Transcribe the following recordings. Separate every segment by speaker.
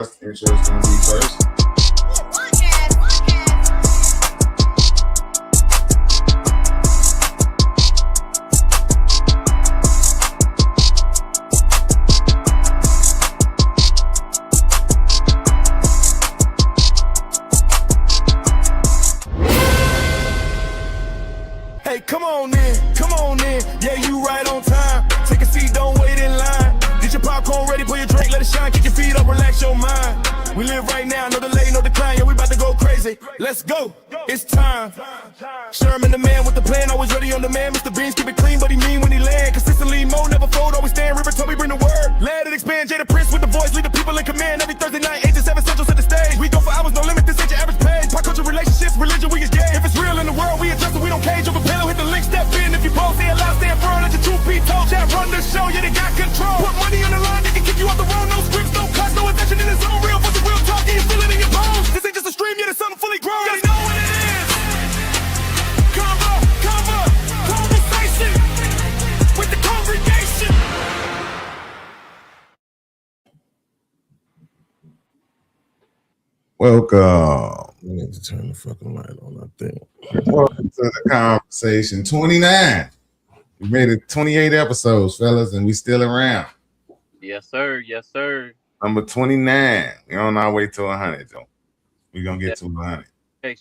Speaker 1: Intro's gonna be first.
Speaker 2: Hey, come on in, yeah, you right on time. Take a seat, don't wait in line. Get your popcorn ready, put your drink, let it shine. Kick your feet up, relax your mind. We live right now, no delay, no decline. Yeah, we about to go crazy. Let's go, it's time. Sherman the man with the plan, always ready on demand. Mr. Beans keep it clean, but he mean when he land. Consistently, Mo never fold, always stand. River Toby bring the word. Let it expand, Jada Prince with the voice, lead the people in command. Every Thursday night, 8 to 7 Central to the stage. We go for hours, no limit, this ain't your average page. Pop culture, relationships, religion, we is gay. If it's real in the world, we adjust it, we don't cage. Over pillow, hit the link, step in. If you both stay alive, stand firm, let your truth be told. Chat run the show, yeah, they got control. Put money on the line, they can kick you off the road. No scripts, no cuts, no intention in the zone. Real versus real talk, yeah, you feel it in your bones. This ain't just a stream, yeah, it's something fully grown. You know what it is. Conversation with the congregation.
Speaker 1: Welcome.
Speaker 3: We need to turn the fucking light on, I think.
Speaker 1: Welcome to the conversation 29. We made it 28 episodes, fellas, and we still around.
Speaker 4: Yes, sir. Yes, sir.
Speaker 1: Number 29. We on our way to 100, though. We're going to get to 100.
Speaker 4: Hey,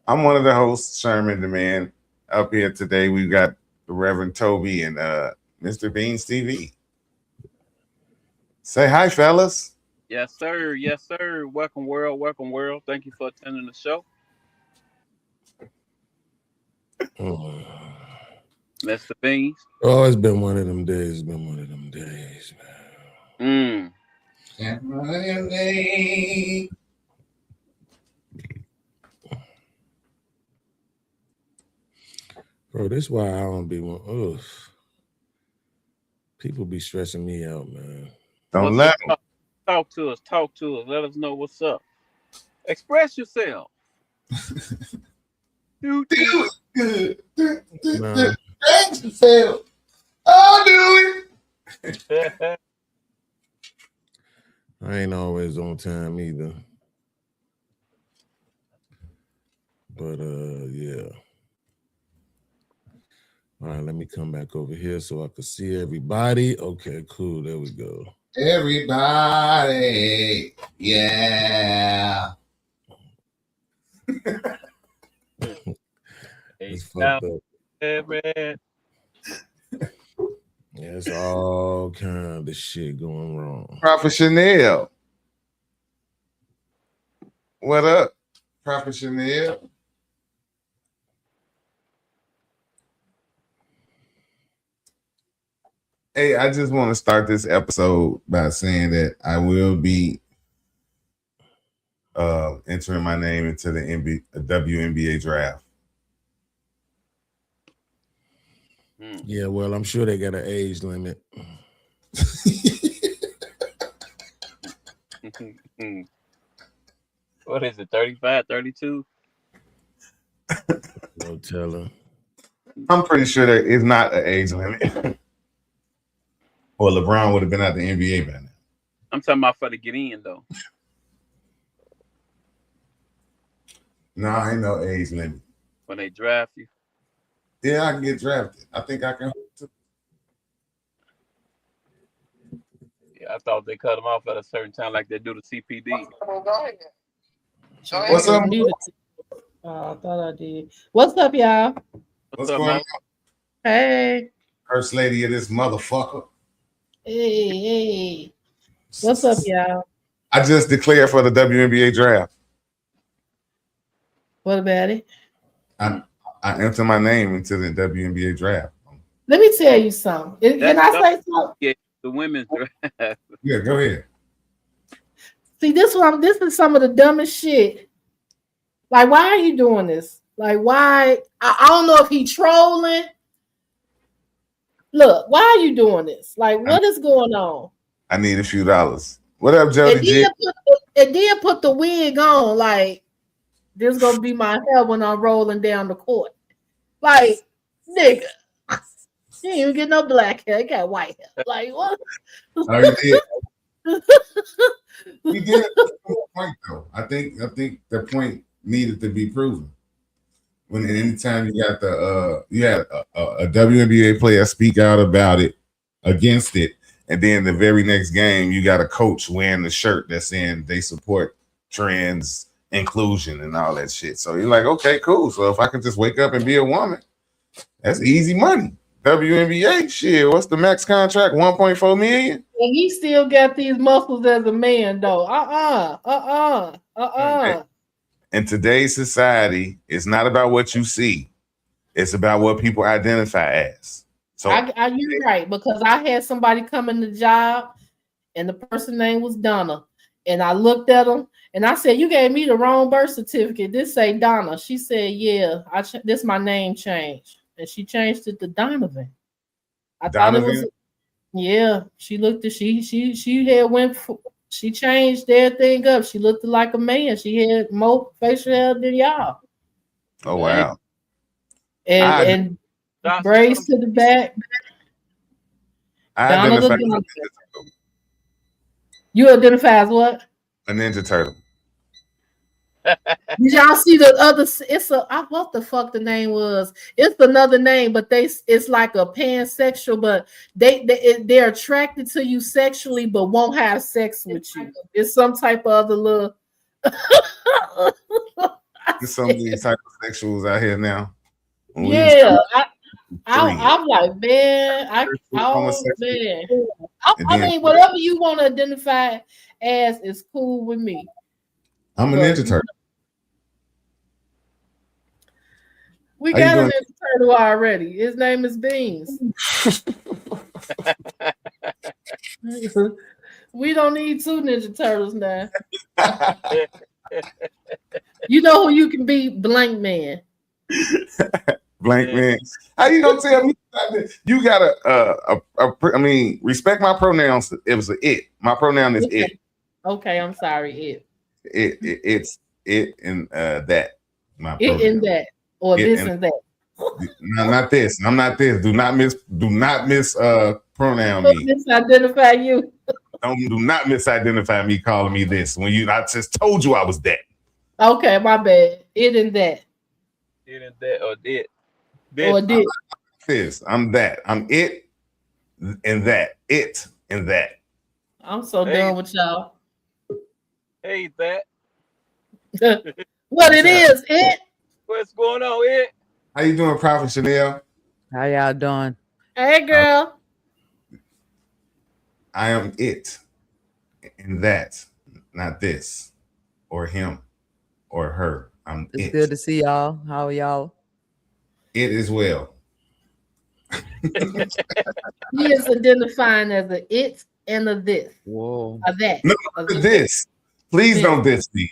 Speaker 1: I'm one of the hosts, Sherman the Man. Up here today, we've got the Reverend Toby and Mr. Beans TV. Say hi, fellas.
Speaker 4: yes, sir. Yes, sir. Welcome, world. Welcome, world. Thank you for attending the show. Mr. Beans.
Speaker 3: Oh, it's been one of them days. It's been one of them days, man. Bro, this is why I don't be one. Ugh. People be stressing me out, man.
Speaker 1: Don't let them.
Speaker 4: Talk to us. Talk to us. Let us know what's up. Express yourself.
Speaker 3: Nah,
Speaker 1: Thanks yourself. I'll do it.
Speaker 3: I ain't always on time either. But yeah. All right, let me come back over here so I can see everybody. Okay, cool. There we go.
Speaker 1: Everybody. Yeah.
Speaker 3: It's fucked up. Yeah, it's all kind of shit going wrong.
Speaker 1: Prophet Chanel. What up, Prophet Chanel? Hey, I just want to start this episode by saying that I will be entering my name into the WNBA draft.
Speaker 3: Yeah, well, I'm sure they got an age limit.
Speaker 4: What is it? 35, 32?
Speaker 3: No telling.
Speaker 1: I'm pretty sure there is not an age limit. Well, LeBron would have been out the NBA by now.
Speaker 4: I'm talking about for to get in, though.
Speaker 1: No, ain't no age limit.
Speaker 4: When they draft you.
Speaker 1: Yeah, I can get drafted. I think I can.
Speaker 4: Yeah, I thought they cut them off at a certain time like they do the CPD.
Speaker 1: What's up?
Speaker 5: I thought I did. What's up, y'all?
Speaker 1: What's
Speaker 4: up,
Speaker 1: going on?
Speaker 4: man?
Speaker 5: Hey.
Speaker 1: First lady of this motherfucker.
Speaker 5: Hey. What's up, y'all?
Speaker 1: I just declared for the WNBA draft.
Speaker 5: What about it?
Speaker 1: I enter my name into the WNBA draft.
Speaker 5: Let me tell you something. Can I say something?
Speaker 4: Yeah, the women's draft.
Speaker 1: Yeah, go ahead.
Speaker 5: See, this is some of the dumbest shit. Like, why are you doing this? Like, why? I don't know if he trolling. Look, why are you doing this? Like, what is going on?
Speaker 1: I need a few dollars. What up, Jody G?
Speaker 5: And then put the wig on. Like, this gonna be my hair when I'm rolling down the court. Like, nigga. He didn't even get no black hair. He got white hair. Like what?
Speaker 1: Oh, he did. He did point though. I think the point needed to be proven. When anytime you got you had a WNBA player speak out about it, against it, and then the very next game you got a coach wearing the shirt that's saying they support trans inclusion and all that shit. So you're like, okay, cool. So if I can just wake up and be a woman, that's easy money. WNBA shit. What's the max contract? 1.4 million.
Speaker 5: And he still got these muscles as a man, though.
Speaker 1: In today's society, it's not about what you see; it's about what people identify as. So
Speaker 5: you're right, because I had somebody come in the job, and the person's name was Donna, and I looked at them and I said, "You gave me the wrong birth certificate. This say Donna." She said, "Yeah, this my name changed," and she changed it to Donovan. I
Speaker 1: Donovan?
Speaker 5: thought it was. Yeah, she looked at she had went. She changed everything up. She looked like a man. She had more facial hair than y'all.
Speaker 1: Oh wow!
Speaker 5: And braids to the back. You identify as what?
Speaker 1: A Ninja Turtle.
Speaker 5: Did y'all see the other? What the fuck the name was? It's another name, but it's like a pansexual, but they're attracted to you sexually, but won't have sex with you. It's some type of other little.
Speaker 1: There's so many type of sexuals out here now.
Speaker 5: Yeah, I'm like, man, I mean, whatever you want to identify as is cool with me.
Speaker 1: I'm a Ninja Turtle.
Speaker 5: We got a Ninja Turtle already. His name is Beans. We don't need two Ninja Turtles now. You know who you can be? Blank Man.
Speaker 1: Blank Man. How you gonna tell me? You gotta I mean, respect my pronouns. It was it. My pronoun is it.
Speaker 5: Okay, I'm sorry.
Speaker 1: It's it and that. My
Speaker 5: it
Speaker 1: pronoun.
Speaker 5: and that, or it this and that.
Speaker 1: No, not this. I'm not this. Do not miss pronoun me.
Speaker 5: Misidentify you.
Speaker 1: Do not misidentify me calling me this when I just told you I was that.
Speaker 5: Okay, my bad. It and that.
Speaker 4: It and that or did.
Speaker 5: Or did.
Speaker 1: I'm that. I'm it and that. It and that.
Speaker 5: I'm so done with y'all.
Speaker 4: Hey, that.
Speaker 5: What it is, it.
Speaker 4: What's going on, it?
Speaker 1: How you doing, Prophet Chanel?
Speaker 6: How y'all doing?
Speaker 5: Hey, girl.
Speaker 1: I am it and that, not this or him or her.
Speaker 6: It's
Speaker 1: it.
Speaker 6: good to see y'all. How are y'all?
Speaker 1: It as well.
Speaker 5: He is identifying as a it and a this.
Speaker 6: Whoa.
Speaker 5: A that.
Speaker 1: No, this. Please
Speaker 5: this.
Speaker 1: Don't diss me.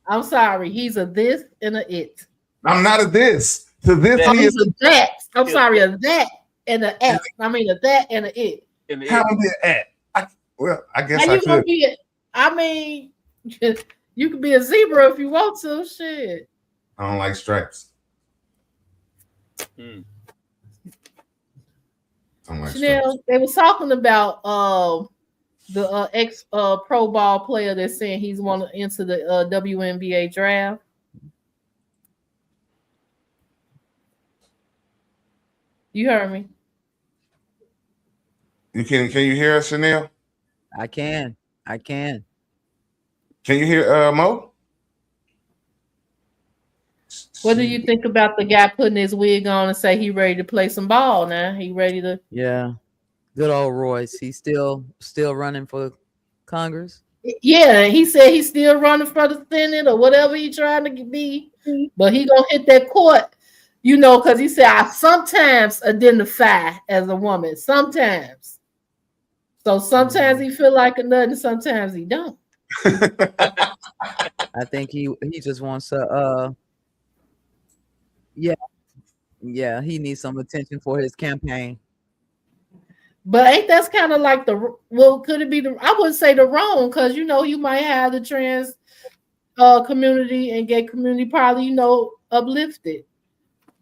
Speaker 5: I'm sorry. He's a this and a it.
Speaker 1: I'm not a this. To this,
Speaker 5: he's a that. I'm sorry, a that and a at. I mean, a that and a it.
Speaker 1: How am I at? I guess I could.
Speaker 5: You could be a zebra if you want to. Shit.
Speaker 1: I don't like stripes.
Speaker 5: Chanel, they was talking about the ex pro ball player that's saying he's want to enter the WNBA draft. You heard me.
Speaker 1: Can you hear us, Chanel?
Speaker 6: I can.
Speaker 1: Can you hear Mo?
Speaker 5: What do you think about the guy putting his wig on and say he ready to play some ball now? He ready to?
Speaker 6: Yeah. Good old Royce. He's still running for Congress.
Speaker 5: Yeah, he said he's still running for the Senate or whatever he's trying to be, but he gonna hit that court, because he said I sometimes identify as a woman. Sometimes. So sometimes he feel like a nut and sometimes he don't.
Speaker 6: I think he just wants to yeah, he needs some attention for his campaign.
Speaker 5: But ain't that's kind of like could it be I wouldn't say the wrong, because you might have the trans community and gay community probably uplifted.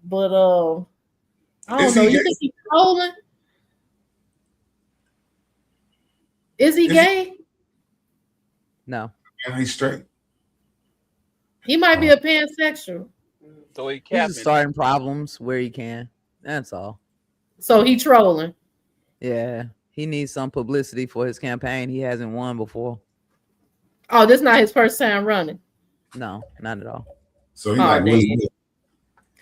Speaker 5: But I don't know. You think he's trolling? Is he
Speaker 1: Is he-
Speaker 5: gay?
Speaker 6: No.
Speaker 1: And he's straight.
Speaker 5: He might be a pansexual.
Speaker 4: So he
Speaker 6: He's
Speaker 4: capping.
Speaker 6: just starting problems where he can. That's all.
Speaker 5: So he trolling.
Speaker 6: Yeah. He needs some publicity for his campaign. He hasn't won before.
Speaker 5: Oh, this not his first time running.
Speaker 6: No, not at all.
Speaker 1: So he
Speaker 5: Oh,
Speaker 1: like
Speaker 5: damn.
Speaker 1: Willie Wilson.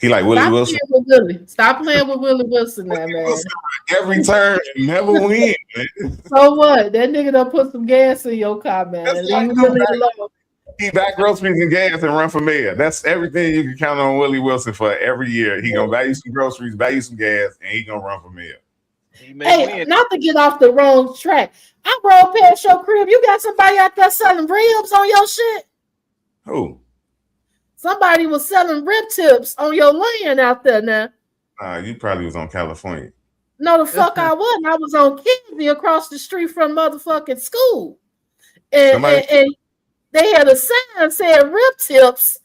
Speaker 1: He like Willie
Speaker 5: Stop
Speaker 1: Wilson.
Speaker 5: playing with Willie. Stop playing with Willie Wilson now,
Speaker 1: Willie
Speaker 5: man.
Speaker 1: Wilson, every turn, you never win, man.
Speaker 5: So what? That nigga done put some gas in your car, man.
Speaker 1: That's
Speaker 5: Leave
Speaker 1: like
Speaker 5: Willie
Speaker 1: nobody-
Speaker 5: alone.
Speaker 1: He back groceries and gas and run for mayor. That's everything you can count on Willie Wilson for every year. He gonna buy you some groceries, buy you some gas, and he gonna run for mayor.
Speaker 4: He may
Speaker 5: Hey,
Speaker 4: win.
Speaker 5: not to get off the wrong track. I rode past your crib. You got somebody out there selling ribs on your shit?
Speaker 1: Who?
Speaker 5: Somebody was selling rib tips on your land out there now.
Speaker 1: You probably was on California.
Speaker 5: No, the fuck I wasn't. I was on Kennedy across the street from motherfucking school. And,
Speaker 1: Somebody-
Speaker 5: and they had a sign saying rib tips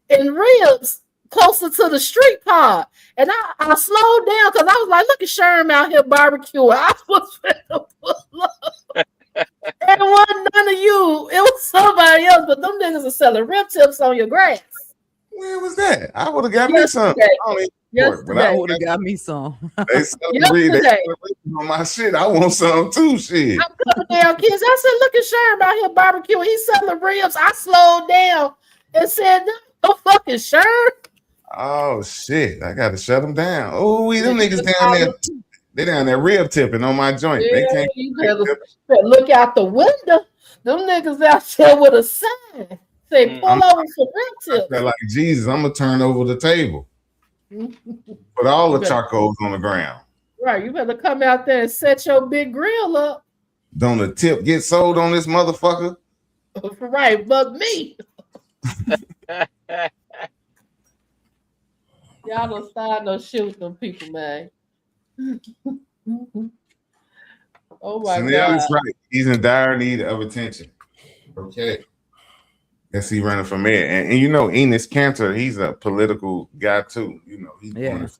Speaker 5: and ribs closer to the street part. And I slowed down because I was like, look at Sherm out here barbecuing. I was finna pull up. It wasn't none of you. It was somebody else, but them niggas are selling rib tips on your grass.
Speaker 1: Where was that? I would have got me some.
Speaker 5: Yesterday.
Speaker 1: I don't even work, but I
Speaker 5: Yesterday.
Speaker 6: Would have got me some.
Speaker 1: they celebrate
Speaker 5: Yesterday.
Speaker 1: on my shit. I want some too. Shit.
Speaker 5: I'm coming down, kids. I said, look at Sherm out here barbecuing. He's selling ribs. I slowed down and said, no fucking Sherm.
Speaker 1: Oh shit! I gotta shut them down. Oh, them niggas down there. They down there rib tipping on my joint. They
Speaker 5: Yeah,
Speaker 1: can't.
Speaker 5: you better look out the window. Them niggas out there with a sign. Say, pull over for rib tips.
Speaker 1: They're like, Jesus, I'm gonna turn over the table. Put all the charcoals on the ground.
Speaker 5: Right, you better come out there and set your big grill up.
Speaker 1: Don't the tip get sold on this motherfucker?
Speaker 5: Right, but me. Y'all don't start no shit with them people, man. Oh my
Speaker 1: Chanel
Speaker 5: God.
Speaker 1: is right. He's in dire need of attention. Okay. Guess he running for mayor. And you know, Enos Cantor, he's a political guy too. You know, he's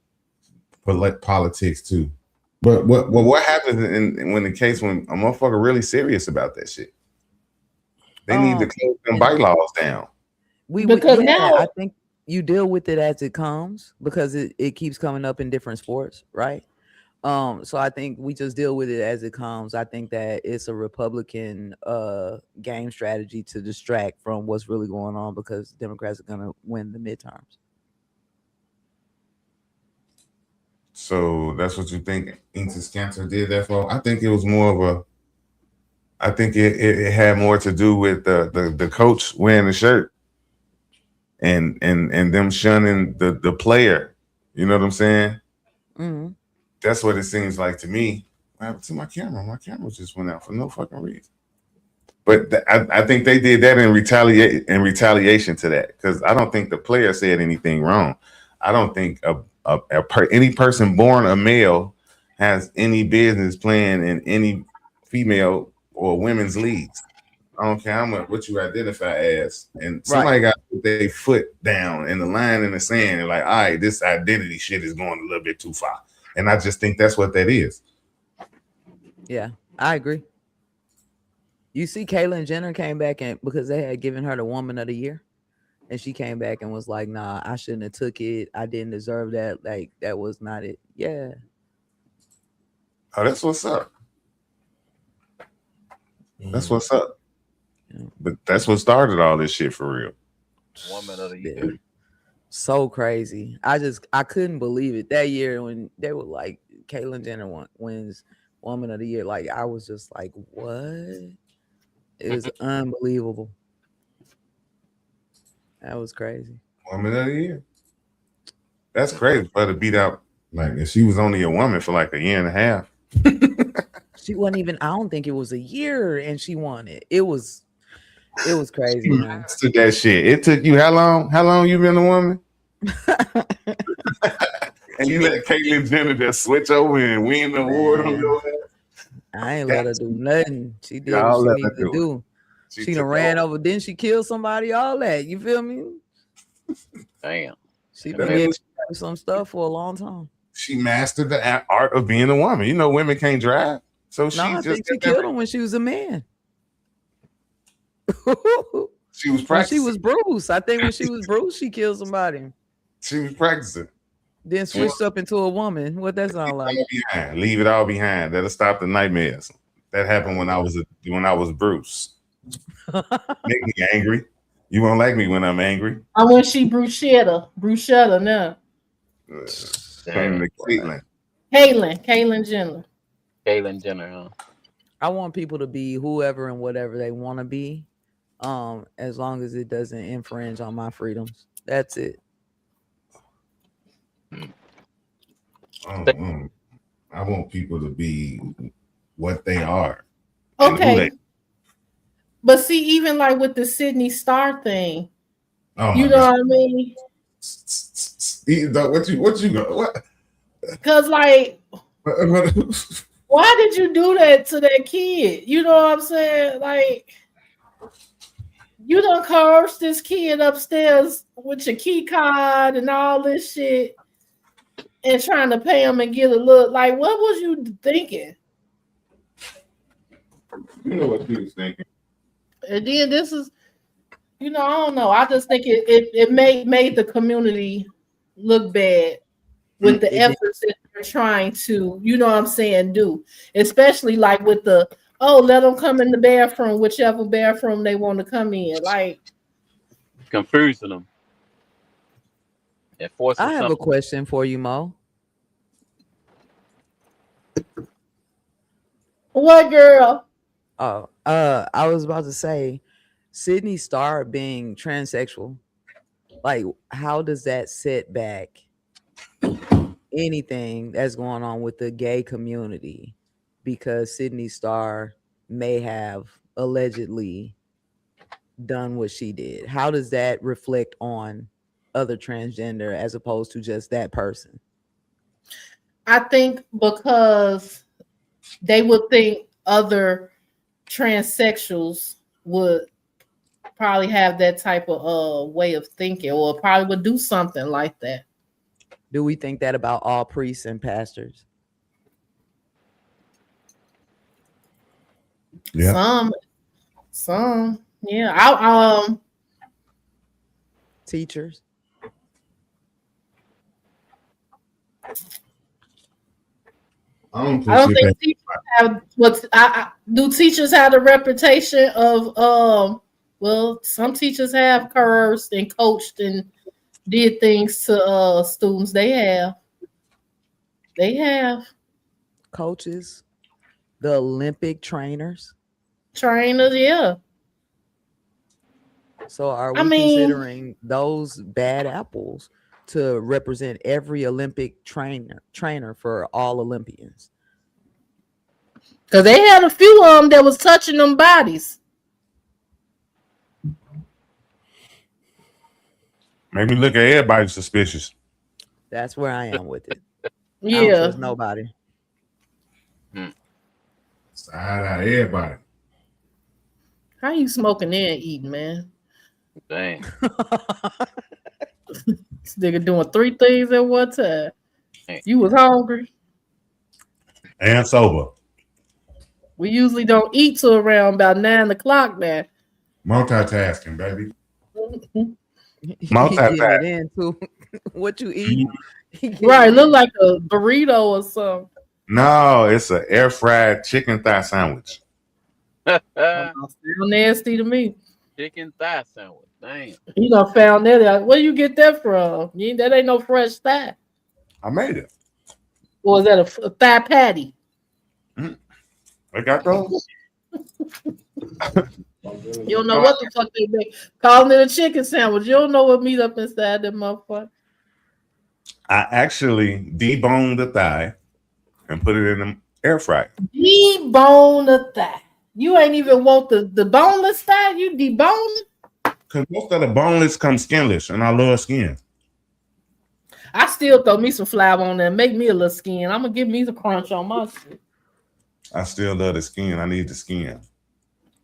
Speaker 1: politics too. But what happens when the case when a motherfucker really serious about that shit? They need to close them bylaws down.
Speaker 5: Because now-
Speaker 6: I think you deal with it as it comes because it keeps coming up in different sports, right? So I think we just deal with it as it comes. I think that it's a Republican game strategy to distract from what's really going on because Democrats are gonna win the midterms.
Speaker 1: So that's what you think Enos Cantor did that for? I think it was more of a I think it had more to do with the coach wearing the shirt and them shunning the player. You know what I'm saying?
Speaker 6: Mm-hmm.
Speaker 1: That's what it seems like to me. What happened to my camera? My camera just went out for no fucking reason. But I think they did that in retaliation to that because I don't think the player said anything wrong. I don't think any person born a male has any business playing in any female or women's leagues. I don't care how much what you identify as. And somebody got to put their foot down in the line in the sand and like, all right, this identity shit is going a little bit too far. And I just think that's what that is.
Speaker 6: Yeah, I agree. You see, Caitlyn Jenner came back and because they had given her the Woman of the Year, and she came back and was like, "Nah, I shouldn't have took it. I didn't deserve that. Like that was not it." Yeah.
Speaker 1: Oh, that's what's up. That's what's up.
Speaker 6: Yeah.
Speaker 1: But that's what started all this shit for real.
Speaker 4: Woman of the
Speaker 6: Yeah.
Speaker 4: year.
Speaker 6: So crazy. I couldn't believe it that year when they were like Caitlyn Jenner wins Woman of the Year. Like I was just like, what? It was unbelievable. That was crazy.
Speaker 1: Woman of the year. That's crazy for her to beat out. Like if she was only a woman for like a year and a half.
Speaker 6: She wasn't even, I don't think it was a year and she won it. It was crazy,
Speaker 1: She
Speaker 6: man.
Speaker 1: mastered that shit. It took you how long? How long you been a woman? And you let Caitlyn Jenner just switch over and win the award on your ass?
Speaker 6: I ain't let her do nothing. She did
Speaker 1: Y'all
Speaker 6: what
Speaker 1: let
Speaker 6: she
Speaker 1: her
Speaker 6: needed to do. She done
Speaker 1: took
Speaker 6: ran
Speaker 1: off.
Speaker 6: over. Didn't she kill somebody? All that. You feel me?
Speaker 4: Damn.
Speaker 6: She
Speaker 1: That
Speaker 6: been
Speaker 1: means-
Speaker 6: doing some stuff for a long time.
Speaker 1: She mastered the art of being a woman. You know, women can't drive. So she
Speaker 6: No, I
Speaker 1: just
Speaker 6: think she killed him when she was a man.
Speaker 1: she was
Speaker 6: When
Speaker 1: practicing.
Speaker 6: she was Bruce. I think when she was Bruce, she killed somebody.
Speaker 1: She was practicing.
Speaker 6: Then switched up into a woman. What that sound like?
Speaker 1: Leave it all behind. That'll stop the nightmares. That happened when I was Bruce. Make me angry. You won't like me when I'm angry.
Speaker 5: I want she Bruschetta now.
Speaker 1: Came to Caitlyn.
Speaker 5: Caitlyn Jenner.
Speaker 4: Caitlyn Jenner, huh?
Speaker 6: I want people to be whoever and whatever they want to be, as long as it doesn't infringe on my freedoms. That's it.
Speaker 1: I want people to be what they are. and who
Speaker 5: Okay.
Speaker 1: they-
Speaker 5: But see, even like with the Sydney Star thing,
Speaker 1: Oh
Speaker 5: you
Speaker 1: my
Speaker 5: know
Speaker 1: God.
Speaker 5: what I mean?
Speaker 1: What you go? What?
Speaker 5: Because like, why did you do that to that kid? You know what I'm saying? Like, you done coerced this kid upstairs with your key card and all this shit and trying to pay him and get a look. Like, what was you thinking?
Speaker 1: You know what you was thinking.
Speaker 5: And then this is, you know, I don't know. I just think it made the community look bad with the efforts that they're trying to, you know what I'm saying, do. Especially like with the, oh, let them come in the bathroom, whichever bathroom they want to come in. Like,
Speaker 4: Confusing them. And forcing
Speaker 6: I have a
Speaker 4: something.
Speaker 6: question for you, Mo.
Speaker 5: what girl?
Speaker 6: Oh, I was about to say, Sydney Star being transsexual, like, how does that set back anything that's going on with the gay community? Because Sydney Star may have allegedly done what she did. How does that reflect on other transgender as opposed to just that person?
Speaker 5: I think because they would think other transsexuals would probably have that type of way of thinking, or probably would do something like that.
Speaker 6: Do we think that about all priests and pastors?
Speaker 1: Yeah.
Speaker 5: Some, yeah. I
Speaker 6: Teachers?
Speaker 1: I don't
Speaker 5: I don't
Speaker 1: think
Speaker 5: think teachers have what do teachers have the reputation of well, some teachers have coerced and coached and did things to students. They have
Speaker 6: Coaches? The Olympic trainers?
Speaker 5: trainers, yeah.
Speaker 6: So are we
Speaker 5: I mean-
Speaker 6: considering those bad apples to represent every Olympic trainer for all Olympians?
Speaker 5: Because they had a few of them that was touching them bodies.
Speaker 1: Make me look at everybody suspicious.
Speaker 6: That's where I am with it. I don't
Speaker 5: Yeah.
Speaker 6: trust nobody.
Speaker 1: Side eye everybody.
Speaker 5: How you smoking and eating, man?
Speaker 4: Dang.
Speaker 5: This nigga doing 3 things at one time.
Speaker 4: Hey.
Speaker 5: You was hungry.
Speaker 1: And sober.
Speaker 5: We usually don't eat till around about 9 o'clock now.
Speaker 1: Multitasking, baby.
Speaker 6: He
Speaker 1: Multitask.
Speaker 6: getting it in too. What you eat?
Speaker 5: Right, look like a burrito or something.
Speaker 1: No, it's an air fried chicken thigh sandwich.
Speaker 5: Still nasty to me.
Speaker 4: Chicken thigh sandwich. Dang.
Speaker 5: You done found that out. Where you get that from? That ain't no fresh thigh.
Speaker 1: I made it.
Speaker 5: Or is that a thigh patty?
Speaker 1: I got those.
Speaker 5: You don't know what the fuck they make. Calling it a chicken sandwich. You don't know what meat up inside that motherfucker.
Speaker 1: I actually deboned the thigh and put it in the air fryer.
Speaker 5: Debone the thigh. You ain't even want the boneless thigh. You debone it.
Speaker 1: Because most of the boneless come skinless, and I love skin.
Speaker 5: I still throw me some flour on there and make me a little skin. I'm gonna give me the crunch on my shit.
Speaker 1: I still love the skin. I need the skin.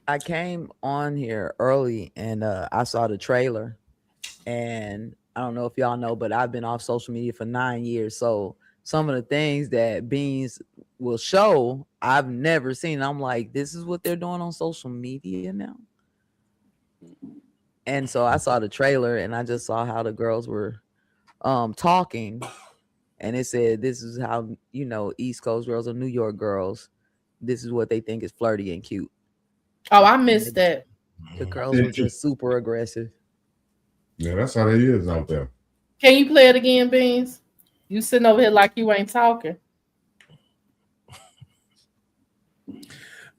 Speaker 6: I came on here early and I saw the trailer, and I don't know if y'all know, but I've been off social media for 9 years. So some of the things that Beans will show. I've never seen. I'm like, this is what they're doing on social media now. And so I saw the trailer and I just saw how the girls were talking, and it said this is how, you know, East Coast girls or New York girls, this is what they think is flirty and cute.
Speaker 5: Oh, I missed that.
Speaker 6: The girls were just super aggressive.
Speaker 1: Yeah, that's how they is out there.
Speaker 5: Can you play it again, Beans? You sitting over here like you ain't talking.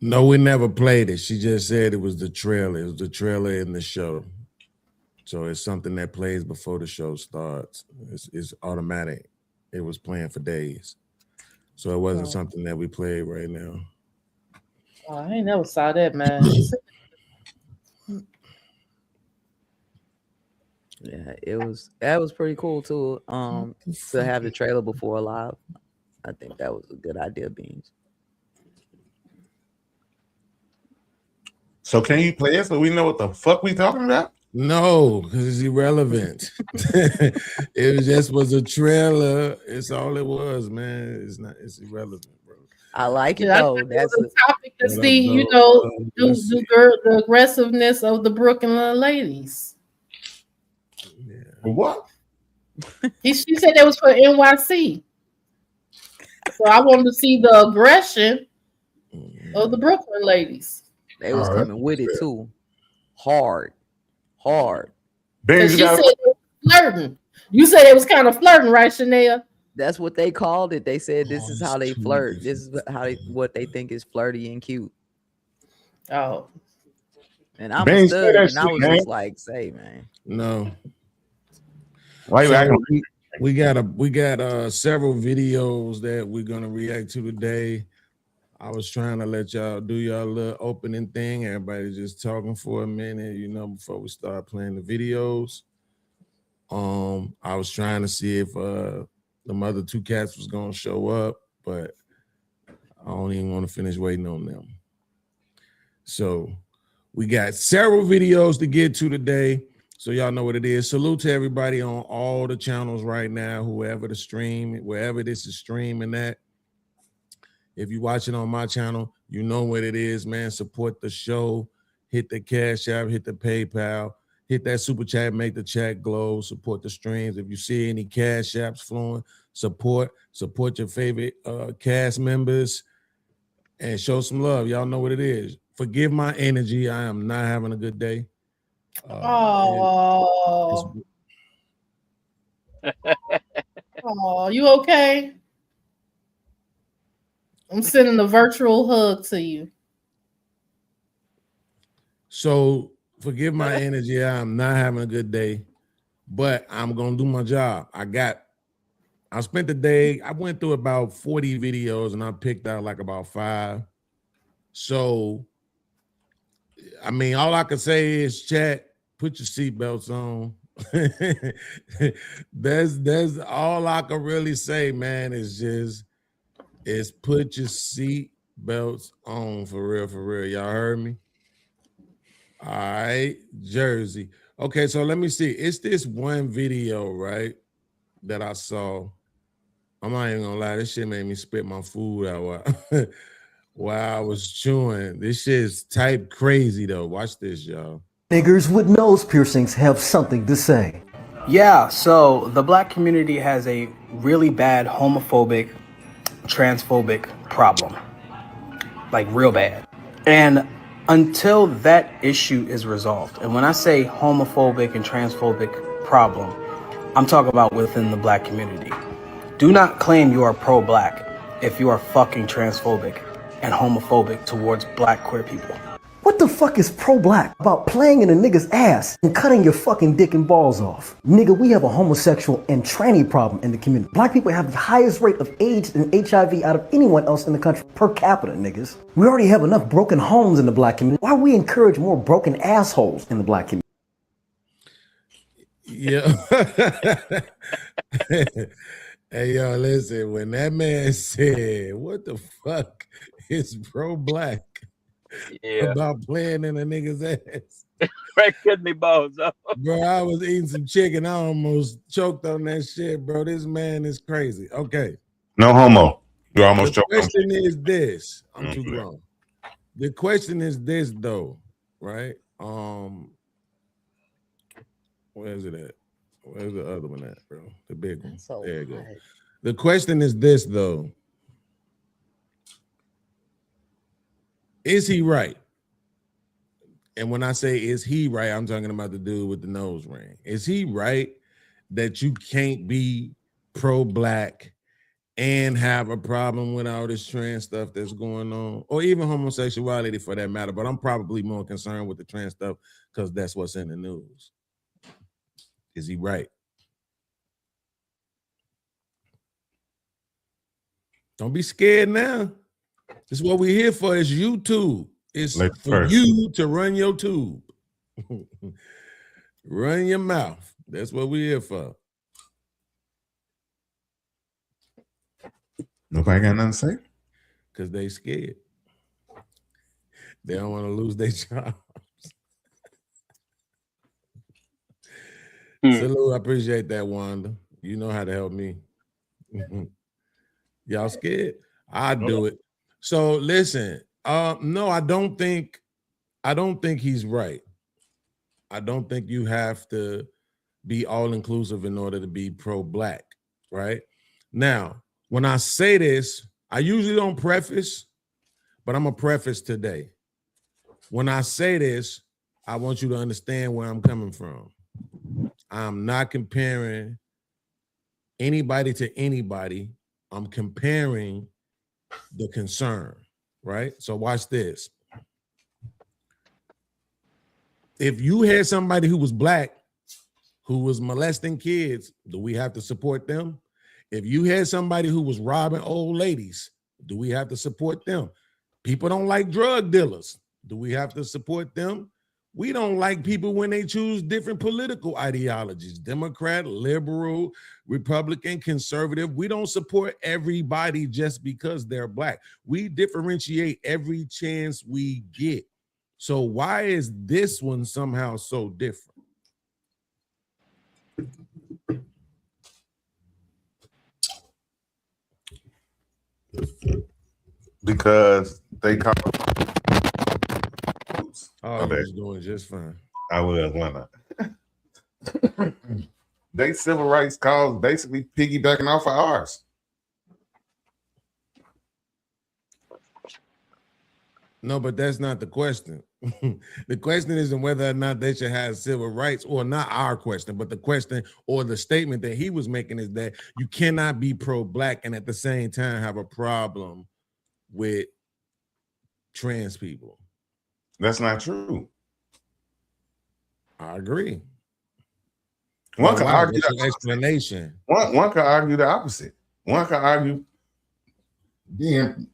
Speaker 3: No, we never played it. She just said it was the trailer. It was the trailer in the show. So it's something that plays before the show starts. It's automatic. It was playing for days. So it wasn't something that we played right now.
Speaker 5: Oh, I ain't never saw that, man.
Speaker 6: Yeah, that was pretty cool too. To have the trailer before live. I think that was a good idea, Beans.
Speaker 1: So can you play it so we know what the fuck we talking about?
Speaker 3: No, because it's irrelevant. It was a trailer. It's all it was, man. It's irrelevant, bro.
Speaker 6: I like it
Speaker 5: I
Speaker 6: though.
Speaker 5: think
Speaker 6: That's
Speaker 5: it's a topic to
Speaker 3: What up,
Speaker 5: see, you
Speaker 3: though?
Speaker 5: know,
Speaker 3: Let's see.
Speaker 5: the aggressiveness of the Brooklyn ladies.
Speaker 3: Yeah.
Speaker 1: What?
Speaker 5: She said that was for NYC. So I wanted to see the aggression of the Brooklyn ladies.
Speaker 6: they was
Speaker 1: All right.
Speaker 6: coming with it too. Hard.
Speaker 5: 'Cause
Speaker 1: Ben,
Speaker 5: she
Speaker 1: you
Speaker 5: said
Speaker 1: got
Speaker 5: it was flirting. You said it was kind of flirting, right, Chanel?
Speaker 6: That's what they called it. They said this is how they
Speaker 3: it's too
Speaker 6: flirt. This is what they think is flirty and cute.
Speaker 5: Oh,
Speaker 6: And I
Speaker 1: Ben,
Speaker 6: was
Speaker 1: say
Speaker 6: stood
Speaker 1: that
Speaker 6: and I
Speaker 1: shit,
Speaker 6: was
Speaker 1: man.
Speaker 6: just like, say, man.
Speaker 3: No.
Speaker 1: why you
Speaker 3: So
Speaker 1: acting?
Speaker 3: we got several videos that we're gonna react to today. I was trying to let y'all do y'all little opening thing. Everybody just talking for a minute, you know, before we start playing the videos. I was trying to see if the other two cats was gonna show up, but I don't even want to finish waiting on them. So we got several videos to get to today. So y'all know what it is. Salute to everybody on all the channels right now, whoever the stream, wherever this is streaming at. If you're watching on my channel, you know what it is, man. Support the show. Hit the Cash App, hit the PayPal, hit that super chat, make the chat glow. Support the streams. If you see any Cash Apps flowing, support your favorite cast members and show some love. Y'all know what it is. Forgive my energy. I am not having a good day.
Speaker 5: oh, you okay? I'm sending a virtual hug to you.
Speaker 3: So forgive my energy. I'm not having a good day, but I'm gonna do my job. I spent the day, I went through about 40 videos and I picked out like about 5. So I mean, all I can say is chat, put your seatbelts on. That's all I can really say, man, is put your seatbelts on for real. Y'all heard me? All right, Jersey. Okay, so let me see. It's this one video, right, that I saw. I'm not even gonna lie, this shit made me spit my food out while I was chewing. This shit's type crazy though. Watch this, y'all.
Speaker 7: Niggers with nose piercings have something to say.
Speaker 8: Yeah, so the black community has a really bad homophobic, transphobic problem. Like real bad. And until that issue is resolved, and when I say homophobic and transphobic problem, I'm talking about within the black community. Do not claim you are pro-black if you are fucking transphobic and homophobic towards black queer people.
Speaker 7: What the fuck is pro-black about playing in a nigga's ass and cutting your fucking dick and balls off? Nigga, we have a homosexual and tranny problem in the community. Black people have the highest rate of AIDS and HIV out of anyone else in the country per capita, niggas. We already have enough broken homes in the black community. Why we encourage more broken assholes in the black community?
Speaker 3: Yeah. Hey, yo, listen, when that man said, what the fuck is pro-black
Speaker 4: Yeah,
Speaker 3: about playing in a nigga's ass?
Speaker 4: crack kidney balls up.
Speaker 3: Bro, I was eating some chicken. I almost choked on that shit, bro. This man is crazy. Okay.
Speaker 1: No homo. You almost
Speaker 3: The
Speaker 1: choked on
Speaker 3: question is this. I'm too
Speaker 1: Mhm.
Speaker 3: grown. The question is this though, right? Where's it at? Where's the other one at, bro? The big one.
Speaker 6: That's so
Speaker 3: There you go.
Speaker 6: hot.
Speaker 3: The question is this though. Is he right? And when I say is he right, I'm talking about the dude with the nose ring. Is he right that you can't be pro-black and have a problem with all this trans stuff that's going on, or even homosexuality for that matter? But I'm probably more concerned with the trans stuff because that's what's in the news. Is he right? Don't be scared now. This is what we're here for. Is YouTube. It's
Speaker 1: Ladies
Speaker 3: for
Speaker 1: first.
Speaker 3: you to run your tube. Run your mouth. That's what we're here for.
Speaker 1: Nobody got nothing to say?
Speaker 3: Because they scared. They don't want to lose their jobs. Salute, I appreciate that, Wanda. You know how to help me. Y'all scared? I do it. So listen, no, I don't think he's right. I don't think you have to be all-inclusive in order to be pro-black, right? Now, when I say this, I usually don't preface, but I'm gonna preface today. When I say this, I want you to understand where I'm coming from. I'm not comparing anybody to anybody. I'm comparing the concern, right? So watch this. If you had somebody who was black, who was molesting kids, do we have to support them? If you had somebody who was robbing old ladies, do we have to support them? People don't like drug dealers. Do we have to support them? We don't like people when they choose different political ideologies, Democrat, liberal, Republican, conservative. We don't support everybody just because they're black. We differentiate every chance we get. So why is this one somehow so different?
Speaker 1: Because they call.
Speaker 3: Oh, you was doing just fine.
Speaker 1: I was, why not? They civil rights cause basically piggybacking off of ours.
Speaker 3: No, but that's not the question. The question isn't whether or not they should have civil rights, or not our question, but the question or the statement that he was making is that you cannot be pro-black and at the same time have a problem with trans people.
Speaker 1: That's not true.
Speaker 3: I agree.
Speaker 1: One could argue
Speaker 3: the explanation.
Speaker 1: One could argue the opposite. One could argue being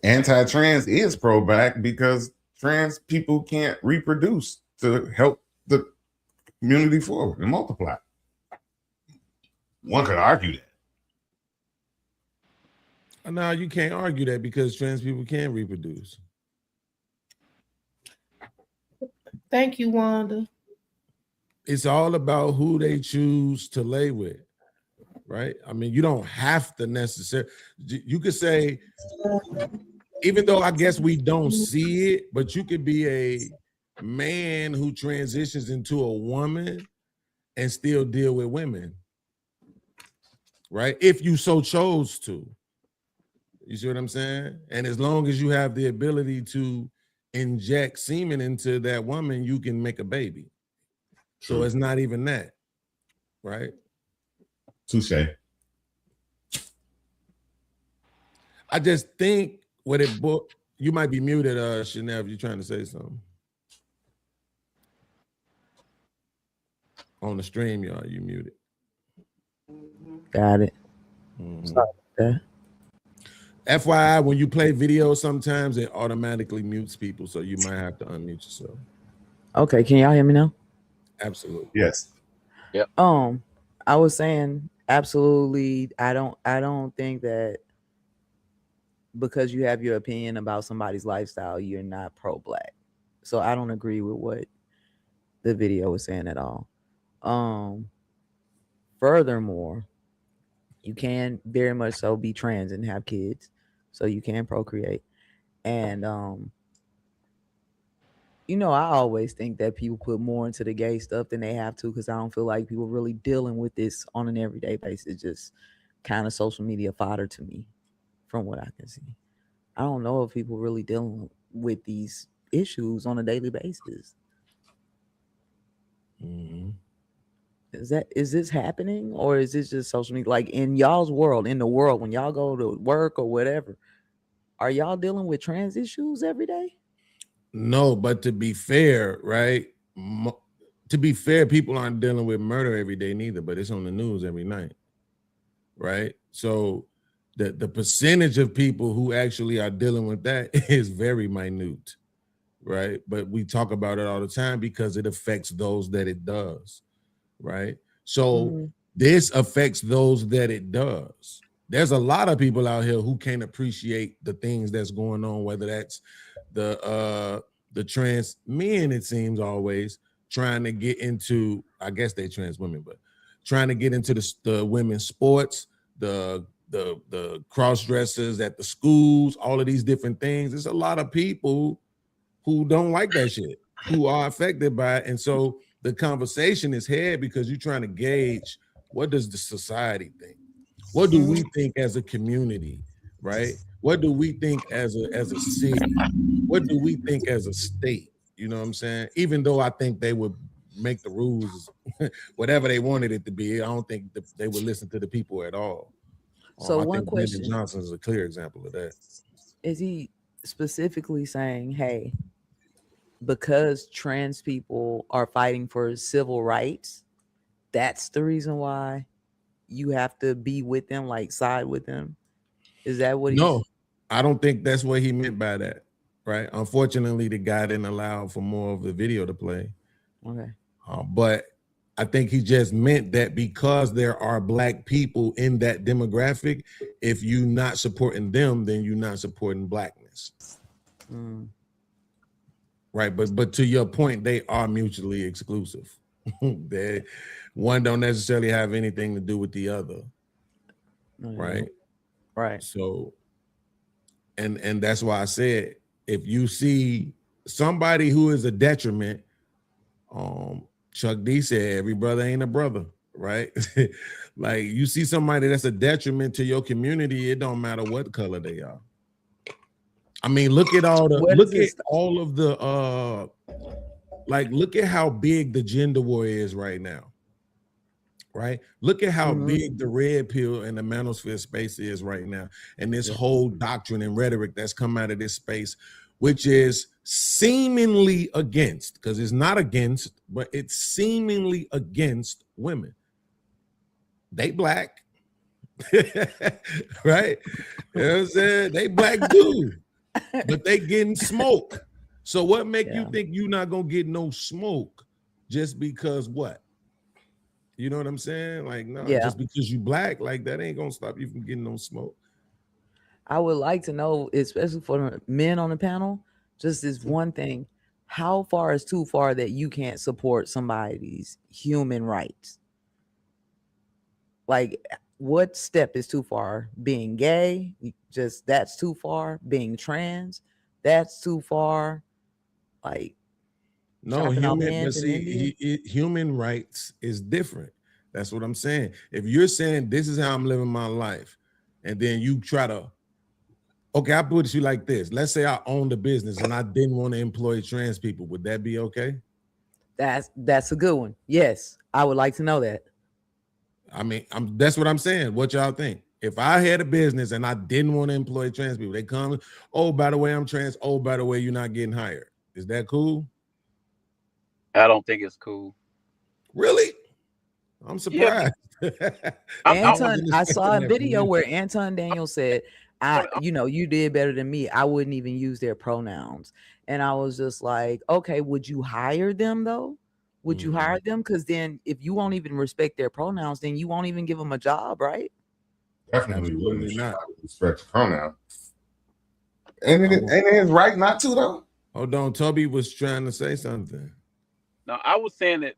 Speaker 1: anti-trans is pro-black because trans people can't reproduce to help the community forward and multiply. One could argue that.
Speaker 3: No, you can't argue that because trans people can reproduce.
Speaker 5: Thank you, Wanda.
Speaker 3: It's all about who they choose to lay with, right? I mean, you don't have to necessarily, you could say, even though I guess we don't see it, but you could be a man who transitions into a woman and still deal with women, right? If you so chose to. You see what I'm saying? And as long as you have the ability to inject semen into that woman, you can make a baby. So it's not even that, right?
Speaker 1: Touche.
Speaker 3: I just think what it book, you might be muted, Chanel, if you're trying to say something. On the stream, y'all, you muted.
Speaker 6: Got it. Sorry about that.
Speaker 3: FYI, when you play video, sometimes it automatically mutes people, so you might have to unmute yourself.
Speaker 6: Okay, can y'all hear me now?
Speaker 3: Absolutely.
Speaker 1: Yes.
Speaker 4: Yep.
Speaker 6: I was saying absolutely. I don't think that because you have your opinion about somebody's lifestyle, you're not pro-black. So I don't agree with what the video was saying at all. Furthermore, You can very much so be trans and have kids, so you can procreate. And you know, I always think that people put more into the gay stuff than they have to, because I don't feel like people really dealing with this on an everyday basis. Just kind of social media fodder to me, from what I can see. I don't know if people really dealing with these issues on a daily basis.
Speaker 3: Mhm.
Speaker 6: Is this happening, or is this just social media? Like in y'all's world, in the world, when y'all go to work or whatever, are y'all dealing with trans issues every day?
Speaker 3: No, but to be fair, right? To be fair, people aren't dealing with murder every day neither, but it's on the news every night, right? So the percentage of people who actually are dealing with that is very minute, right? But we talk about it all the time because it affects those that it does, right? So this affects those that it does. There's a lot of people out here who can't appreciate the things that's going on, whether that's the trans men, it seems always trying to get into, I guess they trans women, but trying to get into the women's sports, the cross dressers at the schools, all of these different things. There's a lot of people who don't like that shit, who are affected by it. And so the conversation is had because you're trying to gauge, what does the society think? What do we think as a community, right? What do we think as a city? What do we think as a state? You know what I'm saying? Even though I think they would make the rules whatever they wanted it to be, I don't think they would listen to the people at all.
Speaker 6: So
Speaker 3: I
Speaker 6: one
Speaker 3: think Brandon
Speaker 6: question
Speaker 3: Johnson is a clear example of that.
Speaker 6: is, he specifically saying, hey, because trans people are fighting for civil rights, that's the reason why you have to be with them, like side with them? Is that what
Speaker 3: No, I don't think that's what he meant by that, right? Unfortunately, the guy didn't allow for more of the video to play.
Speaker 6: Okay.
Speaker 3: But I think he just meant that because there are black people in that demographic, if you're not supporting them, then you're not supporting blackness. Right. But to your point, they are mutually exclusive. One don't necessarily have anything to do with the other. Right.
Speaker 6: Right.
Speaker 3: So, and that's why I said, if you see somebody who is a detriment, Chuck D said, every brother ain't a brother, right? Like you see somebody that's a detriment to your community, it don't matter what color they are. I mean, look at all of the look at how big the gender war is right now. Right? Look at how big the red pill and the manosphere space is right now. And this whole doctrine and rhetoric that's come out of this space, which is seemingly against, because it's not against, but it's seemingly against women. They black. Right? You know what I'm saying? They black dude, but they getting smoke. So what make you think you're not gonna get no smoke just because what? You know what I'm saying? Like, no, just because you black, like that ain't gonna stop you from getting no smoke.
Speaker 6: I would like to know, especially for the men on the panel, just this one thing: how far is too far that you can't support somebody's human rights? Like, what step is too far? Being gay, just that's too far. Being trans, that's too far. Like,
Speaker 3: no, human rights is different. That's what I'm saying. If you're saying this is how I'm living my life, and then you try to, okay, I put it to you like this. Let's say I owned a business and I didn't want to employ trans people. Would that be okay?
Speaker 6: That's a good one. Yes, I would like to know that.
Speaker 3: I mean, that's what I'm saying. What y'all think? If I had a business and I didn't want to employ trans people, they come, oh, by the way, I'm trans. Oh, by the way, you're not getting hired. Is that cool?
Speaker 4: I don't think it's cool.
Speaker 3: Really? I'm surprised.
Speaker 6: Anton, I saw a video where Anton Daniel said, you did better than me. I wouldn't even use their pronouns. And I was just like, okay, would you hire them though? Would you hire them? Because then if you won't even respect their pronouns, then you won't even give them a job, right?
Speaker 1: Definitely wouldn't respect the pronoun. Ain't it right not to though?
Speaker 3: Hold on, Toby was trying to say something.
Speaker 4: No, I was saying it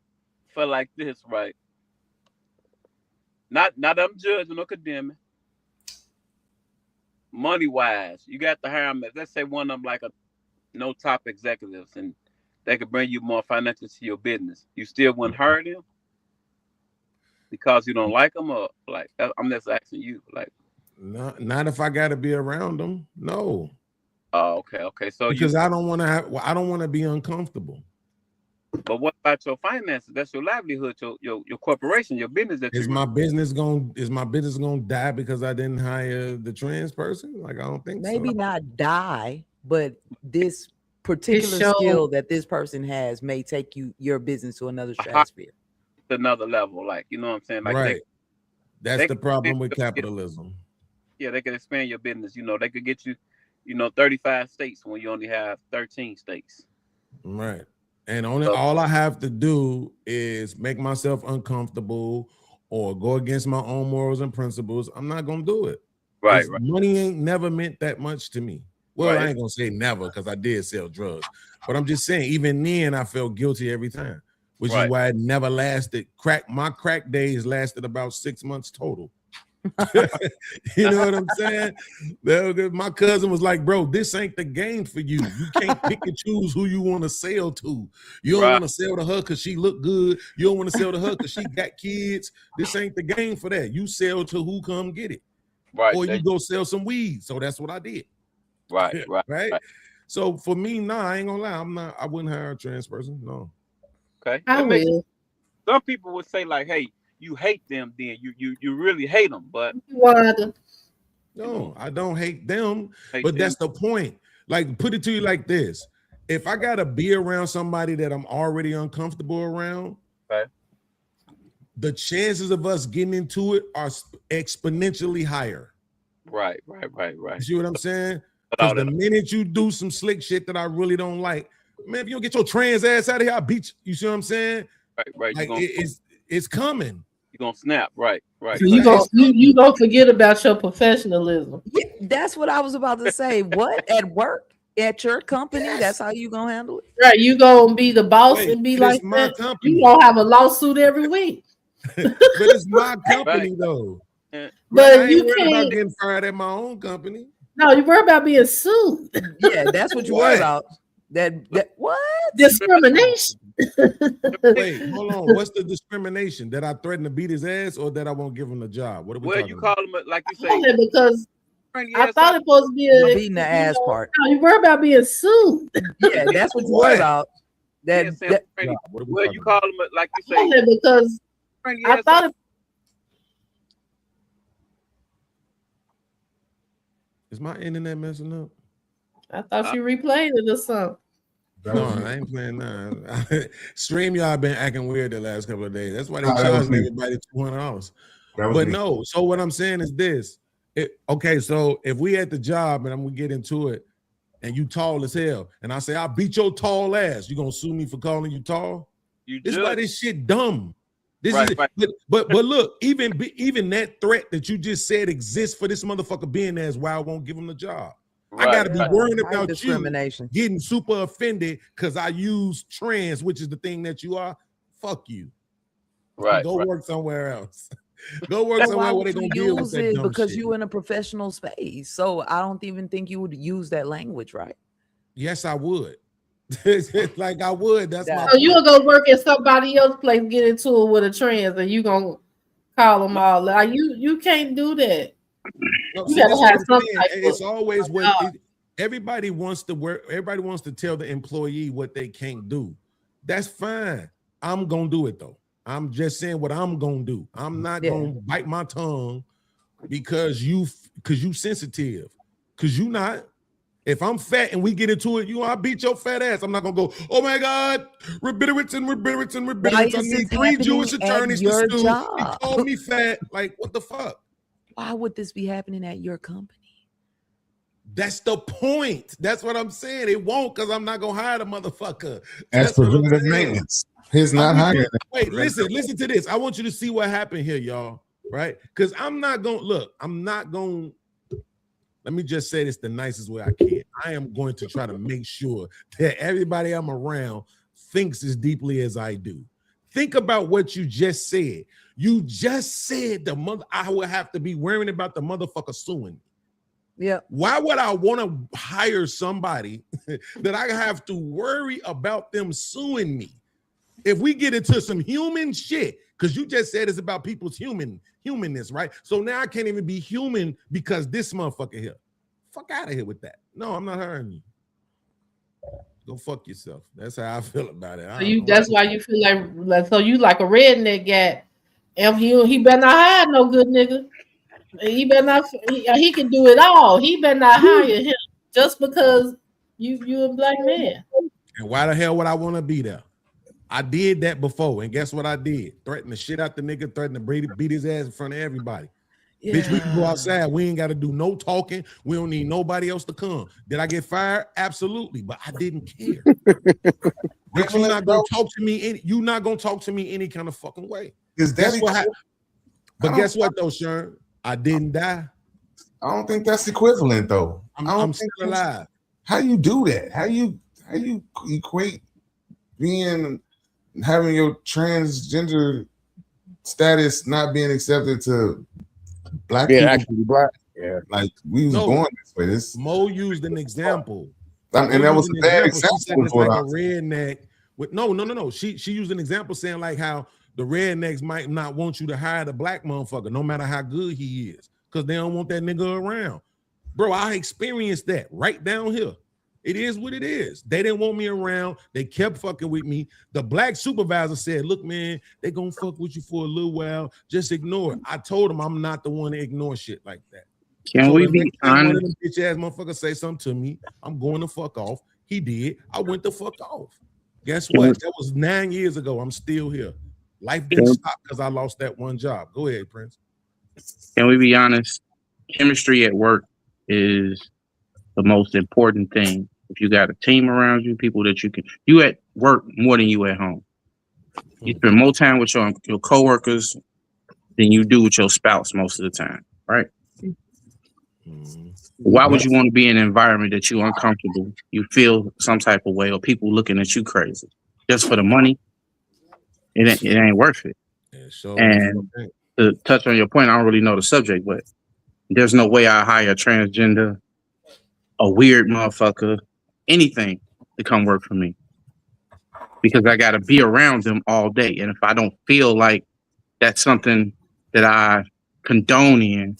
Speaker 4: for like this, right? Not I'm judging or condemning. Money wise, you got to hire them. Let's say one of them like a no top executives, and they could bring you more financial to your business. You still wouldn't hire them because you don't like them, or like I'm just asking you, like.
Speaker 3: Not if I got to be around them. No.
Speaker 4: Oh, okay. So
Speaker 3: because I don't want to be uncomfortable.
Speaker 4: But what about your finances? That's your livelihood, your corporation, your business.
Speaker 3: Is my business gonna die because I didn't hire the trans person? Like, I don't think
Speaker 6: maybe
Speaker 3: so.
Speaker 6: not die, but this particular skill that this person has may take your business to another stratosphere,
Speaker 4: another level. Like, you know what I'm saying? Like,
Speaker 3: right. That's the problem with capitalism.
Speaker 4: Yeah, they can expand your business. You know, they could get you, 35 states when you only have 13 states.
Speaker 3: Right. And all I have to do is make myself uncomfortable or go against my own morals and principles. I'm not gonna do it.
Speaker 4: Right.
Speaker 3: Money ain't never meant that much to me. Well,
Speaker 4: right.
Speaker 3: I ain't gonna say never because I did sell drugs, but I'm just saying even then I felt guilty every time, which is why it never lasted. My crack days lasted about 6 months total. You know what I'm saying? My cousin was like, bro, this ain't the game for you. You can't pick and choose who you want to sell to. You don't want to sell to her because she look good. You don't want to sell to her because she got kids. This ain't the game for that. You sell to who come get it.
Speaker 4: Right.
Speaker 3: Or you go sell some weed. So that's what I did.
Speaker 4: Right.
Speaker 3: Right. So for me, I ain't gonna lie. I wouldn't hire a trans person. No.
Speaker 4: Okay.
Speaker 5: I will.
Speaker 4: Some people would say like, hey, you hate them, then you really hate them, but
Speaker 3: no, I don't hate them, but that's the point. Like, put it to you like this: if I gotta be around somebody that I'm already uncomfortable around, the chances of us getting into it are exponentially higher.
Speaker 4: Right.
Speaker 3: You see what I'm saying? Because the minute you do some slick shit that I really don't like, man, if you don't get your trans ass out of here, I'll beat you. You see what I'm saying?
Speaker 4: Right.
Speaker 3: Like, it's coming.
Speaker 4: You're gonna snap, right.
Speaker 5: So you gonna forget about your professionalism.
Speaker 6: Yeah, that's what I was about to say. What, at work, at your company? Yes. That's how you gonna handle it,
Speaker 5: right? You gonna be the boss and be like that. Company. You gonna have a lawsuit every week.
Speaker 3: But it's my company though.
Speaker 5: But
Speaker 3: I ain't
Speaker 5: you
Speaker 3: worried
Speaker 5: can't
Speaker 3: about getting fired at my own company.
Speaker 5: No, you worry about being sued.
Speaker 6: Yeah, that's what you worry about. That what?
Speaker 5: Discrimination.
Speaker 3: Wait, hold on. What's the discrimination? That I threaten to beat his ass, or that I won't give him a job? What are we talking
Speaker 4: you
Speaker 3: about?
Speaker 4: call him like you say?
Speaker 5: Because I thought it was supposed to be a
Speaker 6: beating the ass part.
Speaker 5: No, you worry about being sued.
Speaker 6: Yeah, that's what you worry about.
Speaker 4: Well, you call him like you say?
Speaker 5: Because I thought it.
Speaker 3: Is my internet messing up?
Speaker 5: I thought you replayed it or something.
Speaker 3: No, I ain't playing none. StreamYard been acting weird the last couple of days. That's why they charging everybody $200. But no, so what I'm saying is this. Okay, so if we at the job and I'm gonna get into it, and you tall as hell, and I say I'll beat your tall ass, you gonna sue me for calling you tall? This is why this shit dumb. This is but look, even that threat that you just said exists for this motherfucker being there is why I won't give him the job. I gotta be worrying about discrimination, getting super offended because I use trans, which is the thing that you are. Fuck you. Go work somewhere else. Go work somewhere where they gonna deal with that dumb
Speaker 6: because
Speaker 3: shit.
Speaker 6: you're in a professional space. So I don't even think you would use that language, right?
Speaker 3: Yes, I would. Like I would. That's my.
Speaker 5: So you'll go work at somebody else's place, get into it with a trans, and you gonna call them all. Like you can't do that.
Speaker 3: No, you gotta have something. It's always what everybody wants to work. Everybody wants to tell the employee what they can't do. That's fine. I'm gonna do it though. I'm just saying what I'm gonna do. I'm not gonna bite my tongue because you sensitive. Because you not. If I'm fat and we get into it, I beat your fat ass. I'm not gonna go, oh my God, Rabinowitz. I need 3 Jewish attorneys to sue. He called me fat. Like, what the fuck?
Speaker 6: Why would this be happening at your company?
Speaker 3: That's the point. That's what I'm saying. It won't, because I'm not gonna hire the motherfucker.
Speaker 1: That's preventative maintenance. He's not hiring.
Speaker 3: Wait, listen to this. I want you to see what happened here, y'all. Right? Because I'm not gonna let me just say this the nicest way I can. I am going to try to make sure that everybody I'm around thinks as deeply as I do. Think about what you just said. You just said I would have to be worrying about the motherfucker suing me.
Speaker 6: Yeah.
Speaker 3: Why would I want to hire somebody that I have to worry about them suing me? If we get into some human shit, because you just said it's about people's humanness, right? So now I can't even be human because this motherfucker here. Fuck out of here with that. No, I'm not hiring you. Go fuck yourself. That's how I feel about it.
Speaker 5: So that's why you feel like so you like a redneck guy. And he better not hire no good nigga. He better not. He can do it all. He better not hire him just because you a black man.
Speaker 3: And why the hell would I want to be there? I did that before, and guess what I did? Threatened the shit out the nigga, threatened to beat his ass in front of everybody. Yeah. Bitch, we can go outside. We ain't got to do no talking. We don't need nobody else to come. Did I get fired? Absolutely, but I didn't care. Bitch, you're not gonna talk to me. You're not gonna talk to me any kind of fucking way. That's what happened. But guess what though, Sharon? I didn't die.
Speaker 1: I don't think that's equivalent though.
Speaker 3: I'm still alive.
Speaker 1: How you do that? How you equate having your transgender status not being accepted to black people?
Speaker 9: Actually black. Yeah,
Speaker 1: like we was born this way. This
Speaker 3: Mo used an example,
Speaker 1: and that was a bad example.
Speaker 3: She said it's like a redneck with no. She used an example saying like how the rednecks might not want you to hire the black motherfucker, no matter how good he is, because they don't want that nigga around. Bro, I experienced that right down here. It is what it is. They didn't want me around. They kept fucking with me. The black supervisor said, look, man, they gonna fuck with you for a little while. Just ignore it. I told him I'm not the one to ignore shit like that.
Speaker 9: Can we be honest?
Speaker 3: One of them bitch ass motherfuckers say something to me, I'm going to fuck off. He did. I went the fuck off. Guess what? That was 9 years ago. I'm still here. Life didn't stop because I lost that one job. Go ahead, Prince.
Speaker 9: Can we be honest? Chemistry at work is the most important thing. If you got a team around you, people that you at work more than you at home. You spend more time with your coworkers than you do with your spouse most of the time, right? Why would you want to be in an environment that you're uncomfortable, you feel some type of way, or people looking at you crazy just for the money? It ain't worth it. Yeah, sure. And to touch on your point, I don't really know the subject, but there's no way I hire a transgender, a weird motherfucker, anything to come work for me, because I got to be around them all day. And if I don't feel like that's something that I condone in,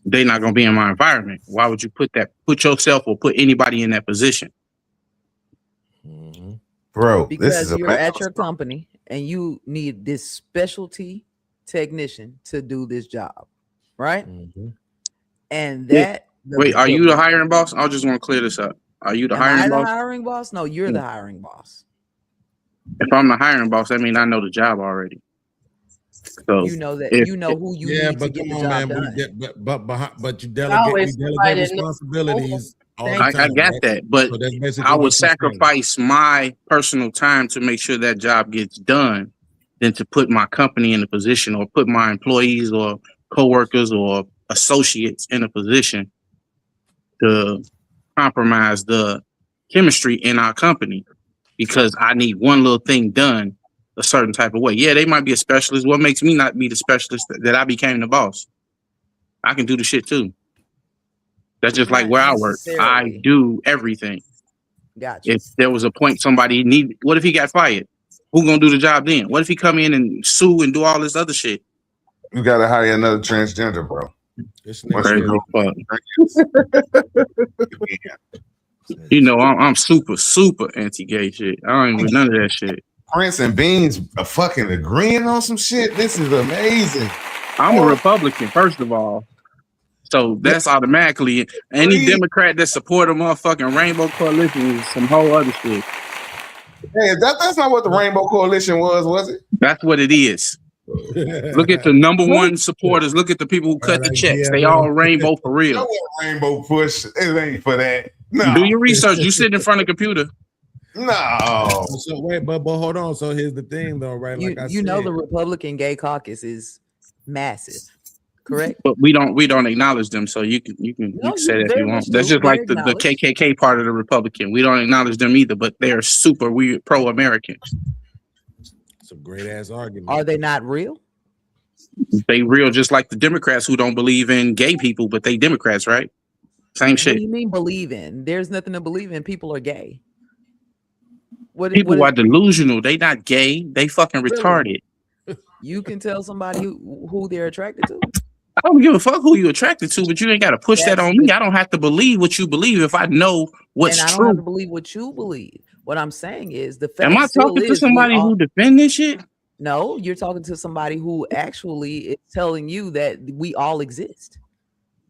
Speaker 9: they're not going to be in my environment. Why would you put yourself or put anybody in that position?
Speaker 1: Bro,
Speaker 6: because you're at your company and you need this specialty technician to do this job, right? And that
Speaker 9: wait, are you the hiring boss? I just want to clear this up. Are you the hiring boss?
Speaker 6: No, you're the hiring boss.
Speaker 9: If I'm the hiring boss, that means I know the job already. So
Speaker 6: you know that you know who you need to get the job done.
Speaker 3: But you delegate responsibilities.
Speaker 9: I got that, but so I would sacrifice my personal time to make sure that job gets done than to put my company in a position or put my employees or coworkers or associates in a position to compromise the chemistry in our company because I need one little thing done a certain type of way. Yeah, they might be a specialist. What makes me not be the specialist that I became the boss? I can do the shit too. That's just like where I work. I do everything.
Speaker 6: Gotcha.
Speaker 9: If there was a point somebody need, what if he got fired? Who gonna do the job then? What if he come in and sue and do all this other shit?
Speaker 1: You gotta hire another transgender, bro.
Speaker 9: You know, I'm super anti-gay shit. I don't even none of that shit.
Speaker 1: Prince and Beans are fucking agreeing on some shit. This is amazing.
Speaker 9: I'm a Republican, first of all. So that's automatically any Democrat that support a motherfucking Rainbow Coalition is some whole other shit.
Speaker 1: Hey, that's not what the Rainbow Coalition was it?
Speaker 9: That's what it is. Look at the number one supporters. Look at the people who cut the checks. They all rainbow for real.
Speaker 1: Rainbow push. It ain't for that. No.
Speaker 9: Do your research. You sit in front of a computer.
Speaker 1: No.
Speaker 3: So wait, but hold on. So here's the thing, though, right?
Speaker 6: Like I said, the Republican gay caucus is massive, correct?
Speaker 9: But we don't acknowledge them. So you can say that if you want. That's just like the KKK part of the Republican. We don't acknowledge them either, but they are super weird pro-Americans.
Speaker 3: It's a great ass argument.
Speaker 6: Are they not real?
Speaker 9: They real just like the Democrats who don't believe in gay people, but they Democrats, right? Same
Speaker 6: What
Speaker 9: shit.
Speaker 6: do you mean believe in? There's nothing to believe in. People are gay.
Speaker 9: People are delusional. They not gay. They fucking retarded.
Speaker 6: You can tell somebody who they're attracted to.
Speaker 9: I don't give a fuck who you attracted to, but you ain't got to push that on me. I don't have to believe what you believe if I know what's
Speaker 6: and I don't
Speaker 9: true.
Speaker 6: have to believe what you believe. What I'm saying is the fact.
Speaker 9: Am I talking to somebody who defend this shit?
Speaker 6: No, you're talking to somebody who actually is telling you that we all exist.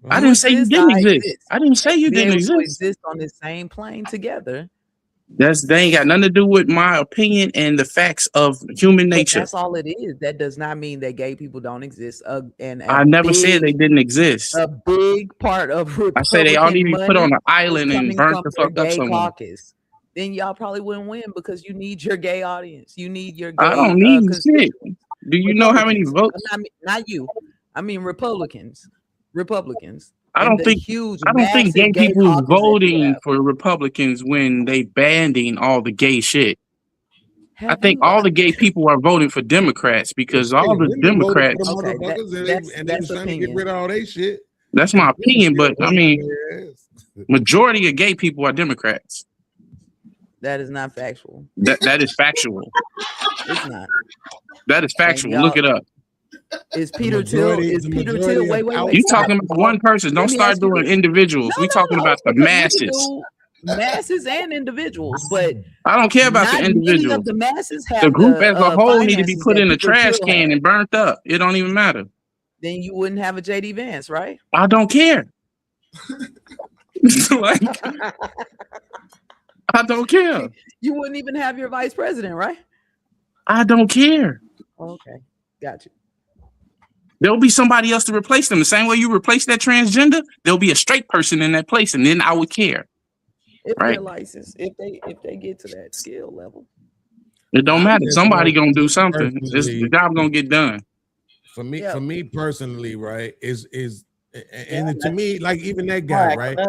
Speaker 9: I didn't say you didn't exist. I didn't say you didn't
Speaker 6: exist on the same plane together.
Speaker 9: They ain't got nothing to do with my opinion and the facts of human nature.
Speaker 6: That's all it is. That does not mean that gay people don't exist. And
Speaker 9: I never said they didn't exist.
Speaker 6: A big part of
Speaker 9: I said they all need to be put on an island and burnt the fuck up somewhere.
Speaker 6: Then y'all probably wouldn't win because you need your gay audience. You need your gay.
Speaker 9: I don't need shit. Do you know how many votes?
Speaker 6: Not you. I mean Republicans.
Speaker 9: I don't think gay people is voting for Republicans when they banning all the gay shit. I think all the gay people are voting for Democrats because all the Democrats.
Speaker 3: And they're trying to get rid of all they shit.
Speaker 9: That's my opinion, but I mean, majority of gay people are Democrats.
Speaker 6: That is not factual.
Speaker 9: That is factual.
Speaker 6: It's not.
Speaker 9: That is factual. Look it up.
Speaker 6: Is Peter Thiel? Wait.
Speaker 9: You talking about one person? Don't start doing individuals. We talking about the masses.
Speaker 6: Masses and individuals, but
Speaker 9: I don't care about the individuals.
Speaker 6: The masses have
Speaker 9: the group as a whole need to be put in a trash can and burnt up. It don't even matter.
Speaker 6: Then you wouldn't have a JD Vance, right?
Speaker 9: I don't care. Like, I don't care.
Speaker 6: You wouldn't even have your vice president, right?
Speaker 9: I don't care.
Speaker 6: Okay, got you.
Speaker 9: There'll be somebody else to replace them. The same way you replace that transgender, there'll be a straight person in that place, and then I would care.
Speaker 6: If they're licensed, if they get to that skill level,
Speaker 9: it don't matter. Somebody gonna do something. The job gonna get done.
Speaker 3: For me personally, right? And to me, like even that guy, right?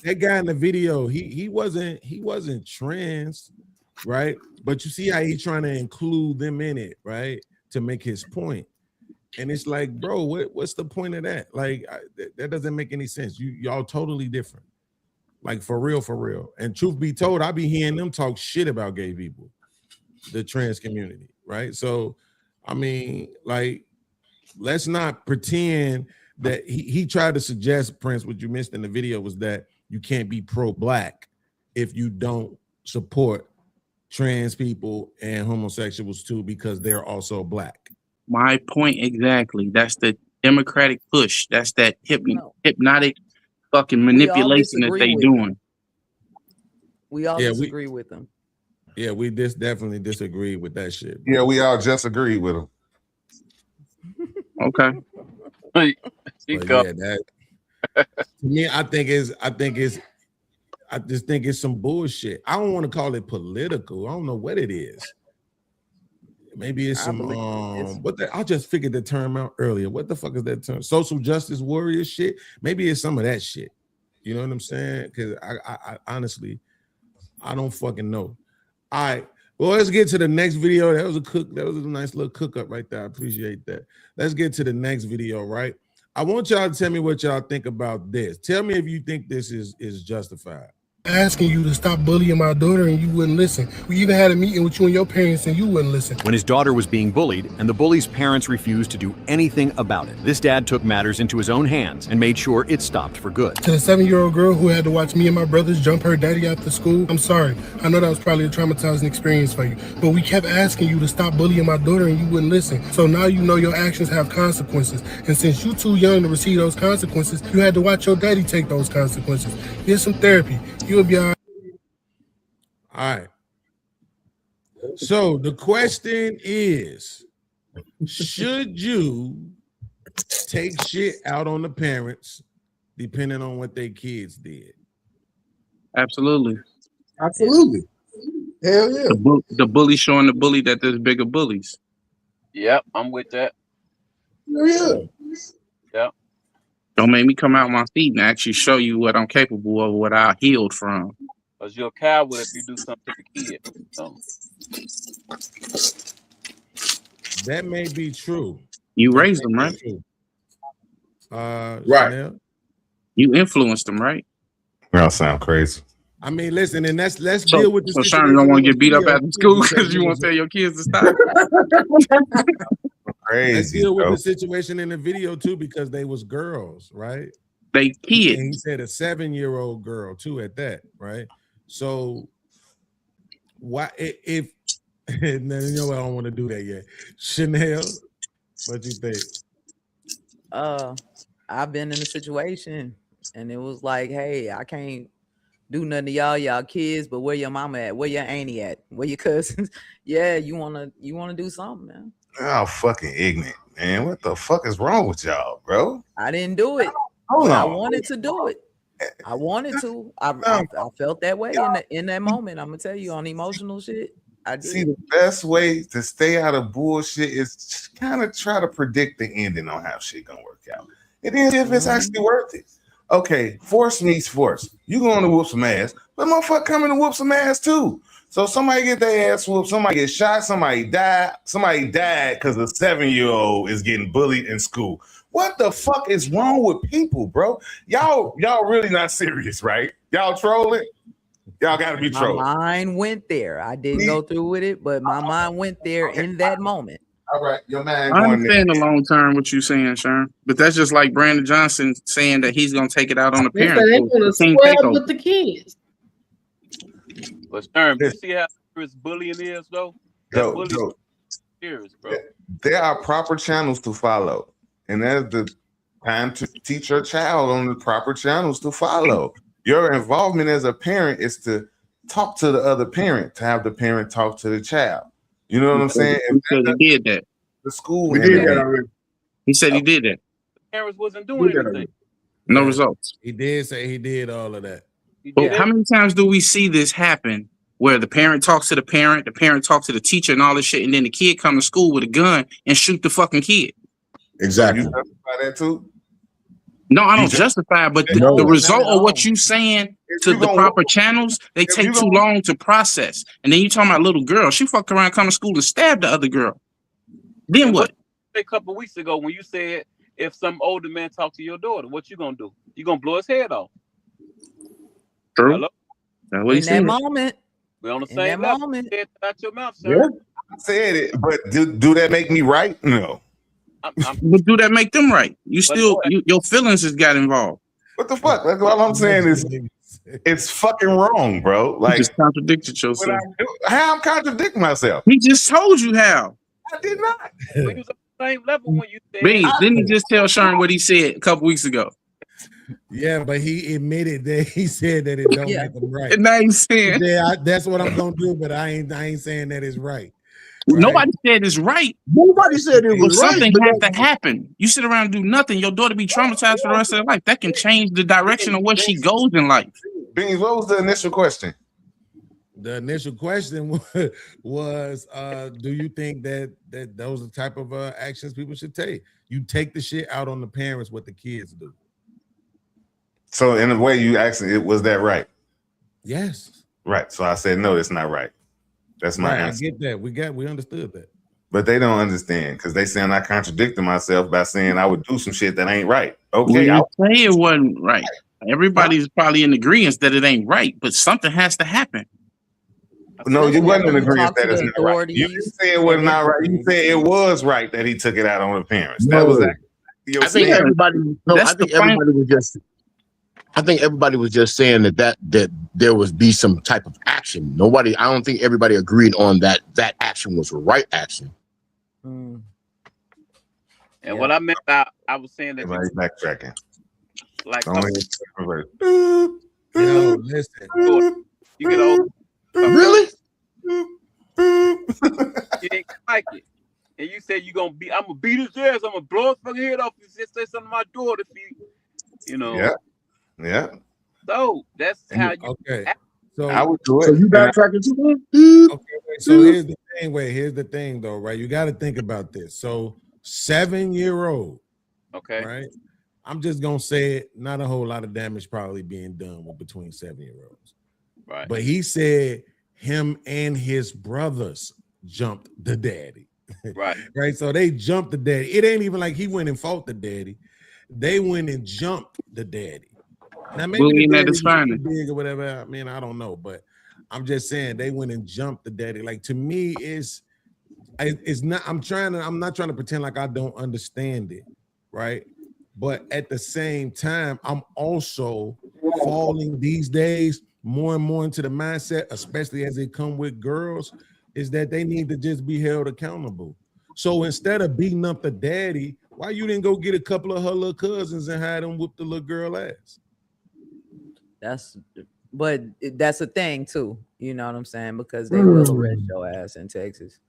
Speaker 3: That guy in the video, he wasn't trans, right? But you see how he's trying to include them in it, right? To make his point. And it's like, bro, what's the point of that? Like, that doesn't make any sense. Y'all totally different. Like, for real. And truth be told, I be hearing them talk shit about gay people, the trans community, right? So, I mean, like, let's not pretend that he tried to suggest, Prince, what you missed in the video was that you can't be pro-black if you don't support trans people and homosexuals too, because they're also black.
Speaker 9: My point exactly. That's the Democratic push. That's that hypnotic fucking manipulation that they doing.
Speaker 6: We all disagree with them.
Speaker 3: Yeah, we definitely disagree with that shit.
Speaker 1: Yeah, we all just agreed with them.
Speaker 9: Okay.
Speaker 3: To me, I just think it's some bullshit. I don't want to call it political. I don't know what it is. Maybe it's some I just figured the term out earlier. What the fuck is that term? Social justice warrior shit. Maybe it's some of that shit. You know what I'm saying? Because I honestly, I don't fucking know. All right. Well, let's get to the next video. That was a nice little cook up right there. I appreciate that. Let's get to the next video, right? I want y'all to tell me what y'all think about this. Tell me if you think this is justified.
Speaker 10: Asking you to stop bullying my daughter and you wouldn't listen. We even had a meeting with you and your parents and you wouldn't listen.
Speaker 11: When his daughter was being bullied and the bully's parents refused to do anything about it, this dad took matters into his own hands and made sure it stopped for good.
Speaker 10: To the 7-year-old girl who had to watch me and my brothers jump her daddy after school, I'm sorry. I know that was probably a traumatizing experience for you, but we kept asking you to stop bullying my daughter and you wouldn't listen. So now you know your actions have consequences. And since you're too young to receive those consequences, you had to watch your daddy take those consequences. Get some therapy. You'll be all right.
Speaker 3: All right. So the question is, should you take shit out on the parents depending on what their kids did?
Speaker 9: Absolutely.
Speaker 1: Absolutely. Hell yeah.
Speaker 9: The bully showing the bully that there's bigger bullies.
Speaker 4: Yep, I'm with that.
Speaker 1: Yeah.
Speaker 4: Yep.
Speaker 9: Don't make me come out my feet and actually show you what I'm capable of, what I healed from.
Speaker 4: Because you're a coward if you do something to the kid. So.
Speaker 3: That may be true.
Speaker 9: You
Speaker 3: That
Speaker 9: raised
Speaker 3: may
Speaker 9: them,
Speaker 3: be
Speaker 9: right?
Speaker 3: true.
Speaker 12: Right.
Speaker 3: Chanel?
Speaker 9: You influenced them, right?
Speaker 1: Y'all sound crazy.
Speaker 3: I mean, listen, and let's
Speaker 9: So,
Speaker 3: deal with the
Speaker 9: so
Speaker 3: situation.
Speaker 9: Sean, you don't want
Speaker 3: in
Speaker 9: to
Speaker 3: the
Speaker 9: get beat up
Speaker 3: video
Speaker 9: after
Speaker 3: too,
Speaker 9: school because you
Speaker 3: it
Speaker 9: want
Speaker 3: was
Speaker 9: to tell your kids to stop.
Speaker 3: let's
Speaker 1: Crazy.
Speaker 3: deal with
Speaker 1: bro.
Speaker 3: the situation in the video too, because they was girls, right?
Speaker 9: They
Speaker 3: And
Speaker 9: kids.
Speaker 3: he said a 7-year-old girl too at that, right? So why if no, you know I don't want to do that yet. Chanel, what you think?
Speaker 6: I've been in a situation and it was like, hey, I can't do nothing to y'all kids, but where your mama at? Where your auntie at? Where your cousins? Yeah, you wanna do something, man.
Speaker 1: Y'all fucking ignorant, man. What the fuck is wrong with y'all, bro?
Speaker 6: I didn't do it.
Speaker 1: Hold
Speaker 6: But I
Speaker 1: on.
Speaker 6: wanted to do it. I wanted to. I felt that way in that moment. I'm gonna tell you on emotional shit. I did.
Speaker 1: See, the best way to stay out of bullshit is kind of try to predict the ending on how shit gonna work out. And then if it's actually worth it. Okay, force meets force. You going to whoop some ass, but motherfucker coming to whoop some ass too. So somebody get their ass whooped, somebody get shot, somebody died because a 7-year-old is getting bullied in school. What the fuck is wrong with people, bro? Y'all really not serious, right? Y'all trolling? Y'all gotta be trolling.
Speaker 6: My mind went there. I didn't go through with it, but my mind went there in that moment.
Speaker 1: All right, your man
Speaker 9: I
Speaker 1: going
Speaker 9: understand the long term what you saying, Sean, but that's just like Brandon Johnson saying that he's gonna take it out on the
Speaker 5: They
Speaker 9: parents.
Speaker 5: say they gonna square with the kids.
Speaker 4: But Stern, you see how serious bullying is, though? That bullying is serious, bro.
Speaker 1: There are proper channels to follow, and that's the time to teach your child on the proper channels to follow. Your involvement as a parent is to talk to the other parent, to have the parent talk to the child. You know what I'm saying?
Speaker 9: He said he did that.
Speaker 1: The school
Speaker 12: We did that already.
Speaker 9: He said he did that.
Speaker 4: Parents wasn't doing anything.
Speaker 9: No results.
Speaker 3: He did say he did all of that.
Speaker 9: But how many times do we see this happen where the parent talks to the parent talks to the teacher and all this shit, and then the kid come to school with a gun and shoot the fucking kid?
Speaker 12: Exactly.
Speaker 1: You justify that too?
Speaker 9: No, I don't justify it, but the result of what you saying to the proper channels, they take too long to process. And then you talking about little girl, she fucked around, come to school and stabbed the other girl. Then what?
Speaker 4: A couple of weeks ago when you said if some older man talk to your daughter, what you gonna do? You gonna blow his head off?
Speaker 9: True.
Speaker 4: Hello?
Speaker 9: That's what he
Speaker 6: In that
Speaker 9: said.
Speaker 6: moment.
Speaker 4: We on the
Speaker 6: In
Speaker 4: same
Speaker 6: that
Speaker 4: level.
Speaker 6: moment.
Speaker 4: Say it out your mouth, sir.
Speaker 1: I said it, but do that make me right? No.
Speaker 9: But do that make them right? You still, your feelings has got involved.
Speaker 1: What the fuck? That's all I'm saying is it's fucking wrong, bro. Like,
Speaker 9: you just contradicted yourself.
Speaker 1: How I'm contradicting myself?
Speaker 9: He just told you how.
Speaker 1: I did not.
Speaker 4: We was on the same level when you said.
Speaker 9: Beans, didn't he just tell Sean what he said a couple weeks ago?
Speaker 3: Yeah, but he admitted that he said that it don't make him right.
Speaker 9: And now he's saying,
Speaker 3: that's what I'm gonna do, but I ain't saying that it's right.
Speaker 9: Nobody said it's right.
Speaker 12: Nobody said it was right.
Speaker 9: Something has to happen. You sit around and do nothing. Your daughter be traumatized for the rest of her life. That can change the direction of where she goes in life.
Speaker 1: Beans, what was the initial question?
Speaker 3: The initial question was, do you think that those are the type of actions people should take? You take the shit out on the parents, what the kids do.
Speaker 1: So in a way, you asking, it was that right?
Speaker 3: Yes.
Speaker 1: Right. So I said no, it's not right. That's my answer.
Speaker 3: I get that. We understood that.
Speaker 1: But they don't understand because they saying I contradicted myself by saying I would do some shit that ain't right. Okay,
Speaker 9: I say it wasn't right. Everybody's probably in agreement that it ain't right, but something has to happen.
Speaker 1: No, you wasn't in agreement that it's not right. You didn't say it was not right. You said it was right that he took it out on the parents. That was
Speaker 12: I think everybody. No, I think everybody was just. I think everybody was just saying that there would be some type of action. Nobody. I don't think everybody agreed on that action was the right action.
Speaker 4: And what I meant, I was saying that
Speaker 1: everybody's backtracking.
Speaker 4: Like,
Speaker 3: yo, listen.
Speaker 4: You get old.
Speaker 12: Really?
Speaker 4: You didn't like it, and you said I'm gonna beat his ass. I'm gonna blow his fucking head off. If you say something to my daughter, if you know.
Speaker 1: Yeah.
Speaker 4: So that's how you.
Speaker 3: Okay. So
Speaker 1: I would do it.
Speaker 12: So you backtracking too?
Speaker 3: Okay. So here's the thing. Here's the thing, though, right? You got to think about this. So 7-year-old.
Speaker 4: Okay.
Speaker 3: Right. I'm just gonna say it. Not a whole lot of damage probably being done with between 7-year-olds.
Speaker 4: Right.
Speaker 3: But he said him and his brothers jumped the daddy.
Speaker 4: Right.
Speaker 3: Right. So they jumped the daddy. It ain't even like he went and fought the daddy. They went and jumped the daddy. Now maybe
Speaker 9: Bullying
Speaker 3: the
Speaker 9: at
Speaker 3: daddy
Speaker 9: its
Speaker 3: was too
Speaker 9: finest.
Speaker 3: big or whatever. I mean, I don't know, but I'm just saying they went and jumped the daddy. Like to me, it's not. I'm not trying to pretend like I don't understand it, right? But at the same time, I'm also falling these days more and more into the mindset, especially as they come with girls, is that they need to just be held accountable. So instead of beating up the daddy, why you didn't go get a couple of her little cousins and have them whoop the little girl ass?
Speaker 6: But that's a thing too. You know what I'm saying? Because they will arrest your ass in Texas.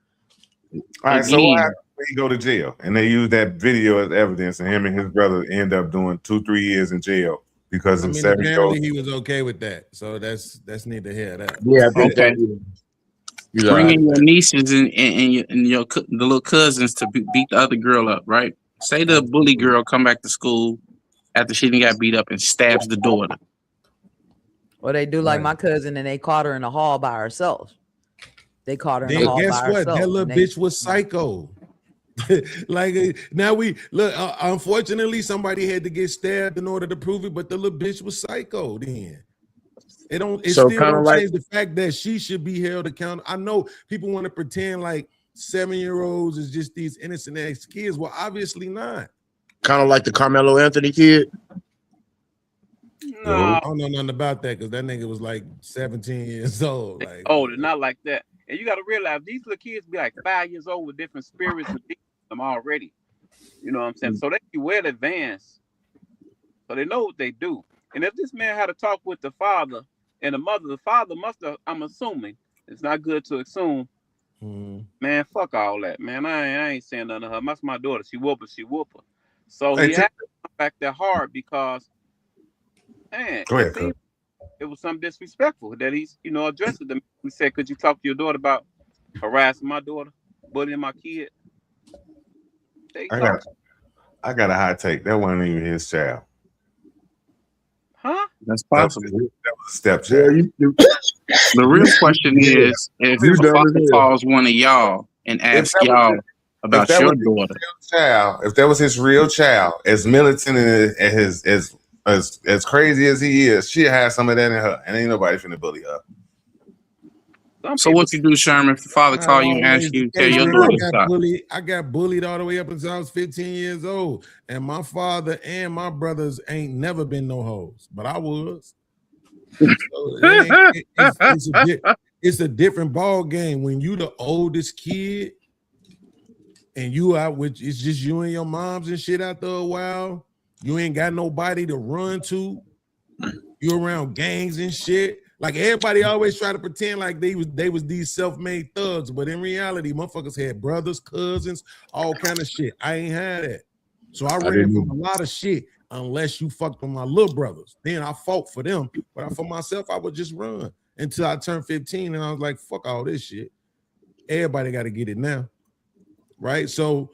Speaker 1: All right, so what happens when he go to jail and they use that video as evidence, and him and his brother end up doing 2-3 years in jail because
Speaker 3: I
Speaker 1: of
Speaker 3: mean,
Speaker 1: 7 year old.
Speaker 3: apparently he was okay with that, so that's neither here nor there.
Speaker 12: Yeah, I think
Speaker 9: Okay.
Speaker 12: that.
Speaker 9: Bring in your nieces and the little cousins to beat the other girl up, right? Say the bully girl come back to school after she done got beat up and stabs the daughter.
Speaker 6: Or they do like my cousin and they caught her in the hall by herself. They caught her in the hall
Speaker 3: Guess
Speaker 6: by
Speaker 3: what?
Speaker 6: herself.
Speaker 3: That little bitch was psycho. Like now we look. Unfortunately, somebody had to get stabbed in order to prove it, but the little bitch was psycho. Then it don't. It
Speaker 12: So
Speaker 3: still
Speaker 12: kinda
Speaker 3: don't
Speaker 12: like-
Speaker 3: change the fact that she should be held accountable. I know people want to pretend like 7-year-olds is just these innocent ass kids. Well, obviously not.
Speaker 12: Kind of like the Carmelo Anthony kid.
Speaker 4: No,
Speaker 3: I don't know nothing about that because that nigga was like 17 years old. Like,
Speaker 4: older, not like that. And you got to realize these little kids be like 5 years old with different spirits and them already. You know what I'm saying? So they be well advanced. So they know what they do. And if this man had a talk with the father and the father must have, I'm assuming, it's not good to assume, man, fuck all that, man. I ain't saying nothing to her. That's my daughter. She whoop her. So he had to come back there hard because, man,
Speaker 1: Go ahead, cuz.
Speaker 4: it was something disrespectful that he's, addressed it to me. He said, could you talk to your daughter about harassing my daughter, bullying my kid?
Speaker 1: I got a hot take. That wasn't even his child.
Speaker 4: Huh?
Speaker 9: That's possible.
Speaker 1: That was a stepchild.
Speaker 9: The real question is, if
Speaker 1: You
Speaker 9: a
Speaker 1: dumb
Speaker 9: father
Speaker 1: as hell.
Speaker 9: calls one of y'all and asks
Speaker 1: that was
Speaker 9: y'all about
Speaker 1: if that
Speaker 9: your
Speaker 1: was his
Speaker 9: daughter,
Speaker 1: real child, if that was his real child, as militant and as crazy as he is, she had some of that in her, and ain't nobody finna bully her.
Speaker 9: so what you do, Sherman? If the father call you and ask you, tell your daughter to stop.
Speaker 3: I got bullied all the way up until I was 15 years old, and my father and my brothers ain't never been no hoes, but I was. So it's a different ball game when you the oldest kid and you out with it's just you and your moms and shit after a while. You ain't got nobody to run to. You around gangs and shit. Like everybody always try to pretend like they was these self-made thugs, but in reality, motherfuckers had brothers, cousins, all kind of shit. I ain't had that. So I ran from a lot of shit unless you fucked with my little brothers. Then I fought for them, but for myself, I would just run until I turned 15 and I was like, fuck all this shit. Everybody got to get it now. Right? So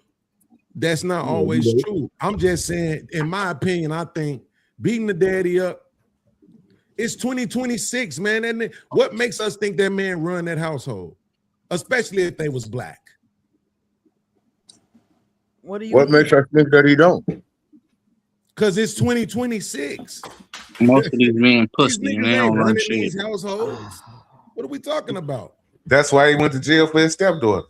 Speaker 3: that's not always true. I'm just saying, in my opinion, I think beating the daddy up, it's 2026, man. And what makes us think that man run that household? Especially if they was black.
Speaker 12: What makes us think that he don't?
Speaker 3: Because it's 2026.
Speaker 9: Most of these men
Speaker 3: These
Speaker 9: pussy and
Speaker 3: niggas
Speaker 9: they
Speaker 3: ain't
Speaker 9: don't run
Speaker 3: running
Speaker 9: shit.
Speaker 3: these households. What are we talking about?
Speaker 1: That's why he went to jail for his stepdaughter.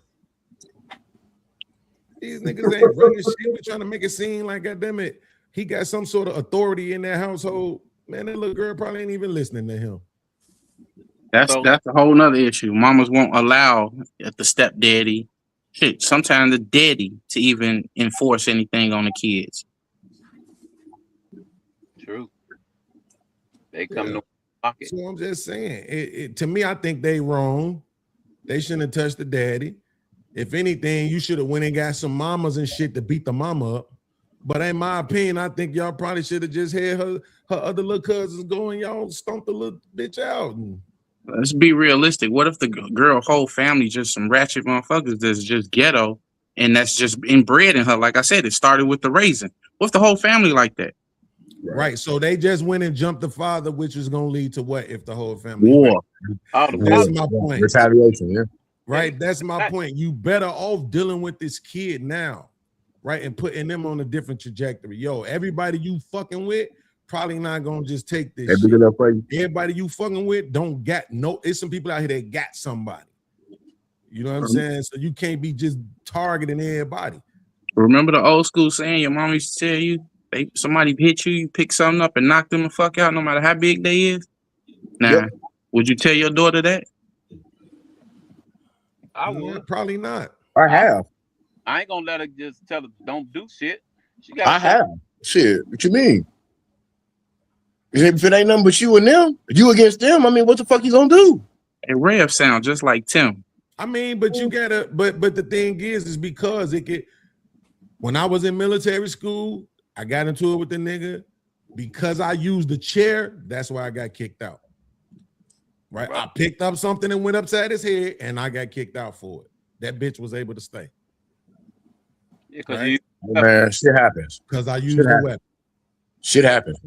Speaker 3: These niggas ain't running shit. We're trying to make it seem like, goddamn it, he got some sort of authority in that household. Man, that little girl probably ain't even listening to him.
Speaker 9: That's a whole nother issue. Mamas won't allow the stepdaddy, shit, sometimes the daddy, to even enforce anything on the kids.
Speaker 4: True. They come to pocket.
Speaker 3: So I'm just saying, to me, I think they wrong. They shouldn't have touched the daddy. If anything, you should have went and got some mamas and shit to beat the mama up. But in my opinion, I think y'all probably should have just had her other little cousins go and y'all stomp the little bitch out.
Speaker 9: Let's be realistic. What if the girl whole family just some ratchet motherfuckers that's just ghetto and that's just inbred in her? Like I said, it started with the raising. What if the whole family like that?
Speaker 3: Right. So they just went and jumped the father, which is going to lead to what if the whole family?
Speaker 9: War.
Speaker 3: That's my point.
Speaker 12: Retaliation, yeah.
Speaker 3: right? That's my point. You better off dealing with this kid now, right? And putting them on a different trajectory. Yo, everybody you fucking with probably not gonna just take this shit. Everybody you fucking with don't got no, it's some people out here that got somebody. You know what I'm saying? So you can't be just targeting everybody.
Speaker 9: Remember the old school saying your mom used to tell you, somebody hit you, you pick something up and knock them the fuck out no matter how big they is? Nah, would you tell your daughter that?
Speaker 4: I would.
Speaker 3: Probably not.
Speaker 12: I have.
Speaker 4: I ain't gonna let her just tell her don't do shit. She got.
Speaker 12: I have. Shit. What you mean? If it ain't nothing but you and them, you against them, I mean, what the fuck you gonna do?
Speaker 9: And Rev sound just like Tim.
Speaker 3: I mean, but you gotta, but the thing is because it could. When I was in military school, I got into it with the nigga because I used the chair. That's why I got kicked out. Right? I picked up something and went upside his head, and I got kicked out for it. That bitch was able to stay.
Speaker 4: Yeah,
Speaker 3: right?
Speaker 12: Man, shit happens.
Speaker 3: Because I used the weapon.
Speaker 12: Shit happens.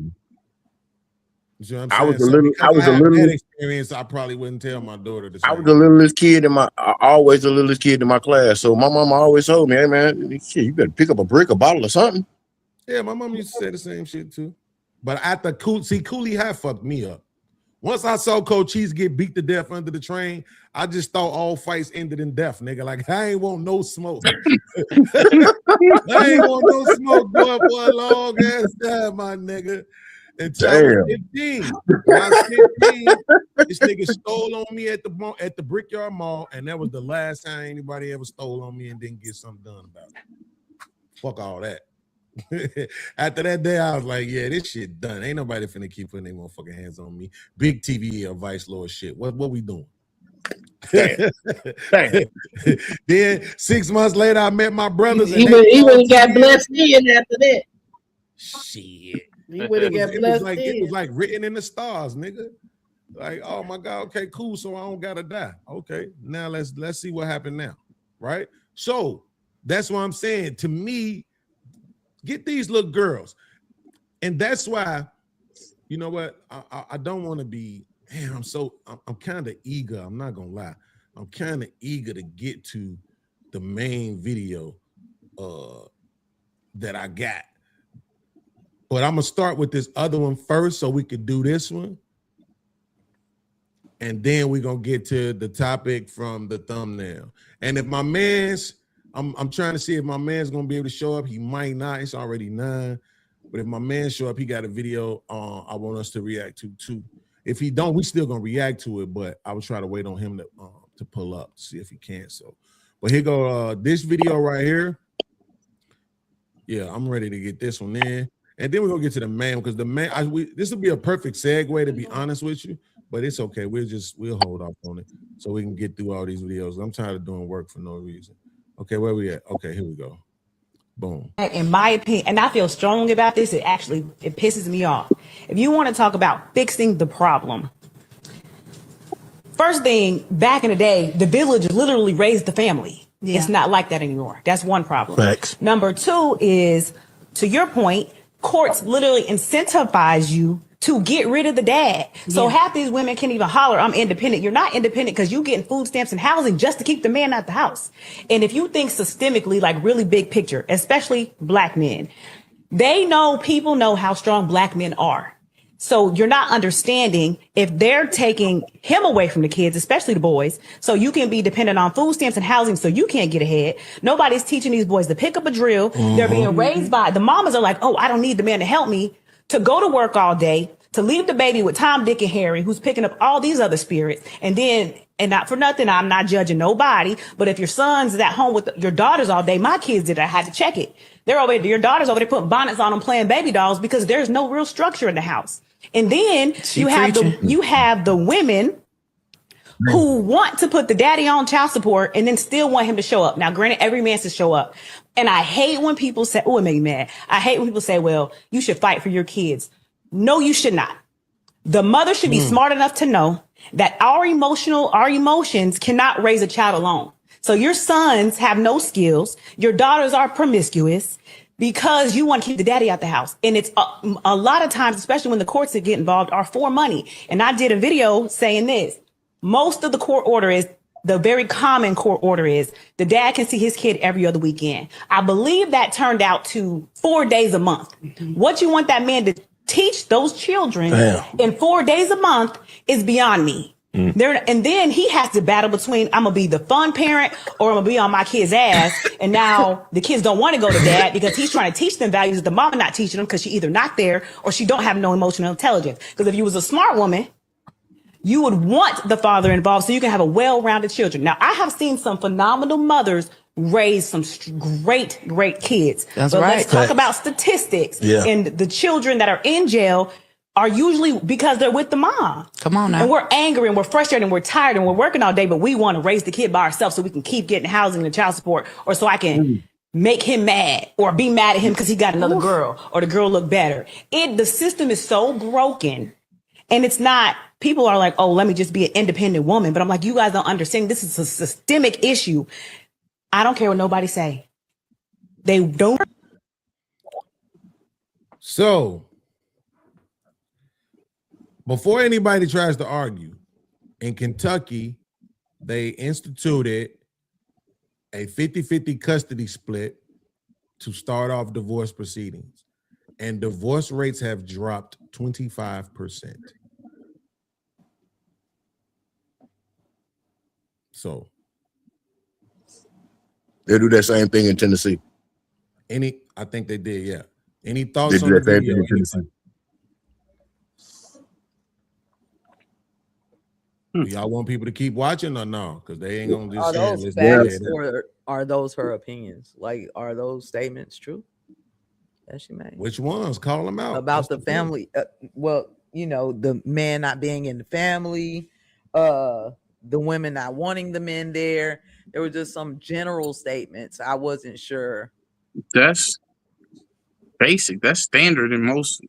Speaker 3: You see what I'm
Speaker 12: I
Speaker 3: saying?
Speaker 12: was a little
Speaker 3: that experience. I probably wouldn't tell my daughter the same.
Speaker 12: I was the littlest kid always the littlest kid in my class. So my mama always told me, hey man, shit, you better pick up a brick, a bottle, or something.
Speaker 3: Yeah, my mom used to say the same shit too. But after Cooley High fucked me up. Once I saw Coach Cheese get beat to death under the train, I just thought all fights ended in death, nigga. Like, I ain't want no smoke. I ain't want no smoke, boy, for a long ass time, my nigga. Until I was 15. When I was 15, this nigga stole on me at the Brickyard Mall, and that was the last time anybody ever stole on me and didn't get something done about it. Fuck all that. After that day, I was like, yeah, this shit done. Ain't nobody finna keep putting their motherfucking hands on me. Big TV or Vice Lord shit. What we doing?
Speaker 12: Damn.
Speaker 3: Then 6 months later, I met my brothers.
Speaker 5: He would have got blessed in after that.
Speaker 3: Shit.
Speaker 5: He would have got blessed in.
Speaker 3: It was like written in the stars, nigga. Like, oh my God, okay, cool. So I don't gotta die. Okay, now let's see what happened now, right? So that's what I'm saying. To me, get these little girls, and that's why, you know what? I don't want to be. Man, I'm kind of eager. I'm not gonna lie. I'm kind of eager to get to the main video that I got. But I'm gonna start with this other one first so we could do this one. And then we're gonna get to the topic from the thumbnail. And if my man's, I'm trying to see if my man's gonna be able to show up. He might not, it's already 9. But if my man show up, he got a video I want us to react to too. If he don't, we still gonna react to it, but I was trying to wait on him to pull up to see if he can. So, but here go this video right here. Yeah, I'm ready to get this one in. And then we're gonna get to the man because the man, this will be a perfect segue to be honest with you, but it's okay. We'll hold off on it so we can get through all these videos. I'm tired of doing work for no reason. Okay, where we at? Okay, here we go. Boom.
Speaker 13: In my opinion, and I feel strongly about this, it pisses me off. If you want to talk about fixing the problem, first thing, back in the day, the village literally raised the family. Yeah. It's not like that anymore. That's one problem.
Speaker 12: Facts.
Speaker 13: Number 2 is, to your point, courts literally incentivize you to get rid of the dad. So half these women can't even holler, I'm independent. You're not independent because you're getting food stamps and housing just to keep the man out the house. And if you think systemically, like really big picture, especially black men, people know how strong black men are. So you're not understanding if they're taking him away from the kids, especially the boys, so you can be dependent on food stamps and housing so you can't get ahead. Nobody's teaching these boys to pick up a drill. They're being raised by, the mamas are like, oh, I don't need the man to help me, to go to work all day, to leave the baby with Tom, Dick, and Harry, who's picking up all these other spirits. And then, and not for nothing, I'm not judging nobody, but if your son's at home with your daughters all day, my kids did, I had to check it. Your daughter's over there putting bonnets on them playing baby dolls because there's no real structure in the house. And then you have the women who want to put the daddy on child support and then still want him to show up. Now, granted, every man should show up. And I hate when people say, oh, it made me mad. I hate when people say, well, you should fight for your kids. No, you should not. The mother should be smart enough to know that our emotions cannot raise a child alone. So your sons have no skills. Your daughters are promiscuous because you want to keep the daddy out the house. And it's a lot of times, especially when the courts get involved, are for money. And I did a video saying this. Most of the court order is the very common court order is the dad can see his kid every other weekend. I believe that turned out to 4 days a month. What you want that man to teach those children in 4 days a month is beyond me. And then he has to battle between I'm gonna be the fun parent or I'm gonna be on my kid's ass. And now the kids don't want to go to dad because he's trying to teach them values that the mama not teaching them because she either not there or she don't have no emotional intelligence. Because if you was a smart woman, you would want the father involved so you can have a well-rounded children. Now, I have seen some phenomenal mothers raise some great kids.
Speaker 14: That's
Speaker 13: but
Speaker 14: right.
Speaker 13: Let's talk about statistics.
Speaker 14: Yeah.
Speaker 13: And the children that are in jail are usually because they're with the mom.
Speaker 14: Come on now.
Speaker 13: And we're angry and we're frustrated and we're tired and we're working all day, but we want to raise the kid by ourselves so we can keep getting housing and child support, or so I can make him mad or be mad at him because he got another girl or the girl look better. The system is so broken, and it's not, people are like, oh, let me just be an independent woman. But I'm like, you guys don't understand. This is a systemic issue. I don't care what nobody say. They don't.
Speaker 3: So, before anybody tries to argue, in Kentucky, they instituted a 50-50 custody split to start off divorce proceedings. And divorce rates have dropped 25%. So
Speaker 12: they do that same thing in Tennessee.
Speaker 3: I think they did, yeah. Any thoughts
Speaker 12: They
Speaker 3: on
Speaker 12: do
Speaker 3: the
Speaker 12: that same
Speaker 3: video?
Speaker 12: thing in Tennessee.
Speaker 3: Y'all want people to keep watching or no? Because they ain't gonna just
Speaker 6: Are those facts or are those her opinions? Like, are those statements true that she made?
Speaker 3: Which ones? Call them out.
Speaker 6: About the family. Well, you know, the man not being in the family, the women not wanting the men there. There were just some general statements. I wasn't sure.
Speaker 9: That's basic. That's standard in most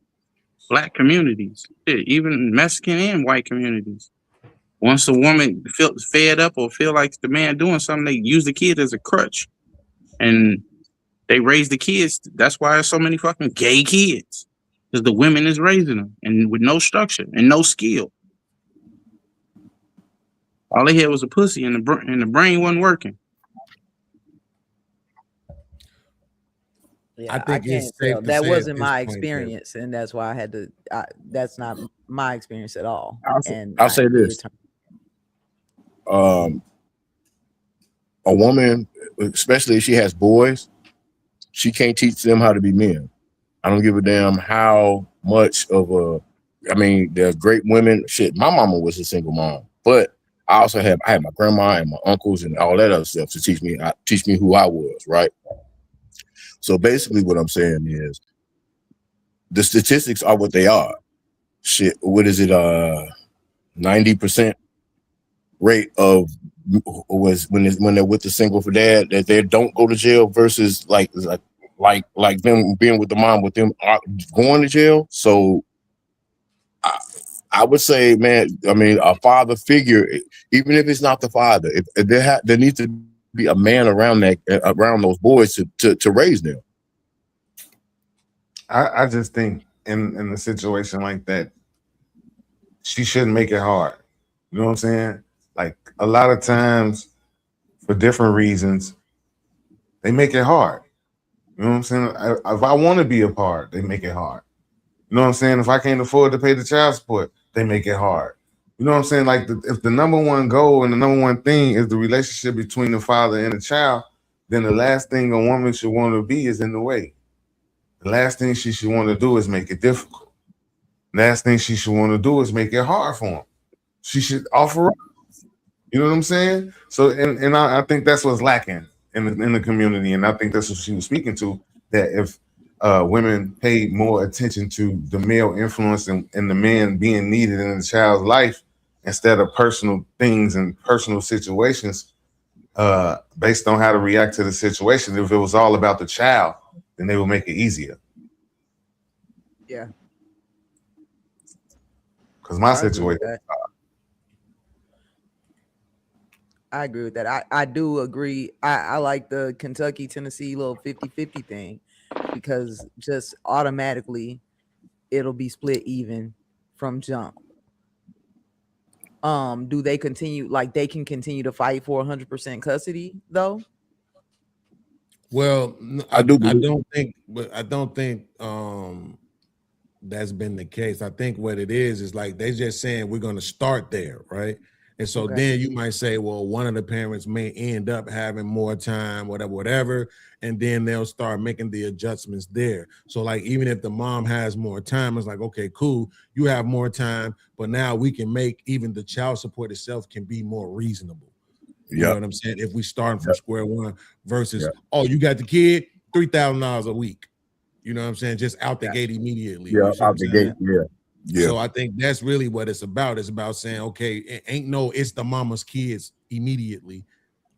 Speaker 9: Black communities, even Mexican and white communities. Once a woman feels fed up or feel like the man doing something, they use the kid as a crutch, and they raise the kids. That's why there's so many fucking gay kids, because the women is raising them and with no structure and no skill. All they had was a pussy, and the brain wasn't working.
Speaker 6: Yeah,
Speaker 3: I think it's
Speaker 6: can't tell.
Speaker 3: safe to
Speaker 6: That
Speaker 3: say
Speaker 6: wasn't
Speaker 3: at
Speaker 6: my
Speaker 3: this point
Speaker 6: experience, and that's why I had to. That's not my experience at all.
Speaker 12: I'll say this: a woman, especially if she has boys, she can't teach them how to be men. I don't give a damn how much of a. I mean, they're great women. Shit, my mama was a single mom, but I had my grandma and my uncles and all that other stuff to teach me who I was, right? So basically what I'm saying is the statistics are what they are. Shit, what is it? 90% rate of was when they're with the single for dad that they don't go to jail versus like them being with the mom with them going to jail. So I would say, man, I mean, a father figure, even if it's not the father, if there needs to be a man around those boys to raise them.
Speaker 1: I just think in a situation like that, she shouldn't make it hard. You know what I'm saying? Like a lot of times, for different reasons, they make it hard. You know what I'm saying? If I want to be a part, they make it hard. You know what I'm saying? If I can't afford to pay the child support, they make it hard. You know what I'm saying? Like if the number one goal and the number one thing is the relationship between the father and the child, then the last thing a woman should want to be is in the way. The last thing she should want to do is make it difficult. Last thing she should want to do is make it hard for him. She should offer up. You know what I'm saying? So, and I think that's what's lacking in the community, and I think that's what she was speaking to. That if women paid more attention to the male influence and the man being needed in the child's life instead of personal things and personal situations, based on how to react to the situation. If it was all about the child, then they will make it easier.
Speaker 6: Yeah.
Speaker 1: Because my situation.
Speaker 6: I agree with that. I do agree. I like the Kentucky, Tennessee little 50-50 thing because just automatically it'll be split even from jump. do they continue, like they can continue to fight for 100% custody though?
Speaker 3: Well,
Speaker 12: I do.
Speaker 3: I don't think, but I don't think that's been the case. I think what it is like they're just saying we're going to start there, right? And so then you might say, well, one of the parents may end up having more time, whatever, and then they'll start making the adjustments there. So like even if the mom has more time, it's like, okay, cool, you have more time, but now we can make even the child support itself can be more reasonable. You know what I'm saying? If we starting from square one versus, oh, you got the kid, $3,000 a week. You know what I'm saying? Just out the gate immediately.
Speaker 12: Yeah, out the gate. Yeah.
Speaker 3: So I think that's really what it's about. It's about saying, okay, it ain't no, it's the mama's kids immediately.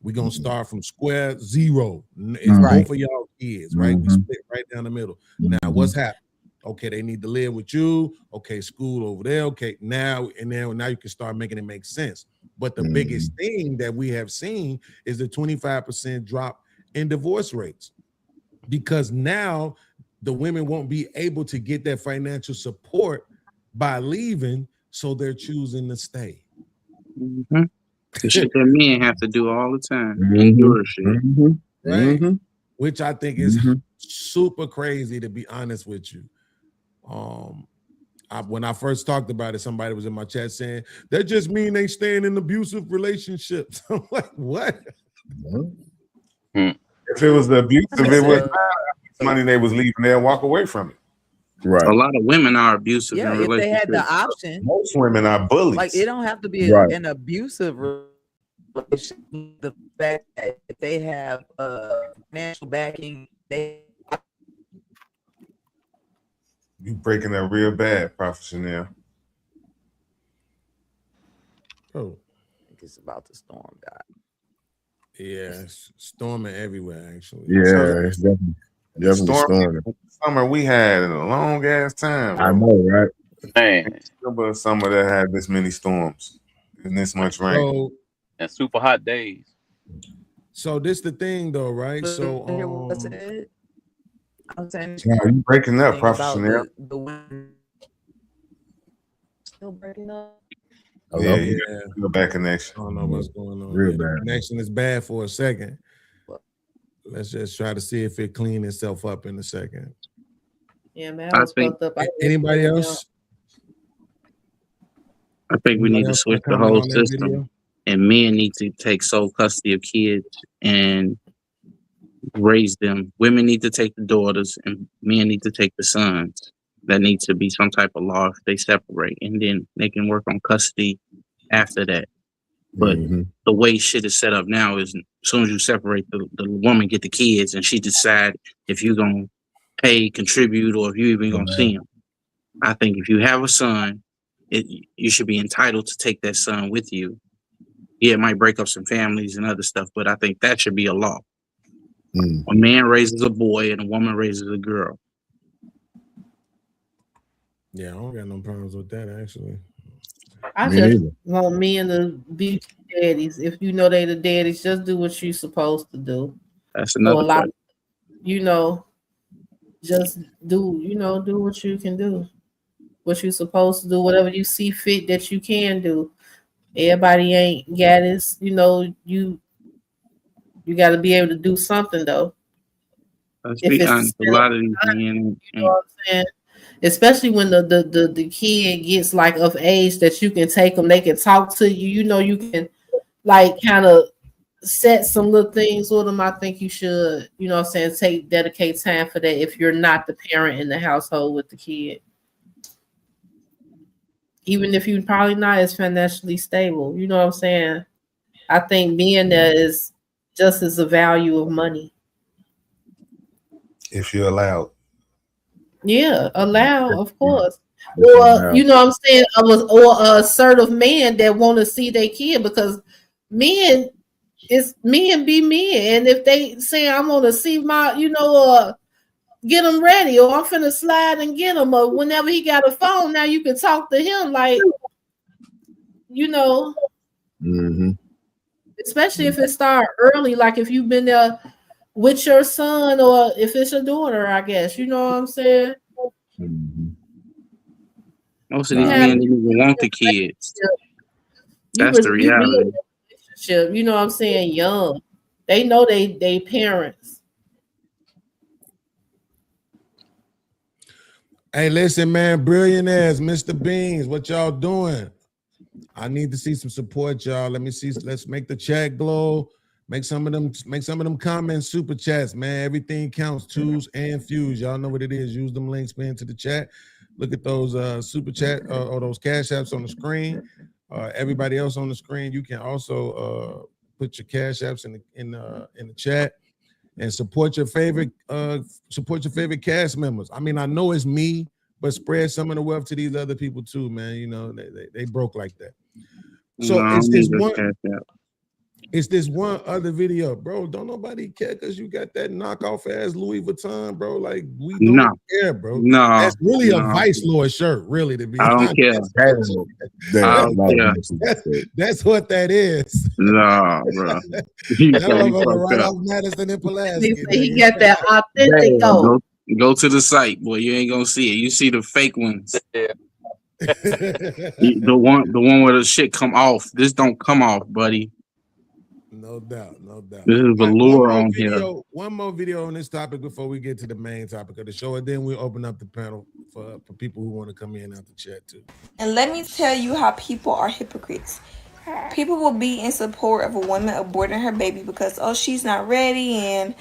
Speaker 3: We're gonna start from square zero. It's both of y'all kids, right? We split right down the middle. Now, what's happening? Okay, they need to live with you. Okay, school over there. Okay, now you can start making it make sense. But the biggest thing that we have seen is the 25% drop in divorce rates, because now the women won't be able to get that financial support by leaving, so they're choosing to stay.
Speaker 9: The shit that men have to do all the time. Endure shit.
Speaker 3: Right? Which I think is super crazy, to be honest with you. When I first talked about it, somebody was in my chat saying that just mean they staying in abusive relationships. I'm like, what?
Speaker 1: If it was the abusive, it was money they was leaving there and walk away from it.
Speaker 12: Right.
Speaker 9: A lot of women are abusive.
Speaker 6: Yeah,
Speaker 9: in
Speaker 6: if they had the
Speaker 9: relationships.
Speaker 6: option.
Speaker 1: Most women are bullies.
Speaker 6: Like it don't have to be an abusive relationship. The fact that if they have financial backing,
Speaker 1: You breaking that real bad, Prophet Chanel.
Speaker 3: Oh,
Speaker 6: I think it's about to storm, God.
Speaker 3: Yeah, it's storming everywhere, actually.
Speaker 12: Yeah, it's definitely storming.
Speaker 1: Summer we had in a long ass time.
Speaker 12: I know, right?
Speaker 4: Man,
Speaker 1: Remember a summer that had this many storms and this much rain.
Speaker 3: So,
Speaker 4: and super hot days.
Speaker 3: So this the thing though, right? So
Speaker 6: I'm saying,
Speaker 1: yeah, you breaking up,
Speaker 6: thing
Speaker 1: Prophet
Speaker 6: about
Speaker 1: Chanel.
Speaker 6: the women still breaking up.
Speaker 1: Yeah, real bad connection.
Speaker 3: I don't know what's going on.
Speaker 12: Real
Speaker 3: The
Speaker 12: bad.
Speaker 3: connection is bad for a second. Let's just try to see if it clean itself up in a second.
Speaker 5: Yeah, man,
Speaker 9: I
Speaker 5: I was
Speaker 9: think-
Speaker 5: fucked up.
Speaker 3: Anybody else?
Speaker 9: I think we
Speaker 3: Anybody
Speaker 9: need to
Speaker 3: else
Speaker 9: switch the
Speaker 3: comment
Speaker 9: whole
Speaker 3: on that
Speaker 9: system,
Speaker 3: video?
Speaker 9: and men need to take sole custody of kids and raise them. Women need to take the daughters, and men need to take the sons. That needs to be some type of law if they separate, and then they can work on custody after that. But the way shit is set up now is, as soon as you separate, the woman get the kids, and she decide if you're gonna pay, contribute, or if you even gonna see them. I think if you have a son, you should be entitled to take that son with you. Yeah, it might break up some families and other stuff, but I think that should be a law. A man raises a boy and a woman raises a girl.
Speaker 3: Yeah, I don't got no problems with that actually.
Speaker 5: I
Speaker 12: Me
Speaker 5: just
Speaker 12: neither.
Speaker 5: want men to be daddies. If you know they the daddies, just do what you're supposed to do.
Speaker 9: That's
Speaker 5: So
Speaker 9: another
Speaker 5: a lot,
Speaker 9: question.
Speaker 5: just do what you can do, what you're supposed to do, whatever you see fit that you can do. Everybody ain't got this, you got to be able to do something though.
Speaker 9: Let's
Speaker 5: If
Speaker 9: be
Speaker 5: it's
Speaker 9: honest, a lot of these men,
Speaker 5: You know what I'm saying? Especially when the kid gets like of age that you can take them, they can talk to you. You can like kind of set some little things with them. I think you should, dedicate time for that if you're not the parent in the household with the kid. Even if you're probably not as financially stable, you know what I'm saying? I think being there is just as a value of money.
Speaker 1: If you're allowed.
Speaker 5: Yeah, allow, of course. Or you know what I'm saying, or a assertive man that want to see their kid, because men be men, and if they say I want to see my, get him ready, or I'm finna slide and get him, or whenever he got a phone, now you can talk to him like, especially if it start early, like if you've been there with your son, or if it's your daughter, I guess, you know what I'm saying?
Speaker 9: most of these men don't even want the kids. That's the
Speaker 5: You be in
Speaker 9: reality.
Speaker 5: a relationship, you know what I'm saying, young. They know they parents.
Speaker 3: Hey, listen, man, billionaires, Mr. Beans, what y'all doing? I need to see some support, y'all. Let me see. Let's make the chat glow. Make some of them comments, super chats, man. Everything counts, twos and fews. Y'all know what it is. Use them links, man, to the chat. Look at those super chat or those cash apps on the screen. Everybody else on the screen, you can also put your cash apps in the chat and support your favorite cast members. I mean, I know it's me, but spread some of the wealth to these other people too, man. You know, they broke like that. So
Speaker 9: No,
Speaker 3: it's this one other video, bro. Don't nobody care because you got that knockoff ass Louis Vuitton, bro. Like we don't care, bro.
Speaker 9: No,
Speaker 3: that's really a Vice Lord shirt, really. To be
Speaker 9: I don't care.
Speaker 3: That's what that is.
Speaker 9: No, bro.
Speaker 3: Right off Madison and Pulaski.
Speaker 5: He got that authentic gold.
Speaker 9: Go to the site, boy. You ain't gonna see it. You see the fake ones. the one where the shit come off. This don't come off, buddy.
Speaker 3: No doubt, no doubt.
Speaker 9: This is velour on here.
Speaker 3: One more video on this topic before we get to the main topic of the show, and then we'll open up the panel for people who want to come in out the chat too.
Speaker 14: And let me tell you how people are hypocrites. People will be in support of a woman aborting her baby because, oh, she's not ready and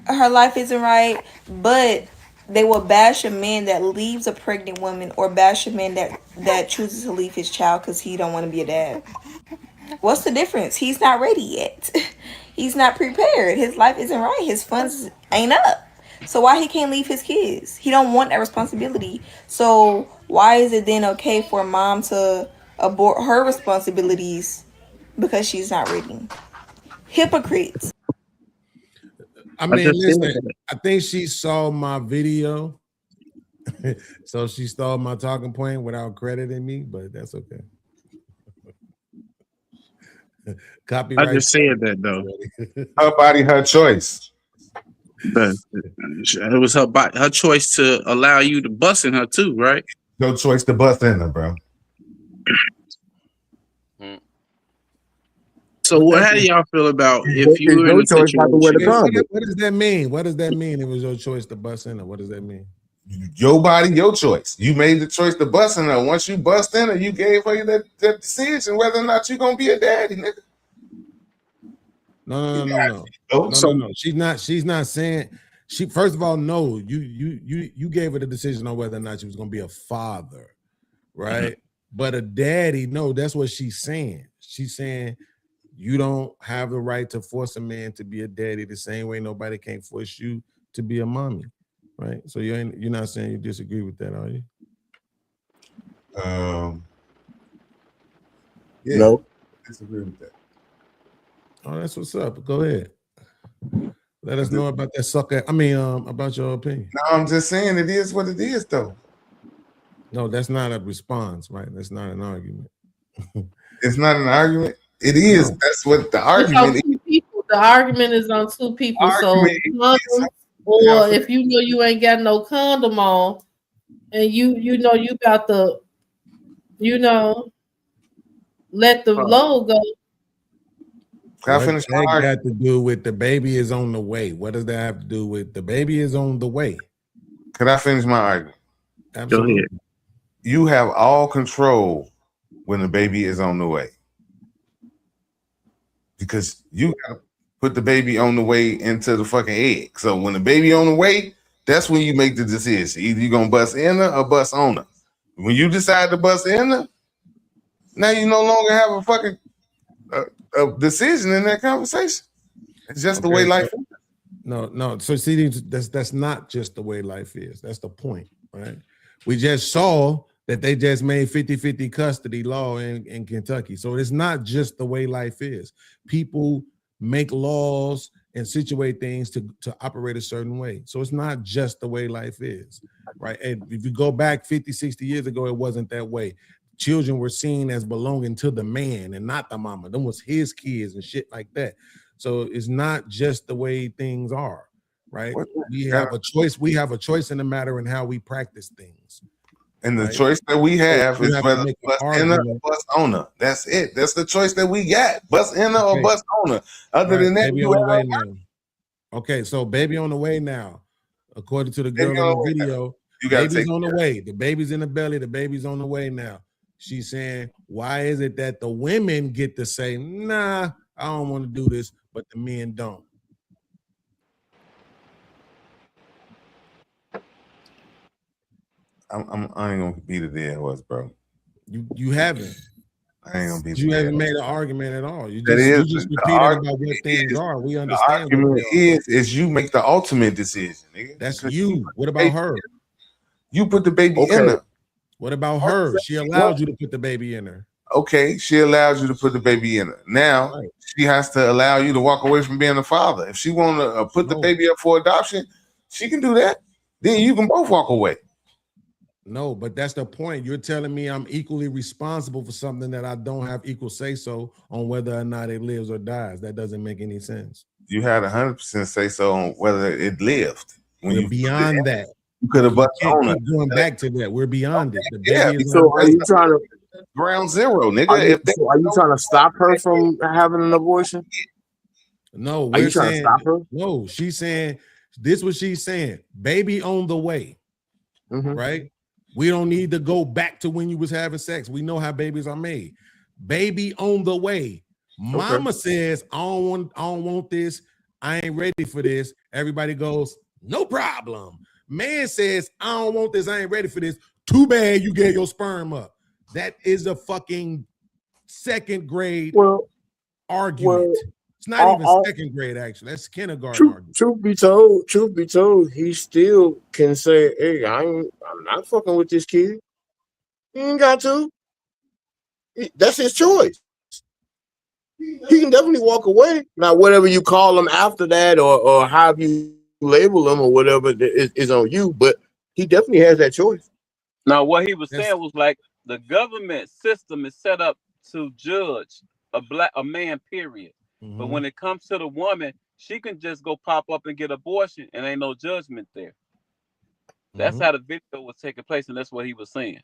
Speaker 14: her life isn't right, but they will bash a man that leaves a pregnant woman or bash a man that chooses to leave his child because he don't want to be a dad. What's the difference? He's not ready yet. He's not prepared. His life isn't right. His funds ain't up. So why he can't leave his kids? He don't want that responsibility. So why is it then okay for a mom to abort her responsibilities because she's not ready? Hypocrites.
Speaker 3: I mean, listen, I think she saw my video. So she stole my talking point without crediting me, but that's okay. Copyright.
Speaker 9: I just said that though.
Speaker 1: Her body, her choice.
Speaker 9: But it was her choice to allow you to bust in her too, right?
Speaker 1: No choice to bust in her, bro.
Speaker 9: So how do y'all feel about if you were in a situation?
Speaker 3: What does that mean? What does that mean? It was your choice to bust in her. What does that mean?
Speaker 1: Your body, your choice. You made the choice to bust in her. Once you bust in her, you gave her that decision whether or not you're gonna be a daddy, nigga.
Speaker 3: No. She's not saying. She first of all, no. You gave her the decision on whether or not she was gonna be a father, right? But a daddy, no. That's what she's saying. She's saying you don't have the right to force a man to be a daddy the same way nobody can't force you to be a mommy, right? So you're not saying you disagree with that, are you?
Speaker 1: Yeah,
Speaker 12: no,
Speaker 1: disagree with that.
Speaker 3: Oh, that's what's up. Go ahead. Let us know about that sucker. I mean, about your opinion.
Speaker 1: No, I'm just saying it is what it is, though.
Speaker 3: No, that's not a response, right? That's not an argument.
Speaker 1: It's not an argument. It is. No. That's what the argument is.
Speaker 5: The argument is on two people. Condoms, or if you know you ain't got no condom on, and you know you got the, let the load go.
Speaker 3: What that got to do with the baby is on the way? What does that have to do with the baby is on the way?
Speaker 1: Can I finish my argument?
Speaker 3: Absolutely.
Speaker 9: Go ahead.
Speaker 1: You have all control when the baby is on the way. Because you gotta put the baby on the way into the fucking egg. So when the baby on the way, that's when you make the decision. Either you're gonna bust in her or bust on her. When you decide to bust in her, now you no longer have a fucking a decision in that conversation. It's just the way life is.
Speaker 3: No. So see, that's not just the way life is. That's the point, right? We just saw that they just made 50-50 custody law in Kentucky. So it's not just the way life is. People make laws and situate things to operate a certain way. So it's not just the way life is, right? And if you go back 50, 60 years ago, it wasn't that way. Children were seen as belonging to the man and not the mama. Them was his kids and shit like that. So it's not just the way things are, right? We have a choice. We have a choice in the matter in how we practice things.
Speaker 1: And the
Speaker 3: right?
Speaker 1: choice that we have
Speaker 3: You
Speaker 1: is
Speaker 3: have to
Speaker 1: whether
Speaker 3: make an
Speaker 1: bus in or
Speaker 3: argument.
Speaker 1: bus owner. That's it. That's the choice that we got. Bus in or
Speaker 3: Okay.
Speaker 1: bus owner. Other
Speaker 3: Right,
Speaker 1: than that,
Speaker 3: baby
Speaker 1: you
Speaker 3: on the way
Speaker 1: have
Speaker 3: now. Okay, so baby on the way now. According to the
Speaker 1: Baby
Speaker 3: girl
Speaker 1: on
Speaker 3: in
Speaker 1: the way
Speaker 3: the
Speaker 1: now.
Speaker 3: video,
Speaker 1: You gotta
Speaker 3: baby's
Speaker 1: take
Speaker 3: on the
Speaker 1: care.
Speaker 3: way. The baby's in the belly. The baby's on the way now. She's saying, why is it that the women get to say, nah, I don't want to do this, but the men don't?
Speaker 1: I ain't gonna beat a dead horse, bro.
Speaker 3: You haven't.
Speaker 1: I ain't gonna beat.
Speaker 3: You haven't made an argument at all. You
Speaker 1: That
Speaker 3: just
Speaker 1: is
Speaker 3: you just
Speaker 1: the
Speaker 3: repeated about
Speaker 1: argument
Speaker 3: what things
Speaker 1: is-
Speaker 3: are. We
Speaker 1: The
Speaker 3: understand what
Speaker 1: argument
Speaker 3: they are.
Speaker 1: is you make the ultimate decision, nigga.
Speaker 3: That's
Speaker 1: Because
Speaker 3: you. What about her?
Speaker 1: You put the baby
Speaker 12: Okay.
Speaker 1: in her.
Speaker 3: What about her? She allowed you to put the baby in her.
Speaker 1: Okay, she allows you to put the baby in her. Now
Speaker 3: Right.
Speaker 1: she has to allow you to walk away from being a father. If she want to put the
Speaker 3: No.
Speaker 1: baby up for adoption, she can do that. Then you can both walk away.
Speaker 3: No, but that's the point. You're telling me I'm equally responsible for something that I don't have equal say so on whether or not it lives or dies. That doesn't make any sense.
Speaker 1: You had 100% say so on whether it lived. When
Speaker 3: We're
Speaker 1: you
Speaker 3: beyond that.
Speaker 1: you could have
Speaker 3: You
Speaker 1: bust
Speaker 3: can't
Speaker 1: on her.
Speaker 3: keep going back to that. We're beyond it. The baby
Speaker 1: Yeah,
Speaker 3: is
Speaker 12: So
Speaker 3: on
Speaker 12: are
Speaker 3: the
Speaker 12: you
Speaker 3: way.
Speaker 12: trying to
Speaker 1: ground zero, nigga.
Speaker 12: are you trying to stop her from having an abortion?
Speaker 3: No,
Speaker 12: Are
Speaker 3: we're
Speaker 12: you trying to
Speaker 3: saying
Speaker 12: stop her?
Speaker 3: no. She's saying this. What she's saying, baby on the way,
Speaker 12: Mhm.
Speaker 3: right? We don't need to go back to when you was having sex. We know how babies are made. Baby on the way. Mama says, I don't want this. I ain't ready for this. Everybody goes, no problem. Man says, I don't want this. I ain't ready for this. Too bad you gave your sperm up. That is a fucking second grade argument. It's not even second grade, actually. That's kindergarten argument.
Speaker 12: Truth be told, he still can say, "Hey, I'm not fucking with this kid." He ain't got to. That's his choice. He can definitely walk away. Now, whatever you call him after that, or how you label him, or whatever, is on you. But he definitely has that choice.
Speaker 4: Now, what he was saying was like the government system is set up to judge a man, period. But when it comes to the woman, she can just go pop up and get abortion, and ain't no judgment there. That's how the video was taking place, and that's what he was saying.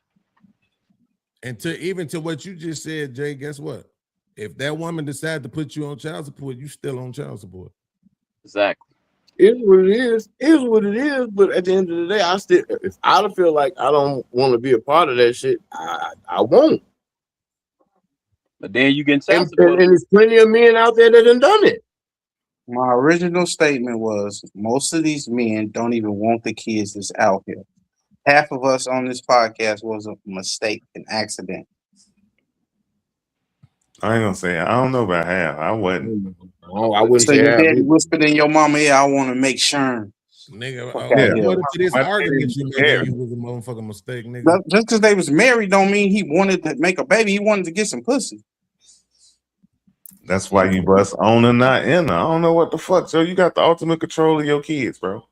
Speaker 3: And to what you just said, Jay, guess what? If that woman decided to put you on child support, you still on child support.
Speaker 4: Exactly.
Speaker 12: It's what it is. It's what it is. But at the end of the day, if I feel like I don't want to be a part of that shit, I won't.
Speaker 4: But then you get child
Speaker 12: And
Speaker 4: support.
Speaker 12: there's plenty of men out there that done it.
Speaker 9: My original statement was most of these men don't even want the kids that's out here. Half of us on this podcast was a mistake, an accident.
Speaker 1: I ain't gonna say I don't know about half. I wasn't.
Speaker 12: Oh, I wouldn't
Speaker 9: So
Speaker 12: say
Speaker 9: your
Speaker 12: half.
Speaker 9: daddy whispered in your mama ear, I want to make sure.
Speaker 3: Nigga,
Speaker 9: Yeah.
Speaker 3: according to this
Speaker 1: My
Speaker 3: argument
Speaker 1: daddy
Speaker 3: you
Speaker 1: was
Speaker 3: made,
Speaker 1: married.
Speaker 3: you was a motherfucking mistake, nigga.
Speaker 9: Just because they was married don't mean he wanted to make a baby. He wanted to get some pussy.
Speaker 1: That's why you bust on or not in her. I don't know what the fuck. So you got the ultimate control of your kids, bro.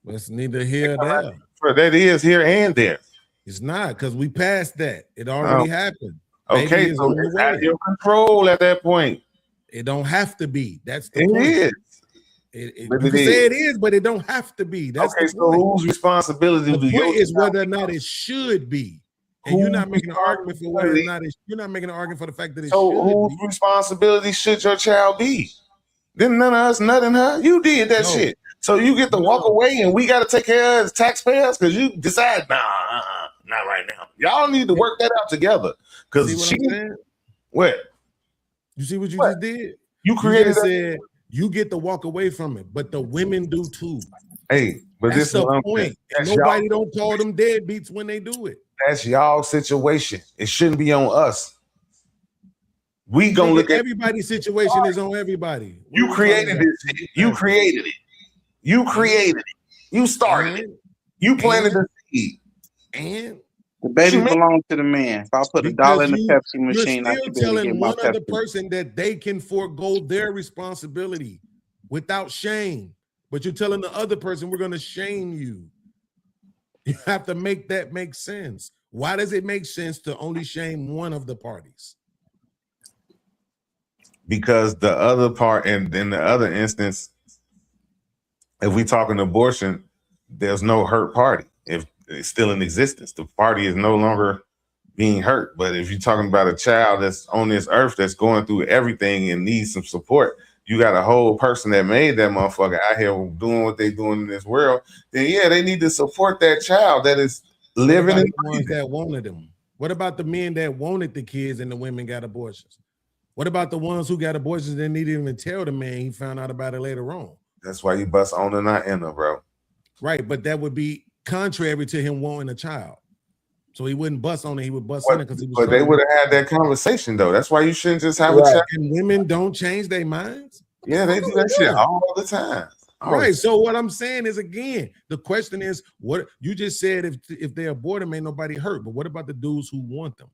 Speaker 3: That's neither here nor there.
Speaker 1: Bro, that is here and there.
Speaker 3: It's not, because we passed that. It already happened.
Speaker 1: Okay,
Speaker 3: Baby is
Speaker 1: so
Speaker 3: on the
Speaker 1: it's out
Speaker 3: way.
Speaker 1: of your control at that point.
Speaker 3: It don't have to be. That's the
Speaker 1: It
Speaker 3: point.
Speaker 1: is.
Speaker 3: You can say it is, but it don't have to be. That's
Speaker 1: Okay,
Speaker 3: the
Speaker 1: so
Speaker 3: point.
Speaker 1: whose responsibility
Speaker 3: The
Speaker 1: do
Speaker 3: point
Speaker 1: you
Speaker 3: is whether or not it should be. And you're not
Speaker 1: Whose
Speaker 3: making an argument for whether or not you're not making an argument for the fact that it
Speaker 1: So
Speaker 3: should
Speaker 1: whose
Speaker 3: be.
Speaker 1: responsibility should your child be? Didn't none of us nutting her? You did that
Speaker 3: No.
Speaker 1: shit. So you get to walk away and we got to take care of it as taxpayers because you decide, not right now. Y'all need to work that out together.
Speaker 3: See
Speaker 1: Because
Speaker 3: what
Speaker 1: she,
Speaker 3: I'm saying?
Speaker 1: what?
Speaker 3: You see what you just did?
Speaker 1: You
Speaker 3: You
Speaker 1: created
Speaker 3: just
Speaker 1: that.
Speaker 3: said you get to walk away from it, but the women do too.
Speaker 1: Hey, but
Speaker 3: That's
Speaker 1: this is
Speaker 3: the
Speaker 1: what I'm
Speaker 3: point.
Speaker 1: saying.
Speaker 3: And
Speaker 1: That's
Speaker 3: nobody don't call them deadbeats when they do it.
Speaker 1: That's y'all situation. It shouldn't be on us. We gonna
Speaker 3: Nigga,
Speaker 1: look at
Speaker 3: everybody's situation is on everybody. What
Speaker 1: you
Speaker 3: are we
Speaker 1: created
Speaker 3: talking about?
Speaker 1: this shit. You created it. You created it. You started it. You planted the seed.
Speaker 3: And
Speaker 9: The baby
Speaker 1: What you
Speaker 9: belongs to the man. If I put $1 in the Pepsi machine, I
Speaker 3: you're
Speaker 9: should
Speaker 3: still
Speaker 9: be able to get
Speaker 3: telling
Speaker 9: my
Speaker 3: one other
Speaker 9: Pepsi.
Speaker 3: person that they can forego their responsibility without shame. But you're telling the other person we're going to shame you. You have to make that make sense. Why does it make sense to only shame one of the parties?
Speaker 1: Because the other part, and in the other instance, if we talking abortion, there's no hurt party. If it's still in existence. The party is no longer being hurt. But if you're talking about a child that's on this earth that's going through everything and needs some support, you got a whole person that made that motherfucker out here doing what they doing in this world, then yeah, they need to support that child that is living in
Speaker 3: the ones that wanted them. What about the men that wanted the kids and the women got abortions? What about the ones who got abortions and didn't even tell the man, he found out about it later on?
Speaker 1: That's why you bust on and not enter, bro.
Speaker 3: Right, but that would be contrary to him wanting a child. So he wouldn't bust on it, he would bust on it because he was.
Speaker 1: But they would have had that conversation though. That's why you shouldn't just have a chat.
Speaker 3: And women don't change their minds.
Speaker 1: Yeah, they do that shit all the time.
Speaker 3: Right. So what I'm saying is, again, the question is, what you just said, if they abort them, ain't nobody hurt. But what about the dudes who want them?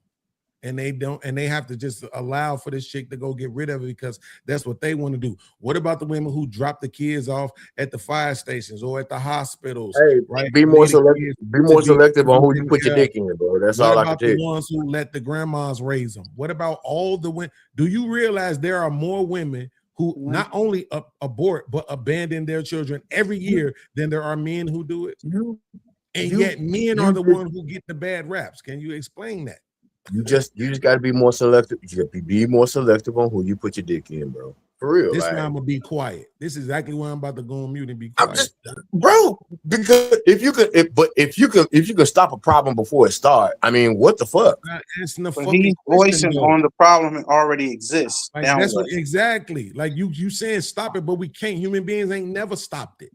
Speaker 3: And they don't, and they have to just allow for this chick to go get rid of it because that's what they want to do. What about the women who drop the kids off at the fire stations or at the hospitals?
Speaker 12: Hey,
Speaker 3: right?
Speaker 12: Be more selective. Be more selective on who you put your dick in, bro. That's all I can tell you.
Speaker 3: What about the ones who let the grandmas raise them? What about all the women? Do you realize there are more women who not only abort but abandon their children every year than there are men who do it? And yet men are the ones who get the bad raps. Can you explain that?
Speaker 12: You just got to be more selective. You got to be more selective on who you put your dick in, bro. For real.
Speaker 3: This is why I'm gonna be quiet. This is exactly why I'm about to go on mute and be
Speaker 12: I'm
Speaker 3: quiet.
Speaker 12: just, bro. Because if you could stop a problem before it starts, I mean, what the fuck?
Speaker 3: It's the
Speaker 9: But he's voicing on the problem that already exists.
Speaker 3: Like, that's what, exactly. Like you saying stop it, but we can't. Human beings ain't never stopped it.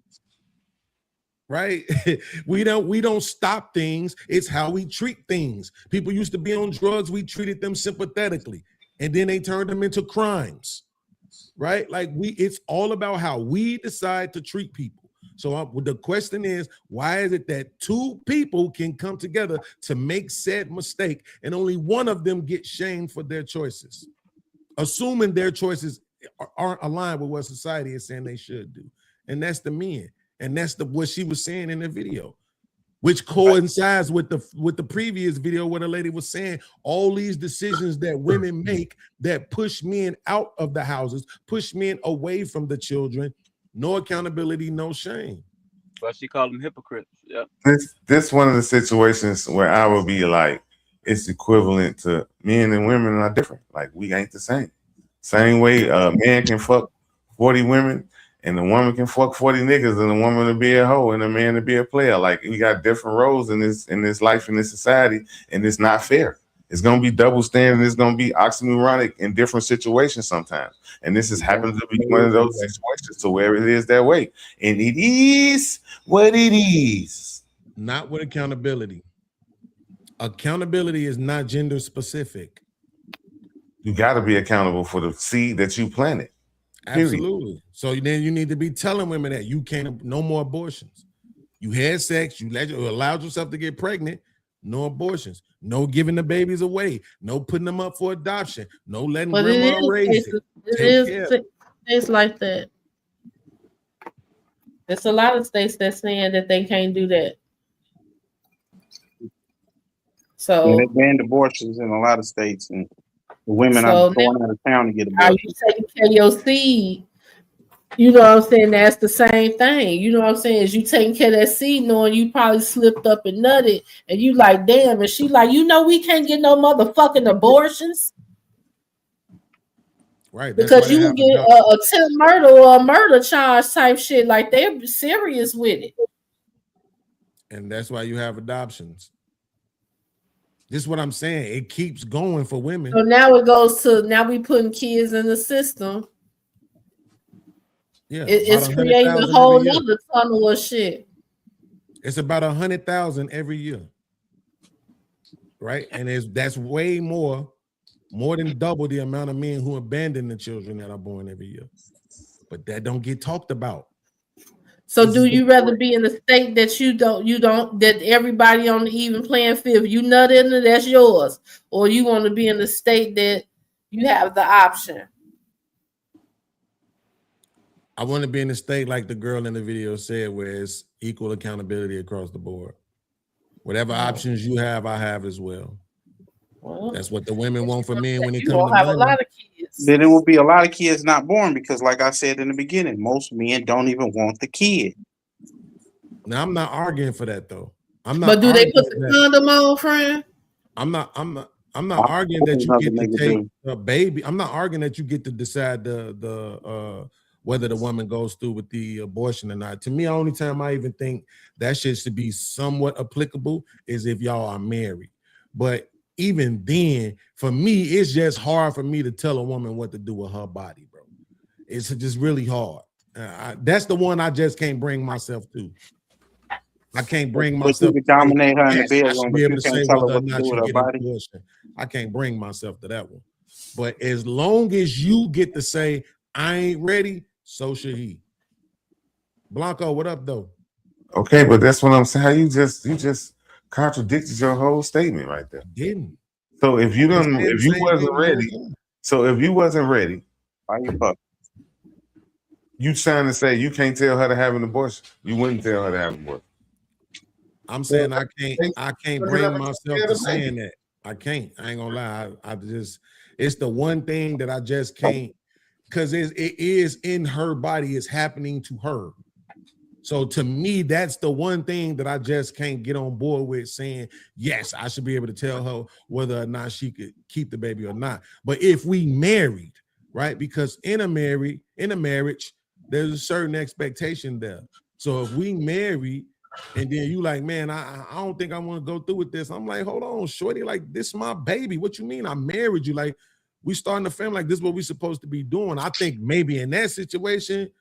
Speaker 3: Right? we don't stop things. It's how we treat things. People used to be on drugs. We treated them sympathetically, and then they turned them into crimes. Right? Like it's all about how we decide to treat people. So the question is, why is it that two people can come together to make said mistake and only one of them gets shamed for their choices, assuming their choices aren't aligned with what society is saying they should do? And that's the men. And that's what she was saying in the video, which coincides with the previous video where the lady was saying all these decisions that women make that push men out of the houses, push men away from the children, no accountability, no shame.
Speaker 4: But she called them hypocrites. Yeah.
Speaker 1: This one of the situations where I would be like, it's equivalent to men and women are different. Like we ain't the same. Same way a man can fuck 40 women. And the woman can fuck 40 niggas, and the woman to be a hoe, and the man to be a player. Like we got different roles in this life, in this society, and it's not fair. It's gonna be double standard. It's gonna be oxymoronic in different situations sometimes. And this has happened to be one of those situations to where it is that way. And it is what it is.
Speaker 3: Not with accountability. Accountability is not gender specific.
Speaker 1: You got to be accountable for the seed that you planted.
Speaker 3: Absolutely. So then you need to be telling women that you can't, no more abortions. You had sex, you allowed yourself to get pregnant, no abortions, no giving the babies away, no putting them up for adoption, no letting grandma raise it.
Speaker 5: It's like that. There's a lot of states that's saying that they can't do that. So
Speaker 9: they banned abortions in a lot of states, and the women are going out of town to get abortions.
Speaker 5: Are you taking care of your seed? You know what I'm saying? That's the same thing. You know what I'm saying? Is you taking care of that seed knowing you probably slipped up and nutted, and you like, damn, and she like, we can't get no motherfucking abortions.
Speaker 3: Right.
Speaker 5: Because you can get a attempt murder or a murder charge type shit. Like they're serious with it.
Speaker 3: And that's why you have adoptions. This is what I'm saying. It keeps going for women.
Speaker 5: So now it goes to, now we putting kids in the system.
Speaker 3: Yeah,
Speaker 5: it's creating a whole nother tunnel of shit.
Speaker 3: It's about 100,000 every year, right? And that's way more than double the amount of men who abandon the children that are born every year. But that don't get talked about.
Speaker 5: So do you rather be in a state that you don't that everybody on the even playing field, you nut in it, that's yours, or you want to be in a state that you have the option?
Speaker 3: I want to be in a state like the girl in the video said, where it's equal accountability across the board. Whatever options you have, I have as well. That's what the women want for men when it comes to
Speaker 5: have a lot of kids.
Speaker 9: Then it will be a lot of kids not born because, like I said in the beginning, most men don't even want the kid.
Speaker 3: Now, I'm not arguing for that, though. I'm not.
Speaker 5: But do they put
Speaker 3: arguing
Speaker 5: the
Speaker 3: that.
Speaker 5: condom on, friend?
Speaker 3: I'm not arguing that you get to take a baby. I'm not arguing that you get to decide the whether the woman goes through with the abortion or not. To me, the only time I even think that shit should be somewhat applicable is if y'all are married. But even then, for me, it's just hard for me to tell a woman what to do with her body, bro. It's just really hard. That's the one I just can't bring myself to. I can't bring myself
Speaker 9: to dominate her in the
Speaker 3: I
Speaker 9: bedroom,
Speaker 3: should
Speaker 9: but
Speaker 3: be able
Speaker 9: you
Speaker 3: to
Speaker 9: can't
Speaker 3: say
Speaker 9: tell her
Speaker 3: whether or
Speaker 9: what to
Speaker 3: not
Speaker 9: do
Speaker 3: you
Speaker 9: with her
Speaker 3: get an
Speaker 9: body.
Speaker 3: abortion. I can't bring myself to that one. But as long as you get to say, I ain't ready, so should he. Blanco, what up, though?
Speaker 1: Okay, but that's what I'm saying. How you just contradicted your whole statement right there.
Speaker 3: Didn't.
Speaker 1: So if you wasn't ready,
Speaker 9: why you fuck?
Speaker 1: You trying to say you can't tell her to have an abortion? You wouldn't tell her to have an abortion.
Speaker 3: I'm saying I can't bring myself to saying that. I can't. I ain't gonna lie. I just, it's the one thing that I just can't, because it is in her body. It's happening to her. So to me, that's the one thing that I just can't get on board with, saying, yes, I should be able to tell her whether or not she could keep the baby or not. But if we married, right? Because in a marriage, there's a certain expectation there. So if we married and then you like, man, I don't think I want to go through with this. I'm like, hold on, shorty, like, this is my baby. What you mean I married you? Like, we starting a family, like, this is what we supposed to be doing. I think maybe in that situation,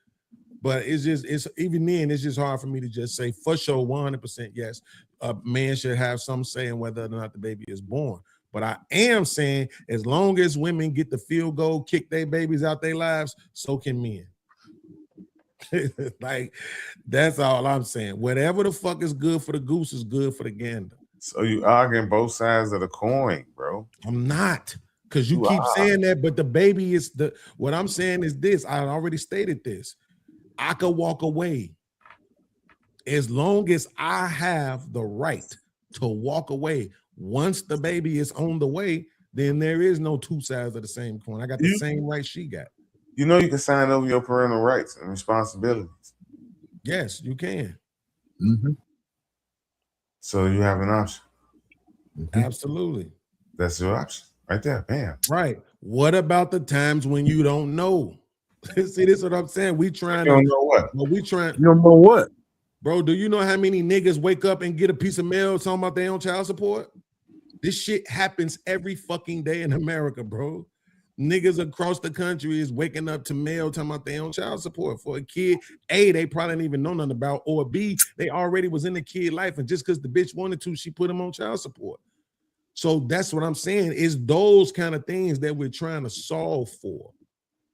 Speaker 3: but it's even then, it's just hard for me to just say for sure 100% yes, a man should have some say in whether or not the baby is born. But I am saying as long as women get the field goal, kick their babies out their lives, so can men. Like, that's all I'm saying. Whatever the fuck is good for the goose is good for the gander.
Speaker 1: So you arguing both sides of the coin, bro.
Speaker 3: I'm not, because you keep saying that, but the baby is what I'm saying is this. I already stated this. I could walk away as long as I have the right to walk away. Once the baby is on the way, then there is no two sides of the same coin. I got the same right she got.
Speaker 1: You know you can sign over your parental rights and responsibilities.
Speaker 3: Yes, you can.
Speaker 1: Mm-hmm. So you have an option.
Speaker 3: Absolutely.
Speaker 1: That's your option right there. Bam.
Speaker 3: Right. What about the times when you don't know? See, this is what I'm saying. We trying
Speaker 1: You don't know what?
Speaker 3: Well, we trying.
Speaker 12: You don't know what?
Speaker 3: Bro, do you know how many niggas wake up and get a piece of mail talking about their own child support? This shit happens every fucking day in America, bro. Niggas across the country is waking up to mail talking about their own child support for a kid. A, they probably didn't even know nothing about, or B, they already was in the kid life, and just because the bitch wanted to, she put him on child support. So that's what I'm saying, is those kind of things that we're trying to solve for,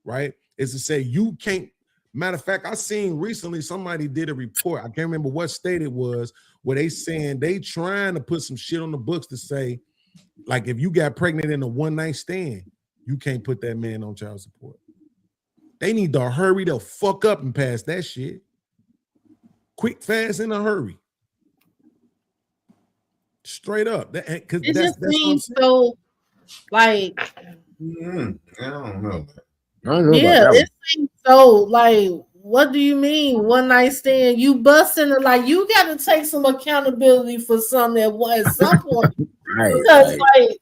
Speaker 3: right? Is to say you can't. Matter of fact, I seen recently somebody did a report. I can't remember what state it was, where they saying they trying to put some shit on the books to say, like, if you got pregnant in a one-night stand, you can't put that man on child support. They need to hurry the fuck up and pass that shit. Quick, fast, in a hurry. Straight up. Because
Speaker 5: it just seems so, like,
Speaker 1: I don't know.
Speaker 5: Yeah, it seems so, like, what do you mean one night stand? You busting it, like, you got to take some accountability for something at some point. Because like,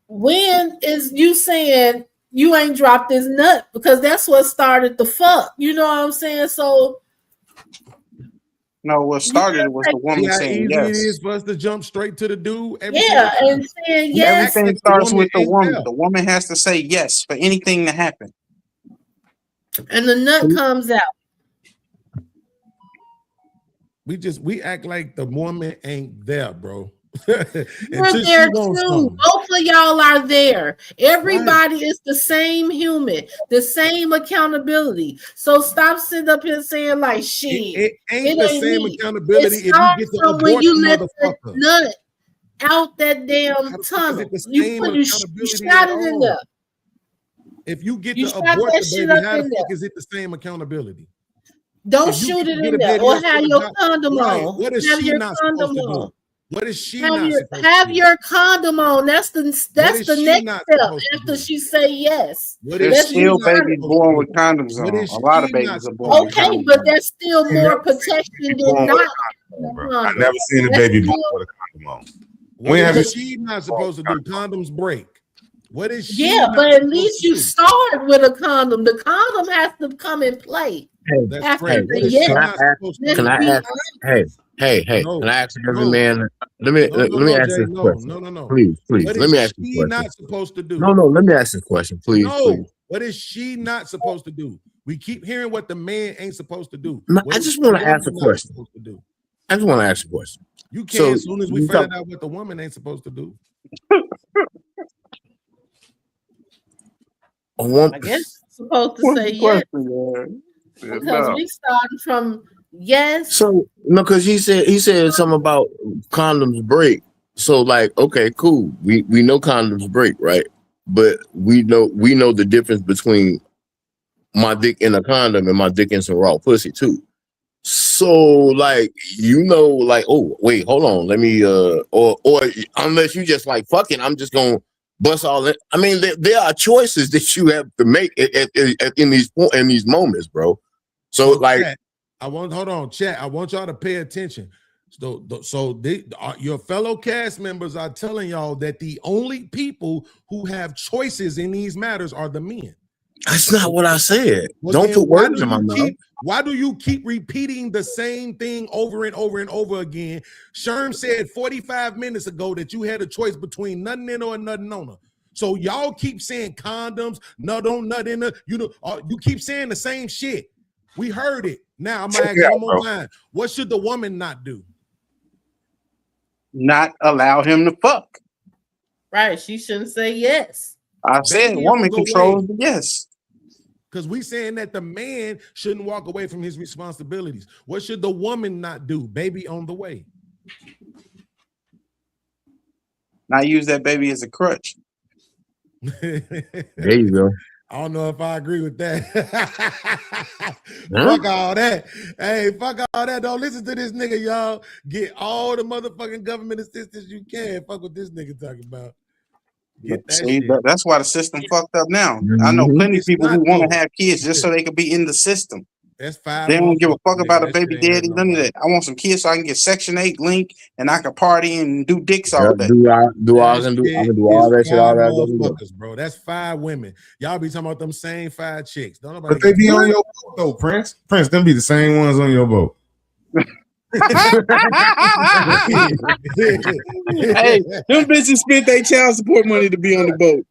Speaker 5: when is you saying you ain't dropped this nut? Because that's what started the fuck. You know what I'm saying? So
Speaker 9: no, what started was the woman saying yes.
Speaker 3: It is for us to jump straight to the dude.
Speaker 5: And saying yes.
Speaker 9: Everything starts with the woman. The woman has to say yes for anything to happen.
Speaker 5: And the nut comes out.
Speaker 3: We act like the woman ain't there, bro.
Speaker 5: You're there too. Both of y'all are there. Everybody is the same human, the same accountability. So stop sitting up here saying like shit.
Speaker 3: It ain't the same accountability if you get to abort
Speaker 5: when you let
Speaker 3: the
Speaker 5: the nut out that damn tunnel. You shot it in there.
Speaker 3: If you get to abort the baby, how the fuck is it the same accountability?
Speaker 5: Don't shoot it in there or have your condom on.
Speaker 3: What is she not supposed to do? What is she not supposed to do?
Speaker 5: Have your condom on. That's the next step after she say yes.
Speaker 9: There's still babies born with condoms on. A lot of babies are born with condoms.
Speaker 5: Okay, but there's still more protection than not
Speaker 1: bro. I never seen a baby born with a condom on. When have
Speaker 3: What is she not supposed to do? Condoms break. What is she?
Speaker 5: Yeah,
Speaker 3: not
Speaker 5: but at
Speaker 3: supposed
Speaker 5: least
Speaker 3: to
Speaker 5: you
Speaker 3: do?
Speaker 5: start with a condom. The condom has to come in play.
Speaker 3: That's
Speaker 5: After
Speaker 3: great.
Speaker 5: the
Speaker 3: What is
Speaker 5: yes,
Speaker 3: she not supposed to
Speaker 5: let's
Speaker 3: do?
Speaker 12: Can I
Speaker 5: be
Speaker 12: ask?
Speaker 5: honest.
Speaker 12: Hey,
Speaker 3: No,
Speaker 12: can I ask every
Speaker 3: no,
Speaker 12: man? Let me
Speaker 3: no,
Speaker 12: ask
Speaker 3: Jay.
Speaker 12: this
Speaker 3: No,
Speaker 12: question.
Speaker 3: no.
Speaker 12: Please,
Speaker 3: What
Speaker 12: let
Speaker 3: is
Speaker 12: me ask this
Speaker 3: she
Speaker 12: question.
Speaker 3: not supposed to do?
Speaker 12: No, let me ask this question, please.
Speaker 3: No, what is she not supposed to do? We keep hearing what the man ain't supposed to do.
Speaker 12: No,
Speaker 3: What
Speaker 12: I
Speaker 3: is
Speaker 12: just
Speaker 3: the
Speaker 12: want to ask a
Speaker 3: woman not
Speaker 12: question.
Speaker 3: supposed to do?
Speaker 12: I just want to ask a question.
Speaker 3: You can
Speaker 12: So
Speaker 3: as soon as we
Speaker 12: you
Speaker 3: find
Speaker 12: talk-
Speaker 3: out what the woman ain't supposed to do.
Speaker 12: A woman,
Speaker 5: I guess supposed to say yes because we started from yes.
Speaker 12: So no, because he said something about condoms break. So like, okay, cool. We know condoms break, right? But we know the difference between my dick in a condom and my dick in some raw pussy too. So like, like, oh wait, hold on, let me or unless you just like fucking, I'm just gonna bust all that. I mean, there are choices that you have to make in these moments, bro. So like,
Speaker 3: chat, hold on, chat. I want y'all to pay attention. Your fellow cast members are telling y'all that the only people who have choices in these matters are the men.
Speaker 12: that's not what I said.
Speaker 3: Well,
Speaker 12: Don't
Speaker 3: then
Speaker 12: put words in my mouth.
Speaker 3: Why do you keep repeating the same thing over and over and over again? Sherm said 45 minutes ago that you had a choice between nothing in or nothing on her. So y'all keep saying condoms, nut on, nut in her. You keep saying the same shit. We heard it. Now I'm gonna ask one more time. What should the woman not do?
Speaker 9: Not allow him to fuck.
Speaker 5: Right, she shouldn't say yes.
Speaker 9: I said
Speaker 3: Baby
Speaker 9: woman
Speaker 3: on the
Speaker 9: controls
Speaker 3: way.
Speaker 9: the yes.
Speaker 3: Because we saying that the man shouldn't walk away from his responsibilities. What should the woman not do? Baby on the way.
Speaker 9: Not use that baby as a crutch.
Speaker 12: There you go.
Speaker 3: I don't know if I agree with that.
Speaker 12: Huh?
Speaker 3: Fuck all that. Hey, fuck all that. Don't listen to this nigga, y'all. Get all the motherfucking government assistance you can. Fuck what this nigga talking about. Get that
Speaker 9: See,
Speaker 3: shit.
Speaker 9: that's why the system fucked up now. I know plenty of people who
Speaker 3: not,
Speaker 9: want
Speaker 3: though.
Speaker 9: to have kids just so they could be in the system.
Speaker 3: That's 5
Speaker 9: They don't give a
Speaker 3: motherfuckers,
Speaker 9: fuck
Speaker 3: nigga.
Speaker 9: about a
Speaker 3: That
Speaker 9: baby
Speaker 3: shit ain't
Speaker 9: daddy,
Speaker 3: hurt
Speaker 9: none of
Speaker 3: nobody.
Speaker 9: that. I want some kids so I can get Section 8 link and I can party and do dicks all day.
Speaker 12: I can do all
Speaker 3: That
Speaker 12: that
Speaker 3: shit
Speaker 12: shit all
Speaker 3: is 5
Speaker 12: that.
Speaker 3: motherfuckers, bro. That's 5 women. Y'all be talking about them same 5 chicks. Don't nobody
Speaker 1: But they
Speaker 3: give
Speaker 1: be
Speaker 3: a
Speaker 1: on
Speaker 3: fuck.
Speaker 1: your boat though, Prince. Prince, them be the same ones on your boat.
Speaker 9: Hey, them bitches spent their child support money to be on the boat.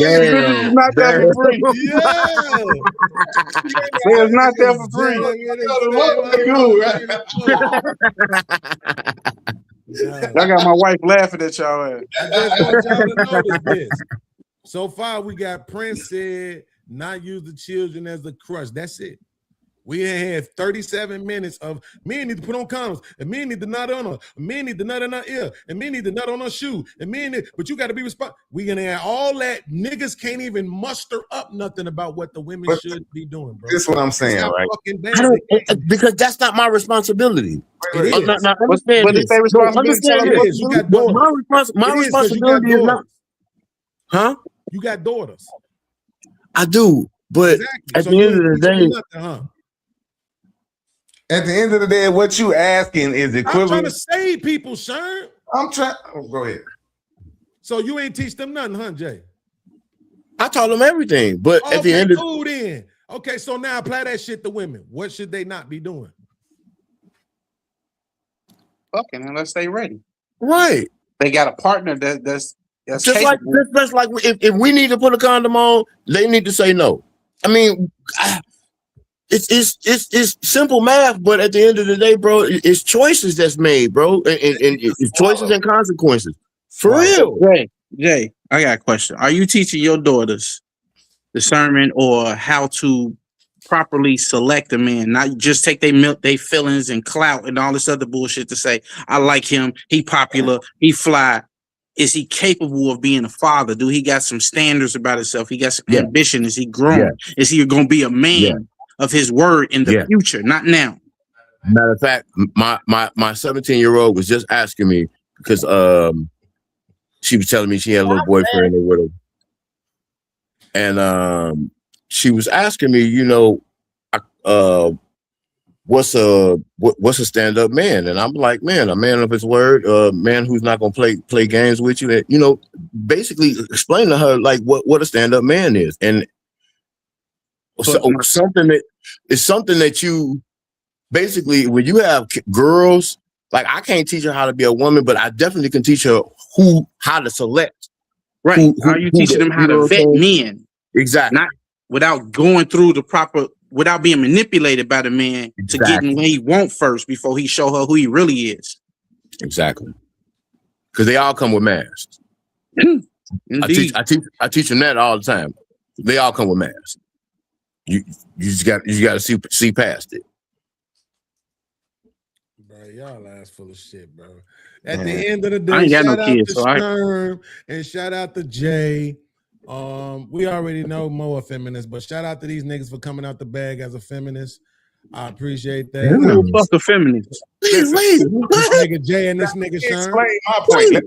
Speaker 9: Bitches is not there for free. They is not there for free. I got my wife laughing at y'all.
Speaker 3: I just want y'all to notice this. So far, we got Prince said not use the children as the crush. That's it. We had 37 minutes of men need to put on condoms, and men need to nut on her, men need to nut in her ear, and men need to nut on her shoe, and but you got to be responsible. We gonna have all that. Niggas can't even muster up nothing about what the women should be doing, bro.
Speaker 1: This is what I'm saying, right?
Speaker 12: I don't, because that's not my responsibility.
Speaker 3: It is.
Speaker 12: Now, understand
Speaker 9: But
Speaker 12: this.
Speaker 9: it's their responsibility to tell them what to
Speaker 3: You
Speaker 9: do.
Speaker 3: got daughters.
Speaker 12: My
Speaker 3: It is 'cause you got
Speaker 12: responsibility is not.
Speaker 3: daughters.
Speaker 12: Huh?
Speaker 3: You got daughters.
Speaker 12: I do, but
Speaker 3: Exactly.
Speaker 12: at
Speaker 3: So
Speaker 12: the
Speaker 3: you
Speaker 12: end of
Speaker 3: ain't
Speaker 12: the
Speaker 3: teaching
Speaker 12: day,
Speaker 3: nothing, huh?
Speaker 1: At the end of the day, what you asking is
Speaker 3: I'm trying
Speaker 1: equivalent.
Speaker 3: to save people, Sherm.
Speaker 1: I'm trying. Oh, go ahead.
Speaker 3: So you ain't teach them nothing, huh, Jay?
Speaker 12: I taught them everything. But at the end of
Speaker 3: cool then. Okay, so now apply that shit to women. What should they not be doing?
Speaker 9: Fucking unless they ready.
Speaker 12: right,
Speaker 9: They got a partner that's
Speaker 12: just
Speaker 9: capable.
Speaker 12: like if we need to put a condom on, they need to say no. I mean, it's simple math, but at the end of the day, bro, it's choices that's made, bro, and it's choices and consequences. For real.
Speaker 9: Jay, I got a question. Are you teaching your daughters discernment or how to properly select a man, not just take they feelings and clout and all this other bullshit to say, I like him, he popular, he fly. Is he capable of being a father? Do he got some standards about himself? He got some ambition. Is he grown? Is he going to be a man of his word in the future, not now?
Speaker 12: Matter of fact, my 17-year-old was just asking me because she was telling me she had a little boyfriend or whatever. And she was asking me, what's a stand-up man? And I'm like, man, a man of his word, a man who's not gonna play games with you. And, you know, basically explain to her like what a stand-up man is. And so something that you basically, when you have girls, like I can't teach her how to be a woman, but I definitely can teach her how to select.
Speaker 9: Right. How you teaching them how to vet men?
Speaker 12: Exactly.
Speaker 9: Not without going through the proper, without being manipulated by the man to get him what he want first before he show her who he really is.
Speaker 12: Exactly. Because they all come with masks. I teach them that all the time. They all come with masks. You just got to see past it.
Speaker 3: Bro, y'all ass full of shit, bro. At the end of the day,
Speaker 9: I ain't got
Speaker 3: shout
Speaker 9: no
Speaker 3: out
Speaker 9: kids,
Speaker 3: to
Speaker 9: so
Speaker 3: Sherm and shout out to Jay. We already know Mo a feminist, but shout out to these niggas for coming out the bag as a feminist. I appreciate that.
Speaker 9: Who fuck a feminist?
Speaker 3: This nigga Jay and this nigga Sherm.
Speaker 1: Explain my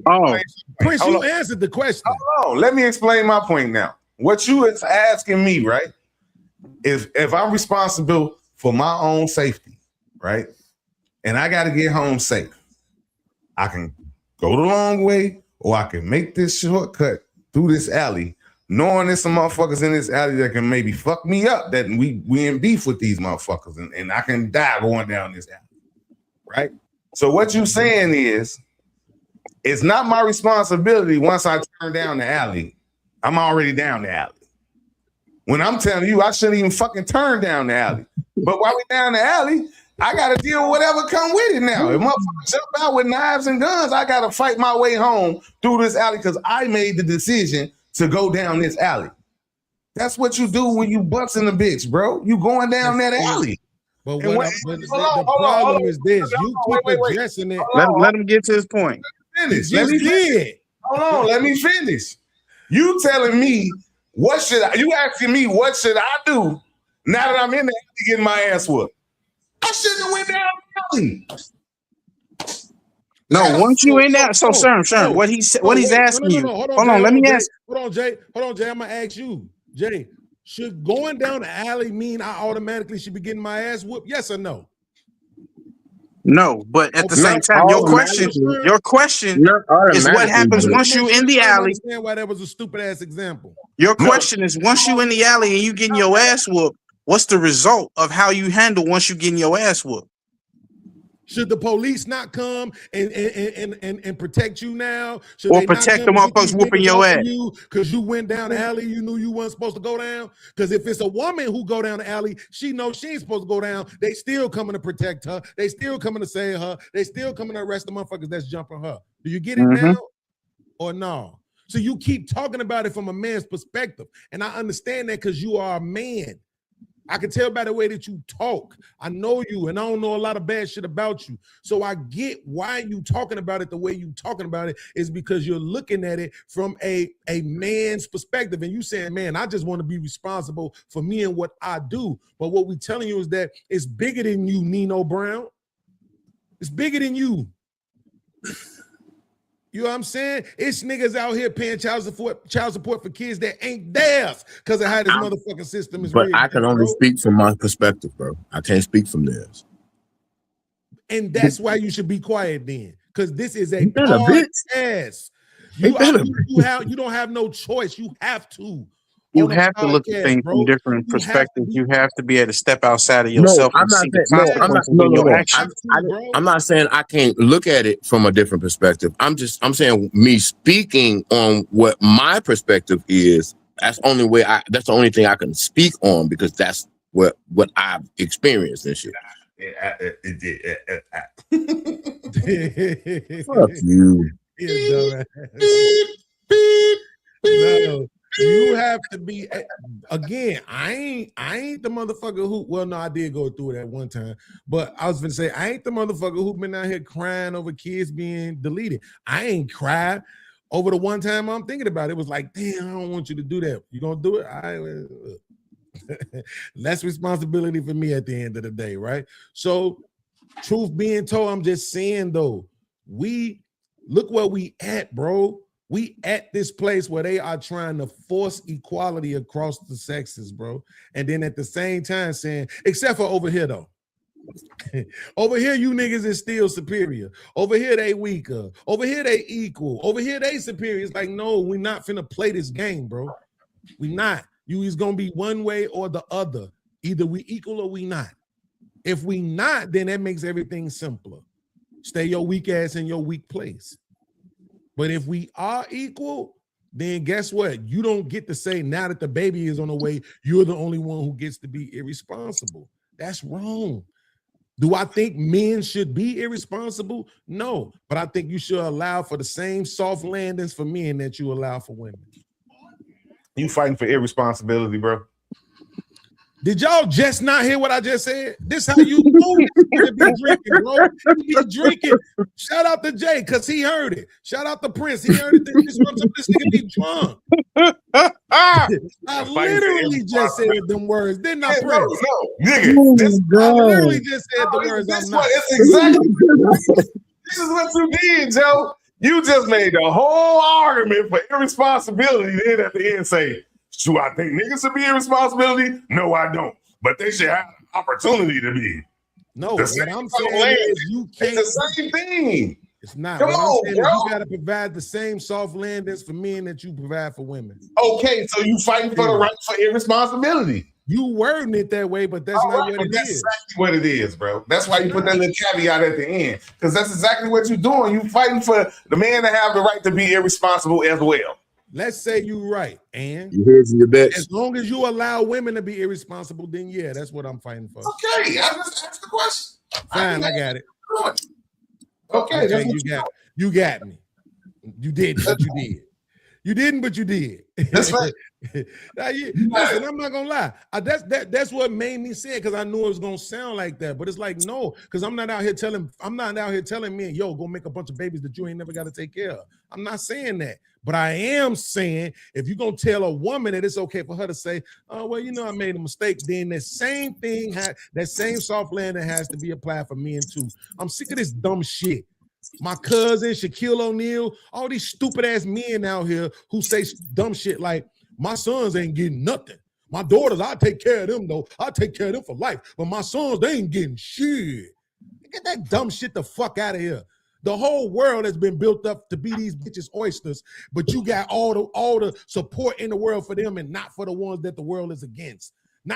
Speaker 1: point.
Speaker 3: Prince,
Speaker 1: Hold
Speaker 3: you
Speaker 1: on.
Speaker 3: answered the question.
Speaker 1: Hold on. Let me explain my point now. What you is asking me, right? If I'm responsible for my own safety, right? And I got to get home safe, I can go the long way or I can make this shortcut through this alley, knowing there's some motherfuckers in this alley that can maybe fuck me up, that we in beef with these motherfuckers, and I can die going down this alley, right? So what you saying is, it's not my responsibility once I turn down the alley. I'm already down the alley. When I'm telling you, I shouldn't even fucking turn down the alley. But while we down the alley, I got to deal with whatever come with it now. If motherfuckers jump out with knives and guns, I got to fight my way home through this alley because I made the decision to go down this alley. That's what you do when you busting a bitch, bro. You going down that alley.
Speaker 3: But the problem is this: you keep addressing it.
Speaker 9: Let him get to his point.
Speaker 1: Finish. Let me finish. Hold on. Let me finish. You telling me what should I? You asking me what should I do now that I'm in the alley getting my ass whooped? I shouldn't have went down the alley.
Speaker 9: No, once you in that, so Sherm, what he's asking you. Hold on, let me ask.
Speaker 3: Hold on, Jay. I'm gonna ask you, Jay. Should going down the alley mean I automatically should be getting my ass whooped? Yes or no?
Speaker 9: No, but at the same time, your question is what happens once you in the alley.
Speaker 3: I understand why that was a stupid ass example.
Speaker 9: Your question is once you in the alley and you getting your ass whooped, what's the result of how you handle once you getting your ass whooped?
Speaker 3: Should the police not come and protect you now? Should
Speaker 9: or
Speaker 3: they
Speaker 9: protect
Speaker 3: not
Speaker 9: the motherfuckers whooping your ass?
Speaker 3: Because you went down the alley, you knew you weren't supposed to go down. Because if it's a woman who go down the alley, she knows she ain't supposed to go down. They still coming to protect her. They still coming to save her. They still coming to arrest the motherfuckers that's jumping her. Do you get it now or no? So you keep talking about it from a man's perspective. And I understand that because you are a man. I can tell by the way that you talk. I know you, and I don't know a lot of bad shit about you. So I get why you talking about it the way you talking about it is because you're looking at it from a man's perspective. And you saying, man, I just want to be responsible for me and what I do. But what we telling you is that it's bigger than you, Nino Brown. It's bigger than you. You know what I'm saying? It's niggas out here paying child support for kids that ain't theirs because of how this motherfucking system is.
Speaker 12: But I can only speak from my perspective, bro. I can't speak from theirs.
Speaker 3: And that's why you should be quiet then, because this is a podcast. You don't have no choice. You have to.
Speaker 9: You have to look at things from different perspectives. You have to be able to step outside of yourself and see the consequences of your actions.
Speaker 12: I'm not saying I can't look at it from a different perspective. I'm saying me speaking on what my perspective is. That's the only thing I can speak on because that's what I've experienced and shit. Fuck you.
Speaker 3: No. You have to be again. I ain't the motherfucker who. Well, no, I did go through it at one time, but I was gonna say I ain't the motherfucker who been out here crying over kids being deleted. I ain't cried over the one time I'm thinking about it. It was like, damn, I don't want you to do that. You gonna do it? Less responsibility for me at the end of the day, right? So, truth being told, I'm just saying though, we look where we at, bro. We at this place where they are trying to force equality across the sexes, bro. And then at the same time saying, except for over here though. Over here, you niggas is still superior. Over here, they weaker. Over here, they equal. Over here, they superior. It's like, no, we're not finna play this game, bro. We not. You is gonna be one way or the other. Either we equal or we not. If we not, then that makes everything simpler. Stay your weak ass in your weak place. But if we are equal, then guess what? You don't get to say now that the baby is on the way, you're the only one who gets to be irresponsible. That's wrong. Do I think men should be irresponsible? No, but I think you should allow for the same soft landings for men that you allow for women.
Speaker 1: You fighting for irresponsibility, bro?
Speaker 3: Did y'all just not hear what I just said? This how you know to be drinking, bro. You be drinking. Shout out to Jay, because he heard it. Shout out to Prince. He heard it. This nigga be drunk. I literally just said them words. Didn't I, Prince?
Speaker 1: No, nigga.
Speaker 3: I literally just said the words.
Speaker 1: This is what you did, Joe. You just made the whole argument for irresponsibility. Then at the end say, do I think niggas should be irresponsibility? No, I don't. But they should have an opportunity to be.
Speaker 3: No, what I'm saying is you can't.
Speaker 1: It's the same thing.
Speaker 3: It's not.
Speaker 1: Come
Speaker 3: what
Speaker 1: on,
Speaker 3: I'm saying
Speaker 1: bro.
Speaker 3: is you got to provide the same soft landings for men that you provide for women.
Speaker 1: Okay, so you fighting for the right for irresponsibility.
Speaker 3: You wording it that way, but that's not what it
Speaker 1: that's
Speaker 3: is.
Speaker 1: exactly what it is, bro. That's why you put that little caveat at the end, because that's exactly what you're doing. You fighting for the man to have the right to be irresponsible as well.
Speaker 3: Let's say you're right, and
Speaker 12: You heard your bets.
Speaker 3: as long as you allow women to be irresponsible, then yeah, that's what I'm fighting for.
Speaker 1: Okay, I just asked the question.
Speaker 3: Fine, I got it.
Speaker 1: Okay, that's what
Speaker 3: you got me. You didn't, but you did. You didn't, but you did.
Speaker 1: That's right.
Speaker 3: Listen, I'm not gonna lie. That's what made me say it, because I knew it was gonna sound like that. But it's like, no, because I'm not out here telling men, yo, go make a bunch of babies that you ain't never got to take care of. I'm not saying that. But I am saying, if you're gonna tell a woman that it's okay for her to say, oh, well, you know, I made a mistake, then that same thing, that same soft landing has to be applied for men too. I'm sick of this dumb shit. My cousin, Shaquille O'Neal, all these stupid ass men out here who say dumb shit like, my sons ain't getting nothing. My daughters, I take care of them though. I take care of them for life. But my sons, they ain't getting shit. Get that dumb shit the fuck out of here. The whole world has been built up to be these bitches oysters, but you got all the support in the world for them and not for the ones that the world is against.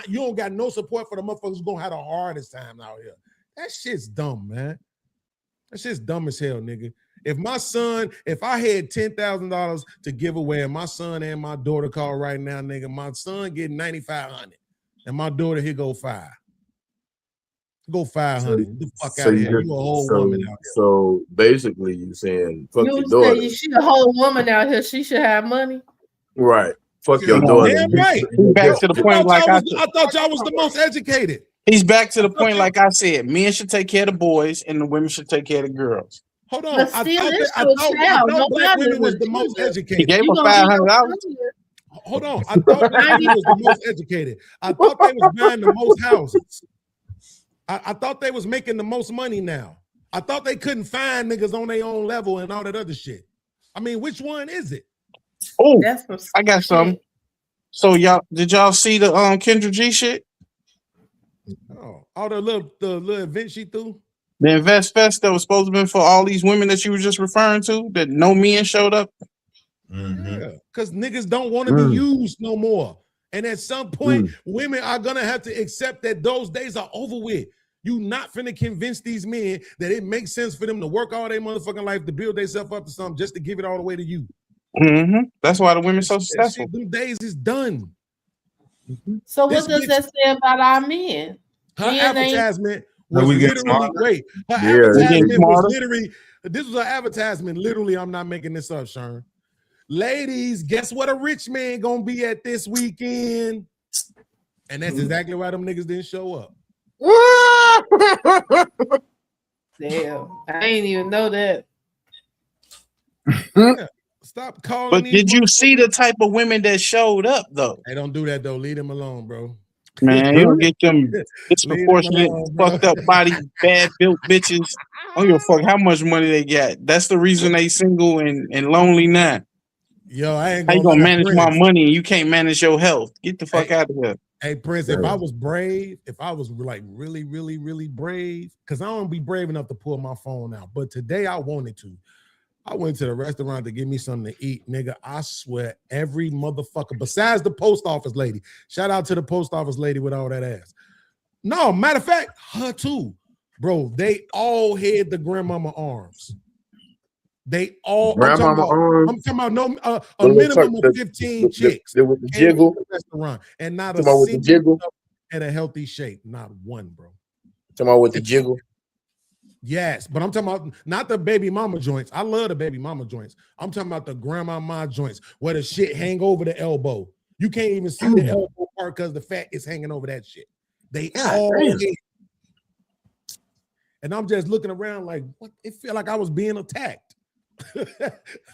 Speaker 3: You don't got no support for the motherfuckers who's gonna have the hardest time out here. That shit's dumb, man. That shit's dumb as hell, nigga. If I had $10,000 to give away, and my son and my daughter call right now, nigga, my son getting $9,500, and my daughter here go $5. Go $500. The fuck out of here. You a whole woman out here.
Speaker 12: So basically, you saying fuck your
Speaker 5: You
Speaker 12: daughter,
Speaker 5: say she a whole woman out here. She should have money.
Speaker 12: right? Fuck your daughter.
Speaker 3: Damn right.
Speaker 9: Back to the point, like
Speaker 3: I thought y'all was the most educated.
Speaker 9: He's back to the point, like I said, men should take care of the boys and the women should take care of the girls.
Speaker 3: Hold on.
Speaker 5: But
Speaker 3: I
Speaker 5: still,
Speaker 3: thought
Speaker 5: it's
Speaker 3: I
Speaker 5: still
Speaker 3: thought
Speaker 5: child.
Speaker 3: black
Speaker 5: Nobody
Speaker 3: women was
Speaker 5: would
Speaker 3: the
Speaker 5: do
Speaker 3: most
Speaker 5: that.
Speaker 3: educated.
Speaker 9: He gave
Speaker 5: You
Speaker 9: her
Speaker 5: gonna be
Speaker 9: $500.
Speaker 3: Hold on. I thought black women was the most educated. I thought they was buying the most houses. I thought they was making the most money now. I thought they couldn't find niggas on their own level and all that other shit. I mean, which one is it?
Speaker 9: Oh,
Speaker 5: That's some
Speaker 9: I got some. So did y'all see the Kendra G shit?
Speaker 3: Oh, all the little event she threw.
Speaker 9: The Invest Fest that was supposed to be for all these women that you were just referring to, that no men showed up.
Speaker 3: Yeah, because niggas don't want to be used no more. And at some point, women are gonna have to accept that those days are over with. You not finna convince these men that it makes sense for them to work all their motherfucking life to build themselves up to something just to give it all the way to you.
Speaker 9: That's why the women so successful.
Speaker 3: Them days is done.
Speaker 5: So what does that say about our men?
Speaker 3: Her
Speaker 5: Men ain't-
Speaker 3: advertisement was
Speaker 1: we get
Speaker 3: literally
Speaker 1: smarter?
Speaker 3: Her
Speaker 12: Yeah.
Speaker 3: advertisement
Speaker 9: Smarter.
Speaker 3: was literally. This was an advertisement. Literally, I'm not making this up, Sharon. Ladies, guess what a rich man gonna be at this weekend? And that's exactly why them niggas didn't show up.
Speaker 5: Damn, I ain't even know that.
Speaker 3: Yeah. Stop calling.
Speaker 9: But
Speaker 3: these
Speaker 9: did you
Speaker 3: motherfuckers-
Speaker 9: see the type of women that showed up though?
Speaker 3: Hey, don't do that though. Leave them alone, bro.
Speaker 9: Man, you don't get them disproportionate,
Speaker 3: alone, bro.
Speaker 9: fucked up body, bad built bitches. I don't give a fuck how much money they got. That's the reason they single and lonely now.
Speaker 3: Yo, I ain't
Speaker 9: How you
Speaker 3: gonna
Speaker 9: gonna
Speaker 3: lie,
Speaker 9: manage
Speaker 3: Prince.
Speaker 9: my money and you can't manage your health? Get the fuck out of here.
Speaker 3: Hey Prince, if I was brave, if I was like really, really, really brave, because I don't be brave enough to pull my phone out. But today I wanted to. I went to the restaurant to get me something to eat, nigga. I swear, every motherfucker, besides the post office lady, shout out to the post office lady with all that ass. No, matter of fact, her too, bro. They all had the grandmama arms. They all.
Speaker 12: Grandmama arms.
Speaker 3: I'm talking about a minimum of 15 chicks.
Speaker 12: With the jiggle.
Speaker 3: Restaurant, and not
Speaker 12: a single
Speaker 3: at a healthy shape. Not one, bro.
Speaker 12: Talking about with the jiggle.
Speaker 3: Yes, but I'm talking about not the baby mama joints. I love the baby mama joints. I'm talking about the grandmama joints where the shit hang over the elbow. You can't even see the elbow part because the fat is hanging over that shit. They all hit. And I'm just looking around like, what? It felt like I was being attacked.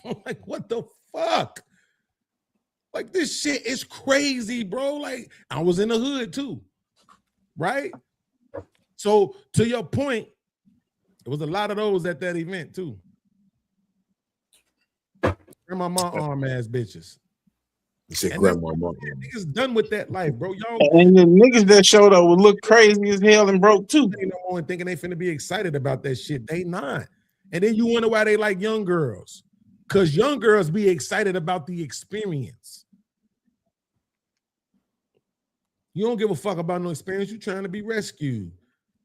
Speaker 3: I'm like, what the fuck? Like, this shit is crazy, bro. Like, I was in the hood too, right? So to your point, there was a lot of those at that event too. Grandma arm ass bitches.
Speaker 12: You said grandma mom.
Speaker 3: Niggas done with that life, bro. Y'all
Speaker 9: and the niggas that showed up would look crazy as hell and broke too.
Speaker 3: They no more thinking they finna be excited about that shit. They not. And then you wonder why they like young girls. Because young girls be excited about the experience. You don't give a fuck about no experience. You trying to be rescued.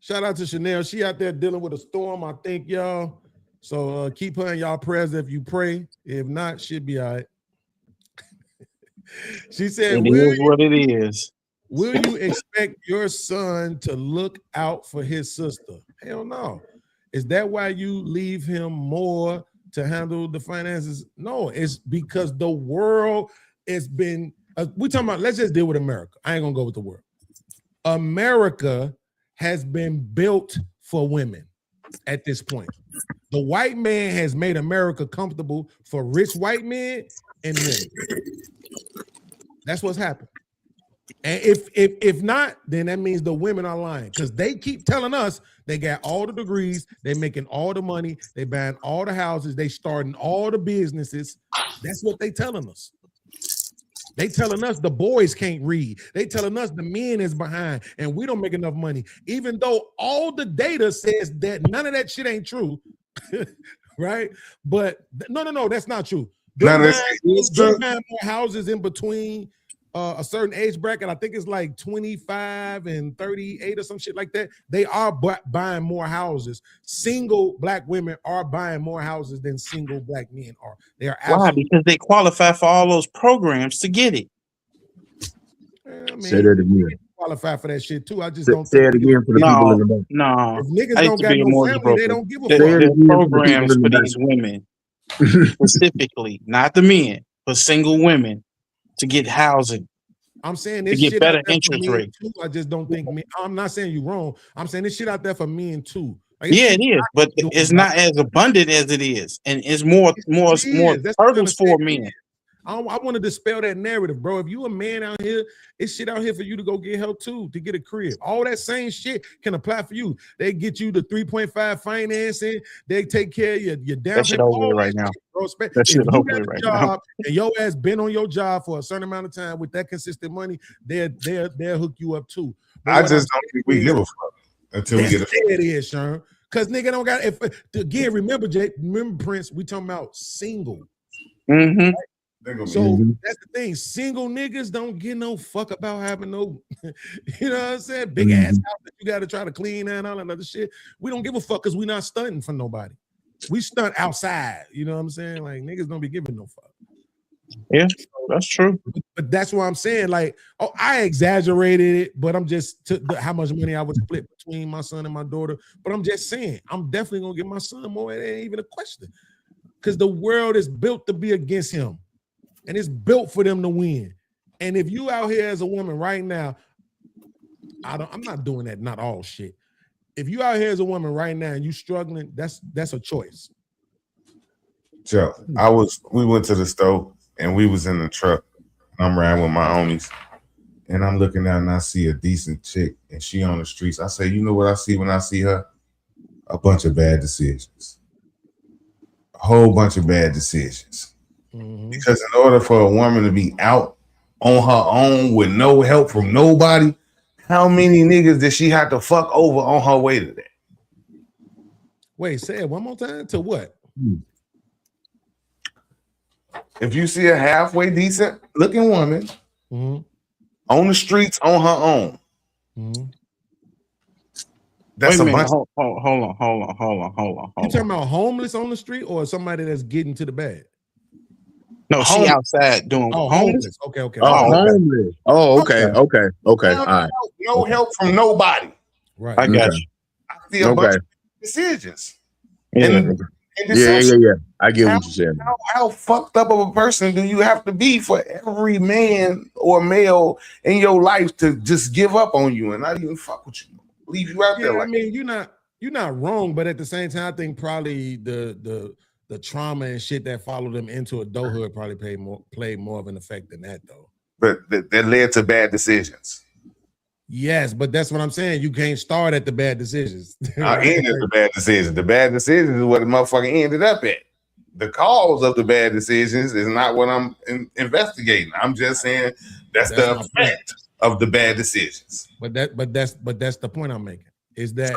Speaker 3: Shout out to Chanel. She out there dealing with a storm, I think, y'all. So keep her in y'all prayers if you pray. If not, she'll be all right. She said,
Speaker 9: it is what it is.
Speaker 3: Will you expect your son to look out for his sister? Hell no. Is that why you leave him more to handle the finances? No, it's because the world has been, we talking about, let's just deal with America. I ain't gonna go with the world. America has been built for women at this point. The white man has made America comfortable for rich white men and women. That's what's happened. And if not, then that means the women are lying because they keep telling us they got all the degrees, they making all the money, they buying all the houses, they starting all the businesses. That's what they telling us. They telling us the boys can't read. They telling us the men is behind and we don't make enough money, even though all the data says that none of that shit ain't true, right? But no, that's not true. They're buying more houses in between a certain age bracket. I think it's like 25 and 38 or some shit like that. They are buying more houses. Single black women are buying more houses than single black men are. They are
Speaker 9: absolutely. Why? Because they qualify for all those programs to get it.
Speaker 3: I mean,
Speaker 12: say that again.
Speaker 3: Qualify for that shit too. I just don't
Speaker 12: say it again for the people in the back.
Speaker 9: No,
Speaker 3: if niggas don't got no family, they don't give a fuck.
Speaker 9: There's programs for these women specifically, not the men, but single women to get housing.
Speaker 3: I'm saying this
Speaker 9: to get
Speaker 3: shit
Speaker 9: better interest rates.
Speaker 3: I just don't think I'm not saying you're wrong. I'm saying this shit out there for men too. Like,
Speaker 9: yeah, it is, but it's not as abundant as it is, and it's more hurdles for men.
Speaker 3: I want to dispel that narrative, bro. If you a man out here, it's shit out here for you to go get help too, to get a crib. All that same shit can apply for you. They get you the 3.5 financing. They take care of your down.
Speaker 9: That shit over right now.
Speaker 3: Bro.
Speaker 9: That shit over right now.
Speaker 3: And your ass been on your job for a certain amount of time with that consistent money, they'll hook you up too. But
Speaker 1: I just don't think we give a fuck until we get
Speaker 3: it is, Sean. Because nigga don't got again, remember Prince, we talking about single.
Speaker 9: Mm-hmm.
Speaker 3: Right? So that's the thing. Single niggas don't give no fuck about having no, you know what I'm saying? Big ass house that you got to try to clean and all that other shit. We don't give a fuck because we not stunting for nobody. We stunt outside. You know what I'm saying? Like niggas don't be giving no fuck.
Speaker 9: Yeah, that's true.
Speaker 3: But that's what I'm saying. Like, oh, I exaggerated it, but I'm just how much money I would split between my son and my daughter. But I'm just saying, I'm definitely gonna give my son more. It ain't even a question. Because the world is built to be against him. And it's built for them to win. And if you out here as a woman right now, I'm not doing that, not all shit. If you out here as a woman right now and you struggling, that's a choice.
Speaker 1: Joe, we went to the store and we was in the truck. I'm riding with my homies. And I'm looking out and I see a decent chick and she on the streets. I say, you know what I see when I see her? A bunch of bad decisions. A whole bunch of bad decisions. Mm-hmm. Because in order for a woman to be out on her own with no help from nobody, how many niggas did she have to fuck over on her way to that?
Speaker 3: Wait, say it one more time. To what?
Speaker 1: If you see a halfway decent looking woman on the streets on her own, that's
Speaker 9: Wait
Speaker 1: a
Speaker 9: minute,
Speaker 1: bunch.
Speaker 9: hold on.
Speaker 3: You talking about homeless on the street or somebody that's getting to the bag?
Speaker 9: No, she outside doing homeless.
Speaker 3: Okay.
Speaker 12: Homeless. Oh, okay. All right.
Speaker 1: No help from nobody.
Speaker 3: Right.
Speaker 9: I got you.
Speaker 1: I see a bunch of decisions.
Speaker 9: Yeah.
Speaker 1: And
Speaker 12: Yeah. I get what you're saying.
Speaker 1: How fucked up of a person do you have to be for every man or male in your life to just give up on you and not even fuck with you, leave you out there?
Speaker 3: I mean, you're not wrong, but at the same time, I think probably the trauma and shit that followed them into adulthood probably played more of an effect than that, though.
Speaker 1: But that led to bad decisions.
Speaker 3: Yes, but that's what I'm saying. You can't start at the bad decisions.
Speaker 1: I ended the bad decisions. The bad decisions is what the motherfucker ended up at. The cause of the bad decisions is not what I'm investigating. I'm just saying that's the effect of the bad decisions.
Speaker 3: But that's the point I'm making. Is that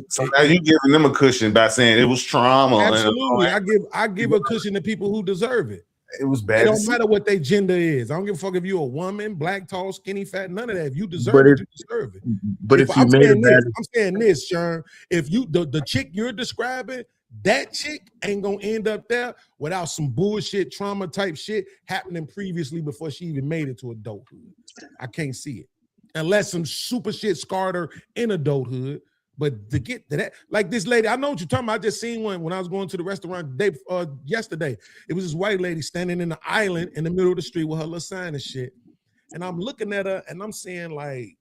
Speaker 1: so now you giving them a cushion by saying it was trauma?
Speaker 3: Absolutely, I give a cushion to people who deserve it.
Speaker 1: It was bad.
Speaker 3: It don't matter what their gender is. I don't give a fuck if you're a woman, black, tall, skinny, fat, none of that. If you deserve it, you deserve it.
Speaker 12: But if you made a bad,
Speaker 3: I'm saying this, Sherm. If you the chick you're describing, that chick ain't gonna end up there without some bullshit trauma type shit happening previously before she even made it to adulthood. I can't see it unless some super shit scarred her in adulthood. But to get to that, like this lady, I know what you're talking about. I just seen one when I was going to the restaurant yesterday. It was this white lady standing in the island in the middle of the street with her little sign and shit. And I'm looking at her and I'm saying, like,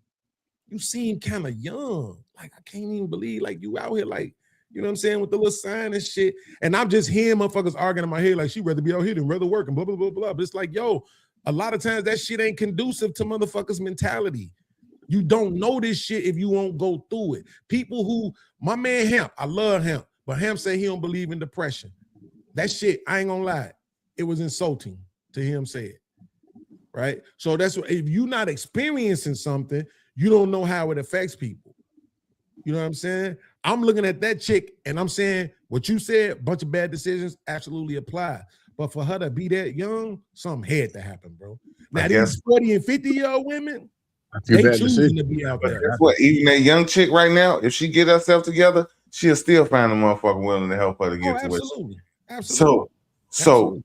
Speaker 3: you seem kind of young. Like, I can't even believe, like, you out here, like, you know what I'm saying, with the little sign and shit. And I'm just hearing motherfuckers arguing in my head, like, she'd rather be out here than rather work and blah, blah, blah, blah. But it's like, yo, a lot of times that shit ain't conducive to motherfuckers' mentality. You don't know this shit if you won't go through it. People who, my man Hemp, I love Hemp, but Hemp say he don't believe in depression. That shit, I ain't gonna lie, it was insulting to hear him say it, right? So that's what, if you're not experiencing something, you don't know how it affects people. You know what I'm saying? I'm looking at that chick and I'm saying what you said, bunch of bad decisions absolutely apply. But for her to be that young, something had to happen, bro. Now these 40 and 50-year-old women, they choosing to be out there.
Speaker 1: That's what, even that young chick right now, if she get herself together, she'll still find a motherfucker willing to help her to get to where she.
Speaker 3: Absolutely.
Speaker 1: So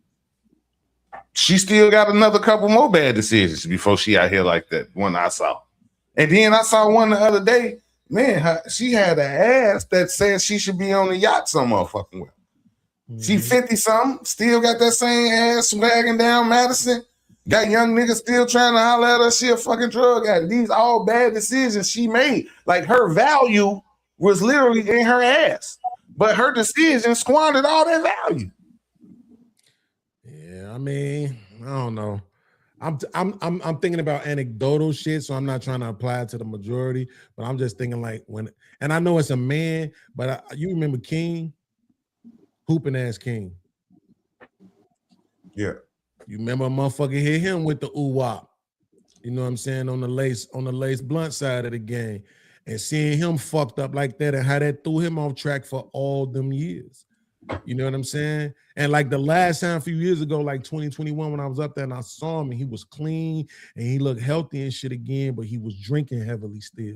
Speaker 1: she still got another couple more bad decisions before she out here like that one I saw. And then I saw one the other day, man, she had an ass that said she should be on the yacht some motherfucking well. She 50-something, still got that same ass swagging down Madison. Got young niggas still trying to holler at her. She a fucking drug addict. These all bad decisions she made. Like, her value was literally in her ass, but her decision squandered all that value.
Speaker 3: Yeah, I mean, I don't know. I'm thinking about anecdotal shit, so I'm not trying to apply it to the majority. But I'm just thinking like and I know it's a man, but you remember King, hooping ass King.
Speaker 1: Yeah.
Speaker 3: You remember a motherfucker hit him with the ooh-wop, you know what I'm saying, on the lace blunt side of the game, and seeing him fucked up like that and how that threw him off track for all them years. You know what I'm saying? And like the last time a few years ago, like 2021, when I was up there and I saw him and he was clean and he looked healthy and shit again, but he was drinking heavily still.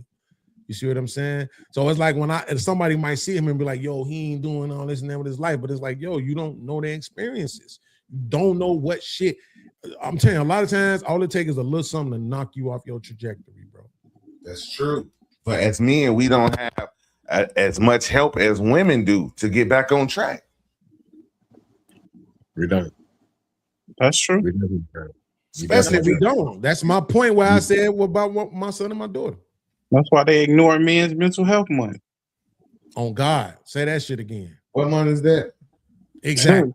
Speaker 3: You see what I'm saying? So it's like if somebody might see him and be like, yo, he ain't doing all this and that with his life, but it's like, yo, you don't know their experiences. You don't know what shit. I'm telling you, a lot of times, all it takes is a little something to knock you off your trajectory, bro.
Speaker 1: That's true. But as men, we don't have as much help as women do to get back on track.
Speaker 12: We don't.
Speaker 9: That's true.
Speaker 3: Especially if we don't. That's my point where I said about my son and my daughter.
Speaker 9: That's why they ignore men's mental health month.
Speaker 3: On God. Say that shit again.
Speaker 1: What month is that?
Speaker 3: Exactly.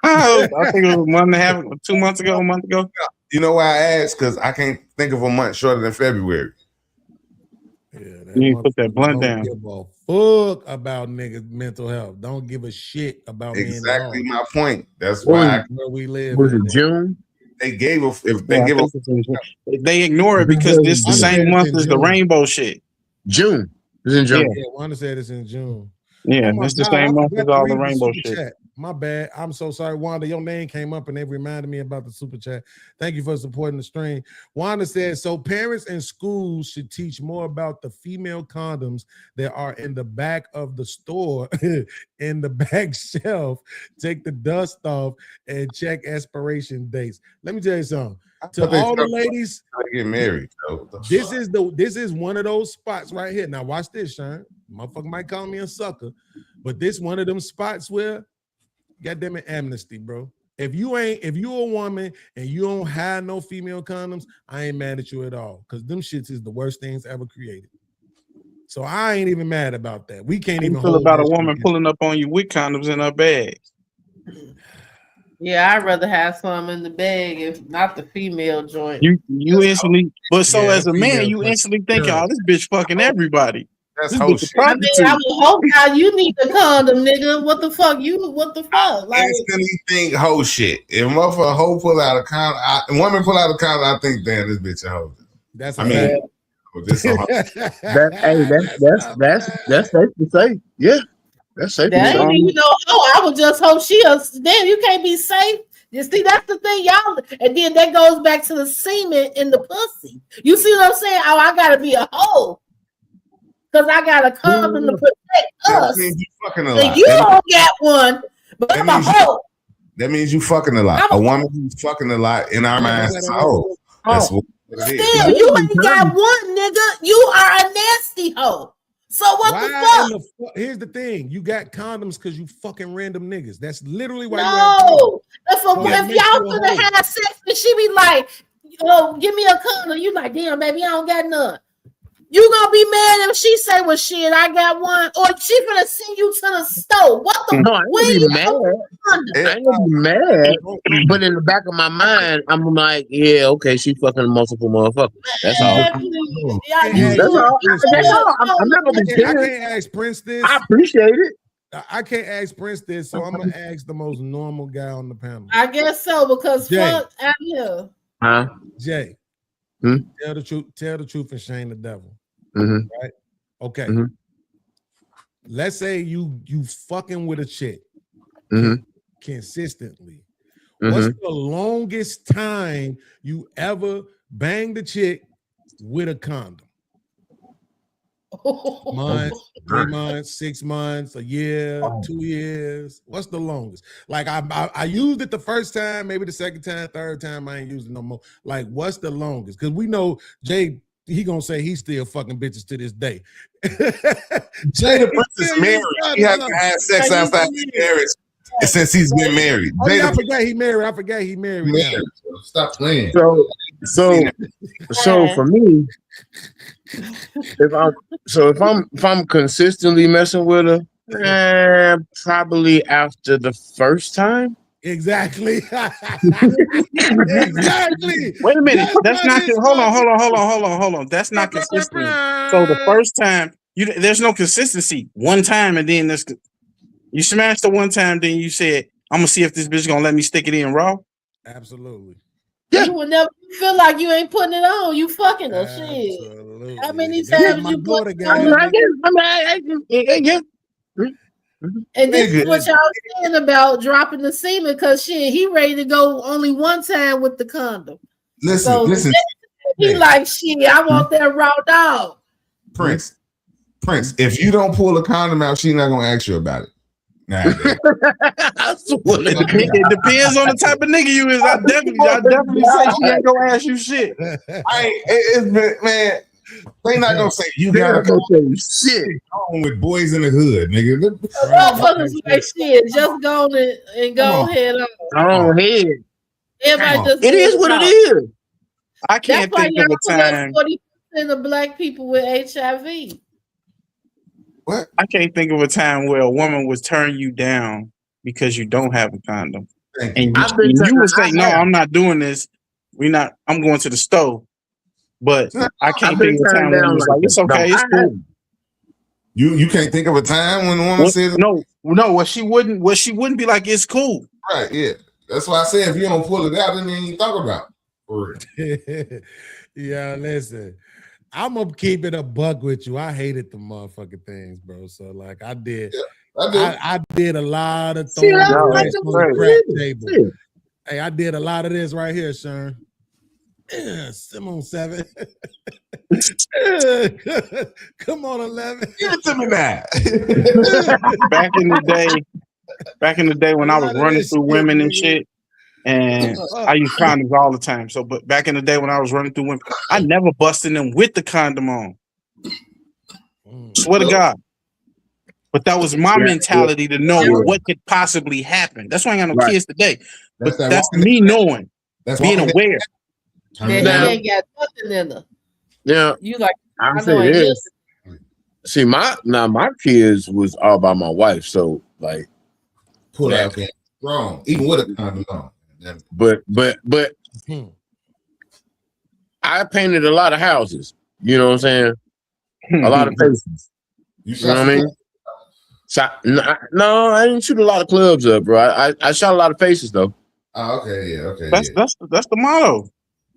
Speaker 9: I think it was a month and a half, 2 months ago, a month ago.
Speaker 1: You know why I asked? Because I can't think of a month shorter than February.
Speaker 3: Yeah,
Speaker 9: you need to put that blunt down.
Speaker 3: Don't give a fuck about niggas' mental health. Don't give a shit about
Speaker 1: exactly
Speaker 3: men.
Speaker 1: My point. That's why
Speaker 3: where we live.
Speaker 12: Was it June?
Speaker 1: they gave a if they give a
Speaker 9: they ignore it because this the same month as the rainbow shit.
Speaker 12: June. It's in June.
Speaker 3: Yeah, Wanda said it's in June.
Speaker 9: Yeah,
Speaker 3: Oh
Speaker 9: it's the
Speaker 3: God,
Speaker 9: same
Speaker 3: I
Speaker 9: month
Speaker 3: forgot
Speaker 9: as
Speaker 3: to
Speaker 9: all
Speaker 3: read
Speaker 9: the rainbow
Speaker 3: super
Speaker 9: shit.
Speaker 3: chat. My bad. I'm so sorry, Wanda. Your name came up and they reminded me about the super chat. Thank you for supporting the stream. Wanda says, so parents and schools should teach more about the female condoms that are in the back of the store, in the back shelf. Take the dust off and check expiration dates. Let me tell you something. To all the ladies,
Speaker 1: get married. So
Speaker 3: this is one of those spots right here. Now watch this, Sean. Motherfucker might call me a sucker, but this one of them spots where, goddamn it, amnesty, bro. If you a woman and you don't have no female condoms, I ain't mad at you at all, because them shits is the worst things ever created. So I ain't even mad about that. We can't even
Speaker 9: feel
Speaker 3: hold
Speaker 9: about a
Speaker 3: that
Speaker 9: woman
Speaker 3: shit.
Speaker 9: pulling up on you with condoms in her bag.
Speaker 5: Yeah, I'd rather have some in the bag, if not the female joint.
Speaker 9: You instantly, but so
Speaker 3: Yeah,
Speaker 9: as a man,
Speaker 3: female
Speaker 9: you
Speaker 3: joint.
Speaker 9: instantly think, oh, this bitch fucking everybody.
Speaker 1: That's
Speaker 9: This
Speaker 1: whole
Speaker 9: bitch a
Speaker 1: shit.
Speaker 5: I mean, I would hope now you need the condom, nigga. What the fuck? What the fuck? Like,
Speaker 1: Instantly think hoe shit. If motherfucker hoe pull out a condom, woman pull out a condom, I think, damn, this bitch a hoe.
Speaker 3: That's
Speaker 1: I mean, this a hoe.
Speaker 12: That's safe to say. Yeah, that's safe to
Speaker 5: that
Speaker 12: say.
Speaker 5: ain't even no. Oh, I would just hope she. Damn, you can't be safe. You see, that's the thing, y'all. And then that goes back to the semen in the pussy. You see what I'm saying? Oh, I gotta be a hoe because I got a condom to protect
Speaker 1: That
Speaker 5: us.
Speaker 1: means you fucking a
Speaker 5: And
Speaker 1: lot.
Speaker 5: you don't get one, but I'm a hoe.
Speaker 1: That means you fucking a lot. A woman who's fucking a lot in our minds is a hoe. That's what it is.
Speaker 5: Still, you ain't got one, nigga. You are a nasty hoe. So what the fuck?
Speaker 3: Here's the thing: you got condoms because you fucking random niggas. That's literally why.
Speaker 5: No, if
Speaker 3: So that
Speaker 5: if
Speaker 3: makes
Speaker 5: y'all
Speaker 3: you a
Speaker 5: gonna
Speaker 3: hoe.
Speaker 5: have sex and she be like, give me a condom, you like, damn, baby, I don't got none. You gonna be mad if she say, well, shit, I got one, or she gonna send you to the store. What the?
Speaker 12: No, I ain't be mad. I ain't be mad. But in the back of my mind, I'm like, yeah, okay, she fucking multiple motherfuckers. That's all. That's all. That's all. I'm not gonna be
Speaker 3: I
Speaker 12: serious.
Speaker 3: can't ask Prince this.
Speaker 12: I appreciate it.
Speaker 3: I can't ask Prince this, so I'm gonna ask the most normal guy on the panel.
Speaker 5: I guess so, because
Speaker 3: Jay.
Speaker 5: fuck out here.
Speaker 12: Huh?
Speaker 3: Jay,
Speaker 12: Hmm?
Speaker 3: tell the truth and shame the devil.
Speaker 12: Mhm.
Speaker 3: Right? Okay.
Speaker 12: Mhm.
Speaker 3: Let's say you fucking with a chick
Speaker 12: Mhm.
Speaker 3: consistently.
Speaker 12: Mhm.
Speaker 3: What's the longest time you ever banged a chick with a condom? Month, 3 months, 6 months, a year, 2 years. What's the longest? Like I used it the first time, maybe the second time, third time I ain't used it no more. Like, what's the longest? Because we know Jay, he gonna say he's still fucking bitches to this day.
Speaker 1: Jay the Prince is married. He hasn't had sex outside his marriage since he's been married.
Speaker 3: Oh,
Speaker 1: Jay
Speaker 3: yeah, I
Speaker 1: the
Speaker 3: forgot he married. I forgot he married. now.
Speaker 1: Stop playing.
Speaker 12: So for me, if I'm consistently messing with her, probably after the first time.
Speaker 3: Exactly. Exactly.
Speaker 9: Wait a minute. That's not. Hold on. That's not consistent. So the first time, there's no consistency. One time, and then you smashed the one time. Then you said, "I'm gonna see if this bitch gonna let me stick it in raw."
Speaker 3: Absolutely.
Speaker 12: Yeah.
Speaker 5: You will never feel like you ain't putting it on. You fucking her shit. How many times you put it on?
Speaker 12: Yeah.
Speaker 5: And this is
Speaker 1: Nigga.
Speaker 5: what y'all saying about dropping the semen, because shit, he ready to go only one time with the condom.
Speaker 1: Listen.
Speaker 5: He like, shit, I want that raw dog.
Speaker 1: Prince, if you don't pull a condom out, she's not gonna ask you about it. Nah,
Speaker 9: It depends on the type of nigga you is. I definitely say she ain't gonna ask you shit.
Speaker 1: Man, they not gonna say you gotta go shit on with boys in the hood, nigga.
Speaker 5: Motherfuckers like shit, just go and go ahead on.
Speaker 12: Go ahead.
Speaker 5: Everybody just
Speaker 12: It is what it is.
Speaker 9: I can't
Speaker 5: That's why
Speaker 9: think of a time.
Speaker 5: 40% of black people with HIV.
Speaker 1: What?
Speaker 9: I can't think of a time where a woman was turn you down because you don't have a condom, and you would say, "No, I'm not doing this. I'm going to the store." But I can't think of a time when it was like, "It's okay, it's cool."
Speaker 1: You can't think of a time when a woman said
Speaker 9: no. What she wouldn't be like, "It's cool."
Speaker 1: Right? Yeah. That's why I said if you don't pull it out, then you ain't talk about it. For real.
Speaker 3: Yeah, listen. I'm gonna keep it a buck with you. I hated the motherfucking things, bro. So like I did, I did a lot of throwing racks on the crack table. Hey, I did a lot of this right here, Sharon. Simone 7. Come on, 11.
Speaker 1: Give it to me now.
Speaker 9: Back in the day when I was running through women and shit, and I use condoms all the time. So, but back in the day when I was running through women, I never busted them with the condom on. Swear to God. But that was my mentality to know what could possibly happen. That's why I ain't got no kids today. But that's me knowing, being aware.
Speaker 5: That he ain't got nothing in her.
Speaker 12: Yeah,
Speaker 5: You like
Speaker 12: I'm
Speaker 5: I know
Speaker 12: saying
Speaker 5: it
Speaker 12: this.
Speaker 5: is.
Speaker 12: See, my kids was all by my wife, so like
Speaker 1: Pull out there wrong, even with a condom on.
Speaker 12: But I painted a lot of houses. You know what I'm saying? A lot of faces.
Speaker 1: You
Speaker 12: know what I mean? No, I didn't shoot a lot of clubs up, bro. I shot a lot of faces though.
Speaker 1: Oh, okay, yeah, okay.
Speaker 9: That's the motto.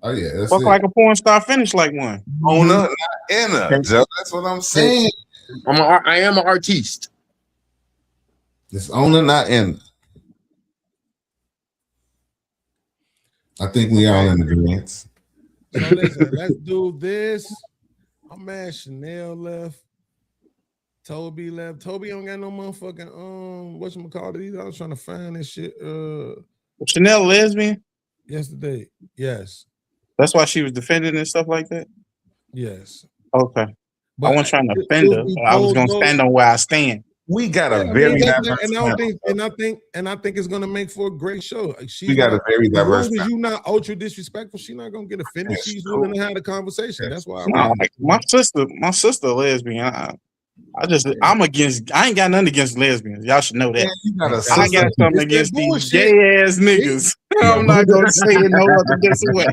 Speaker 1: Oh yeah, that's
Speaker 9: Fuck
Speaker 1: it.
Speaker 9: like a porn star, finish like one.
Speaker 1: Owner, not inner. Joe. That's what I'm saying.
Speaker 12: I am an artiste.
Speaker 1: It's owner, not in. I think we all in agreement.
Speaker 3: So listen, let's do this. My man Chanel left. Toby left. Toby don't got no motherfucking whatchamacallit. I was trying to find this shit.
Speaker 9: Chanel lesbian?
Speaker 3: Yesterday. Yes.
Speaker 9: That's why she was defending and stuff like that?
Speaker 3: Yes.
Speaker 9: Okay.
Speaker 3: But
Speaker 9: I wasn't trying to offend her. I was gonna stand on where I stand.
Speaker 1: We got a
Speaker 3: Yeah,
Speaker 1: very
Speaker 3: that's-
Speaker 1: diverse
Speaker 3: and I think it's gonna make for a great show.
Speaker 1: We got a very diverse
Speaker 3: As long as you're not ultra disrespectful, she's not gonna get offended. She's willing to have the conversation. That's why
Speaker 9: My sister lesbian. I'm against. I ain't got nothing against lesbians. Y'all should know that. I got something against these gay ass niggas. I'm not gonna say it no other different way.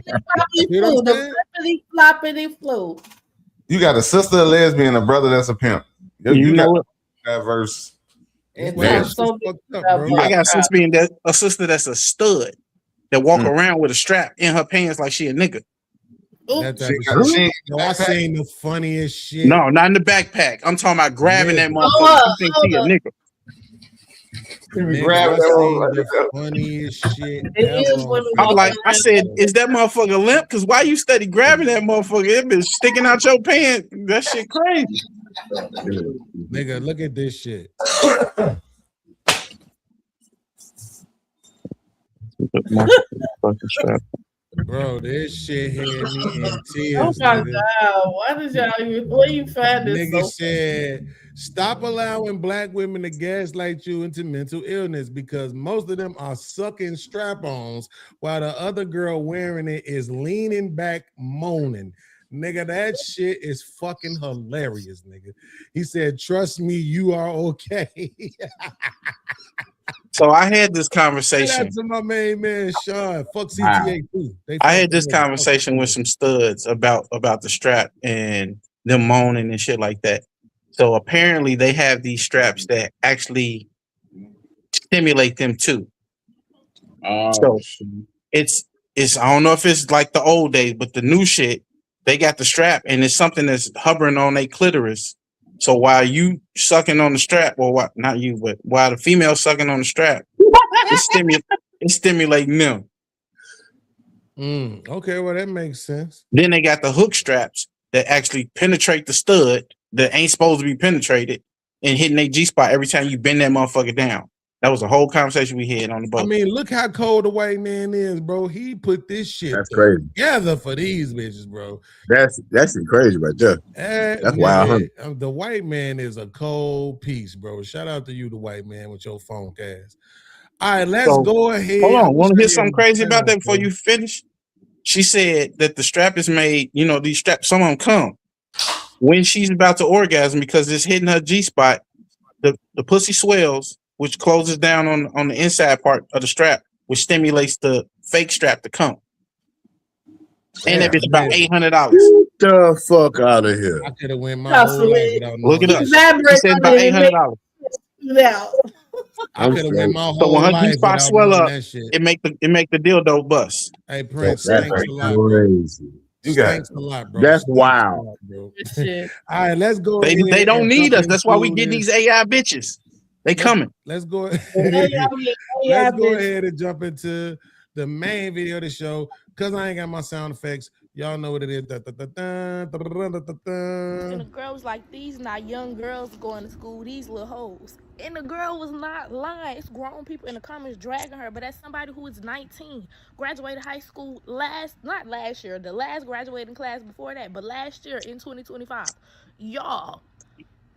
Speaker 5: The floppity flew.
Speaker 1: You got a sister a lesbian, a brother that's a pimp. You
Speaker 9: know
Speaker 1: got
Speaker 9: what?
Speaker 1: diverse.
Speaker 9: I got a sister that's a stud that walk around with a strap in her pants like she a nigga.
Speaker 3: I seen the funniest shit.
Speaker 9: No, not in the backpack. I'm talking about grabbing that motherfucker. She think she a nigga.
Speaker 3: The funniest shit
Speaker 9: I'm like, I said, is that motherfucker limp? Because why you steady grabbing that motherfucker? It been sticking out your pants. That shit crazy.
Speaker 3: Nigga, look at this shit. Bro, this shit had me in tears.
Speaker 5: Oh my
Speaker 3: nigga.
Speaker 5: God. Why did y'all where you find this?
Speaker 3: Nigga
Speaker 5: so
Speaker 3: said, stop allowing black women to gaslight you into mental illness because most of them are sucking strap-ons while the other girl wearing it is leaning back moaning. Nigga, that shit is fucking hilarious, nigga. He said, trust me, you are okay.
Speaker 9: So I had this
Speaker 3: Shout
Speaker 9: conversation.
Speaker 3: out to my main man, Sean. Fuck CTA too.
Speaker 9: I had this conversation with some studs about the strap and them moaning and shit like that. So apparently they have these straps that actually stimulate them too. So it's I don't know if it's like the old days, but the new shit, they got the strap and it's something that's hovering on their clitoris. So while you sucking on the strap, or not you, but while the female sucking on the strap, it's stimulating them.
Speaker 3: Okay, well that makes sense.
Speaker 9: Then they got the hook straps that actually penetrate the stud that ain't supposed to be penetrated and hitting their G-spot every time you bend that motherfucker down. That was a whole conversation we had on the boat.
Speaker 3: I mean, look how cold the white man is, bro. He put this shit together for these bitches, bro.
Speaker 12: That's crazy right there. That's wild.
Speaker 3: The white man is a cold piece, bro. Shout out to you, the white man, with your phone cast. All right, let's go ahead.
Speaker 9: Hold on. Want to hear something crazy about that before you finish? She said that the strap is made, these straps, some of them come when she's about to orgasm because it's hitting her G-spot. The pussy swells, which closes down on the inside part of the strap, which stimulates the fake strap to come. And that bitch about $800.
Speaker 12: Get the fuck out of here.
Speaker 3: I could have went my whole life without
Speaker 9: Look it up. She said about $800.
Speaker 3: I could have went my
Speaker 9: So
Speaker 3: whole
Speaker 9: when her G
Speaker 3: life
Speaker 9: spot
Speaker 3: without
Speaker 9: swell
Speaker 3: knowing
Speaker 9: up,
Speaker 3: that shit.
Speaker 9: it make the dildo bust.
Speaker 3: Hey Prince,
Speaker 12: That's
Speaker 3: thanks a lot, bro.
Speaker 12: crazy. You got
Speaker 3: Thanks a lot, bro.
Speaker 12: that's
Speaker 3: Thanks a
Speaker 12: wild.
Speaker 3: lot, bro.
Speaker 5: Shit.
Speaker 3: All right, let's go.
Speaker 9: They
Speaker 3: ahead
Speaker 9: don't
Speaker 3: and
Speaker 9: need
Speaker 3: jump
Speaker 9: us. That's why we
Speaker 3: into
Speaker 9: getting
Speaker 3: this.
Speaker 9: these AI bitches. They coming.
Speaker 3: Let's go.
Speaker 5: AI
Speaker 3: Let's go
Speaker 5: bitch.
Speaker 3: ahead and jump into the main video of the show. Cause I ain't got my sound effects. Y'all know what it is.
Speaker 15: And the girls like, these not young girls going to school, these little hoes. And the girl was not lying. It's grown people in the comments dragging her, but that's somebody who is 19, graduated high school not last year, the last graduating class before that, but last year in 2025. Y'all,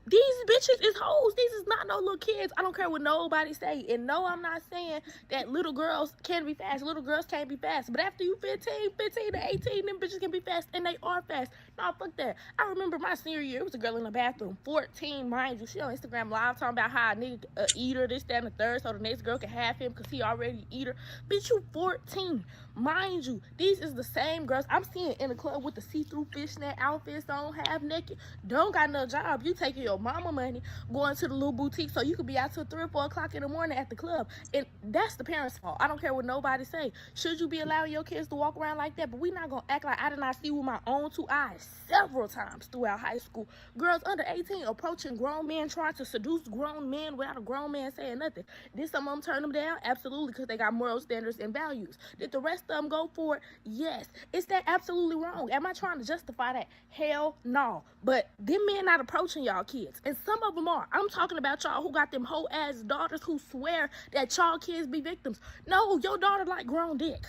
Speaker 15: these bitches is hoes. These is not no little kids. I don't care what nobody say. And no, I'm not saying that little girls can't be fast. Little girls can't be fast. But after you 15 to 18, them bitches can be fast. And they are fast. Nah, fuck that. I remember my senior year, it was a girl in the bathroom, 14, mind you. She on Instagram Live talking about how a nigga eat her, this, that, and the third, so the next girl can have him because he already eat her. Bitch, you 14. Mind you, these is the same girls I'm seeing in the club with the see-through fishnet outfits on, half naked. Don't got no job. You taking your mama money, going to the little boutique so you could be out till 3 or 4 o'clock in the morning at the club. And that's the parents' fault. I don't care what nobody say. Should you be allowing your kids to walk around like that? But we not gonna act like I did not see with my own 2 eyes several times throughout high school. Girls under 18 approaching grown men, trying to seduce grown men without a grown man saying nothing. Did some of them turn them down? Absolutely, because they got moral standards and values. Did the rest of them go for it? Yes. Is that absolutely wrong? Am I trying to justify that? Hell no. But them men not approaching y'all kids. And some of them are. I'm talking about y'all who got them whole ass daughters who swear that y'all kids be victims. No, your daughter like grown dick.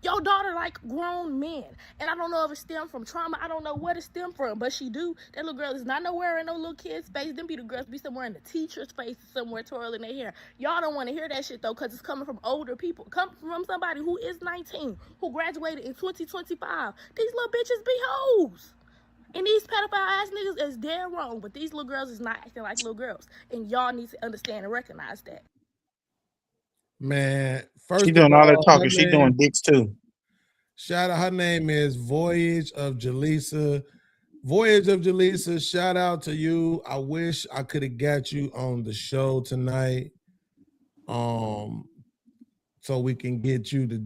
Speaker 15: Your daughter like grown men. And I don't know if it stemmed from trauma. I don't know what it stemmed from, but she do. That little girl is not nowhere in no little kid's face. Them be the girls be somewhere in the teacher's face, somewhere twirling their hair. Y'all don't want to hear that shit though, because it's coming from older people. Come from somebody who is 19, who graduated in 2025. These little bitches be hoes. And these pedophile ass niggas is dead wrong, but these little girls is not acting like little girls. And y'all need to understand and recognize that.
Speaker 3: Man, first
Speaker 9: She doing all that talking.
Speaker 3: her
Speaker 9: She
Speaker 3: name-
Speaker 9: doing dicks too.
Speaker 3: Shout out, her name is Voyage of Jaleesa. Voyage of Jaleesa, shout out to you. I wish I could have got you on the show tonight. So we can get you to,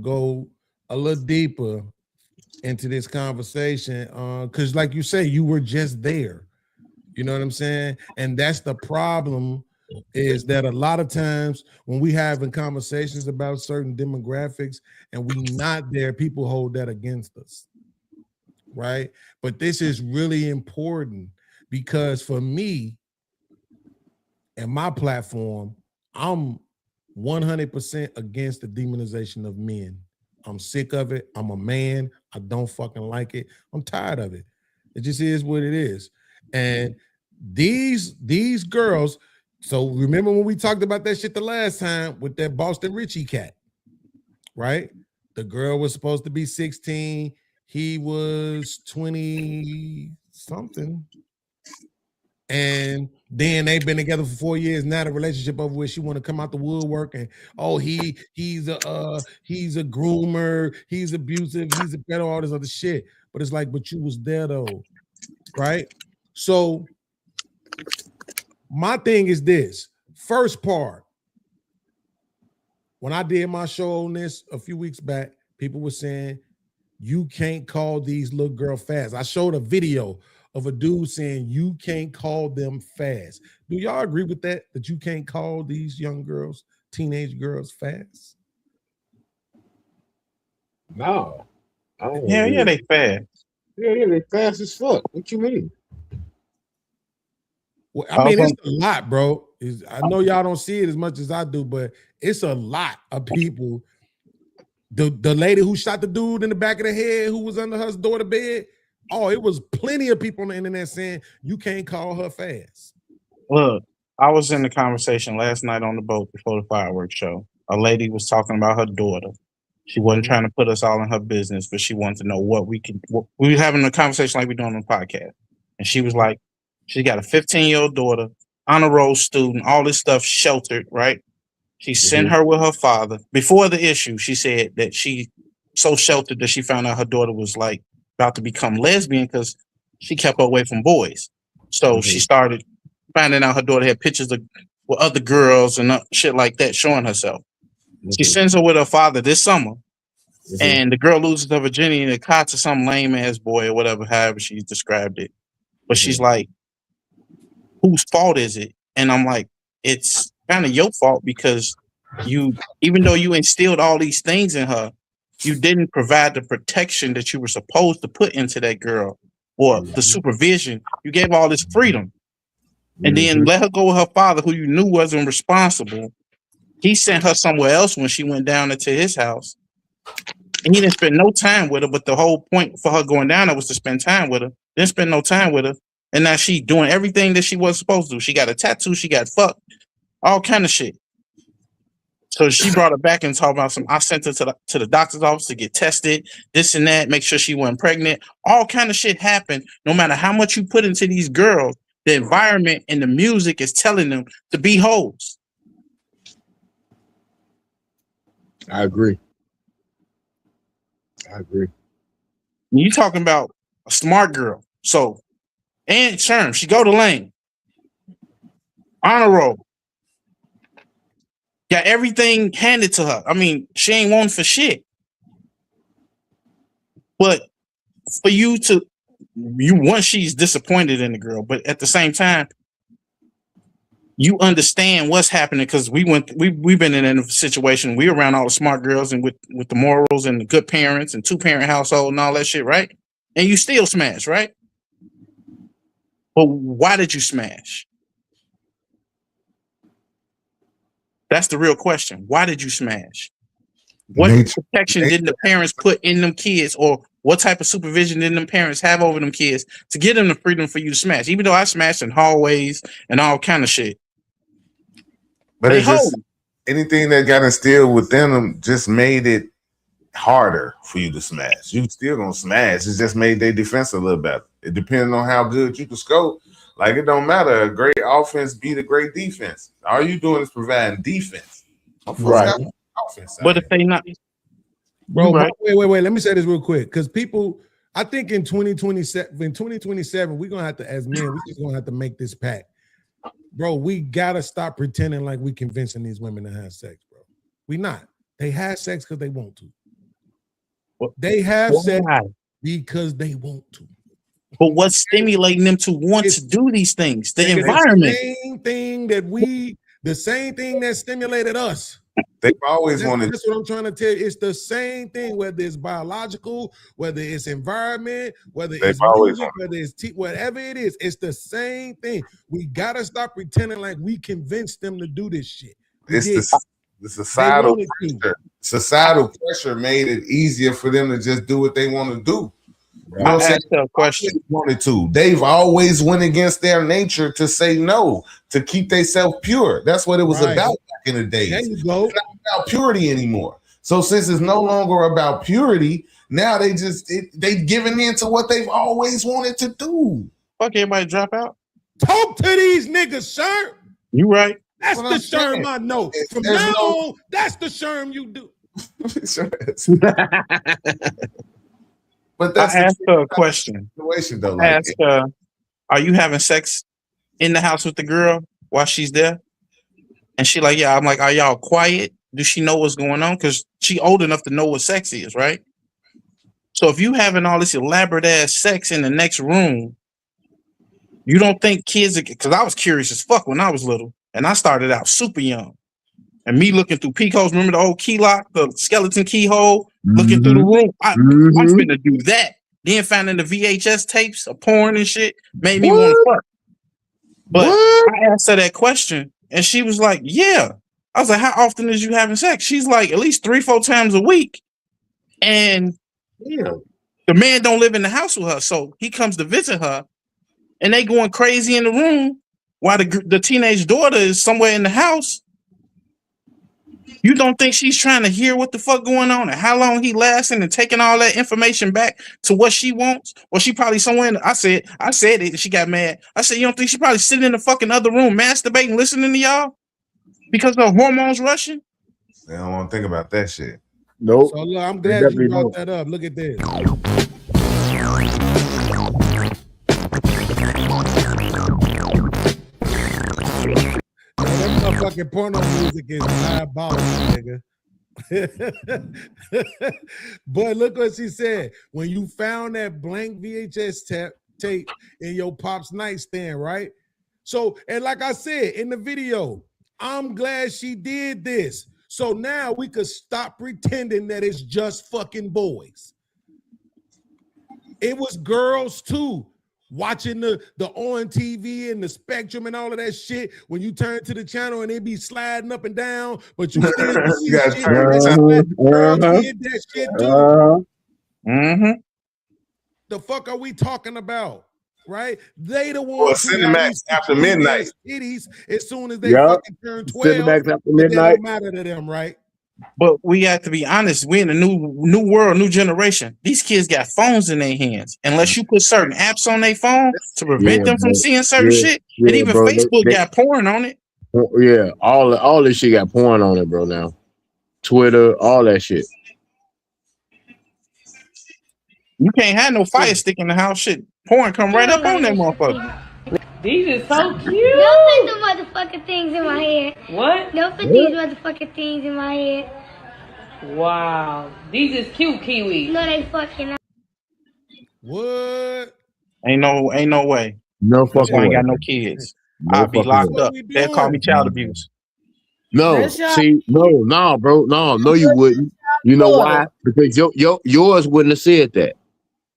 Speaker 3: go a little deeper into this conversation. Because like you say, you were just there. You know what I'm saying? And that's the problem, is that a lot of times when we having conversations about certain demographics and we not there, people hold that against us, right? But this is really important because for me and my platform, I'm 100% against the demonization of men. I'm sick of it. I'm a man. I don't fucking like it. I'm tired of it. It just is what it is. And these girls, so remember when we talked about that shit the last time with that Boston Richie cat, right? The girl was supposed to be 16. He was 20 something. And then they've been together for 4 years. Now the relationship over with, she want to come out the woodwork and he's a groomer, he's abusive, he's a pedo, all this other shit. But it's like, but you was there though, right? So my thing is this. First part, when I did my show on this a few weeks back, people were saying you can't call these little girl fast. I showed a video of a dude saying you can't call them fast. Do y'all agree with that? That you can't call these young girls, teenage girls, fast?
Speaker 12: No. I don't
Speaker 9: Yeah,
Speaker 12: agree.
Speaker 9: they fast.
Speaker 12: Yeah, they fast as fuck. What you mean?
Speaker 3: Well, I mean, it's a lot, bro. I know y'all don't see it as much as I do, but it's a lot of people. The lady who shot the dude in the back of the head who was under her daughter's bed, oh, it was plenty of people on the internet saying you can't call her fast.
Speaker 9: Look, I was in the conversation last night on the boat before the fireworks show. A lady was talking about her daughter. She wasn't trying to put us all in her business, but she wanted to know what we were having a conversation like we're doing on the podcast. And she was like, she got a 15-year-old daughter, honor roll student, all this stuff sheltered, right? She sent her with her father. Before the issue, she said that she so sheltered that she found out her daughter was like about to become lesbian because she kept her away from boys. So she started finding out her daughter had pictures of with other girls and shit like that, showing herself. She sends her with her father this summer, and the girl loses her virginity in a cot to some lame ass boy or whatever, however she described it. But she's like, whose fault is it? And I'm like, it's kind of your fault because you, even though you instilled all these things in her, you didn't provide the protection that you were supposed to put into that girl or the supervision. You gave all this freedom and then let her go with her father, who you knew wasn't responsible. He sent her somewhere else when she went down into his house. And he didn't spend no time with her, but the whole point for her going down there was to spend time with her. Didn't spend no time with her. And now she doing everything that she wasn't supposed to do. She got a tattoo, she got fucked, all kind of shit. So she brought her back and talked about I sent her to the doctor's office to get tested, this and that, make sure she wasn't pregnant. All kind of shit happened. No matter how much you put into these girls, the environment and the music is telling them to be hoes.
Speaker 12: I agree.
Speaker 9: You talking about a smart girl. So, and Sherm, she go to Lane. Honor roll. Got everything handed to her. I mean, she ain't wanting for shit. But for you once she's disappointed in the girl, but at the same time, you understand what's happening because we've been in a situation. We around all the smart girls and with the morals and the good parents and 2-parent household and all that shit, right? And you still smash, right? But why did you smash? That's the real question. Why did you smash? What protection didn't the parents put in them kids, or what type of supervision didn't them parents have over them kids to give them the freedom for you to smash? Even though I smashed in hallways and all kind of shit.
Speaker 1: But it's just anything that got instilled within them just made it harder for you to smash. You still gonna smash. It just made their defense a little better. It depends on how good you can score. Like, it don't matter. A great offense beat a great defense. All you doing is providing defense.
Speaker 3: Right.
Speaker 9: But if they not,
Speaker 3: bro, right. Wait. Let me say this real quick, because people, I think in 2027, we're gonna have to, as men, we're just gonna have to make this pact. Bro, we gotta stop pretending like we convincing these women to have sex, bro. We not. They have sex because they want to. They have sex because they want to.
Speaker 9: But what's stimulating them to want to do these things? The environment.
Speaker 3: The same thing that stimulated us.
Speaker 1: They've always wanted.
Speaker 3: That's what I'm trying to tell you. It's the same thing, whether it's biological, whether it's environment, whether it's music, whether it's whatever it is. It's the same thing. We gotta stop pretending like we convinced them to do this shit.
Speaker 1: It's the societal pressure. Societal pressure made it easier for them to just do what they want to do. You know,
Speaker 9: I asked a question.
Speaker 1: Wanted to. They've always went against their nature to say no, to keep themselves pure. That's what it was about back in the day.
Speaker 3: There you go.
Speaker 1: It's not about purity anymore. So since it's no longer about purity, now they giving in to what they've always wanted to do.
Speaker 9: Fuck, everybody drop out.
Speaker 3: Talk to these niggas, sir.
Speaker 9: You right.
Speaker 3: That's the Sherm I know. From now on, that's the Sherm you do.
Speaker 1: But that's
Speaker 9: I asked her a question.
Speaker 1: Situation though.
Speaker 9: I asked her, are you having sex in the house with the girl while she's there? And she like, yeah. I'm like, are y'all quiet? Does she know what's going on? Because she old enough to know what sex is, right? So if you having all this elaborate ass sex in the next room, you don't think kids, because I was curious as fuck when I was little, and I started out super young. And me looking through peekholes, remember the old key lock, the skeleton keyhole, looking through the room. I'm finna do that. Then finding the VHS tapes of porn and shit made me want to fuck. But I asked her that question, and she was like, yeah. I was like, how often is you having sex? She's like, at least 3-4 times a week. And the man don't live in the house with her, so he comes to visit her, and they going crazy in the room while the teenage daughter is somewhere in the house. You don't think she's trying to hear what the fuck going on and how long he lasting and taking all that information back to what she wants? Well, she probably somewhere in I said it and she got mad. I said, you don't think she probably sitting in the fucking other room masturbating, listening to y'all because her hormones rushing?
Speaker 1: They don't want to think about that shit.
Speaker 12: Nope.
Speaker 3: So look, I'm glad you brought that up. Look at this. fucking porno music is diabolical, nigga. But look what she said. When you found that blank VHS tape in your pop's nightstand, right? So, and like I said in the video, I'm glad she did this. So now we could stop pretending that it's just fucking boys. It was girls too. Watching the on TV and the Spectrum and all of that shit. When you turn to the channel and they be sliding up and down, but you still see shit. Girls did that shit too. The fuck are we talking about? Right? They the ones who
Speaker 1: Cinemax after midnight.
Speaker 3: Titties as soon as they fucking turn 12.
Speaker 12: Cinemax after
Speaker 3: It
Speaker 12: midnight.
Speaker 3: don't matter to them, right?
Speaker 9: But we have to be honest. We're in a new world, new generation. These kids got phones in their hands. Unless you put certain apps on their phone to prevent them from seeing certain shit, and even
Speaker 12: bro,
Speaker 9: Facebook got porn on it.
Speaker 12: Yeah, all this shit got porn on it, bro. Now, Twitter, all that shit.
Speaker 9: You can't have no fire stick in the house. Shit, porn come right up on that motherfucker.
Speaker 16: These are so cute.
Speaker 17: Don't put the motherfucking things in my head.
Speaker 16: What?
Speaker 17: Don't put these motherfucking things in my head.
Speaker 16: Wow. These is cute, Kiwi.
Speaker 17: No, they fucking not.
Speaker 3: What?
Speaker 9: Ain't no way.
Speaker 12: No
Speaker 9: That's
Speaker 12: fucking
Speaker 9: why I ain't
Speaker 12: way.
Speaker 9: got no kids.
Speaker 12: No
Speaker 9: I'll be
Speaker 12: fucking
Speaker 9: locked
Speaker 12: way.
Speaker 9: up. They'll call me child abuse.
Speaker 12: No,
Speaker 5: That's y'all-
Speaker 12: see, no, bro, no, you wouldn't. You know why? Because yours wouldn't have said that.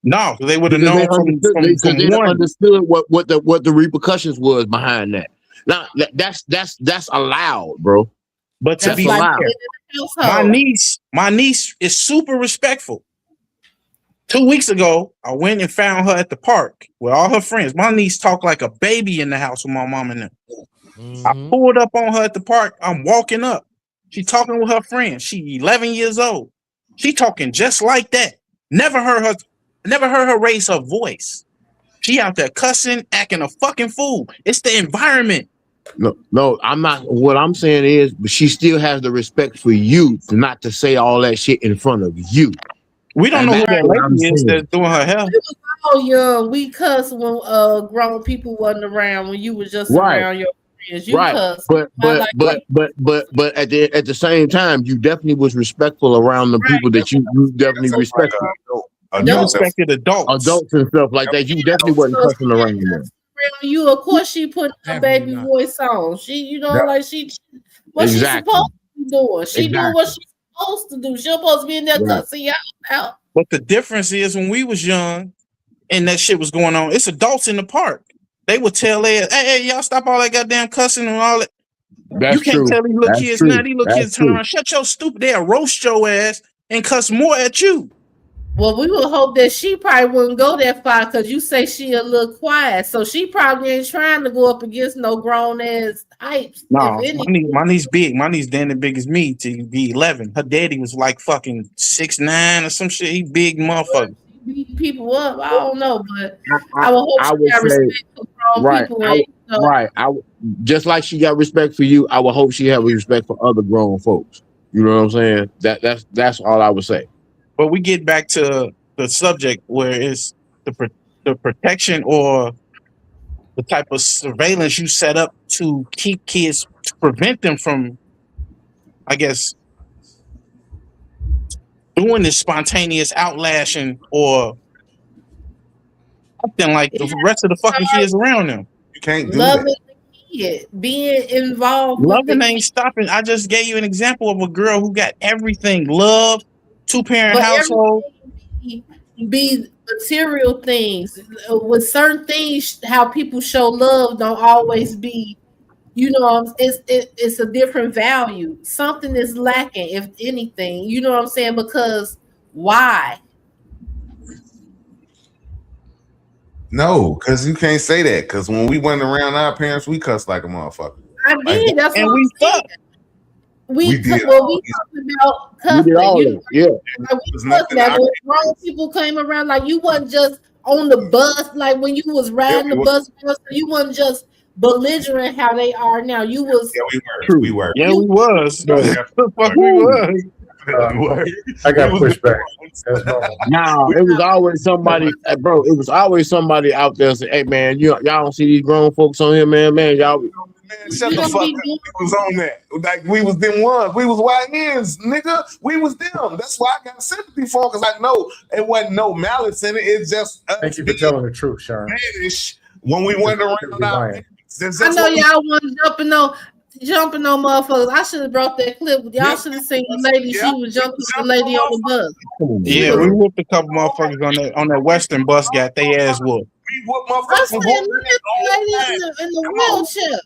Speaker 9: No, they would have
Speaker 12: Because
Speaker 9: known from
Speaker 12: they
Speaker 9: one.
Speaker 12: understood what the repercussions was behind that. Now that's allowed, bro.
Speaker 9: But to
Speaker 12: That's
Speaker 9: be
Speaker 12: allowed.
Speaker 9: my niece is super respectful. 2 weeks ago, I went and found her at the park with all her friends. My niece talked like a baby in the house with my mom and them. I pulled up on her at the park. I'm walking up. She talking with her friends. She 11 years old. She talking just like that. Never heard her raise her voice. She out there cussing, acting a fucking fool. It's the environment.
Speaker 12: No, I'm not. What I'm saying is, but she still has the respect for you not to say all that shit in front of you.
Speaker 9: We don't
Speaker 12: And
Speaker 9: know who
Speaker 12: that's
Speaker 9: that
Speaker 12: what I'm
Speaker 9: lady is
Speaker 12: saying.
Speaker 9: that's doing her hair.
Speaker 5: We was all young. We cussed when grown people wasn't around. When you was just
Speaker 12: Right.
Speaker 5: around your friends, you
Speaker 12: Right,
Speaker 5: cussed.
Speaker 12: but at the same time, you definitely was respectful around the people that you definitely respected.
Speaker 9: You respected adults
Speaker 12: and stuff like that. You definitely wasn't cussing around them.
Speaker 5: Around you, of course, she put her baby voice on. She, you know,
Speaker 12: Yep.
Speaker 5: like what she's
Speaker 12: Exactly.
Speaker 5: supposed to be doing. She doing what she's supposed to do. She's supposed to be in there
Speaker 9: Right.
Speaker 5: cussing y'all out.
Speaker 9: But the difference is when we was young and that shit was going on, it's adults in the park. They would tell their, hey, y'all stop all that goddamn cussing and all that.
Speaker 12: That's
Speaker 9: you can't
Speaker 12: true.
Speaker 9: tell these little
Speaker 12: That's
Speaker 9: kids
Speaker 12: true.
Speaker 9: now. These little
Speaker 12: That's
Speaker 9: kids turn
Speaker 12: true.
Speaker 9: around, shut your stupid, they'll roast your ass and cuss more at you.
Speaker 5: Well, we would hope that she probably wouldn't go that far because you say she a little quiet, so she probably ain't trying to go up against no grown ass types.
Speaker 9: No,
Speaker 5: if any.
Speaker 9: my niece big. My niece damn near big as me to be 11. Her daddy was like fucking 6'9" or some shit. He big motherfucker.
Speaker 5: Beat people up. I don't know, but I would hope
Speaker 12: I
Speaker 5: she
Speaker 12: would
Speaker 5: got
Speaker 12: say-
Speaker 5: respect for grown
Speaker 12: Right,
Speaker 5: people. And, you know,
Speaker 12: right. Just like she got respect for you, I would hope she had respect for other grown folks. You know what I'm saying? That's all I would say.
Speaker 9: But we get back to the subject where it's the protection or the type of surveillance you set up to keep kids, to prevent them from, I guess, doing this spontaneous outlashing or something like the rest of the fucking kids around them.
Speaker 1: You can't do
Speaker 5: loving
Speaker 1: that.
Speaker 5: the kid, being involved.
Speaker 9: Loving ain't stopping. I just gave you an example of a girl who got everything: love, two-parent
Speaker 5: But
Speaker 9: household.
Speaker 5: Be material things with certain things. How people show love don't always be, you know, it's a different value. Something is lacking, if anything. You know what I'm saying? Because why?
Speaker 1: No, because you can't say that. Because when we went around our parents, we cussed like a motherfucker.
Speaker 5: I did. That's
Speaker 9: and
Speaker 5: what
Speaker 9: we
Speaker 5: I'm saying.
Speaker 9: fucked.
Speaker 5: We
Speaker 1: did
Speaker 5: well, we talking about cussing.
Speaker 12: all
Speaker 5: You
Speaker 12: that, yeah.
Speaker 5: like, we cussed that when grown people came around, like you wasn't just on the bus, like when you was riding the bus, you wasn't just belligerent how they are now. You was
Speaker 1: Yeah, we were. We were.
Speaker 9: Yeah, we was.
Speaker 1: Yeah.
Speaker 9: The fuck we was.
Speaker 18: I got pushback. That's normal.
Speaker 12: No, it was always somebody, bro. It was always somebody out there saying, "Hey, man, y'all don't see these grown folks on here, man. Y'all."
Speaker 1: Man, shut the fuck up. We was on that. Like we was them ones. We was YNs, nigga. We was them. That's why I got sympathy for, because I know it wasn't no malice in it. It's just
Speaker 18: thank you for telling the truth, Sharon.
Speaker 1: When we went around our
Speaker 5: I know y'all want jumping on motherfuckers. I should have brought that clip. Y'all should have seen the lady. She was jumping the lady on the bus.
Speaker 9: Yeah, we whooped a couple motherfuckers on that Western bus. Got they ass whooped.
Speaker 1: We whooped
Speaker 5: I said, look at the lady in the wheelchair.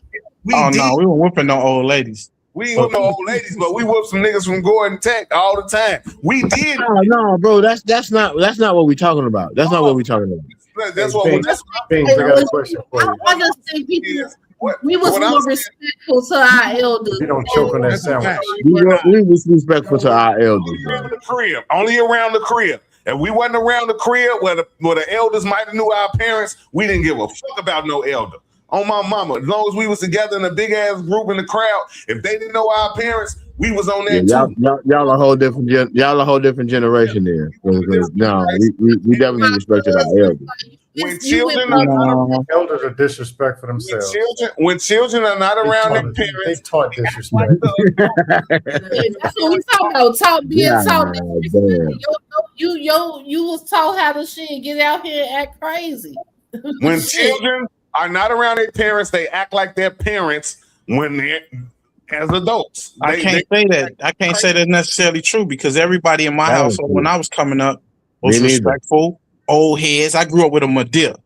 Speaker 9: No, we were whooping no old ladies.
Speaker 1: We ain't whoop no old ladies, but we whoop some niggas from Gordon Tech all the time. We did.
Speaker 12: No, bro. That's not what we talking about. That's not what we talking about.
Speaker 1: That's what.
Speaker 18: I got a question for you.
Speaker 5: I just think people. We was more respectful to our elders.
Speaker 18: You don't choke on that sandwich.
Speaker 12: We was respectful to our elders.
Speaker 1: Around the crib, only around the crib. If we wasn't around the crib where the elders might have knew our parents, we didn't give a fuck about no elder. On my mama, as long as we was together in a big ass group in the crowd, if they didn't know our parents, we was on that too.
Speaker 12: Y'all a whole different generation there. No, we definitely respected our elders.
Speaker 1: When children
Speaker 18: elders are disrespectful themselves.
Speaker 1: When children are not around their parents,
Speaker 18: they taught disrespect.
Speaker 5: That's what we talking about. Being taught. You was taught how to shit, get out here and act crazy.
Speaker 1: When children are not around their parents, they act like their parents when they're as adults.
Speaker 9: I can't say that. I can't say that's necessarily true, because everybody in my household when I was coming up was respectful. Old heads. I grew up with a Madea.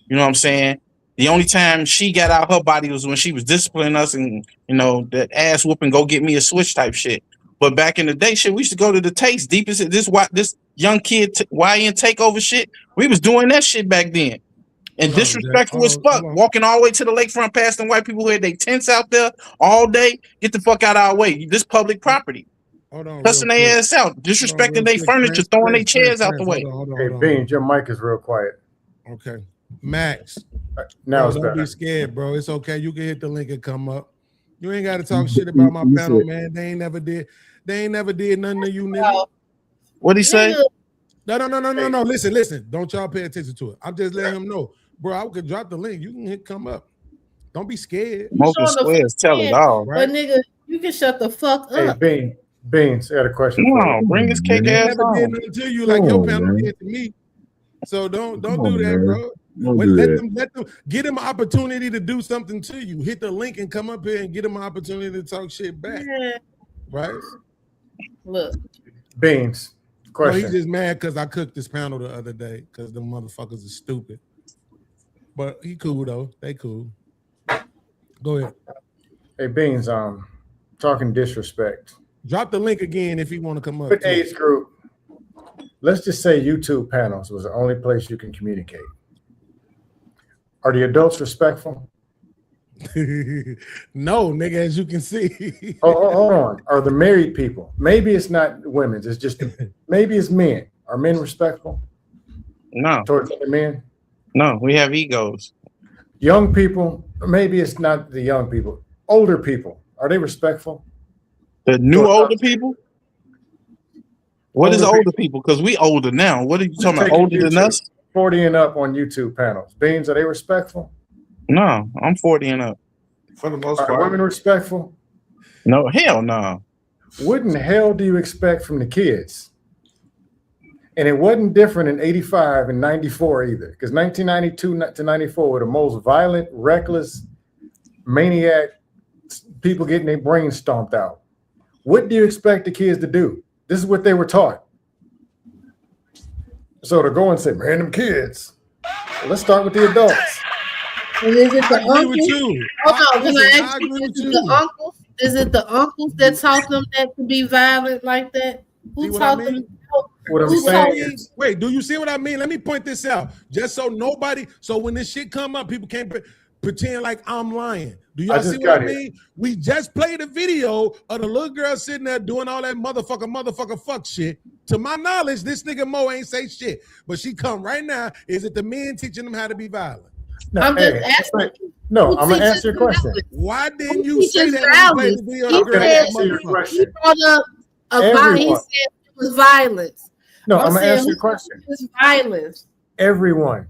Speaker 9: You know what I'm saying? The only time she got out her body was when she was disciplining us, and that ass whooping, go get me a switch type shit. But back in the day, shit, we used to go to the Taste deepest. This young kid YN takeover shit. We was doing that shit back then. And disrespectful as fuck. Walking all the way to the lakefront past them white people who had their tents out there all day. Get the fuck out of our way. This public property. Cussing their ass out, disrespecting their furniture, throwing their chairs out the way.
Speaker 18: Hey, Beans, your mic is real quiet.
Speaker 3: Okay. Max.
Speaker 18: Now it's
Speaker 3: don't
Speaker 18: better.
Speaker 3: be scared, bro. It's okay. You can hit the link and come up. You ain't got to talk shit about my panel, man. They ain't never did nothing to you, nigga.
Speaker 9: What'd he say?
Speaker 3: No. Listen. Don't y'all pay attention to it. I'm just letting him know. Bro, I could drop the link. You can come up. Don't be scared.
Speaker 9: Smoking squares tell it all,
Speaker 5: right? But nigga, you can shut the fuck up.
Speaker 18: Hey, Beans, I got a question.
Speaker 9: No, bring his cake ass
Speaker 3: on. Never did nothing to you like your panel did to me. So don't do that, bro. Let them get him an opportunity to do something to you. Hit the link and come up here and get him an opportunity to talk shit back. Yeah. Right?
Speaker 5: Look.
Speaker 18: Beans. Question.
Speaker 3: He's just mad because I cooked this panel the other day because the motherfuckers are stupid. But he cool though. They cool. Go ahead.
Speaker 18: Hey Beans, talking disrespect.
Speaker 3: Drop the link again if you want to come up.
Speaker 18: With age group, let's just say YouTube panels was the only place you can communicate. Are the adults respectful?
Speaker 3: No, nigga, as you can see.
Speaker 18: Hold on. Are the married people? Maybe it's not women's. It's just maybe it's men. Are men respectful?
Speaker 9: No.
Speaker 18: Towards other men?
Speaker 9: No, we have egos.
Speaker 18: Young people, maybe it's not the young people. Older people, are they respectful?
Speaker 9: The new older people? What is older people? Because we older now. What are you talking about? Older than us?
Speaker 18: 40 and up on YouTube panels. Beans, are they respectful?
Speaker 9: No, I'm 40 and up.
Speaker 1: For the most
Speaker 18: part. Are women respectful?
Speaker 9: No, hell no.
Speaker 18: What in the hell do you expect from the kids? And it wasn't different in 85 and 94 either, because 1992 to 94 were the most violent, reckless, maniac people getting their brains stomped out. What do you expect the kids to do? This is what they were taught. So to go and say, man, them kids. Well, let's start with the adults.
Speaker 5: And is it the uncles? Hold on,
Speaker 3: can
Speaker 5: I ask you, is it the uncles? Is it the uncles that taught them that to be violent like that? Who taught them?
Speaker 18: What I'm saying is,
Speaker 3: wait, do you see what I mean? Let me point this out. Just so when this shit come up, people can't pretend like I'm lying. Do y'all see what I mean? We just played a video of the little girl sitting there doing all that motherfucker fuck shit. To my knowledge, this nigga Mo ain't say shit. But she come right now. Is it the men teaching them how to be violent?
Speaker 18: No, I'm just asking. No, I'm gonna answer your question.
Speaker 3: Why didn't you say that when you played the video?
Speaker 5: He said it was violence.
Speaker 18: No, I'm gonna
Speaker 5: saying
Speaker 18: ask you a question.
Speaker 5: It's violence.
Speaker 18: Everyone,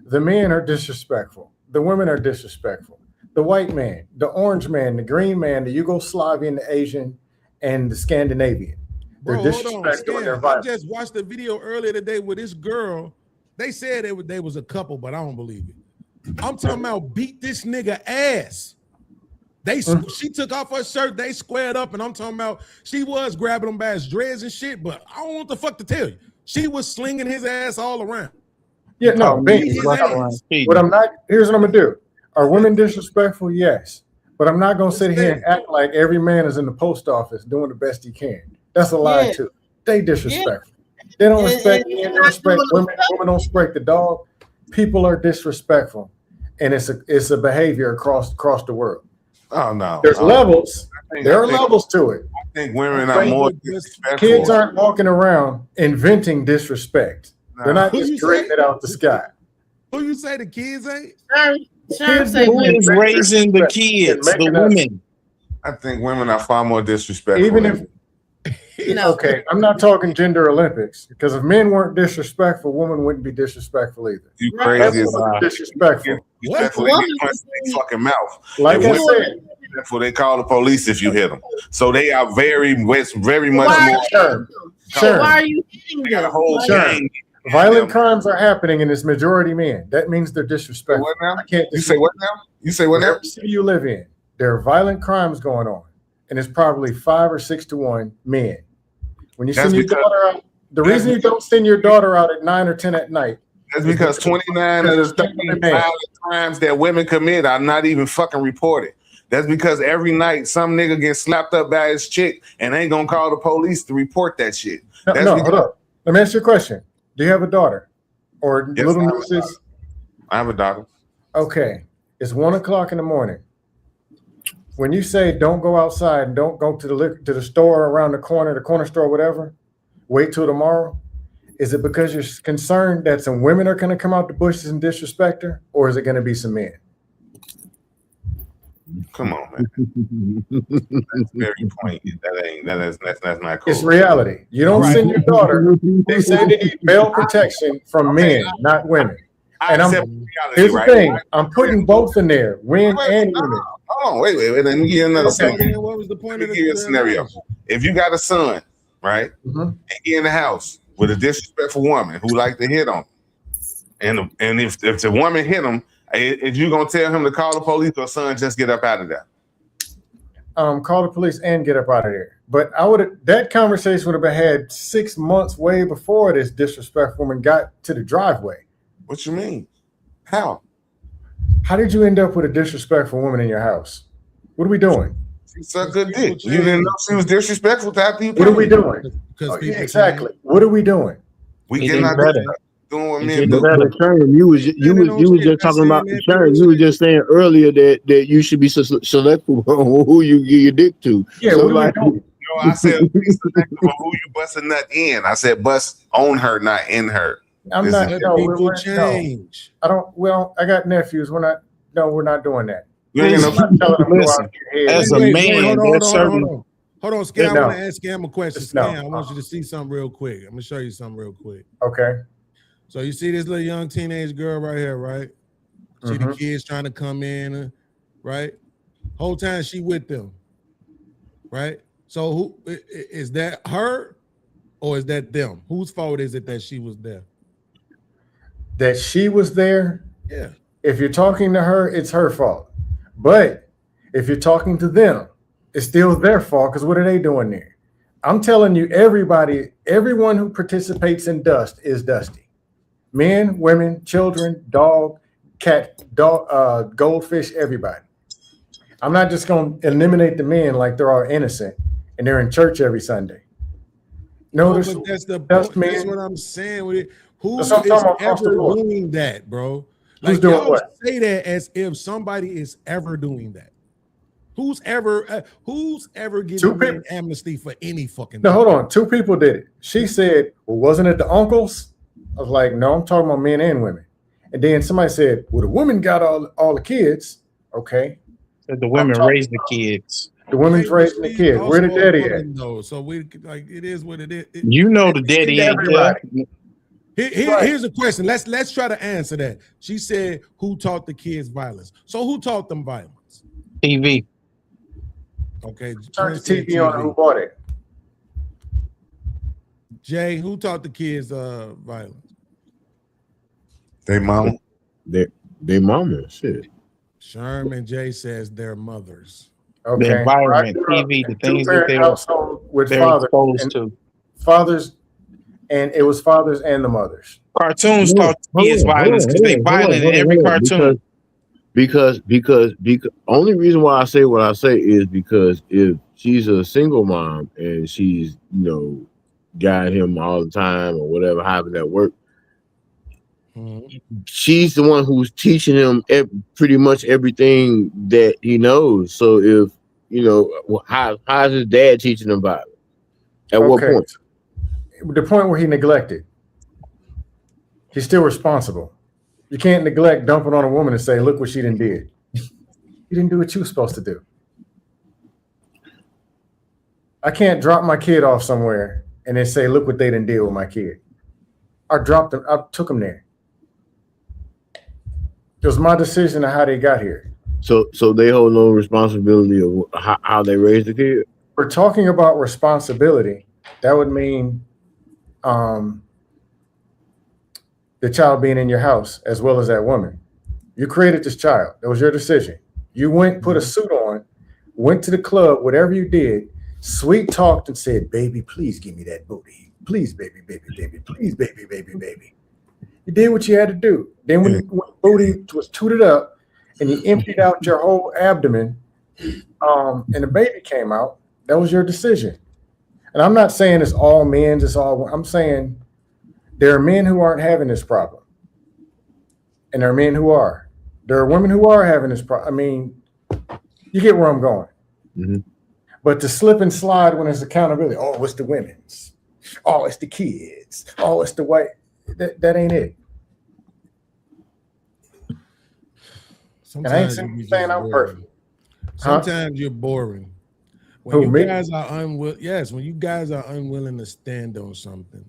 Speaker 18: the men are disrespectful. The women are disrespectful. The white man, the orange man, the green man, the Yugoslavian, the Asian, and the Scandinavian. They're disrespectful and they're
Speaker 3: I
Speaker 18: violent.
Speaker 3: just watched the video earlier today with this girl. They said they was a couple, but I don't believe it. I'm talking about beat this nigga ass. She took off her shirt, they squared up, and I'm talking about she was grabbing him by his dreads and shit, but I don't want the fuck to tell you. She was slinging his ass all around.
Speaker 18: Yeah, no, here's what I'm gonna do. Are women disrespectful? Yes. But I'm not gonna sit here and act like every man is in the post office doing the best he can. That's a lie too. They disrespectful. They don't respect men, they respect women. Women don't respect the dog. People are disrespectful, and it's a behavior across the world.
Speaker 1: Oh no,
Speaker 18: there's levels. There are levels to it.
Speaker 1: I think women are more disrespectful.
Speaker 18: Kids aren't walking around inventing disrespect. They're not just creating it out the sky.
Speaker 3: Who you say the kids ain't?
Speaker 9: Who is raising the kids? The women.
Speaker 1: I think women are far more disrespectful.
Speaker 18: Even if okay, I'm not talking gender Olympics, because if men weren't disrespectful, women wouldn't be disrespectful either.
Speaker 1: You crazy as
Speaker 18: disrespectful.
Speaker 1: Disrespectful. They get punched in their fucking mouth.
Speaker 18: Like I said,
Speaker 1: they call the police if you hit them. So they are very much more.
Speaker 5: So why are you hitting them?
Speaker 1: Got a whole gang.
Speaker 18: Violent crimes are happening, and it's majority men. That means they're disrespectful.
Speaker 1: What now?
Speaker 18: I can't.
Speaker 1: You say what now? You say what now?
Speaker 18: Whatever city you live in, there are violent crimes going on, and it's probably 5 or 6 to 1 men. When you send your daughter out, the reason you don't send your daughter out at 9 or 10 at night.
Speaker 1: That's because 29 of the 30 violent crimes that women commit are not even fucking reported. That's because every night some nigga gets slapped up by his chick and ain't gonna call the police to report that shit.
Speaker 18: No, hold up. Let me ask you a question. Do you have a daughter or little nieces?
Speaker 1: I have a daughter.
Speaker 18: Okay, it's 1 o'clock in the morning. When you say don't go outside and don't go to the store around the corner store, whatever, wait till tomorrow. Is it because you're concerned that some women are going to come out the bushes and disrespect her, or is it going to be some men?
Speaker 1: Come on, man. That's very poignant. That's not cool.
Speaker 18: It's reality. You don't send your daughter. They say they need male protection from men, not women. And here's the thing. I'm putting both in there, men and women.
Speaker 1: Hold on, wait. Let me give you another scenario.
Speaker 3: What was the point of
Speaker 1: a scenario? If you got a son, right, and he in the house with a disrespectful woman who like to hit on him, and if the woman hit him, is you gonna tell him to call the police or son just get up out of there?
Speaker 18: Call the police and get up out of there. But that conversation would have been had 6 months way before this disrespectful woman got to the driveway.
Speaker 1: What you mean? How?
Speaker 18: How did you end up with a disrespectful woman in your house? What are we doing?
Speaker 1: She sucked good dick. You didn't know she was disrespectful to our people.
Speaker 18: What are we doing? Exactly. What are we doing?
Speaker 1: We getting out there doing what men do.
Speaker 12: You was just talking about Sharon. You were just saying earlier that you should be selective on who you give your dick to.
Speaker 18: Yeah,
Speaker 12: so
Speaker 18: what are we doing?
Speaker 1: No, I said be selective on who you bust a nut in. I said bust on her, not in her.
Speaker 18: I'm not. No, change. I don't. Well, I got nephews. We're not doing that.
Speaker 9: Listen, as a man,
Speaker 3: hold on, Scam. I want to ask Scam a question. Scam, I want you to see something real quick. I'm gonna show you something real quick.
Speaker 18: Okay.
Speaker 3: So you see this little young teenage girl right here, right? See the kids trying to come in, right? Whole time she with them, right? So who is that? Her, or is that them? Whose fault is it that she was there?
Speaker 18: That she was there?
Speaker 3: Yeah.
Speaker 18: If you're talking to her, it's her fault. But if you're talking to them, it's still their fault, because what are they doing there? I'm telling you, everyone who participates in dust is dusty. Men, women, children, dog, cat, goldfish, everybody. I'm not just going to eliminate the men like they're all innocent and they're in church every Sunday. No,
Speaker 3: but that's the point. That's what I'm saying with it. Who is ever doing that, bro? Like, y'all say that as if somebody is ever doing that. Who's ever giving an amnesty for any fucking?
Speaker 18: No, hold on. 2 people did it. She said, "Well, wasn't it the uncles?" I was like, "No, I'm talking about men and women." And then somebody said, "Well, the women got all the kids." Okay.
Speaker 9: The women raised the kids.
Speaker 18: The women's raising the kids. Where the daddy at?
Speaker 3: No, so we like it is what it is.
Speaker 9: You know the daddy ain't there.
Speaker 3: Here's a question. Let's try to answer that. She said, "Who taught the kids violence?" So who taught them violence?
Speaker 9: TV.
Speaker 3: Okay.
Speaker 18: Turn the TV on. Who bought it?
Speaker 3: Jay, who taught the kids violence?
Speaker 1: They mama.
Speaker 12: They mama. Shit.
Speaker 3: Sherman Jay says their mothers.
Speaker 18: Okay.
Speaker 9: The environment, TV, the things that they're exposed to.
Speaker 18: Fathers, and it was fathers and the mothers.
Speaker 9: Cartoons taught kids violence because they violent in every cartoon.
Speaker 12: Because only reason why I say what I say is because if she's a single mom and she's guiding him all the time or whatever, having that work, she's the one who's teaching him pretty much everything that he knows. So if how's his dad teaching him violence? At what point?
Speaker 18: The point where he neglected. He's still responsible. You can't neglect dumping on a woman and say, "Look what she done did." You didn't do what you were supposed to do. I can't drop my kid off somewhere and then say, "Look what they done did with my kid." I dropped them. I took them there. It was my decision of how they got here.
Speaker 12: So they hold no responsibility of how they raised the kid?
Speaker 18: We're talking about responsibility. That would mean the child being in your house as well as that woman. You created this child. That was your decision. You went, put a suit on, went to the club, whatever you did, sweet talked and said, "Baby, please give me that booty. Please, baby, baby, baby, please, baby, baby, baby." You did what you had to do. Then when the booty was tooted up and you emptied out your whole abdomen and the baby came out, that was your decision. And I'm not saying it's all men's, I'm saying there are men who aren't having this problem. And there are men who are. There are women who are having this problem. I mean, you get where I'm going.
Speaker 12: Mm-hmm.
Speaker 18: But to slip and slide when it's accountability, oh, it's the women's. Oh, it's the kids. Oh, it's the white. That ain't it. And I ain't saying I'm perfect.
Speaker 3: Sometimes you're boring. When you guys are unwilling, when you guys are unwilling to stand on something,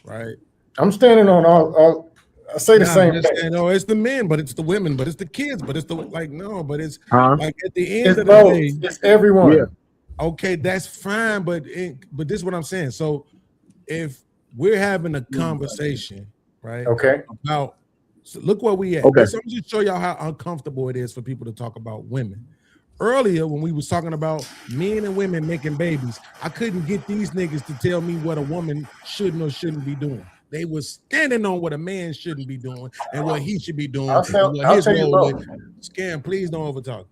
Speaker 3: right?
Speaker 18: I'm standing on all I say the same thing.
Speaker 3: No, it's the men, but it's the women, but it's the kids, but it's the but it's like at the end
Speaker 18: it's
Speaker 3: of
Speaker 18: both.
Speaker 3: the day,
Speaker 18: it's everyone.
Speaker 3: Yeah. Okay, that's fine, but this is what I'm saying. So if we're having a conversation, right?
Speaker 18: Okay.
Speaker 3: About look where we at.
Speaker 12: Okay.
Speaker 3: So I'm just show y'all how uncomfortable it is for people to talk about women. Earlier, when we was talking about men and women making babies, I couldn't get these niggas to tell me what a woman shouldn't or shouldn't be doing. They was standing on what a man shouldn't be doing and what he should be doing.
Speaker 18: I'll tell you both.
Speaker 3: Scam, please don't overtalk.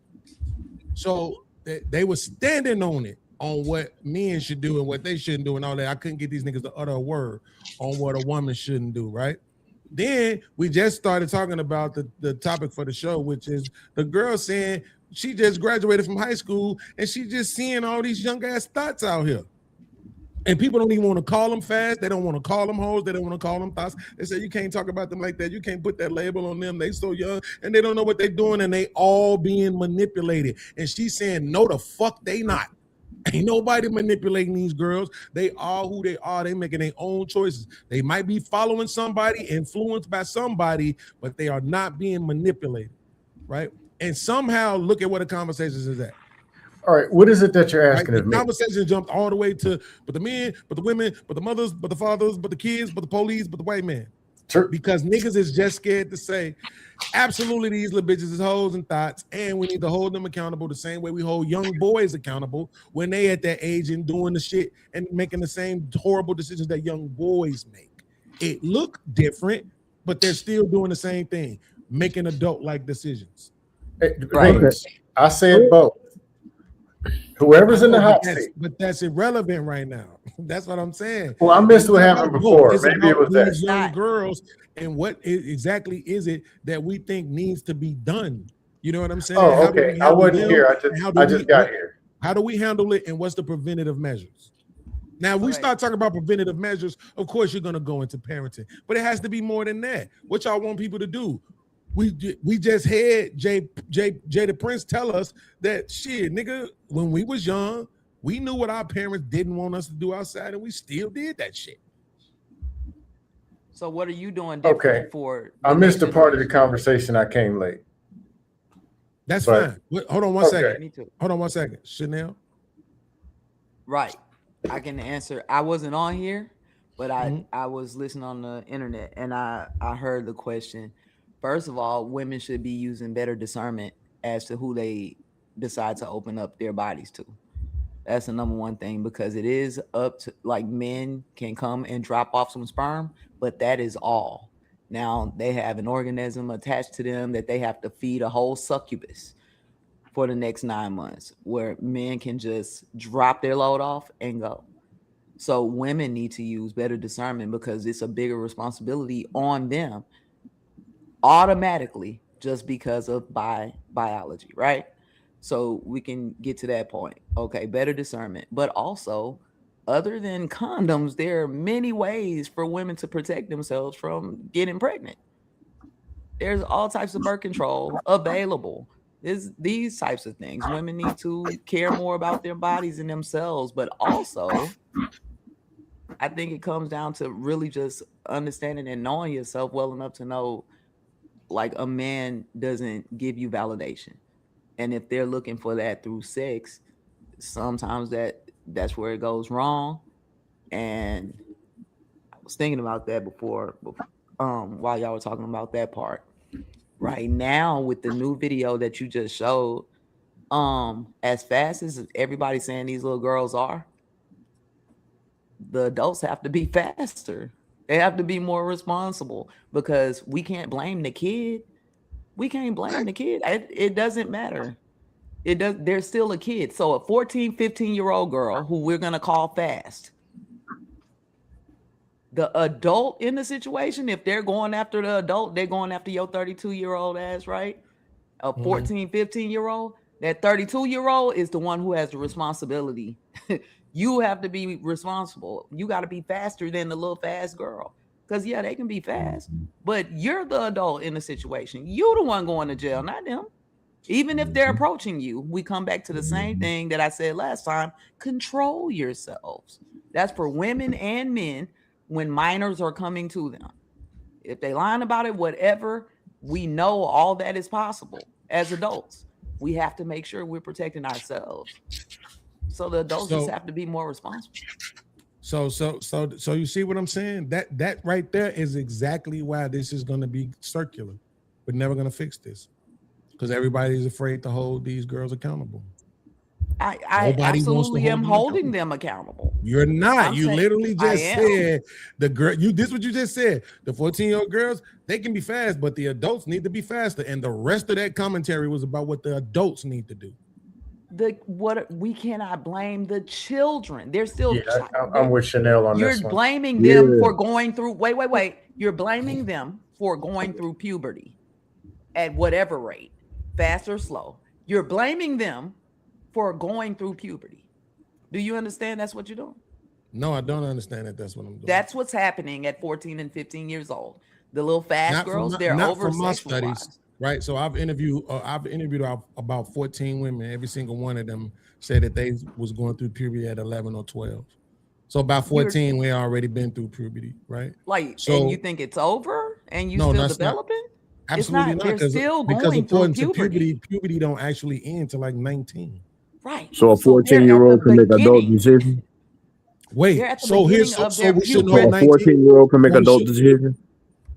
Speaker 3: So they were standing on it, on what men should do and what they shouldn't do and all that. I couldn't get these niggas to utter a word on what a woman shouldn't do, right? Then we just started talking about the topic for the show, which is the girl saying she just graduated from high school and she just seeing all these young ass thoughts out here. And people don't even want to call them fast. They don't want to call them hoes. They don't want to call them thoughts. They say you can't talk about them like that. You can't put that label on them. They so young and they don't know what they're doing and they all being manipulated. And she's saying, no, the fuck they not. Ain't nobody manipulating these girls. They are who they are. They making their own choices. They might be following somebody, influenced by somebody, but they are not being manipulated, right? And somehow look at where the conversations is at.
Speaker 18: All right, what is it that you're asking of me?
Speaker 3: The conversation jumped all the way to, but the men, but the women, but the mothers, but the fathers, but the kids, but the police, but the white man.
Speaker 18: Sure.
Speaker 3: Because niggas is just scared to say, absolutely, these little bitches is hoes and thoughts, and we need to hold them accountable the same way we hold young boys accountable when they at that age and doing the shit and making the same horrible decisions that young boys make. It look different, but they're still doing the same thing, making adult-like decisions.
Speaker 18: Right. I said both. Whoever's in the hot seat.
Speaker 3: But that's irrelevant right now. That's what I'm saying.
Speaker 18: Well, I missed what happened before. Maybe it was that.
Speaker 3: These young girls and what exactly is it that we think needs to be done? You know what I'm saying?
Speaker 18: Oh, okay. I wasn't here. I just got here.
Speaker 3: How do we handle it and what's the preventative measures? Now, we start talking about preventative measures, of course, you're going to go into parenting, but it has to be more than that. What y'all want people to do? We just had Jada Prince tell us that shit, nigga, when we was young, we knew what our parents didn't want us to do outside, and we still did that shit.
Speaker 6: So what are you doing different for?
Speaker 18: I missed a part of the conversation. I came late.
Speaker 3: That's fine. Hold on one second.
Speaker 6: Me too.
Speaker 3: Hold on one second. Chanel.
Speaker 6: Right. I can answer. I wasn't on here, but I was listening on the internet, and I heard the question. First of all, women should be using better discernment as to who they decide to open up their bodies to. That's the number one thing, because it is up to, like, men can come and drop off some sperm, but that is all. Now they have an organism attached to them that they have to feed a whole succubus for the next 9 months, where men can just drop their load off and go. So women need to use better discernment, because it's a bigger responsibility on them automatically, just because of biology, right? So we can get to that point. Okay, better discernment. But also, other than condoms, there are many ways for women to protect themselves from getting pregnant. There's all types of birth control available. There's these types of things. Women need to care more about their bodies and themselves. But also, I think it comes down to really just understanding and knowing yourself well enough to know, like, a man doesn't give you validation. And if they're looking for that through sex, sometimes that's where it goes wrong. And I was thinking about that before while y'all were talking about that part. Right now, with the new video that you just showed, as fast as everybody's saying these little girls are, the adults have to be faster. They have to be more responsible, because we can't blame the kid. We can't blame the kid. It doesn't matter. They're still a kid. So a 14, 15-year-old girl who we're going to call fast, the adult in the situation, if they're going after the adult, they're going after your 32-year-old ass, right? A 14, 15-year-old, that 32-year-old is the one who has the responsibility. You have to be responsible. You got to be faster than the little fast girl. Because, yeah, they can be fast, but you're the adult in the situation. You're the one going to jail, not them. Even if they're approaching you, we come back to the same thing that I said last time. Control yourselves. That's for women and men when minors are coming to them. If they lying about it, whatever, we know all that is possible as adults. We have to make sure we're protecting ourselves. So the adults just have to be more responsible.
Speaker 3: So you see what I'm saying? That right there is exactly why this is going to be circular. We're never going to fix this, because everybody's afraid to hold these girls accountable.
Speaker 6: I absolutely am holding them accountable.
Speaker 3: You're not. You literally just said the girl. This is what you just said. The 14-year-old girls, they can be fast, but the adults need to be faster. And the rest of that commentary was about what the adults need to do.
Speaker 6: We cannot blame the children. They're still.
Speaker 18: I'm with Chanel on this one.
Speaker 6: You're blaming them for going through. Wait. You're blaming them for going through puberty at whatever rate, fast or slow. You're blaming them for going through puberty. Do you understand that's what you're doing?
Speaker 3: No, I don't understand that. That's what I'm doing.
Speaker 6: That's what's happening at 14 and 15 years old. The little fast girls, they're over sexualized.
Speaker 3: Right. So I've interviewed about 14 women. Every single one of them said that they was going through puberty at 11 or 12. So about 14, we already been through puberty, right?
Speaker 6: Like, so, and you think it's over and you still developing?
Speaker 3: Absolutely not.
Speaker 6: They're still going through puberty.
Speaker 3: Puberty don't actually end till like 19.
Speaker 6: Right.
Speaker 12: So a 14-year-old can make adult decisions?
Speaker 3: Wait, so we should know
Speaker 12: a 14-year-old can make adult decisions?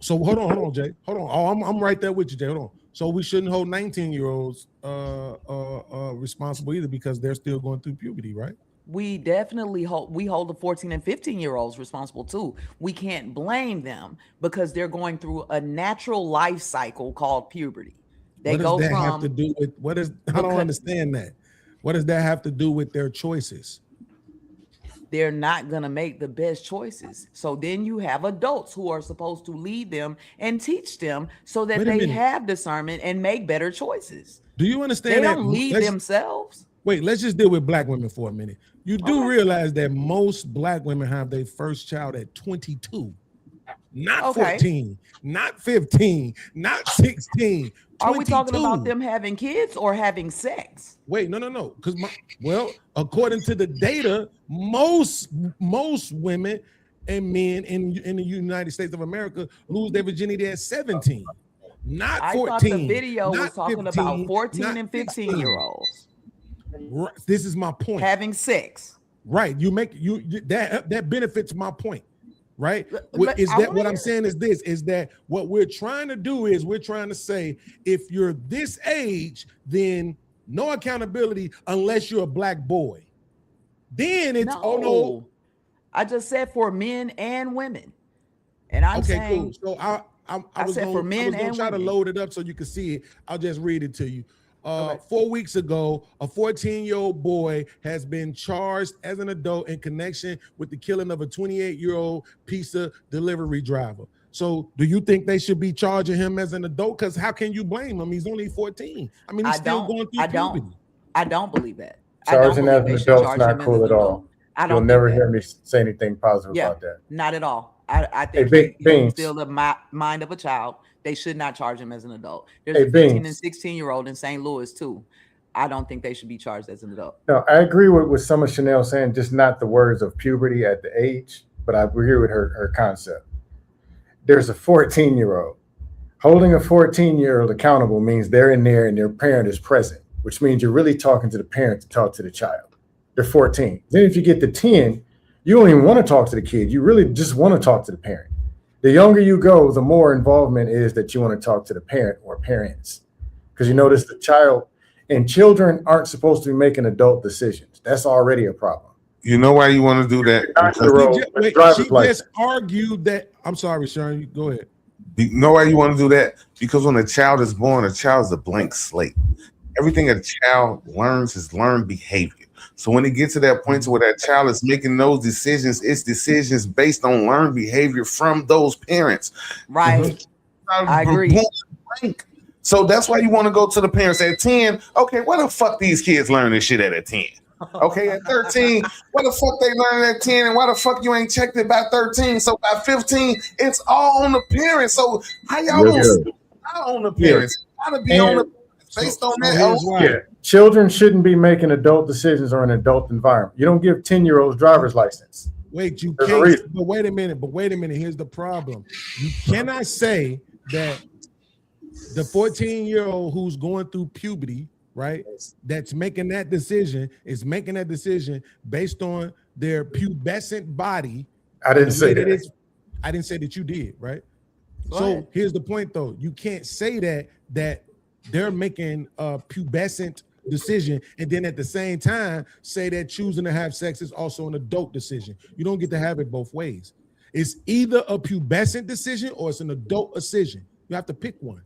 Speaker 3: So hold on, Jay. Hold on. Oh, I'm right there with you, Jay. Hold on. So we shouldn't hold 19-year-olds responsible either, because they're still going through puberty, right?
Speaker 6: We definitely hold the 14 and 15-year-olds responsible too. We can't blame them because they're going through a natural life cycle called puberty.
Speaker 3: They go from have to do with I don't understand that. What does that have to do with their choices?
Speaker 6: They're not going to make the best choices. So then you have adults who are supposed to lead them and teach them so that they have discernment and make better choices.
Speaker 3: Do you understand
Speaker 6: that? They don't lead themselves.
Speaker 3: Wait, let's just deal with black women for a minute. You do realize that most black women have their first child at 22. not 14, not 15, not 16.
Speaker 6: Are we talking
Speaker 3: 22.
Speaker 6: about them having kids or having sex?
Speaker 3: Wait, no. Because according to the data, most women and men in the United States of America lose their virginity at 17, not 14.
Speaker 6: I thought the video was
Speaker 3: not
Speaker 6: talking
Speaker 3: 15,
Speaker 6: about 14 and
Speaker 3: 16.
Speaker 6: 15-year-olds.
Speaker 3: Right, this is my point.
Speaker 6: Having sex.
Speaker 3: Right. That benefits my point. Right. What I'm saying is this, is that what we're trying to do is we're trying to say, if you're this age, then no accountability unless you're a black boy. Then it's no.
Speaker 6: I just said for men and women. And I'm saying
Speaker 3: cool. So I was
Speaker 6: said
Speaker 3: gonna,
Speaker 6: for men
Speaker 3: I was gonna
Speaker 6: and
Speaker 3: try
Speaker 6: women.
Speaker 3: to load it up so you can see it. I'll just read it to you. 4 weeks ago, a 14-year-old boy has been charged as an adult in connection with the killing of a 28-year-old pizza delivery driver. So do you think they should be charging him as an adult? Because how can you blame him? He's only 14. I mean, he's still going through puberty.
Speaker 6: I don't believe that.
Speaker 18: Charging as an adult's not cool at all. You'll never hear me say anything positive about that.
Speaker 6: Not at all. I think he's still the mind of a child. They should not charge him as an adult. There's a 15 and 16-year-old in St. Louis too. I don't think they should be charged as an adult.
Speaker 18: No, I agree with some of Chanel saying, just not the words of puberty at the age, but I agree with her concept. There's a 14-year-old. Holding a 14-year-old accountable means they're in there and their parent is present, which means you're really talking to the parent to talk to the child. They're 14. Then if you get to 10, you don't even want to talk to the kid. You really just want to talk to the parent. The younger you go, the more involvement is that you want to talk to the parent or parents. Because you notice the child and children aren't supposed to be making adult decisions. That's already a problem.
Speaker 1: You know why you want to do that?
Speaker 3: She just argued that. I'm sorry, Sharon. You go ahead.
Speaker 1: You know why you want to do that? Because when a child is born, a child is a blank slate. Everything a child learns is learned behavior. So when it gets to that point to where that child is making those decisions, it's decisions based on learned behavior from those parents.
Speaker 6: Right. I agree.
Speaker 1: So that's why you want to go to the parents at 10. Okay, why the fuck these kids learn this shit at 10? Okay, at 13, what the fuck they learn at 10, and why the fuck you ain't checked it by 13? So by 15, it's all on the parents. So how y'all gonna sit on the parents? Gotta be on the based on that.
Speaker 18: Yeah. Children shouldn't be making adult decisions or an adult environment. You don't give 10-year-olds driver's license.
Speaker 3: Wait, you can't. But wait a minute. Here's the problem. You cannot say that the 14-year-old who's going through puberty, right, that's making that decision is making that decision based on their pubescent body.
Speaker 18: I didn't say that.
Speaker 3: I didn't say that you did, right? So here's the point, though. You can't say that they're making a pubescent decision and then at the same time say that choosing to have sex is also an adult decision. You don't get to have it both ways. It's either a pubescent decision or it's an adult decision. You have to pick one.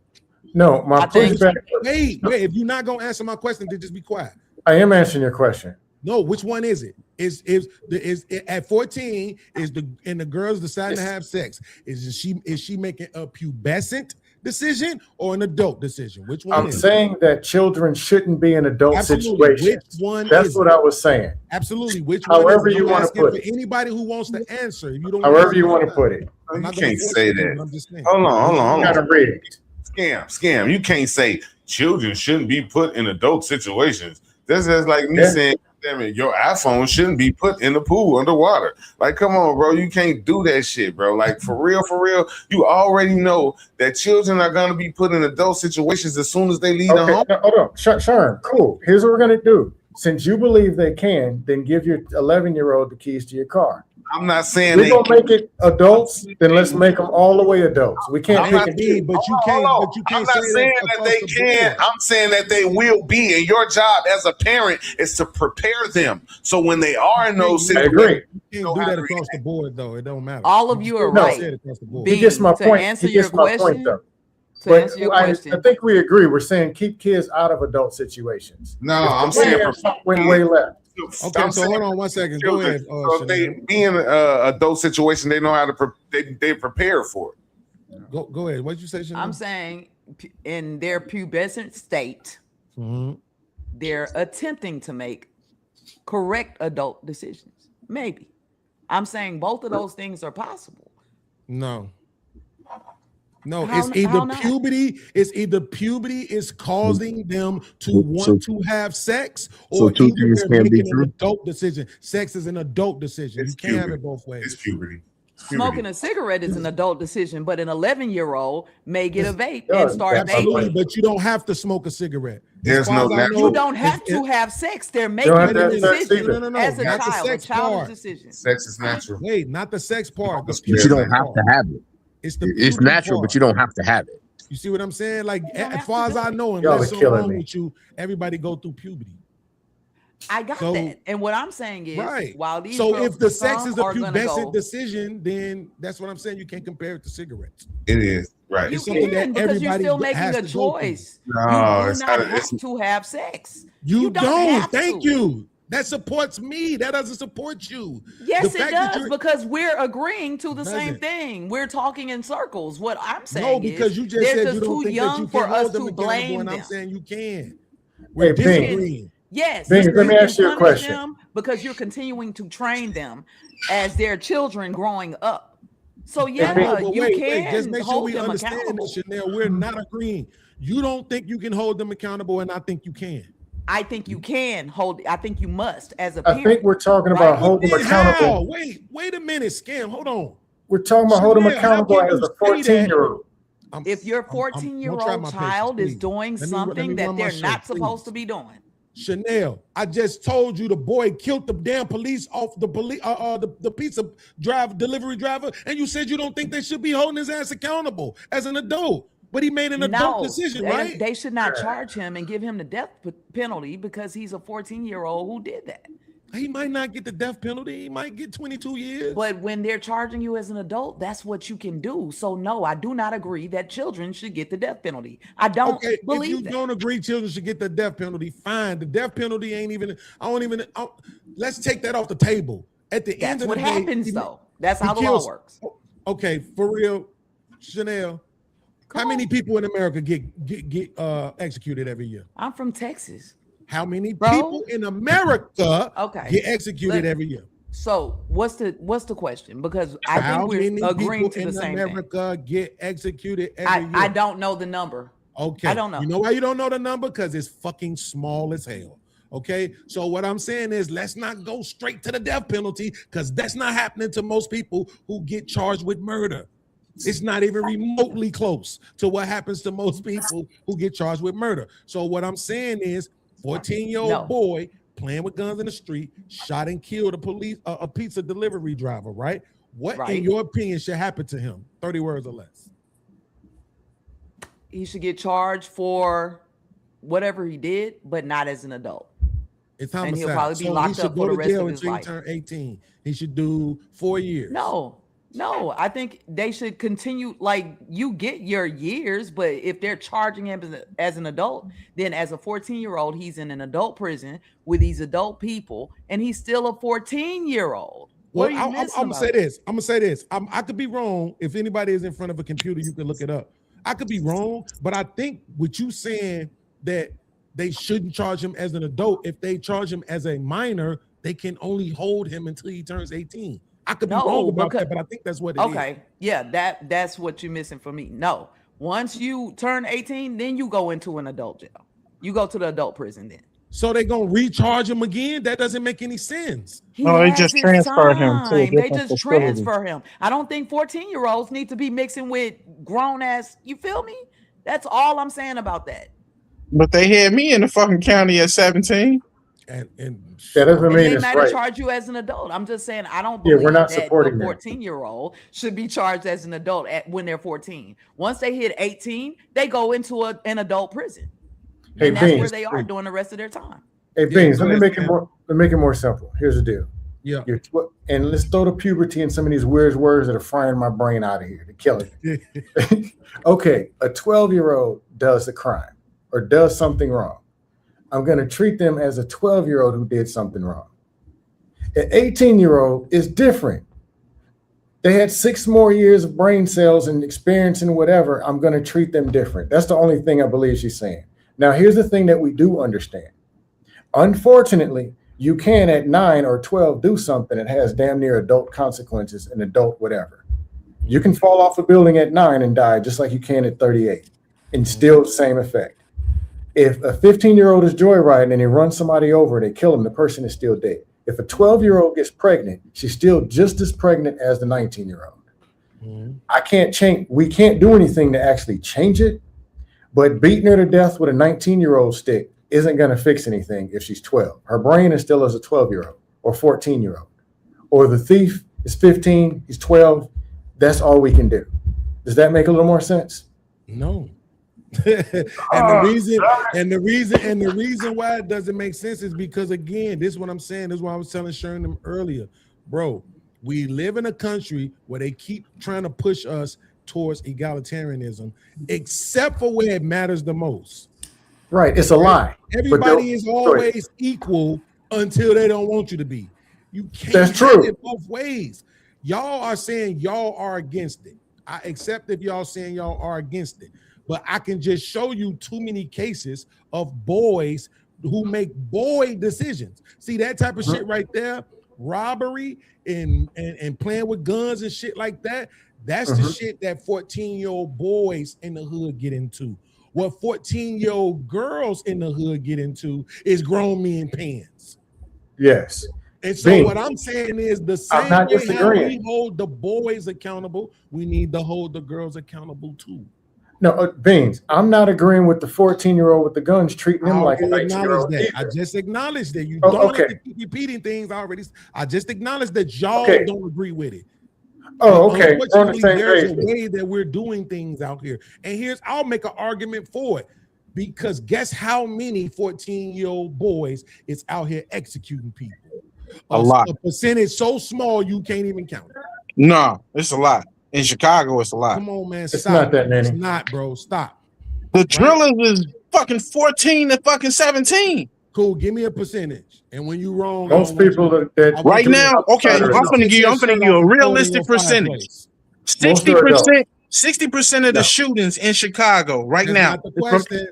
Speaker 18: No, my pushback.
Speaker 3: Wait. If you're not gonna answer my question, then just be quiet.
Speaker 18: I am answering your question.
Speaker 3: No, which one is it? Is at 14 the girls deciding to have sex? Is she making a pubescent decision or an adult decision? Which one?
Speaker 18: I'm saying that children shouldn't be in adult situations.
Speaker 3: Which one?
Speaker 18: That's what I was saying.
Speaker 3: Absolutely. Which
Speaker 18: however
Speaker 3: one?
Speaker 18: You want to put it.
Speaker 3: For anybody who wants to answer, if you don't.
Speaker 18: However you want to put it.
Speaker 1: You can't say that. I'm just saying. Hold on.
Speaker 18: You gotta read it.
Speaker 1: Scam. You can't say children shouldn't be put in adult situations. This is like me saying, damn it, your iPhone shouldn't be put in the pool underwater. Like, come on, bro. You can't do that shit, bro. Like, for real, you already know that children are going to be put in adult situations as soon as they leave the home.
Speaker 18: Hold on. Sharon, cool. Here's what we're going to do. Since you believe they can, then give your 11-year-old the keys to your car.
Speaker 1: I'm not saying
Speaker 18: we're gonna make it adults. Then let's make them all the way adults. We can't pick and choose.
Speaker 3: But you can't.
Speaker 1: I'm not saying that they can. I'm saying that they will be. And your job as a parent is to prepare them. So when they are in those situations,
Speaker 18: I agree.
Speaker 3: You can't do that across the board, though. It don't matter.
Speaker 6: All of you are right.
Speaker 18: He gets my point.
Speaker 6: To answer your question,
Speaker 18: I think we agree. We're saying keep kids out of adult situations.
Speaker 1: No, I'm saying
Speaker 18: went way left.
Speaker 3: Okay, so hold on 1 second. Go ahead.
Speaker 1: So if they be in an adult situation, they know how to they prepare for it.
Speaker 3: Go ahead. What did you say, Chanel?
Speaker 6: I'm saying in their pubescent state, they're attempting to make correct adult decisions. Maybe. I'm saying both of those things are possible.
Speaker 3: No. No,
Speaker 6: How-
Speaker 3: it's either
Speaker 6: how not?
Speaker 3: puberty. It's either puberty is causing them to
Speaker 12: So-
Speaker 3: want to have sex,
Speaker 12: so
Speaker 3: or
Speaker 12: two
Speaker 3: either
Speaker 12: things
Speaker 3: they're
Speaker 12: can be
Speaker 3: making an
Speaker 12: true?
Speaker 3: adult decision. Sex is an adult decision. You can't have it both ways.
Speaker 1: It's puberty.
Speaker 6: Smoking a cigarette is an adult decision, but an 11-year-old may get a vape
Speaker 18: Yeah,
Speaker 6: and start
Speaker 3: Absolutely,
Speaker 6: vaping.
Speaker 3: but you don't have to smoke a cigarette.
Speaker 1: There's
Speaker 3: As far
Speaker 1: no
Speaker 3: as I
Speaker 1: natural-
Speaker 3: know,
Speaker 6: You don't have
Speaker 3: it's-
Speaker 6: to have sex. They're
Speaker 18: don't
Speaker 6: making
Speaker 18: have
Speaker 6: a
Speaker 18: to have sex
Speaker 6: decision
Speaker 18: either.
Speaker 3: No,
Speaker 6: as a
Speaker 3: not the
Speaker 6: child. A
Speaker 3: sex
Speaker 6: child's
Speaker 3: part.
Speaker 6: decision.
Speaker 1: Sex is natural.
Speaker 3: Wait, not the sex part. The
Speaker 12: But you don't
Speaker 3: puberty
Speaker 12: have
Speaker 3: part.
Speaker 12: to have it.
Speaker 3: It's the
Speaker 12: It's
Speaker 3: puberty
Speaker 12: natural,
Speaker 3: part.
Speaker 12: but you don't have to have it.
Speaker 3: You see what I'm saying? Like,
Speaker 6: don't
Speaker 3: as
Speaker 6: have
Speaker 3: far
Speaker 6: to
Speaker 3: as I
Speaker 6: do
Speaker 3: know,
Speaker 18: Y'all
Speaker 3: unless
Speaker 18: are
Speaker 3: something
Speaker 18: killing
Speaker 3: wrong
Speaker 18: me.
Speaker 3: with you, everybody go through puberty.
Speaker 6: I got
Speaker 3: So-
Speaker 6: that. And what I'm saying is,
Speaker 3: Right.
Speaker 6: while these
Speaker 3: So
Speaker 6: girls,
Speaker 3: if the sex
Speaker 6: some
Speaker 3: is a
Speaker 6: are gonna
Speaker 3: pubescent
Speaker 6: go,
Speaker 3: decision, then that's what I'm saying. You can't compare it to cigarettes.
Speaker 1: It is right.
Speaker 6: you
Speaker 3: It's something
Speaker 6: can
Speaker 3: that
Speaker 6: because you're
Speaker 3: everybody
Speaker 6: still
Speaker 3: has
Speaker 6: making a
Speaker 3: to go through.
Speaker 6: choice.
Speaker 1: No,
Speaker 6: You do
Speaker 1: it's
Speaker 6: not
Speaker 1: not.
Speaker 6: have
Speaker 1: It's,
Speaker 6: to have sex.
Speaker 3: You
Speaker 6: don't
Speaker 3: don't.
Speaker 6: have
Speaker 3: Thank
Speaker 6: to.
Speaker 3: you. That supports me. That doesn't support you.
Speaker 6: Yes,
Speaker 3: The
Speaker 6: it
Speaker 3: fact that
Speaker 6: does
Speaker 3: you're-
Speaker 6: because we're agreeing to the same
Speaker 3: Doesn't.
Speaker 6: thing. We're talking in circles. What I'm saying
Speaker 3: No, because
Speaker 6: is
Speaker 3: you just
Speaker 6: they're
Speaker 3: said
Speaker 6: just
Speaker 3: you don't
Speaker 6: too
Speaker 3: think
Speaker 6: young
Speaker 3: that you
Speaker 6: for
Speaker 3: can
Speaker 6: us
Speaker 3: hold them
Speaker 6: to
Speaker 3: accountable,
Speaker 6: blame
Speaker 3: and I'm
Speaker 6: them.
Speaker 3: saying you can. We're
Speaker 18: Hey, Bing.
Speaker 3: disagreeing.
Speaker 6: Yes,
Speaker 18: Bing,
Speaker 6: you
Speaker 18: let me
Speaker 6: can
Speaker 18: ask you a
Speaker 6: punish
Speaker 18: question.
Speaker 6: them because you're continuing to train them as their children growing up. So yeah,
Speaker 3: No, but
Speaker 6: you
Speaker 3: wait,
Speaker 6: can
Speaker 3: just make sure
Speaker 6: hold
Speaker 3: we
Speaker 6: them
Speaker 3: understand
Speaker 6: accountable.
Speaker 3: this, Chanel. We're not agreeing. You don't think you can hold them accountable, and I think you can.
Speaker 6: I think you can hold. I think you must as a
Speaker 18: I
Speaker 6: parent.
Speaker 18: think we're talking about
Speaker 6: Right.
Speaker 18: holding them
Speaker 3: Then how?
Speaker 18: accountable.
Speaker 3: Wait a minute, Scam. Hold on.
Speaker 18: We're talking about holding them
Speaker 3: Chanel, how
Speaker 18: accountable
Speaker 3: can
Speaker 18: as
Speaker 3: you
Speaker 18: a
Speaker 3: say that?
Speaker 18: 14-year-old.
Speaker 6: If your
Speaker 3: don't try
Speaker 6: 14-year-old
Speaker 3: my
Speaker 6: child
Speaker 3: patience,
Speaker 6: is
Speaker 3: please.
Speaker 6: doing
Speaker 3: Let me
Speaker 6: something that
Speaker 3: run my
Speaker 6: they're
Speaker 3: show,
Speaker 6: not
Speaker 3: please.
Speaker 6: supposed to be doing,
Speaker 3: Chanel, I just told you the boy killed the damn police off the the pizza delivery driver, and you said you don't think they should be holding his ass accountable as an adult. But he made an adult
Speaker 6: no,
Speaker 3: decision,
Speaker 6: they,
Speaker 3: right?
Speaker 6: they should not charge him and give him the death penalty because he's a 14-year-old who did that.
Speaker 3: He might not get the death penalty. He might get 22 years.
Speaker 6: But when they're charging you as an adult, that's what you can do. So no, I do not agree that children should get the death penalty. I don't
Speaker 3: Okay,
Speaker 6: believe
Speaker 3: if you
Speaker 6: that.
Speaker 3: don't agree children should get the death penalty, fine. The death penalty ain't even, let's take that off the table. At the end
Speaker 6: That's
Speaker 3: of
Speaker 6: what
Speaker 3: the day,
Speaker 6: happens though. That's
Speaker 3: he
Speaker 6: how the
Speaker 3: kills-
Speaker 6: law works.
Speaker 3: Okay, for real, Chanel, how many people in America get executed every year?
Speaker 6: I'm from Texas.
Speaker 3: How many
Speaker 6: Bro.
Speaker 3: people in America
Speaker 6: Okay.
Speaker 3: get executed
Speaker 6: Let-
Speaker 3: every year?
Speaker 6: So what's the question? Because I
Speaker 3: How
Speaker 6: think
Speaker 3: many
Speaker 6: we're agreeing
Speaker 3: people
Speaker 6: to the
Speaker 3: in
Speaker 6: same thing.
Speaker 3: America get executed every year?
Speaker 6: I don't know the number.
Speaker 3: Okay.
Speaker 6: I don't know.
Speaker 3: You know why you don't know the number? Because it's fucking small as hell. Okay. So what I'm saying is let's not go straight to the death penalty because that's not happening to most people who get charged with murder. It's not even remotely close to what happens to most people who get charged with murder. So what I'm saying is 14-year-old
Speaker 6: No.
Speaker 3: boy playing with guns in the street, shot and killed a pizza delivery driver, right? What
Speaker 6: Right.
Speaker 3: in your opinion should happen to him? 30 words or less.
Speaker 6: He should get charged for whatever he did, but not as an adult.
Speaker 3: It's
Speaker 6: And
Speaker 3: homicide.
Speaker 6: he'll probably be
Speaker 3: So
Speaker 6: locked
Speaker 3: he should
Speaker 6: up
Speaker 3: go
Speaker 6: for the
Speaker 3: to
Speaker 6: rest
Speaker 3: jail
Speaker 6: of his
Speaker 3: until he
Speaker 6: life.
Speaker 3: turn 18. He should do 4 years.
Speaker 6: No, I think they should continue. Like you get your years, but if they're charging him as an adult, then as a 14-year-old, he's in an adult prison with these adult people, and he's still a 14-year-old.
Speaker 3: Well,
Speaker 6: What are you
Speaker 3: I'm
Speaker 6: missing
Speaker 3: gonna
Speaker 6: about
Speaker 3: say
Speaker 6: it?
Speaker 3: this. I'm gonna say this. I could be wrong. If anybody is in front of a computer, you can look it up. I could be wrong, but I think with you saying that they shouldn't charge him as an adult, if they charge him as a minor, they can only hold him until he turns 18. I could be
Speaker 6: No,
Speaker 3: wrong about
Speaker 6: because-
Speaker 3: that, but I think that's what it is.
Speaker 6: Okay, yeah, that's what you're missing for me. No, once you turn 18, then you go into an adult jail. You go to the adult prison then.
Speaker 3: So they gonna recharge him again? That doesn't make any sense.
Speaker 6: He
Speaker 19: No, they
Speaker 6: has
Speaker 19: just
Speaker 6: his
Speaker 19: transfer him to a
Speaker 6: time. They
Speaker 19: different
Speaker 6: just
Speaker 19: facility.
Speaker 6: transfer him. I don't think 14-year-olds need to be mixing with grown ass. You feel me? That's all I'm saying about that.
Speaker 19: But they had me in the fucking county at 17.
Speaker 3: And
Speaker 18: That doesn't
Speaker 6: And
Speaker 18: mean
Speaker 6: they
Speaker 18: it's
Speaker 6: might have
Speaker 18: right.
Speaker 6: charged you as an adult. I'm just saying I don't
Speaker 18: Yeah,
Speaker 6: believe
Speaker 18: we're not
Speaker 6: that
Speaker 18: supporting
Speaker 6: a
Speaker 18: that.
Speaker 6: 14-year-old should be charged as an adult when they're 14. Once they hit 18, they go into an adult prison.
Speaker 18: Hey,
Speaker 6: And that's where
Speaker 18: Beans,
Speaker 6: they are during the rest of their time.
Speaker 18: Hey,
Speaker 3: Yeah,
Speaker 18: Beans,
Speaker 3: go
Speaker 18: let me
Speaker 3: ahead,
Speaker 18: make it
Speaker 3: Sam.
Speaker 18: more. Let me make it more simple. Here's the deal.
Speaker 3: Yeah.
Speaker 18: And let's throw the puberty and some of these weird words that are frying my brain out of here to kill it. Okay, a 12-year-old does a crime or does something wrong. I'm going to treat them as a 12-year-old who did something wrong. An 18-year-old is different. They had 6 more years of brain cells and experience and whatever. I'm going to treat them different. That's the only thing I believe she's saying. Now, here's the thing that we do understand. Unfortunately, you can at 9 or 12 do something that has damn near adult consequences and adult whatever. You can fall off a building at 9 and die just like you can at 38, and still the same effect. If a 15-year-old is joyriding and they run somebody over, they kill him, the person is still dead. If a 12-year-old gets pregnant, she's still just as pregnant as the 19-year-old. I can't change. We can't do anything to actually change it, but beating her to death with a 19-year-old stick isn't going to fix anything if she's 12. Her brain is still as a 12-year-old or 14-year-old. Or the thief is 15, he's 12. That's all we can do. Does that make a little more sense?
Speaker 3: No. and the reason why it doesn't make sense is because, again, this is what I'm saying. This is what I was telling Sharon them earlier. Bro, we live in a country where they keep trying to push us towards egalitarianism, except for where it matters the most.
Speaker 18: Right, it's a lie.
Speaker 3: Everybody is always equal until they don't want you to be. You can't
Speaker 18: That's
Speaker 3: have
Speaker 18: true.
Speaker 3: it both ways. Y'all are saying y'all are against it. I accept if y'all saying y'all are against it, but I can just show you too many cases of boys who make boy decisions. See that type of shit right there, robbery and playing with guns and shit like that. That's the shit that 14-year-old boys in the hood get into. What 14-year-old girls in the hood get into is grown men pants.
Speaker 18: Yes.
Speaker 3: And so what I'm saying is the same
Speaker 18: not
Speaker 3: way how
Speaker 18: disagreeing.
Speaker 3: we hold the boys accountable, we need to hold the girls accountable too.
Speaker 18: No, Beans, I'm not agreeing with the 14-year-old with the guns treating him like a
Speaker 3: I acknowledge
Speaker 18: 19-year-old.
Speaker 3: that. I just acknowledge that. You
Speaker 18: Oh,
Speaker 3: don't
Speaker 18: okay.
Speaker 3: have to keep repeating things already. I just acknowledge that y'all
Speaker 18: Okay.
Speaker 3: don't agree with it.
Speaker 18: Oh, okay. We're on the
Speaker 3: Unfortunately,
Speaker 18: same
Speaker 3: there's a
Speaker 18: page.
Speaker 3: way that we're doing things out here. And I'll make an argument for it. Because guess how many 14-year-old boys is out here executing people?
Speaker 19: A lot.
Speaker 3: A percentage so small you can't even count it.
Speaker 19: No, it's a lot. In Chicago, it's a lot.
Speaker 3: Come on, man.
Speaker 18: It's
Speaker 3: Stop.
Speaker 18: not that many.
Speaker 3: It's not, bro. Stop.
Speaker 19: The drillers is fucking 14 to fucking 17.
Speaker 3: Cool. Give me a percentage. And when you wrong,
Speaker 18: Most people that
Speaker 19: Right now, okay, I'm gonna give you a realistic percentage. 60% of the shootings in Chicago right
Speaker 3: That's
Speaker 19: now.
Speaker 3: not the question.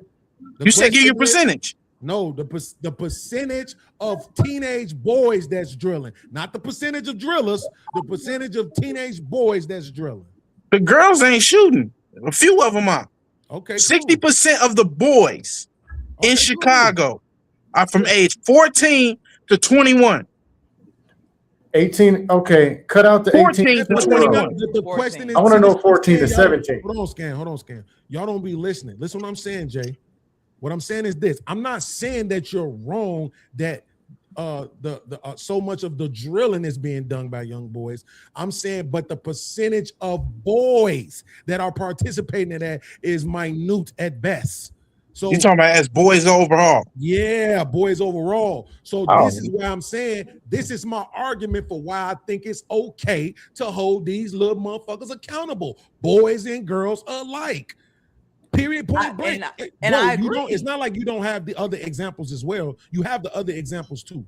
Speaker 19: You said give you a
Speaker 3: question is-
Speaker 19: percentage.
Speaker 3: No, the percentage of teenage boys that's drilling, not the percentage of drillers, the percentage of teenage boys that's drilling.
Speaker 19: The girls ain't shooting. A few of them are.
Speaker 3: Okay.
Speaker 19: 60% of the boys in Chicago are from age 14 to 21.
Speaker 18: 18, okay, cut out the
Speaker 19: 14
Speaker 18: 18
Speaker 19: to 21.
Speaker 3: The question is,
Speaker 18: I want to know
Speaker 3: see,
Speaker 18: 14 to
Speaker 3: y'all-
Speaker 18: 17.
Speaker 3: Hold on, Scan. Y'all don't be listening. Listen what I'm saying, Jay. What I'm saying is this. I'm not saying that you're wrong that so much of the drilling is being done by young boys. I'm saying, but the percentage of boys that are participating in that is minute at best. So
Speaker 19: You talking about as boys overall?
Speaker 3: yeah, boys overall. So
Speaker 19: Oh.
Speaker 3: this is why I'm saying this is my argument for why I think it's okay to hold these little motherfuckers accountable, boys and girls alike. Period. Point blank.
Speaker 6: and I
Speaker 3: you don't-
Speaker 6: agree.
Speaker 3: It's not like you don't have the other examples as well. You have the other examples too.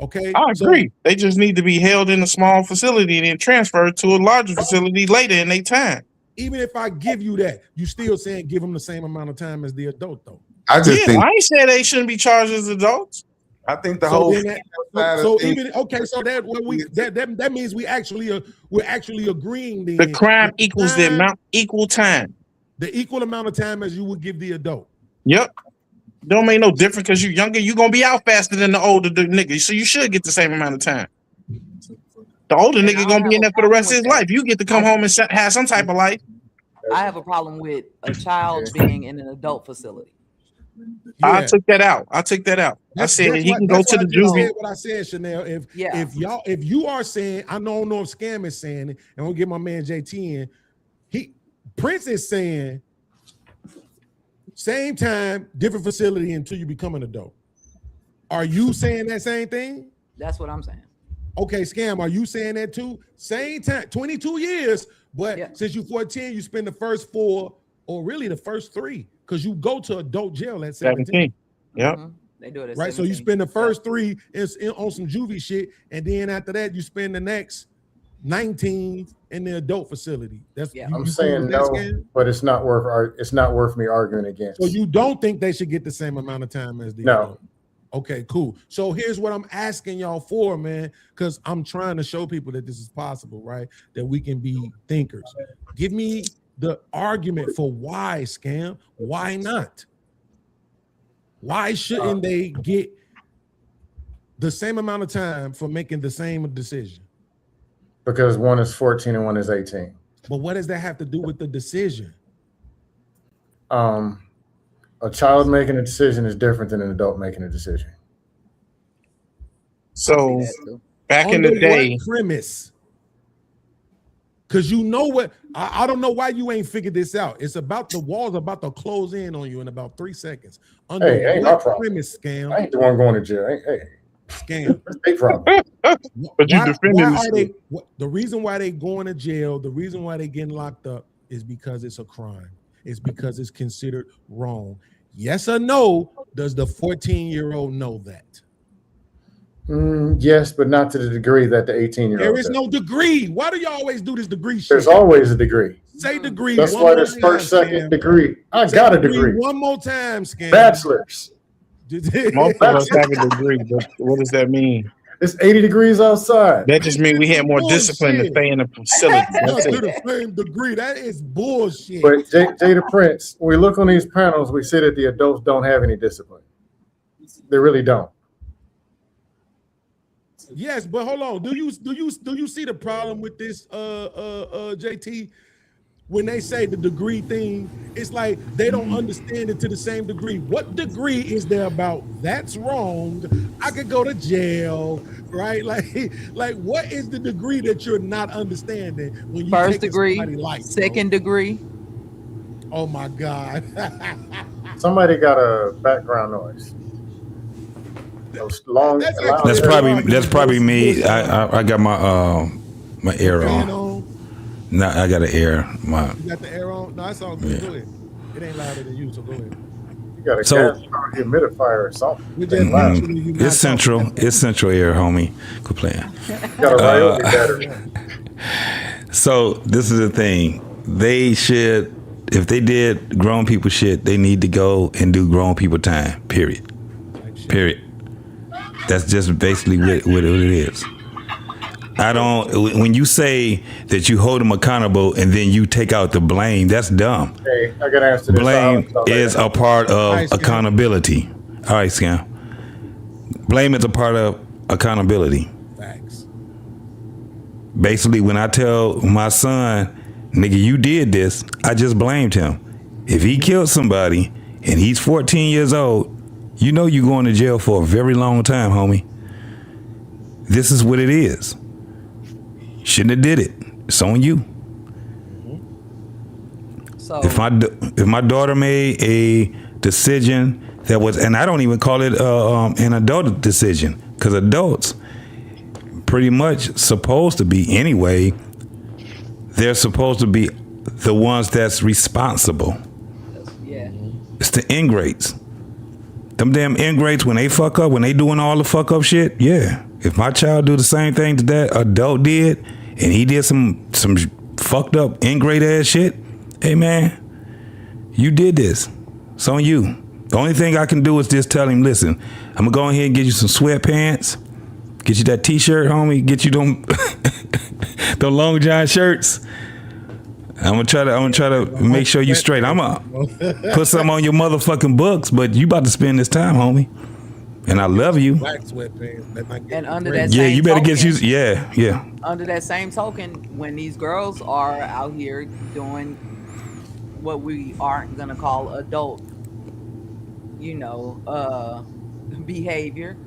Speaker 3: Okay.
Speaker 19: I
Speaker 3: So-
Speaker 19: agree. They just need to be held in a small facility and then transferred to a larger facility later in their time.
Speaker 3: even if I give you that, you still saying give them the same amount of time as the adult though.
Speaker 1: I just think
Speaker 19: I ain't saying they shouldn't be charged as adults.
Speaker 1: I think the
Speaker 3: So
Speaker 1: whole
Speaker 3: then so even okay, so that when we that means we're actually agreeing then
Speaker 19: The crime
Speaker 3: that
Speaker 19: equals the amount equal time.
Speaker 3: the equal amount of time as you would give the adult.
Speaker 19: Yep. Don't make no difference because you're younger. You're gonna be out faster than the older nigga, so you should get the same amount of time. The older nigga gonna be in there for the rest of his life. You get to come home and have some type of life.
Speaker 6: I have a problem with a child being in an adult facility.
Speaker 19: I took that out. I said he can go to the juvie.
Speaker 3: What I said, Chanel.
Speaker 6: Yeah.
Speaker 3: If you are saying, I don't know if Scam is saying it, and we'll get my man JT in. Prince is saying same time, different facility until you become an adult. Are you saying that same thing?
Speaker 6: That's what I'm saying.
Speaker 3: Okay, Scam, are you saying that too? Same time, 22 years, but since you're 14, you spend the first 4 or really the first 3 because you go to adult jail at 17.
Speaker 19: Yep.
Speaker 6: They do it at
Speaker 3: Right, so you
Speaker 6: 17.
Speaker 3: spend the first 3 on some juvie shit, and then after that, you spend the next 19 in the adult facility. That's
Speaker 18: I'm saying no, but it's not worth me arguing against.
Speaker 3: So you don't think they should get the same amount of time as the
Speaker 18: No.
Speaker 3: adult? Okay, cool. So here's what I'm asking y'all for, man, because I'm trying to show people that this is possible, right? That we can be thinkers. Give me the argument for why, Scam. Why not? Why shouldn't they get the same amount of time for making the same decision?
Speaker 18: Because one is 14 and one is 18.
Speaker 3: But what does that have to do with the decision?
Speaker 18: A child making a decision is different than an adult making a decision.
Speaker 19: So back in the day,
Speaker 3: premise. Because you know what, I don't know why you ain't figured this out. It's about the walls about to close in on you in about 3 seconds. Under
Speaker 18: Hey, ain't my problem.
Speaker 3: premise, Scam?
Speaker 18: I ain't the one going to jail. Hey,
Speaker 3: Scam.
Speaker 18: Big problem.
Speaker 19: But you defending
Speaker 3: why
Speaker 19: the
Speaker 3: are they, the reason why they going to jail, the reason why they getting locked up is because it's a crime. It's because it's considered wrong. Yes or no, does the 14-year-old know that?
Speaker 18: Yes, but not to the degree that the 18-year-old
Speaker 3: There is
Speaker 18: does.
Speaker 3: no degree. Why do you always do this degree shit?
Speaker 18: There's always a degree.
Speaker 3: Say degree.
Speaker 18: That's
Speaker 3: one
Speaker 18: why
Speaker 3: more
Speaker 18: there's
Speaker 3: time,
Speaker 18: first, second
Speaker 3: Scam.
Speaker 18: degree. I
Speaker 3: Say
Speaker 18: got a degree.
Speaker 3: one more time, Scam.
Speaker 18: Bachelor's.
Speaker 19: most of us have a degree, but what does that mean?
Speaker 18: It's 80 degrees outside.
Speaker 19: That just means we had more discipline to stay in the facility. That's
Speaker 3: To
Speaker 19: it.
Speaker 3: the same degree. That is bullshit.
Speaker 18: But Jada Prince, when we look on these panels, we see that the adults don't have any discipline. They really don't.
Speaker 3: Yes, but hold on. Do you see the problem with this, JT? When they say the degree thing, it's like they don't understand it to the same degree. What degree is there about that's wrong? I could go to jail, right? Like what is the degree that you're not understanding when you
Speaker 6: First
Speaker 3: take
Speaker 6: degree,
Speaker 3: somebody's life,
Speaker 6: second degree.
Speaker 3: Oh my God.
Speaker 18: Somebody got a background noise. Those long,
Speaker 20: That's probably me. I got my my air on. No, I got an air.
Speaker 3: You got the air on? No, it's all good. Go ahead. It ain't louder than you, so go ahead.
Speaker 18: You got a
Speaker 20: So-
Speaker 18: gas humidifier or something.
Speaker 20: It's central. It's central air, homie. Quit playing.
Speaker 18: Got a Ryobi battery.
Speaker 20: So this is the thing. They should, if they did grown people shit, they need to go and do grown people time. Period. Period. That's just basically what it is. I don't. When you say that you hold them accountable and then you take out the blame, that's dumb.
Speaker 18: Hey, I got to answer this.
Speaker 20: Blame is a part of accountability. All right, Scam. Blame is a part of accountability.
Speaker 3: Facts.
Speaker 20: Basically, when I tell my son, nigga, you did this, I just blamed him. If he killed somebody and he's 14 years old, you know you're going to jail for a very long time, homie. This is what it is. Shouldn't have did it. It's on you.
Speaker 6: So
Speaker 20: If my daughter made a decision that was, and I don't even call it an adult decision, because adults pretty much supposed to be anyway. They're supposed to be the ones that's responsible.
Speaker 6: yeah.
Speaker 20: It's the ingrates. Them damn ingrates, when they fuck up, when they doing all the fuck up shit, yeah. If my child do the same thing that that adult did, and he did some fucked up ingrate ass shit, hey man, you did this. It's on you. The only thing I can do is just tell him, listen, I'm gonna go ahead and get you some sweatpants, get you that t-shirt, homie, get you them them long john shirts. I'm gonna try to make sure you straight. I'm gonna put something on your motherfucking books, but you about to spend this time, homie. And I love you.
Speaker 3: Black sweatpants. That might get
Speaker 6: And under
Speaker 3: crazy.
Speaker 6: that
Speaker 20: Yeah,
Speaker 6: same
Speaker 20: you better
Speaker 6: token,
Speaker 20: get used. Yeah.
Speaker 6: Under that same token, when these girls are out here doing what we aren't gonna call adult, behavior,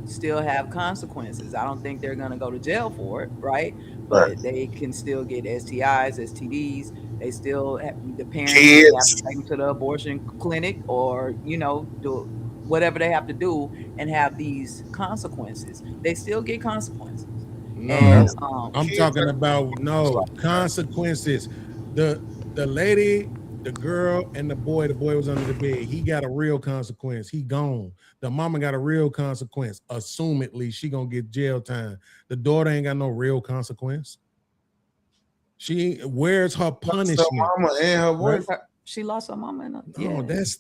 Speaker 6: still have consequences. I don't think they're gonna go to jail for it, right? But they can still get STIs, STDs. They still have, the parents have to take them to the abortion clinic, or do whatever they have to do and have these consequences. They still get consequences.
Speaker 3: No,
Speaker 6: And,
Speaker 3: I'm talking about consequences. The lady, the girl, and the boy was under the bed. He got a real consequence. He gone. The mama got a real consequence. Assumedly, she gonna get jail time. The daughter ain't got no real consequence. Where's her punishment?
Speaker 1: Her mama and her boyfriend.
Speaker 6: She lost her mama.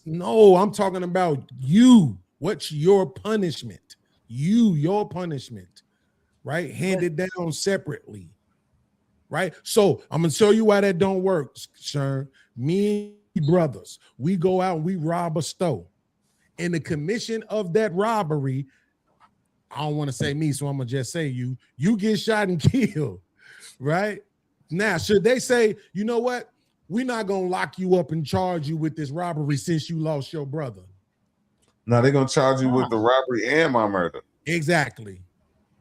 Speaker 3: No, I'm talking about you. What's your punishment? Your punishment, right? Handed down separately, right? So I'm gonna show you why that don't work, Shern. Me and brothers, we go out and we rob a store. In the commission of that robbery, I don't want to say me, so I'm gonna just say you get shot and killed, right? Now, should they say, you know what? We're not gonna lock you up and charge you with this robbery since you lost your brother.
Speaker 1: No, they're gonna charge you with the robbery and my murder.
Speaker 3: Exactly.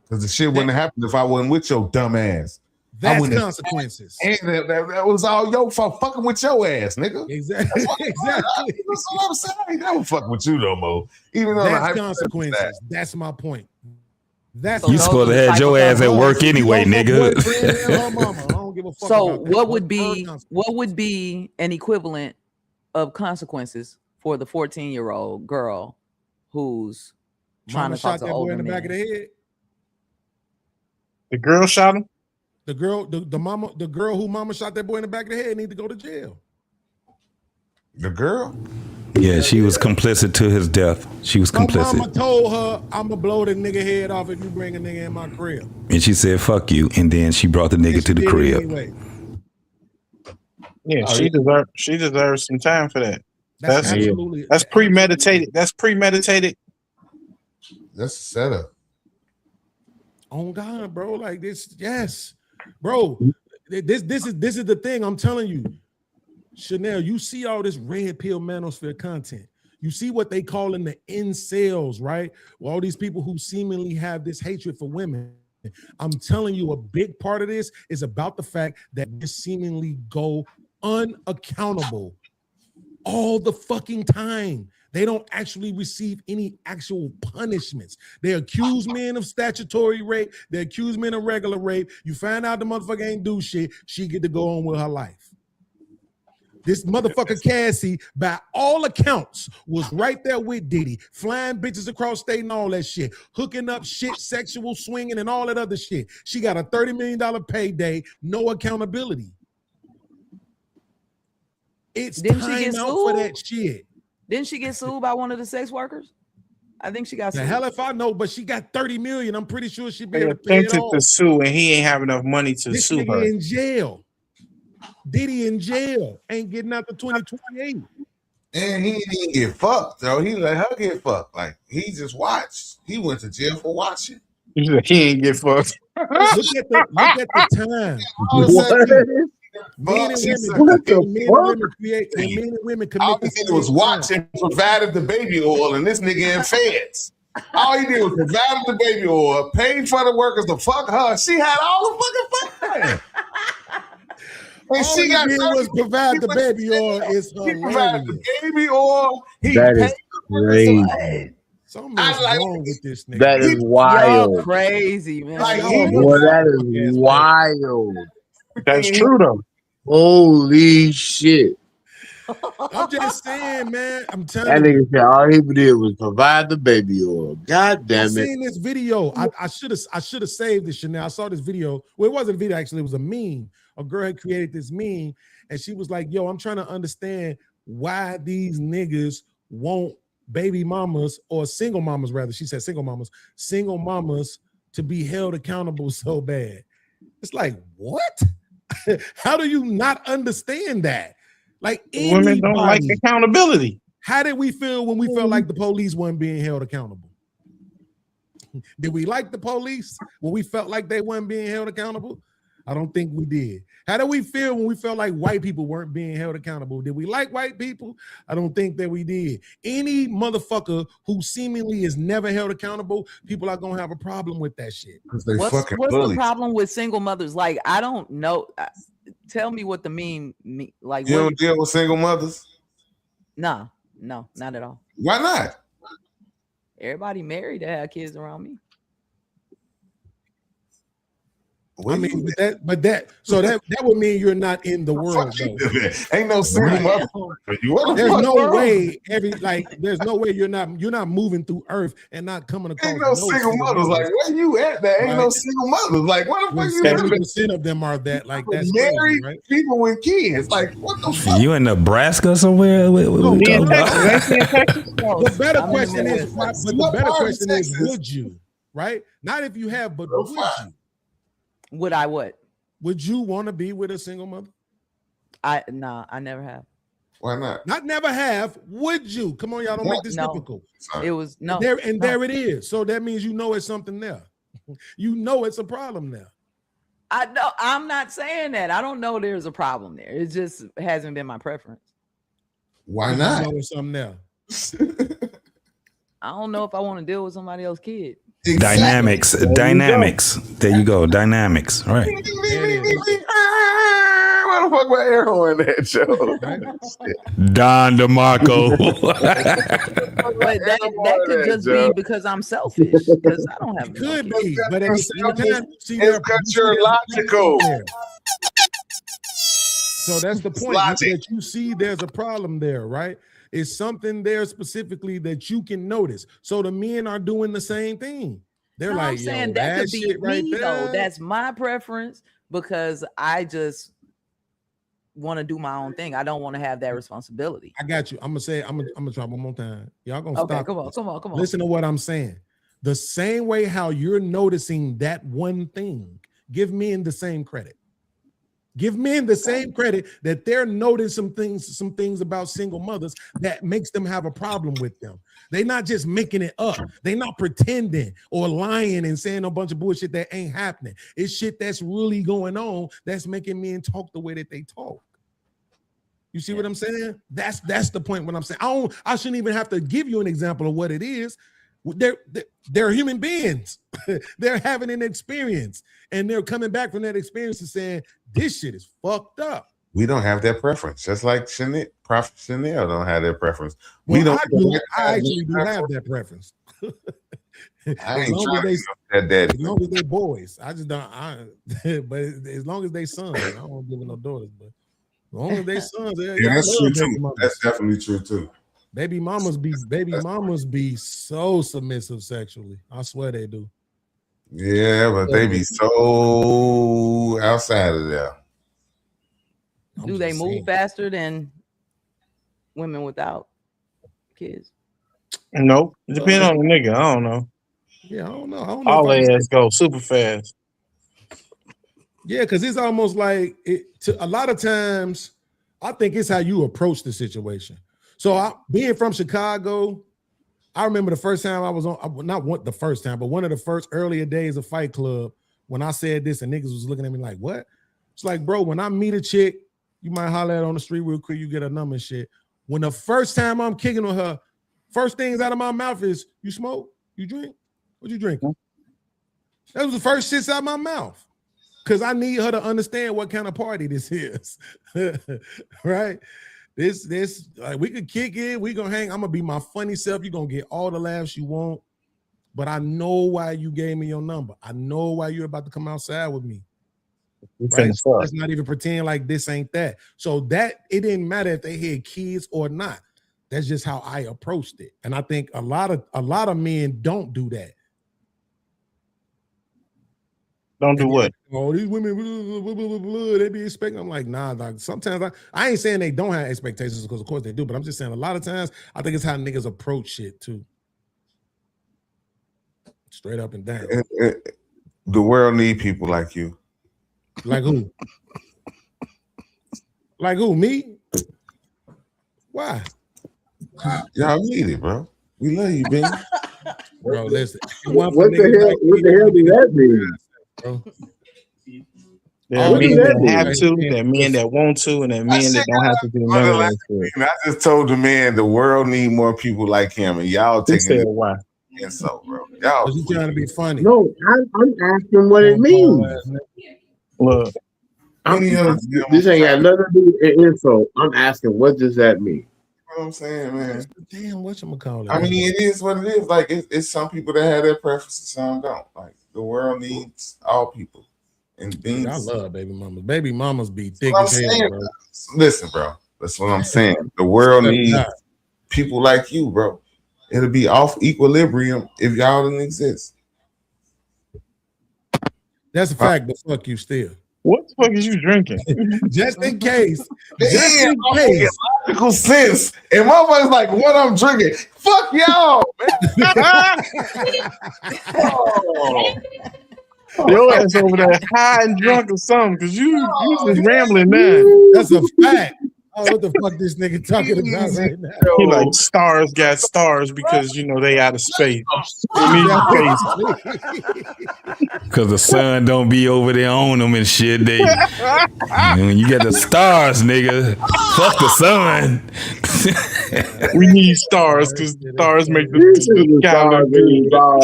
Speaker 1: Because the shit wouldn't have happened if I wasn't with your dumb ass.
Speaker 3: That's consequences.
Speaker 1: And that was all your fault fucking with your ass, nigga.
Speaker 3: Exactly. Exactly.
Speaker 1: That's what I'm saying. I never fuck with you no more. Even though
Speaker 3: that's consequences. That's my point. That's
Speaker 20: you supposed to have your ass at work anyway, nigga.
Speaker 6: So what would be an equivalent of consequences for the 14-year-old girl who's trying to talk to older men?
Speaker 3: In the back of the head.
Speaker 19: The girl shot him.
Speaker 3: The girl who mama shot that boy in the back of the head need to go to jail.
Speaker 1: The girl?
Speaker 20: Yeah, she was complicit to his death. She was complicit.
Speaker 3: Mama told her, I'm gonna blow the nigga head off if you bring a nigga in my crib.
Speaker 20: And she said, fuck you. And then she brought the nigga to the crib.
Speaker 3: Anyway.
Speaker 19: Yeah, she deserves some time for that. That's premeditated. That's premeditated.
Speaker 1: That's a setup.
Speaker 3: Oh God, bro. Like this, yes. Bro, this is the thing. I'm telling you. Chanel, you see all this red pill manosphere content. You see what they call in the incels, right? Well, all these people who seemingly have this hatred for women. I'm telling you, a big part of this is about the fact that they seemingly go unaccountable all the fucking time. They don't actually receive any actual punishments. They accuse men of statutory rape. They accuse men of regular rape. You find out the motherfucker ain't do shit. She get to go on with her life. This motherfucker Cassie, by all accounts, was right there with Diddy, flying bitches across state and all that shit, hooking up shit, sexual swinging and all that other shit. She got a $30 million payday, no accountability. It's time out for that shit.
Speaker 6: Didn't she get sued by one of the sex workers? I think she got sued.
Speaker 3: The hell if I know, but she got 30 million. I'm pretty sure she'd be
Speaker 19: They
Speaker 3: able to pay it
Speaker 19: attempted
Speaker 3: off.
Speaker 19: to sue, and he ain't have enough money to
Speaker 3: This
Speaker 19: sue
Speaker 3: nigga
Speaker 19: her.
Speaker 3: in jail. Diddy in jail. Ain't getting out to 2028.
Speaker 1: And he didn't even get fucked, though. He let her get fucked. Like, he just watched. He went to jail for watching.
Speaker 19: He ain't get fucked.
Speaker 3: Look at the time. Men and women commit.
Speaker 1: All he did was watch and provided the baby oil, and this nigga in feds. All he did was provided the baby oil, paid for the workers to fuck her. She had all the fucking fun. And
Speaker 3: all she got was provide the baby oil. Is
Speaker 1: he provided the baby oil. He
Speaker 12: That is
Speaker 1: paid
Speaker 12: crazy.
Speaker 3: Something's wrong with this nigga.
Speaker 12: That is wild.
Speaker 6: Y'all crazy, man.
Speaker 1: Like,
Speaker 12: Boy, that is wild.
Speaker 19: That's true though.
Speaker 12: Holy shit.
Speaker 3: I'm just saying, man. I'm
Speaker 12: That
Speaker 3: telling you.
Speaker 12: nigga said all he did was provide the baby oil. God
Speaker 3: I
Speaker 12: damn it.
Speaker 3: seen this video. I should have saved this Chanel. I saw this video. Well, it wasn't a video actually. It was a meme. A girl had created this meme, and she was like, "Yo, I'm trying to understand why these niggas want baby mamas or single mamas, rather." She said single mamas to be held accountable so bad. It's like, what? How do you not understand that? Like,
Speaker 19: Women don't like accountability.
Speaker 3: How did we feel when we felt like the police weren't being held accountable? Did we like the police when we felt like they weren't being held accountable? I don't think we did. How did we feel when we felt like white people weren't being held accountable? Did we like white people? I don't think that we did. Any motherfucker who seemingly is never held accountable, people are gonna have a problem with that shit.
Speaker 1: Because they
Speaker 6: What's
Speaker 1: fucking
Speaker 6: the problem with single mothers? Like, I don't know. Tell me what the meme mean. Like,
Speaker 1: You don't deal with single mothers?
Speaker 6: No, not at all.
Speaker 1: Why not?
Speaker 6: Everybody married to have kids around me.
Speaker 3: I mean, but that would mean you're not in the world.
Speaker 1: Ain't no single mother.
Speaker 3: There's no way there's no way you're not moving through Earth and not coming across.
Speaker 1: Ain't no single mothers. Like, where you at? There ain't no single mothers. Like, what the fuck you living?
Speaker 3: 70% of them are that. Like, that's
Speaker 1: married
Speaker 3: crazy, right?
Speaker 1: people with kids. Like, what the fuck?
Speaker 20: You in Nebraska somewhere?
Speaker 3: The better question is, would you? Right? Not if you have, but would you?
Speaker 6: Would I what?
Speaker 3: Would you want to be with a single mother?
Speaker 6: I never have.
Speaker 1: Why not?
Speaker 3: Not never have. Would you? Come on, y'all, don't make this difficult.
Speaker 6: It was no.
Speaker 3: There it is. So that means you know it's something there. You know it's a problem there.
Speaker 6: I know. I'm not saying that. I don't know there's a problem there. It just hasn't been my preference.
Speaker 1: Why not?
Speaker 3: You know it's something there.
Speaker 6: I don't know if I want to deal with somebody else's kid.
Speaker 20: Dynamics. There you go. Dynamics. All right.
Speaker 1: Why the fuck my air horn that show?
Speaker 20: Don DeMarco.
Speaker 6: But that could just be because I'm selfish. Because I don't have.
Speaker 3: It could be, but at the same time, see,
Speaker 1: it's because you're logical.
Speaker 3: So that's the point. That you see there's a problem there, right? It's something there specifically that you can notice. So the men are doing the same thing. They're like,
Speaker 6: I'm saying that could be me though. That's my preference because I just want to do my own thing. I don't want to have that responsibility.
Speaker 3: I got you. I'm gonna try one more time. Y'all gonna stop.
Speaker 6: Come on.
Speaker 3: Listen to what I'm saying. The same way how you're noticing that one thing, give men the same credit. Give men the same credit that they're noticing some things about single mothers that makes them have a problem with them. They're not just making it up. They're not pretending or lying and saying a bunch of bullshit that ain't happening. It's shit that's really going on that's making men talk the way that they talk. You see what I'm saying? That's the point when I'm saying I shouldn't even have to give you an example of what it is. They're human beings. They're having an experience and they're coming back from that experience and saying, this shit is fucked up.
Speaker 1: We don't have that preference. Just like Prophet Chanel don't have that preference.
Speaker 3: Well,
Speaker 1: we don't.
Speaker 3: I actually do have that preference.
Speaker 1: I ain't trying to that daddy.
Speaker 3: As long as they boys. I just don't. But as long as they sons, I don't want to give them no daughters. But as long as they sons,
Speaker 1: yeah, that's true too. That's definitely true too.
Speaker 3: Baby mamas be so submissive sexually. I swear they do.
Speaker 1: Yeah, but they be so outside of there.
Speaker 6: Do they move faster than women without kids?
Speaker 19: No, it depends on the nigga. I don't know.
Speaker 3: Yeah, I don't know.
Speaker 19: All their ass go super fast.
Speaker 3: Yeah, because it's almost like a lot of times, I think it's how you approach the situation. So being from Chicago, I remember the first time I was on, not the first time, but one of the first earlier days of Fight Club, when I said this and niggas was looking at me like, what? It's like, bro, when I meet a chick, you might holler at her on the street real quick, you get a number and shit. When the first time I'm kicking with her, first things out of my mouth is, you smoke? You drink? What you drinking? That was the first shit out of my mouth. Because I need her to understand what kind of party this is. Right? This like we could kick it, we gonna hang. I'm gonna be my funny self. You're gonna get all the laughs you want, but I know why you gave me your number. I know why you're about to come outside with me. Right? So let's not even pretend like this ain't that. So that it didn't matter if they had kids or not. That's just how I approached it. And I think a lot of men don't do that.
Speaker 19: Don't do what?
Speaker 3: Oh, these women, blah, blah, blah, they be expecting. I'm like, nah, dog. Sometimes I ain't saying they don't have expectations because of course they do, but I'm just saying a lot of times I think it's how niggas approach shit too. Straight up and down.
Speaker 1: The world need people like you.
Speaker 3: Like who? Like who? Me? Why?
Speaker 1: Y'all need it, bro. We love you, baby.
Speaker 3: Bro, listen.
Speaker 12: What the hell do that mean?
Speaker 3: Bro.
Speaker 19: There are men that have to, there are men that want to, and there are men that don't have to do none of that shit.
Speaker 1: I just told the man the world need more people like him, and y'all taking it.
Speaker 19: Why?
Speaker 1: Insult, bro. Y'all
Speaker 3: you trying to be funny.
Speaker 12: No, I'm asking what it means.
Speaker 19: Look,
Speaker 12: this ain't got nothing to do with insult. I'm asking, what does that mean?
Speaker 1: You know what I'm saying, man?
Speaker 3: Damn, whatchamacallit?
Speaker 1: I mean, it is what it is. Like, it's some people that have their preferences, some don't. Like, the world needs all people. and things.
Speaker 3: I love baby mamas. Baby mamas be thick
Speaker 1: What
Speaker 3: as
Speaker 1: I'm
Speaker 3: hell,
Speaker 1: saying,
Speaker 3: bro.
Speaker 1: listen, bro. That's what I'm saying. The world needs people like you, bro. It'll be off equilibrium if y'all didn't exist.
Speaker 3: That's a fact, but fuck you still.
Speaker 19: What the fuck is you drinking?
Speaker 3: Just in case. Just
Speaker 1: Damn,
Speaker 3: in
Speaker 1: I'm
Speaker 3: case.
Speaker 1: making logical sense. And motherfuckers like what I'm drinking. Fuck y'all, man. Oh.
Speaker 19: Your ass over there high and drunk or something, because you just rambling now.
Speaker 3: That's a fact. Oh, what the fuck this nigga talking about right now?
Speaker 19: He like stars got stars because you know they out of space. They need space.
Speaker 20: Cause the sun don't be over there on them and shit. When you get the stars, nigga, fuck the sun.
Speaker 19: We need stars because stars make the sky look good.
Speaker 1: I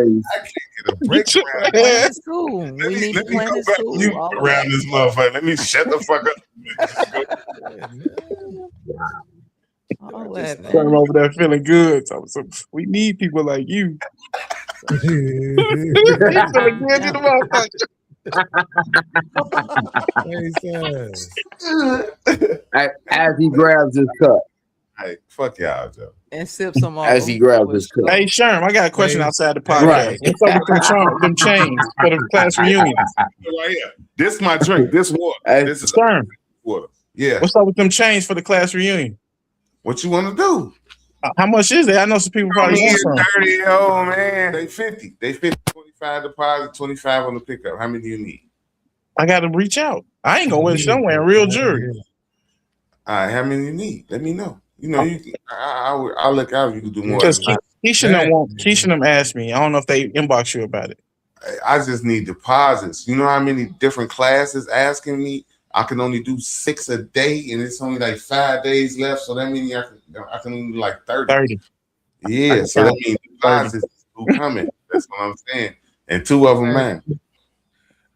Speaker 1: can't get a break around.
Speaker 6: Planet's cool. We need
Speaker 1: Let me go
Speaker 6: planet's
Speaker 1: back
Speaker 6: cool.
Speaker 1: you
Speaker 6: all of
Speaker 1: around
Speaker 6: that.
Speaker 1: this motherfucker. Let me shut the fuck up.
Speaker 6: All that, man.
Speaker 19: Come over there feeling good. So we need people like you. Feeling good to the
Speaker 12: As he grabs his cup.
Speaker 1: Hey, fuck y'all, Joe.
Speaker 6: And sip some more.
Speaker 12: As he grabs his cup.
Speaker 19: Hey, Sherm, I got a question outside the podcast.
Speaker 12: Right.
Speaker 19: What's up with them chains for the class reunions?
Speaker 1: Right here. This is my drink. This water. This is
Speaker 19: Sherm,
Speaker 1: water. Yeah.
Speaker 19: what's up with them chains for the class reunion?
Speaker 1: What you want to do?
Speaker 19: How much is it? I know some people probably want some.
Speaker 1: 30, oh man. They 50. They 50, 25 deposit, 25 on the pickup. How many do you need?
Speaker 19: I got to reach out. I ain't gonna wear shit. I'm wearing real jewelry.
Speaker 1: All right, how many you need? Let me know. You know, I'll look out if you can do more.
Speaker 19: Because Keisha asked me. I don't know if they inbox you about it.
Speaker 1: I just need deposits. You know how many different classes asking me? I can only do 6 a day, and it's only like 5 days left. So that means I can only do like 30. Yeah, so that means deposits is coming. That's what I'm saying. And 2 of them, man.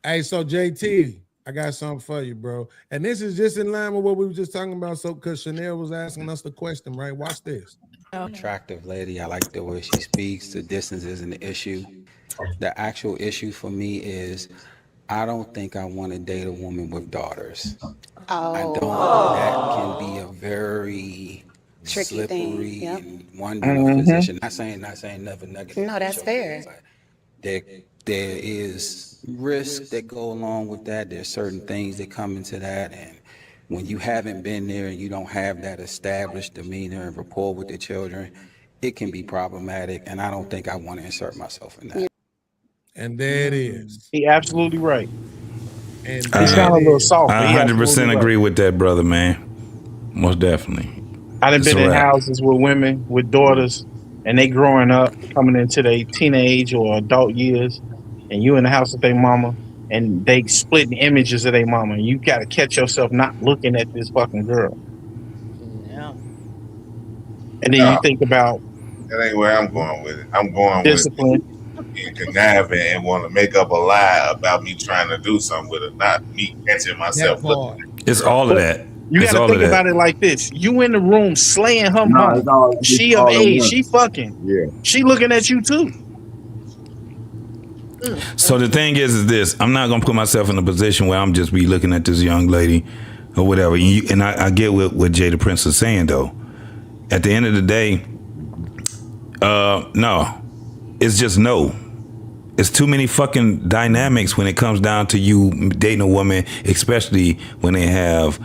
Speaker 3: Hey, so JT, I got something for you, bro. And this is just in line with what we were just talking about. So, because Chanel was asking us the question, right? Watch this.
Speaker 21: Attractive lady. I like the way she speaks. The distance isn't the issue. The actual issue for me is I don't think I want to date a woman with daughters. I don't. That can be a very
Speaker 22: Tricky
Speaker 21: slippery
Speaker 22: thing. Yep.
Speaker 21: and wondering position. Not saying never negative.
Speaker 22: No, that's fair.
Speaker 21: There is risks that go along with that. There's certain things that come into that, and when you haven't been there and you don't have that established demeanor and rapport with the children, it can be problematic. And I don't think I want to insert myself in that.
Speaker 3: And there it is.
Speaker 19: He absolutely right.
Speaker 3: And
Speaker 19: he sound a little soft.
Speaker 20: I 100% agree with that, brother, man. Most definitely.
Speaker 19: I done
Speaker 20: It's
Speaker 19: been
Speaker 20: a
Speaker 19: in
Speaker 20: wrap.
Speaker 19: houses with women with daughters, and they growing up, coming into their teenage or adult years, and you in the house with their mama, and they splitting images of their mama. And you got to catch yourself not looking at this fucking girl.
Speaker 6: Yeah.
Speaker 19: And then you think about
Speaker 1: That ain't where I'm going with it. I'm going
Speaker 19: discipline.
Speaker 1: with being conniving and want to make up a lie about me trying to do something with it, not me catching myself looking.
Speaker 20: It's all of that.
Speaker 19: You
Speaker 20: It's
Speaker 19: got
Speaker 20: all
Speaker 19: to
Speaker 20: of
Speaker 19: think
Speaker 20: that.
Speaker 19: about it like this: you in the room slaying her
Speaker 12: No,
Speaker 19: mama.
Speaker 12: it's all- it's
Speaker 19: She
Speaker 12: all
Speaker 19: of
Speaker 12: at
Speaker 19: age.
Speaker 12: once.
Speaker 19: She fucking.
Speaker 12: Yeah.
Speaker 19: She looking at you too.
Speaker 20: So the thing is this: I'm not gonna put myself in a position where I'm just be looking at this young lady or whatever. And I get what Jada Prince is saying though. At the end of the day, no, it's just no. It's too many fucking dynamics when it comes down to you dating a woman, especially when they have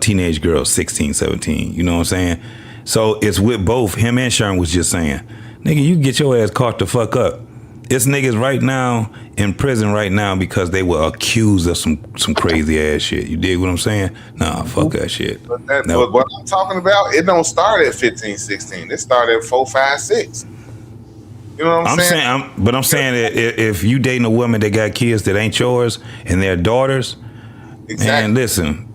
Speaker 20: teenage girls, 16, 17. You know what I'm saying? So it's with both. Him and Sharon was just saying, nigga, you get your ass caught the fuck up. It's niggas right now in prison right now because they were accused of some crazy ass shit. You dig what I'm saying? Nah, fuck that shit.
Speaker 1: But what I'm talking about, it don't start at 15, 16. It started at 4, 5, 6. You know what I'm saying?
Speaker 20: I'm saying that if you dating a woman that got kids that ain't yours and they're daughters, man, listen,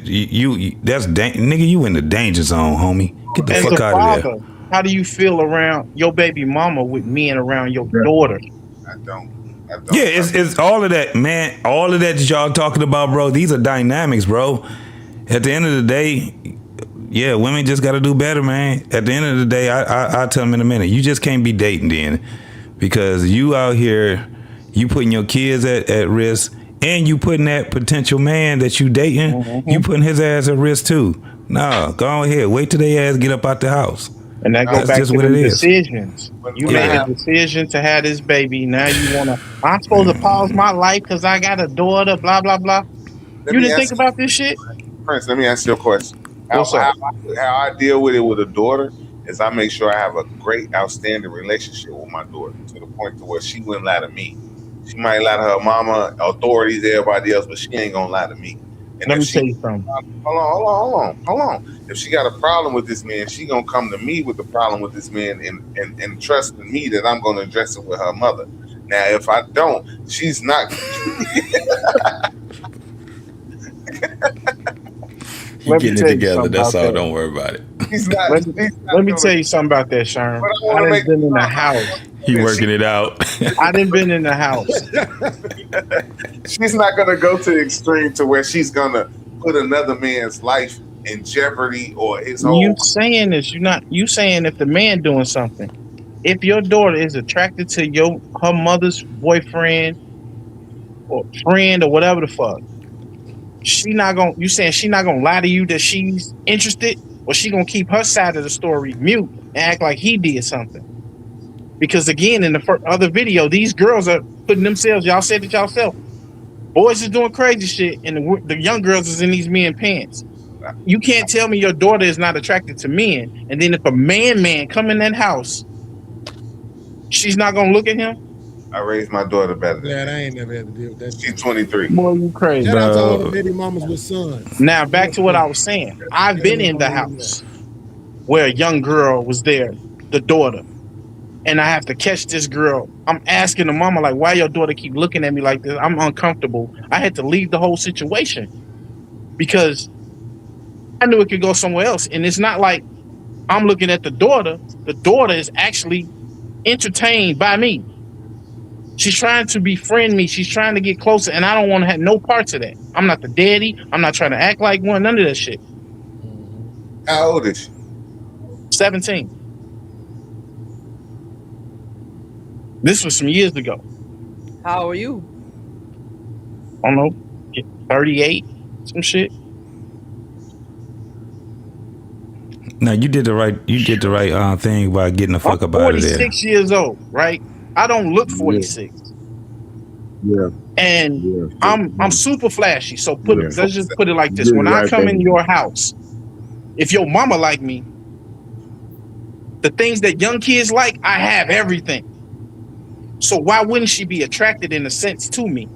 Speaker 20: you that's nigga, you in the danger zone, homie. Get the
Speaker 19: As
Speaker 20: fuck
Speaker 19: a
Speaker 20: out of there.
Speaker 19: father, how do you feel around your baby mama with men around your daughter?
Speaker 1: I don't.
Speaker 20: Yeah, it's all of that, man. All of that y'all talking about, bro. These are dynamics, bro. At the end of the day, yeah, women just got to do better, man. At the end of the day, I'll tell them in a minute. You just can't be dating then, because you out here, You putting your kids at risk, and you putting that potential man that you dating, you putting his ass at risk too. No, go ahead. Wait till they ass get up out the house.
Speaker 19: And that goes
Speaker 20: That's
Speaker 19: back
Speaker 20: just
Speaker 19: to
Speaker 20: what
Speaker 19: the
Speaker 20: it is.
Speaker 19: decisions. You made a decision to have this baby. Now you wanna, I'm supposed to pause my life because I got a daughter, blah, blah, blah. You didn't think about this shit?
Speaker 1: Prince, let me ask you a question.
Speaker 19: What's up?
Speaker 1: How I deal with it with a daughter is I make sure I have a great, outstanding relationship with my daughter to the point to where she wouldn't lie to me. She might lie to her mama, authorities, everybody else, but she ain't gonna lie to me. And
Speaker 19: let me tell you something.
Speaker 1: Hold on. If she got a problem with this man, she gonna come to me with the problem with this man and trust in me that I'm gonna address it with her mother. Now, if I don't, she's not.
Speaker 2: You getting it together. That's all. Don't worry about it.
Speaker 19: Let me tell you something about that, Sherm. I done been in the house.
Speaker 2: He working it out.
Speaker 19: I done been in the house.
Speaker 1: She's not gonna go to the extreme to where she's gonna put another man's life in jeopardy or his whole.
Speaker 19: You saying this? You saying if the man doing something, if your daughter is attracted to her mother's boyfriend or friend or whatever the fuck, you saying she not gonna lie to you that she's interested, or she gonna keep her side of the story mute and act like he did something? Because again, in the other video, these girls are putting themselves, y'all said it yourself, boys is doing crazy shit and the young girls is in these men pants. You can't tell me your daughter is not attracted to men, and then if a man come in that house, she's not gonna look at him?
Speaker 1: I raised my daughter better than
Speaker 3: that. I ain't never had to deal with that.
Speaker 1: She's 23.
Speaker 19: Boy, you crazy.
Speaker 3: Shout out to all the baby mamas with sons.
Speaker 19: Now back to what I was saying. I've been in the house where a young girl was there, the daughter, and I have to catch this girl. I'm asking the mama, like, why your daughter keep looking at me like this? I'm uncomfortable. I had to leave the whole situation because I knew it could go somewhere else. And it's not like I'm looking at the daughter. The daughter is actually entertained by me. She's trying to befriend me. She's trying to get closer, and I don't want to have no parts of that. I'm not the daddy. I'm not trying to act like one. None of that shit.
Speaker 1: How old is she?
Speaker 19: 17. This was some years ago.
Speaker 6: How are you?
Speaker 19: I don't know, 38, some shit.
Speaker 20: No, you did the right thing by getting the fuck up out of there.
Speaker 19: 46 years old, right? I don't look 46.
Speaker 12: Yeah.
Speaker 19: And I'm super flashy. So let's just put it like this. When I come in your house, if your mama like me, the things that young kids like, I have everything. So why wouldn't she be attracted in a sense to me?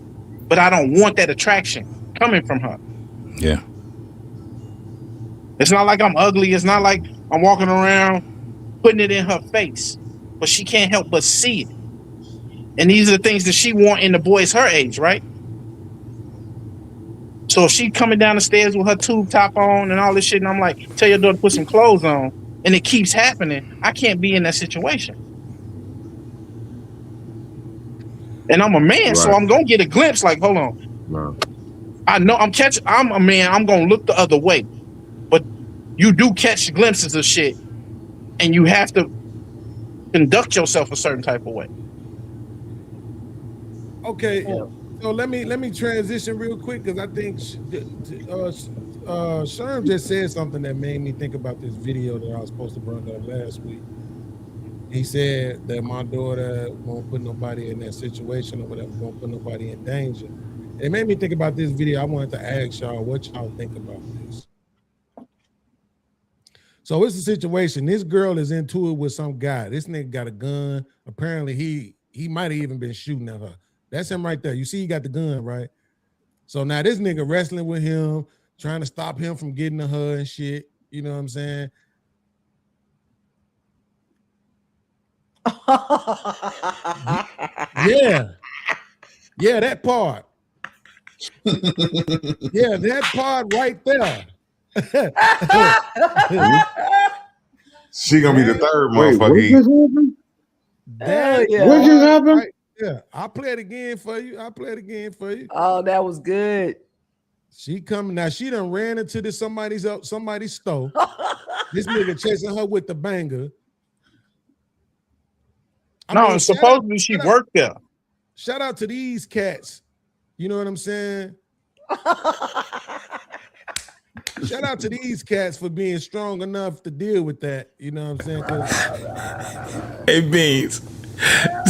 Speaker 19: But I don't want that attraction coming from her.
Speaker 20: Yeah.
Speaker 19: It's not like I'm ugly. It's not like I'm walking around putting it in her face, but she can't help but see it. And these are the things that she want in the boys her age, right? So if she coming down the stairs with her tube top on and all this shit, and I'm like, tell your daughter to put some clothes on, and it keeps happening, I can't be in that situation. And I'm a man, so I'm gonna get a glimpse like, hold on.
Speaker 12: No.
Speaker 19: I know I'm a man, I'm gonna look the other way. But you do catch glimpses of shit, and you have to conduct yourself a certain type of way.
Speaker 3: Okay, so let me transition real quick because I think Sherm just said something that made me think about this video that I was supposed to bring up last week. He said that my daughter won't put nobody in that situation or whatever, won't put nobody in danger. And it made me think about this video. I wanted to ask y'all what y'all think about this. So it's a situation. This girl is into it with some guy. This nigga got a gun. Apparently he might have even been shooting at her. That's him right there. You see he got the gun, right? So now this nigga wrestling with him, trying to stop him from getting to her and shit. You know what I'm saying? Yeah, that part. Yeah, that part right there.
Speaker 1: She gonna be the third motherfucker.
Speaker 6: Hell yeah.
Speaker 10: What just happened?
Speaker 3: Right, yeah, I'll play it again for you.
Speaker 6: Oh, that was good.
Speaker 3: She coming now. She done ran into this somebody's store. This nigga chasing her with the banger.
Speaker 19: Supposedly she worked there.
Speaker 3: shout out to these cats. You know what I'm saying? Shout out to these cats for being strong enough to deal with that. You know what I'm saying?
Speaker 20: Hey, Beans.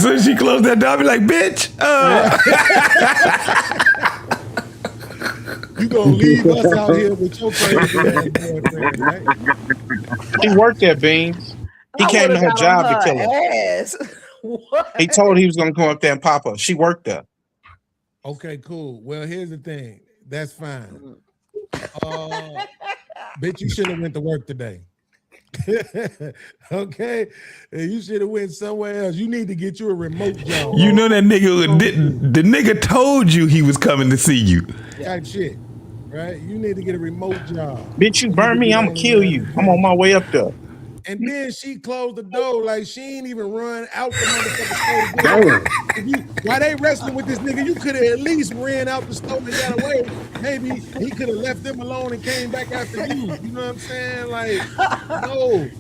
Speaker 20: So she closed that door, I be like, bitch.
Speaker 3: You gonna leave us out here with your crazy ass boyfriend, right?
Speaker 19: He worked there, Beans. He came to her job to kill her.
Speaker 6: Ass. What?
Speaker 19: He told her he was gonna come up there and pop her. She worked there.
Speaker 3: Okay, cool. Well, here's the thing. That's fine. Bitch, you should have went to work today. Okay, you should have went somewhere else. You need to get you a remote job.
Speaker 20: You know that nigga, the nigga told you he was coming to see you.
Speaker 3: Type shit, right? You need to get a remote job.
Speaker 19: Bitch, you burn me, I'm gonna kill you. I'm on my way up there.
Speaker 3: And then she closed the door like she ain't even run out the motherfucking store. While they wrestling with this nigga, you could have at least ran out the store and got away. Maybe he could have left them alone and came back after you. You know what I'm saying? Like, no.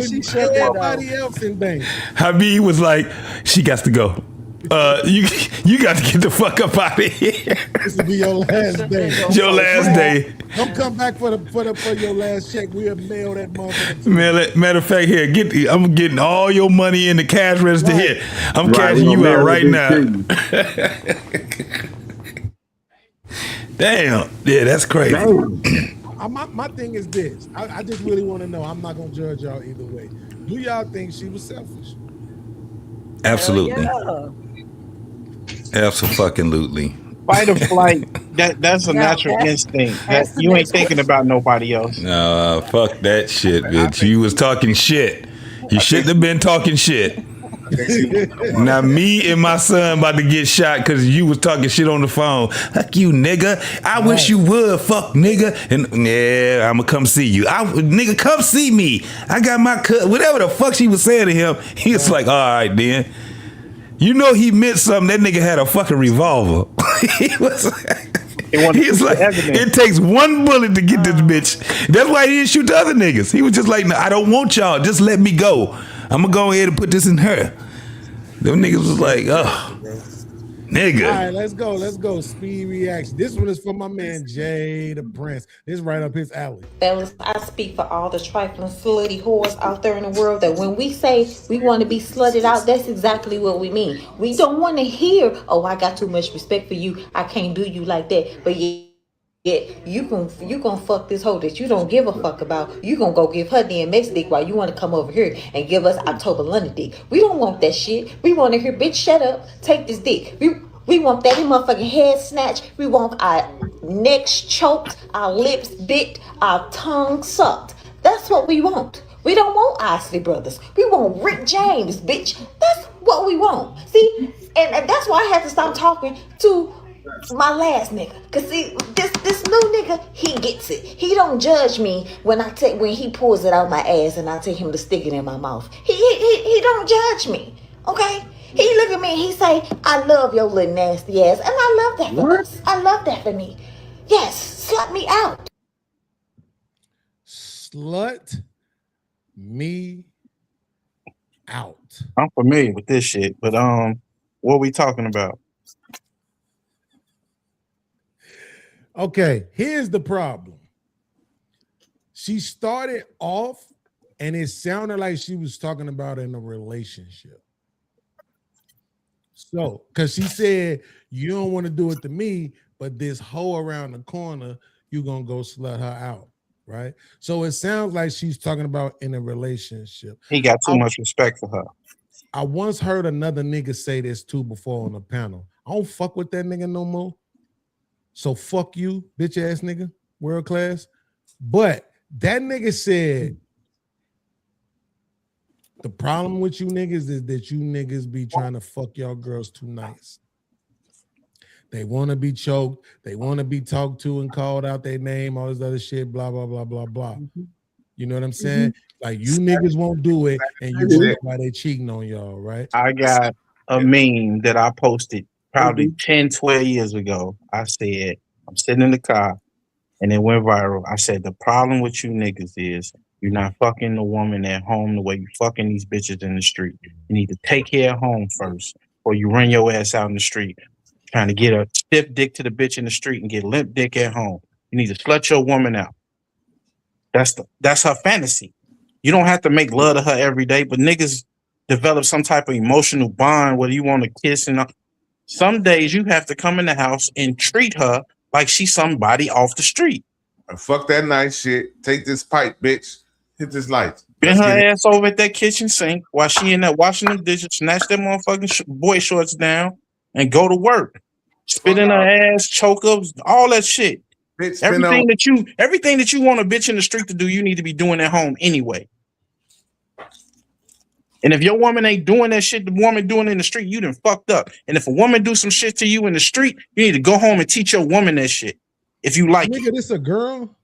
Speaker 3: She shut everybody else in danger.
Speaker 20: Habib was like, she got to go. You got to get the fuck up out of here.
Speaker 3: This will be your last day.
Speaker 20: Your last day.
Speaker 3: Don't come back for your last check. We'll mail that motherfucker.
Speaker 20: Matter of fact, here, I'm getting all your money in the cash register here. I'm cashing you out right now. Damn. Yeah, that's crazy.
Speaker 3: My thing is this. I just really want to know. I'm not gonna judge y'all either way. Do y'all think she was selfish?
Speaker 20: Absolutely. Absolutely.
Speaker 19: Fight or flight, that's a natural instinct. You ain't thinking about nobody else.
Speaker 20: No, fuck that shit, bitch. You was talking shit. You shouldn't have been talking shit. Now me and my son about to get shot because you was talking shit on the phone. Fuck you, nigga. I wish you would. Fuck, nigga. And yeah, I'ma come see you. Nigga, come see me. I got my cut. Whatever the fuck she was saying to him, he was like, all right, then. You know he meant something. That nigga had a fucking revolver. He was like, it takes one bullet to get this bitch. That's why he didn't shoot the other niggas. He was just like, no, I don't want y'all. Just let me go. I'm gonna go ahead and put this in her. Them niggas was like, oh, nigga.
Speaker 3: All right, let's go. Speed reaction. This one is for my man Jay the Prince. This is right up his alley.
Speaker 8: Fellas, I speak for all the trifling slutty whores out there in the world that when we say we want to be slutted out, that's exactly what we mean. We don't want to hear, oh, I got too much respect for you. I can't do you like that. But yeah, you gonna fuck this hoe that you don't give a fuck about. You gonna go give her DMX dick while you want to come over here and give us October London dick. We don't want that shit. We want to hear, bitch, shut up, take this dick. We want that motherfucking head snatched. We want our necks choked, our lips bit, our tongue sucked. That's what we want. We don't want Isley Brothers. We want Rick James, bitch. That's what we want. See, and that's why I had to stop talking to my last nigga. Cause see, this new nigga, he gets it. He don't judge me when he pulls it out my ass and I tell him to stick it in my mouth. He don't judge me. Okay? He look at me and he say, I love your little nasty ass. And I love that for us. I love that for me. Yes, slut me out.
Speaker 3: Slut me out.
Speaker 19: I'm familiar with this shit, but what are we talking about?
Speaker 3: Okay, here's the problem. She started off and it sounded like she was talking about in a relationship. So, because she said, you don't want to do it to me, but this hoe around the corner, you're going to go slut her out, right? So it sounds like she's talking about in a relationship.
Speaker 19: He got too much respect for her.
Speaker 3: I once heard another nigga say this too before on the panel. I don't fuck with that nigga no more. So fuck you, bitch ass nigga, world class. But that nigga said, the problem with you niggas is that you niggas be trying to fuck y'all girls too nice. They want to be choked. They want to be talked to and called out their name, all this other shit, blah, blah, blah, blah, blah. You know what I'm saying? Like you niggas won't do it and you wonder why they cheating on y'all, right?
Speaker 19: I got a meme that I posted probably 10, 12 years ago. I said, I'm sitting in the car and it went viral. I said, the problem with you niggas is you're not fucking the woman at home the way you fucking these bitches in the street. You need to take care of home first. or you run your ass out in the street trying to get a stiff dick to the bitch in the street and get limp dick at home. You need to slut your woman out. That's her fantasy. You don't have to make love to her every day, but niggas develop some type of emotional bond where you want to kiss and some days you have to come in the house and treat her like she's somebody off the street.
Speaker 1: Fuck that nice shit. Take this pipe, bitch. Hit this light.
Speaker 19: Bend her ass over at that kitchen sink while she in there washing them dishes, snatch them motherfucking boy shorts down, and go to work. Spit in her ass, choke up, all that shit.
Speaker 1: Bitch,
Speaker 19: everything that you want a bitch in the street to do, you need to be doing at home anyway. And if your woman ain't doing that shit the woman doing in the street, you done fucked up. And if a woman do some shit to you in the street, you need to go home and teach your woman that shit. If you like
Speaker 3: Nigga, this a girl?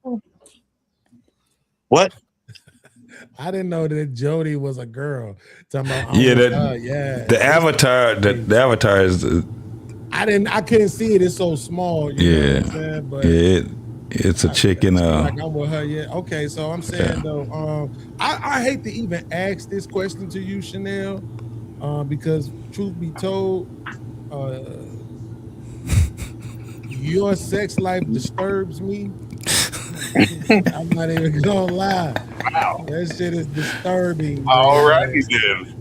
Speaker 19: What?
Speaker 3: I didn't know that Jody was a girl. Talking about,
Speaker 20: The avatar is.
Speaker 3: I couldn't see it. It's so small. You know what I'm saying? But
Speaker 20: it's a chicken.
Speaker 3: Like I'm with her. Yeah. Okay. So I'm saying though, I hate to even ask this question to you, Chanel, because truth be told, your sex life disturbs me. I'm not even gonna lie.
Speaker 1: Wow.
Speaker 3: That shit is disturbing.
Speaker 1: All right, then.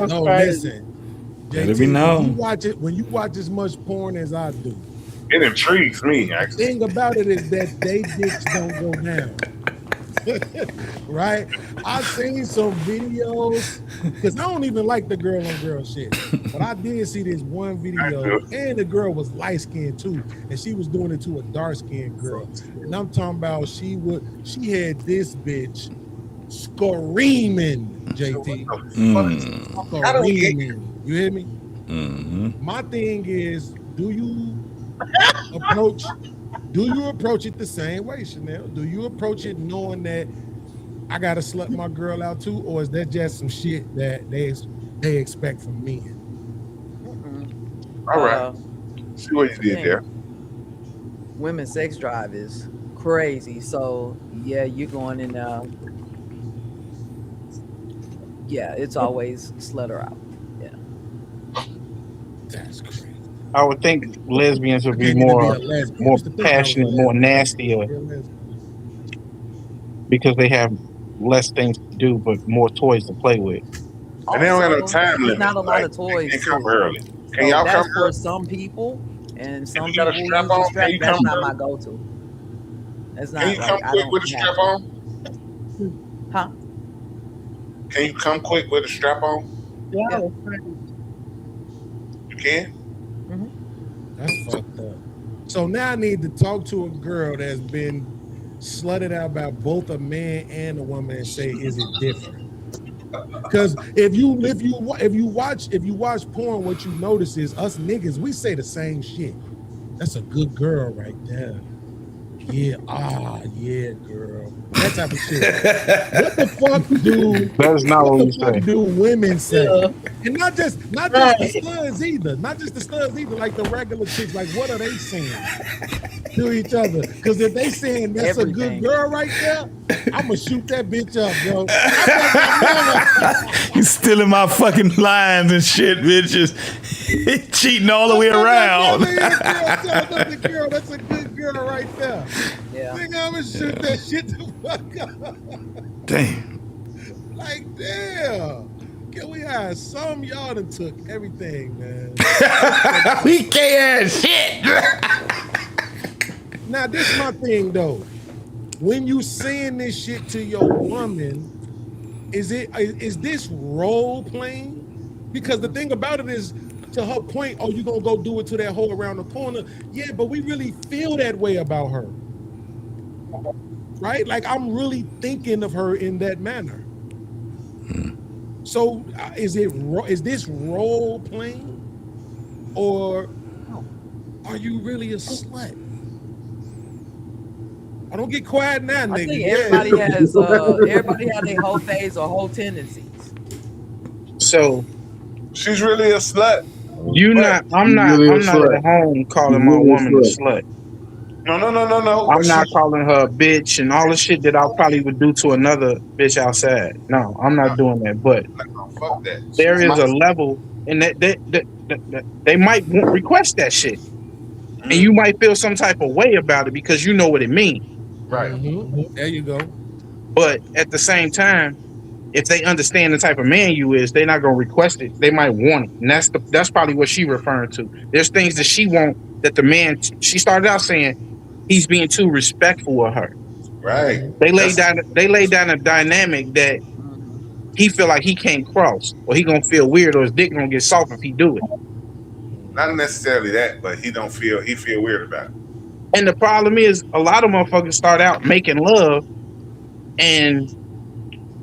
Speaker 3: No, listen.
Speaker 20: Let me know.
Speaker 3: When you watch as much porn as I do,
Speaker 1: it intrigues me.
Speaker 3: The
Speaker 1: Actually,
Speaker 3: thing about it is that they dicks don't go down. Right? I've seen some videos because I don't even like the girl on girl shit, but I did see this one video, and the girl was light skinned too, and she was doing it to a dark skinned girl, and I'm talking about she had this bitch screaming, JT, screaming. You hear me?
Speaker 20: Mm-hmm.
Speaker 3: My thing is, do you approach it the same way, Chanel? Do you approach it knowing that I gotta slut my girl out too, or is that just some shit that they expect from men?
Speaker 1: All right. See what you did there.
Speaker 6: Women's sex drive is crazy. So yeah, you're going in. Yeah, it's always slut her out. Yeah.
Speaker 3: That's crazy.
Speaker 19: I would think lesbians would be more passionate, more nastier, because they have less things to do but more toys to play with.
Speaker 1: And they don't have no time limit.
Speaker 6: There's not a lot of toys.
Speaker 1: They come early. Can y'all
Speaker 6: that's
Speaker 1: come
Speaker 6: for
Speaker 1: early?
Speaker 6: some people, and some
Speaker 1: you got a
Speaker 6: people
Speaker 1: strap
Speaker 6: use the
Speaker 1: on?
Speaker 6: strap.
Speaker 1: Can you
Speaker 6: That's
Speaker 1: come
Speaker 6: not
Speaker 1: early?
Speaker 6: my go-to. That's not
Speaker 1: Can you
Speaker 6: like
Speaker 1: come
Speaker 6: I
Speaker 1: quick
Speaker 6: don't
Speaker 1: with a strap
Speaker 6: have
Speaker 1: on?
Speaker 6: Huh?
Speaker 1: Can you come quick with a strap on?
Speaker 6: Yeah.
Speaker 1: You can?
Speaker 3: That's fucked up. So now I need to talk to a girl that's been slutted out by both a man and a woman and say, is it different? Because if you watch porn, what you notice is us niggas, we say the same shit. That's a good girl right there. Yeah, yeah, girl. That type of shit. What the fuck do
Speaker 19: That's not what we say.
Speaker 3: do women say? And not just the studs either. Not just the studs either, like the regular chicks. Like, what are they saying to each other? Because if they saying that's a good girl right there, I'm gonna shoot that bitch up, yo.
Speaker 20: You stealing my fucking lines and shit, bitches. Cheating all the way around.
Speaker 3: That's a girl. That's a good girl right there.
Speaker 6: Yeah.
Speaker 3: Nigga, I'm gonna shoot that shit the fuck up.
Speaker 20: Damn.
Speaker 3: Like, damn. Can we have some? Y'all done took everything, man.
Speaker 20: We can't shit.
Speaker 3: Now, this is my thing, though. When you saying this shit to your woman, is this role playing? Because the thing about it is, to her point, oh, you gonna go do it to that hole around the corner? Yeah, but we really feel that way about her, right? Like, I'm really thinking of her in that manner. So, is this role playing, or are you really a slut? I don't get quiet now, nigga.
Speaker 6: I think everybody has their whole phase or whole tendencies.
Speaker 19: So
Speaker 1: she's really a slut.
Speaker 19: I'm not at home calling my woman a slut.
Speaker 1: No.
Speaker 19: I'm not calling her a bitch and all the shit that I probably would do to another bitch outside. No, I'm not doing that. But
Speaker 1: Fuck that.
Speaker 19: there is a level, and that they might request that shit, and you might feel some type of way about it because you know what it means.
Speaker 1: Right.
Speaker 3: There you go.
Speaker 19: But at the same time, if they understand the type of man you is, they're not gonna request it. They might want it, and that's probably what she referring to. There's things that she want that the man. She started out saying he's being too respectful of her.
Speaker 1: Right.
Speaker 19: They laid down a dynamic that he feel like he can't cross, or he gonna feel weird, or his dick gonna get soft if he do it.
Speaker 1: Not necessarily that, but he feel weird about it.
Speaker 19: And the problem is, a lot of motherfuckers start out making love, and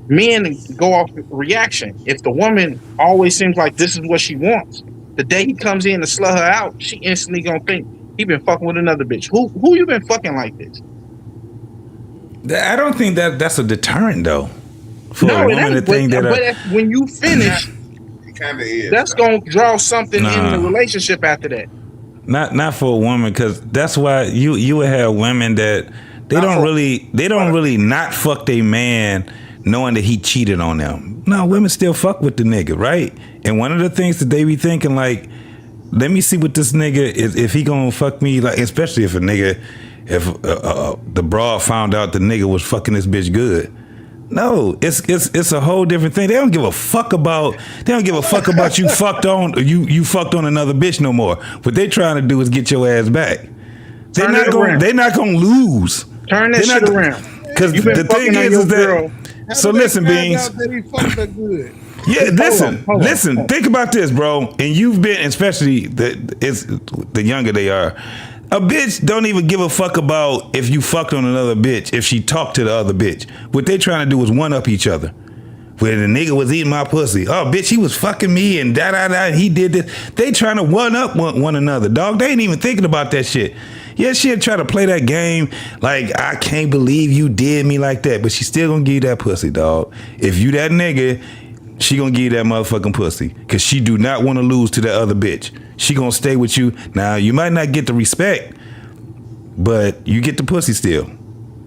Speaker 19: men go off reaction. If the woman always seems like this is what she wants, the day he comes in to slut her out, she instantly gonna think he been fucking with another bitch. Who you been fucking like this?
Speaker 20: I don't think that's a deterrent though. For a woman to think that.
Speaker 19: But when you finish,
Speaker 1: it kind of is.
Speaker 19: That's gonna draw something in the relationship after that.
Speaker 20: Not for a woman, because that's why you would have women that they don't really not fuck their man knowing that he cheated on them. No, women still fuck with the nigga, right? And one of the things that they be thinking, like, let me see what this nigga is, if he gonna fuck me, like, especially if the broad found out the nigga was fucking this bitch good. No, it's a whole different thing. They don't give a fuck about you fucked on another bitch no more. What they trying to do is get your ass back. They're not gonna lose.
Speaker 19: Turn that shit around.
Speaker 20: Because the thing is that. So listen, Beans. Yeah, listen. Think about this, bro. And you've been, especially the younger they are. A bitch don't even give a fuck about if you fucked on another bitch, if she talked to the other bitch. What they trying to do is one up each other. When the nigga was eating my pussy, oh bitch, he was fucking me and and he did this. They trying to one up one another, dog. They ain't even thinking about that shit. Yeah, she'll try to play that game like, I can't believe you did me like that, but she still gonna give you that pussy, dog. If you that nigga, she gonna give you that motherfucking pussy, because she do not want to lose to that other bitch. She gonna stay with you. Now, you might not get the respect, but you get the pussy still.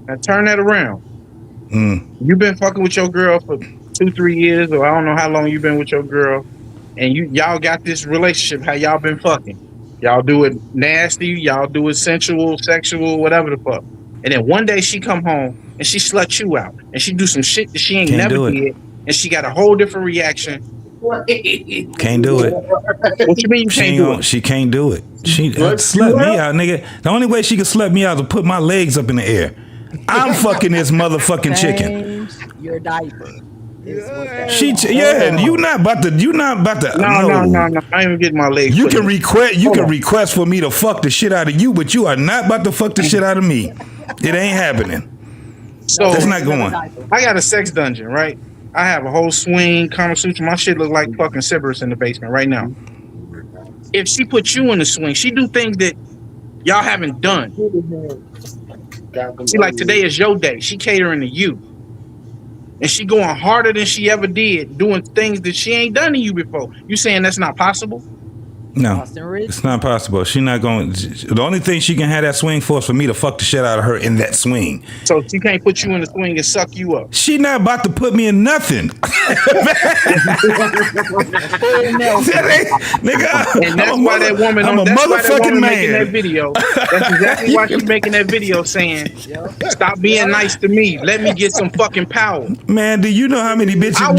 Speaker 19: Now turn that around. You've been fucking with your girl for 2-3 years, or I don't know how long you've been with your girl, and y'all got this relationship, how y'all been fucking. Y'all do it nasty, y'all do it sensual, sexual, whatever the fuck. And then one day she come home and she slut you out, and she do some shit that she ain't never did, and she got a whole different reaction.
Speaker 20: Can't do it.
Speaker 19: What you mean you can't do it?
Speaker 20: She can't do it. She slut me out, nigga. The only way she can slut me out is to put my legs up in the air. I'm fucking this motherfucking chicken.
Speaker 6: Your diaper.
Speaker 20: You not about to.
Speaker 19: No. I ain't getting my legs.
Speaker 20: You can request for me to fuck the shit out of you, but you are not about to fuck the shit out of me. It ain't happening.
Speaker 19: So
Speaker 20: that's not going.
Speaker 19: I got a sex dungeon, right? I have a whole swing, Kama Sutra. My shit look like fucking Cerberus in the basement right now. If she put you in the swing, she do things that y'all haven't done. See, like today is your day. She catering to you. And she going harder than she ever did, doing things that she ain't done to you before. You saying that's not possible?
Speaker 20: No, it's not possible. She not going. The only thing she can have that swing for is for me to fuck the shit out of her in that swing.
Speaker 19: So she can't put you in the swing and suck you up.
Speaker 20: She not about to put me in nothing. Nigga,
Speaker 19: and that's why that woman.
Speaker 20: I'm a motherfucking man.
Speaker 19: Making that video. That's exactly why she's making that video, saying, "Stop being nice to me. Let me get some fucking power."
Speaker 20: Man, do you know how many bitches?
Speaker 19: I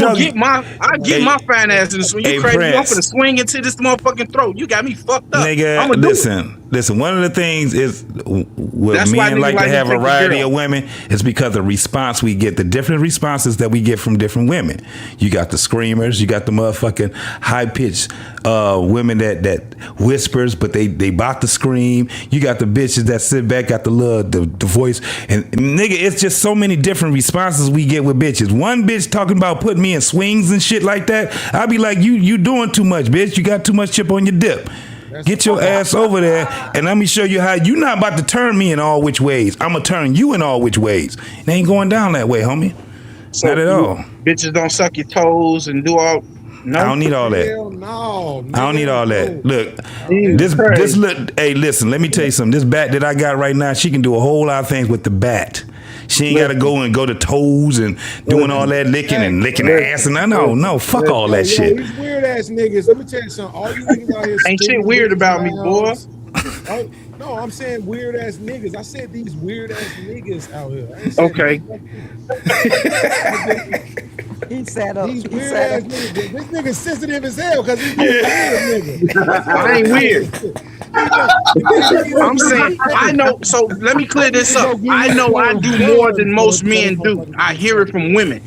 Speaker 19: get my fine ass in the swing. You crazy? You want to swing into this motherfucking throat? You got me fucked up.
Speaker 20: Nigga, listen. One of the things is what men like to have a variety of women is because the response we get, the different responses that we get from different women. You got the screamers, you got the motherfucking high pitched women that whispers, but they about to scream. You got the bitches that sit back, got the voice, and nigga, it's just so many different responses we get with bitches. One bitch talking about putting me in swings and shit like that, I'll be like, you doing too much, bitch. You got too much chip on your dip. Get your ass over there, and let me show you how you not about to turn me in all which ways. I'm gonna turn you in all which ways. It ain't going down that way, homie.
Speaker 19: So
Speaker 20: not at all.
Speaker 19: Bitches don't suck your toes and do all. No,
Speaker 20: I don't need all that.
Speaker 3: No,
Speaker 20: I don't need all that. Look, this look. Hey, listen. Let me tell you something. This bat that I got right now, she can do a whole lot of things with the bat. She ain't got to go to toes and doing all that licking and licking ass. And no, fuck all that shit.
Speaker 3: These weird ass niggas. Let me tell you something. All you niggas out here
Speaker 19: Ain't shit weird about me, boy.
Speaker 3: Oh, no, I'm saying weird ass niggas. I said these weird ass niggas out here.
Speaker 19: Okay.
Speaker 6: He sat up.
Speaker 3: These weird ass niggas. This nigga's sensitive as hell because he's weird nigga.
Speaker 19: I ain't weird. I'm saying I know. So let me clear this up. I know I do more than most men do. I hear it from women,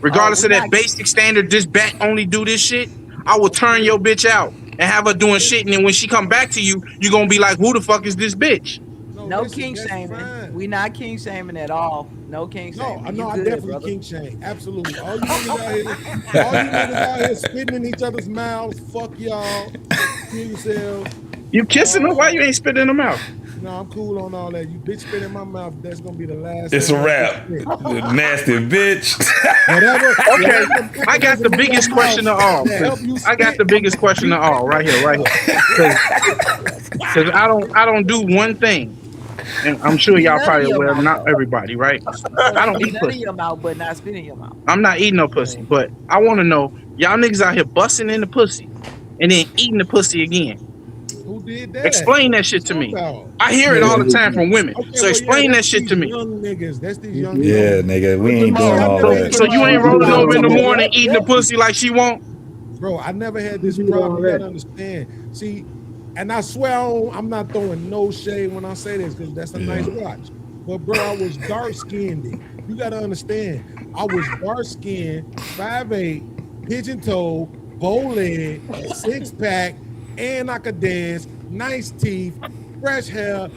Speaker 19: regardless of that basic standard. This bat only do this shit. I will turn your bitch out and have her doing shit, and then when she come back to you, you gonna be like, "Who the fuck is this bitch?"
Speaker 6: No king shaming. We not king shaming at all. No king shaming.
Speaker 3: No, I definitely king shame. Absolutely. All you niggas out here spitting in each other's mouths. Fuck y'all. Kill yourselves.
Speaker 19: You kissing her? Why you ain't spitting in her mouth?
Speaker 3: No, I'm cool on all that. You bitch spit in my mouth. That's gonna be the last.
Speaker 20: It's a wrap. Nasty bitch.
Speaker 3: Whatever.
Speaker 19: Okay, I got the biggest question of all. I got the biggest question of all right here. Because I don't do one thing, and I'm sure y'all probably aware. Not everybody, right? I don't eat
Speaker 6: Nut in
Speaker 19: pussy.
Speaker 6: your mouth, but not spit in your mouth.
Speaker 19: I'm not eating no pussy, but I want to know y'all niggas out here busting in the pussy and then eating the pussy again.
Speaker 3: Who did that?
Speaker 19: Explain that shit to me. I hear it all the time from women. So explain that shit to me.
Speaker 3: Young niggas. That's these young niggas.
Speaker 20: Yeah, nigga, we ain't doing all that.
Speaker 19: So you ain't rolling over in the morning eating the pussy like she want?
Speaker 3: Bro, I never had this problem. You gotta understand. See, and I swear I'm not throwing no shade when I say this because that's a nice watch. But bro, I was dark skinned. You gotta understand. I was dark skinned, 5'8", pigeon toe, bow leg, 6-pack, and I could dance, nice teeth, fresh hair.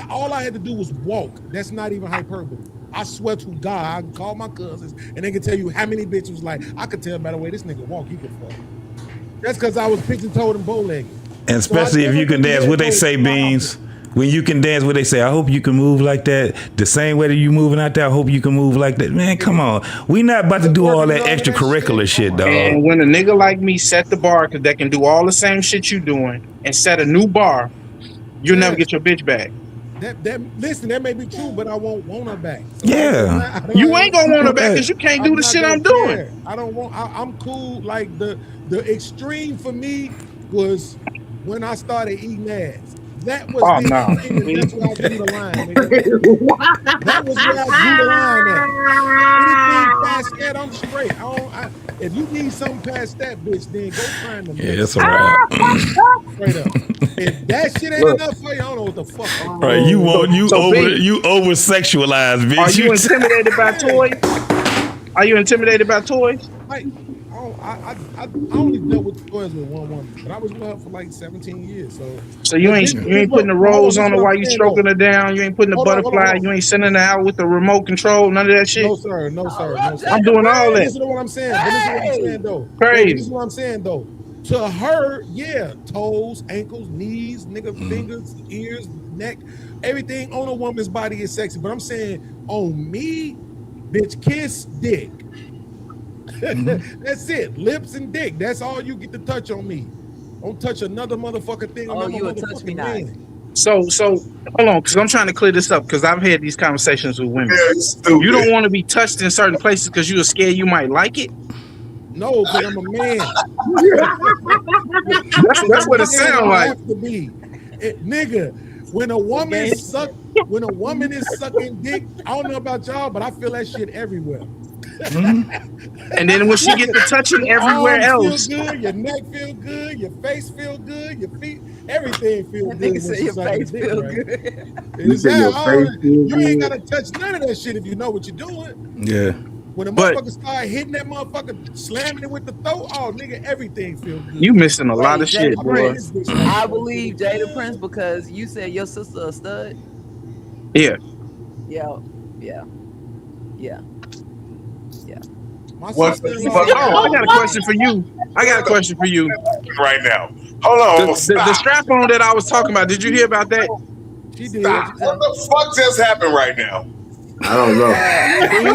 Speaker 3: All I had to do was walk. That's not even hyperbole. I swear to God, I can call my cousins and they can tell you how many bitches was like, I could tell by the way this nigga walk, he could fuck. That's because I was pigeon-toed and bow-legged.
Speaker 20: And especially if you can dance, what they say, Beans. When you can dance, what they say, I hope you can move like that. The same way that you moving out there, I hope you can move like that. Man, come on. We not about to do all that extracurricular shit, dog.
Speaker 19: And when a nigga like me set the bar, because they can do all the same shit you doing, and set a new bar, you'll never get your bitch back.
Speaker 3: Listen, that may be true, but I won't want her back. So
Speaker 20: yeah.
Speaker 19: You ain't gonna want her back because you can't do the shit I'm doing.
Speaker 3: I don't want, I'm cool. Like the extreme for me was when I started eating ass. That was the extreme. That's where I drew the line. Nigga. That was where I drew the line at. Anything past that, I'm straight. If you need something past that, bitch, then go find them.
Speaker 20: Yeah, it's a wrap.
Speaker 3: Straight up. If that shit ain't enough for you, I don't know what the fuck.
Speaker 20: Right, you over sexualized, bitch.
Speaker 19: Are you intimidated by toys? Are you intimidated by toys?
Speaker 3: Like, I only dealt with toys with one woman, but I was with her for like 17 years. So
Speaker 19: you ain't putting the rolls on her while you stroking her down. You ain't putting the butterfly. You ain't sending her out with the remote control. None of that shit.
Speaker 3: No sir.
Speaker 19: I'm doing all that.
Speaker 3: Listen to what I'm saying. Though.
Speaker 19: Crazy.
Speaker 3: This is what I'm saying though. To her, yeah, toes, ankles, knees, nigga, fingers, ears, neck, everything on a woman's body is sexy. But I'm saying on me, bitch, kiss, dick. That's it. Lips and dick. That's all you get to touch on me. Don't touch another motherfucking thing.
Speaker 6: Oh, you would touch me nice.
Speaker 19: So hold on, because I'm trying to clear this up because I've had these conversations with women. You don't want to be touched in certain places because you're scared you might like it.
Speaker 3: No, because I'm a man.
Speaker 19: that's what it sounds like.
Speaker 3: Have to be. Nigga, when a woman is sucking dick, I don't know about y'all, but I feel that shit everywhere.
Speaker 19: And then when she get to touching everywhere else,
Speaker 3: feel good, your neck feel good, your face feel good, your feet, everything feel good.
Speaker 6: Your face feel good.
Speaker 3: You ain't gotta touch none of that shit if you know what you're doing.
Speaker 20: Yeah.
Speaker 3: When a motherfucker start hitting that motherfucker, slamming it with the throat, oh nigga, everything feel good.
Speaker 19: You missing a lot of shit, boy.
Speaker 6: I believe Jada Prince because you said your sister a stud.
Speaker 19: Yeah.
Speaker 6: Yeah.
Speaker 19: I got a question for you.
Speaker 7: Right now. Hold on.
Speaker 19: The strap on that I was talking about, did you hear about that?
Speaker 3: She did.
Speaker 7: What the fuck just happened right now?
Speaker 12: I don't know.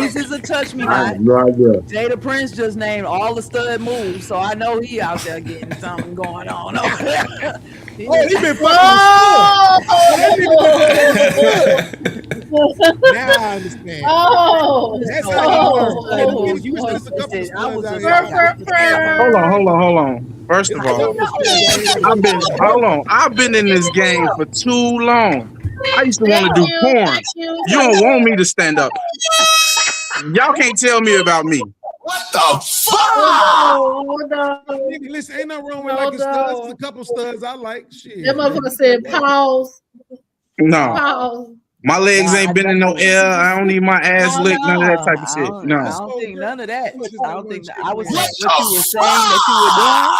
Speaker 6: This is a touch me
Speaker 12: I
Speaker 6: guy.
Speaker 12: have no idea.
Speaker 6: Jada Prince just named all the stud moves, so I know he out there getting something going on.
Speaker 3: He been fucking. Now I understand.
Speaker 5: Oh,
Speaker 3: That's how you work. You was just a couple of
Speaker 6: I
Speaker 3: studs
Speaker 6: was
Speaker 3: out here.
Speaker 19: Hold on. First of all, I've been in this game for too long. I used to want to do porn. You don't want me to stand up. Y'all can't tell me about me.
Speaker 7: What the fuck?
Speaker 3: Nigga, listen, ain't nothing wrong with like a stud. There's a couple studs I like. Shit.
Speaker 5: That motherfucker said pause.
Speaker 19: No.
Speaker 5: Pause.
Speaker 19: My legs ain't been in no air. I don't need my ass licked. None of that type of shit.
Speaker 6: I
Speaker 19: No.
Speaker 6: don't think none of that. I don't think that. I was what you were saying that you were doing.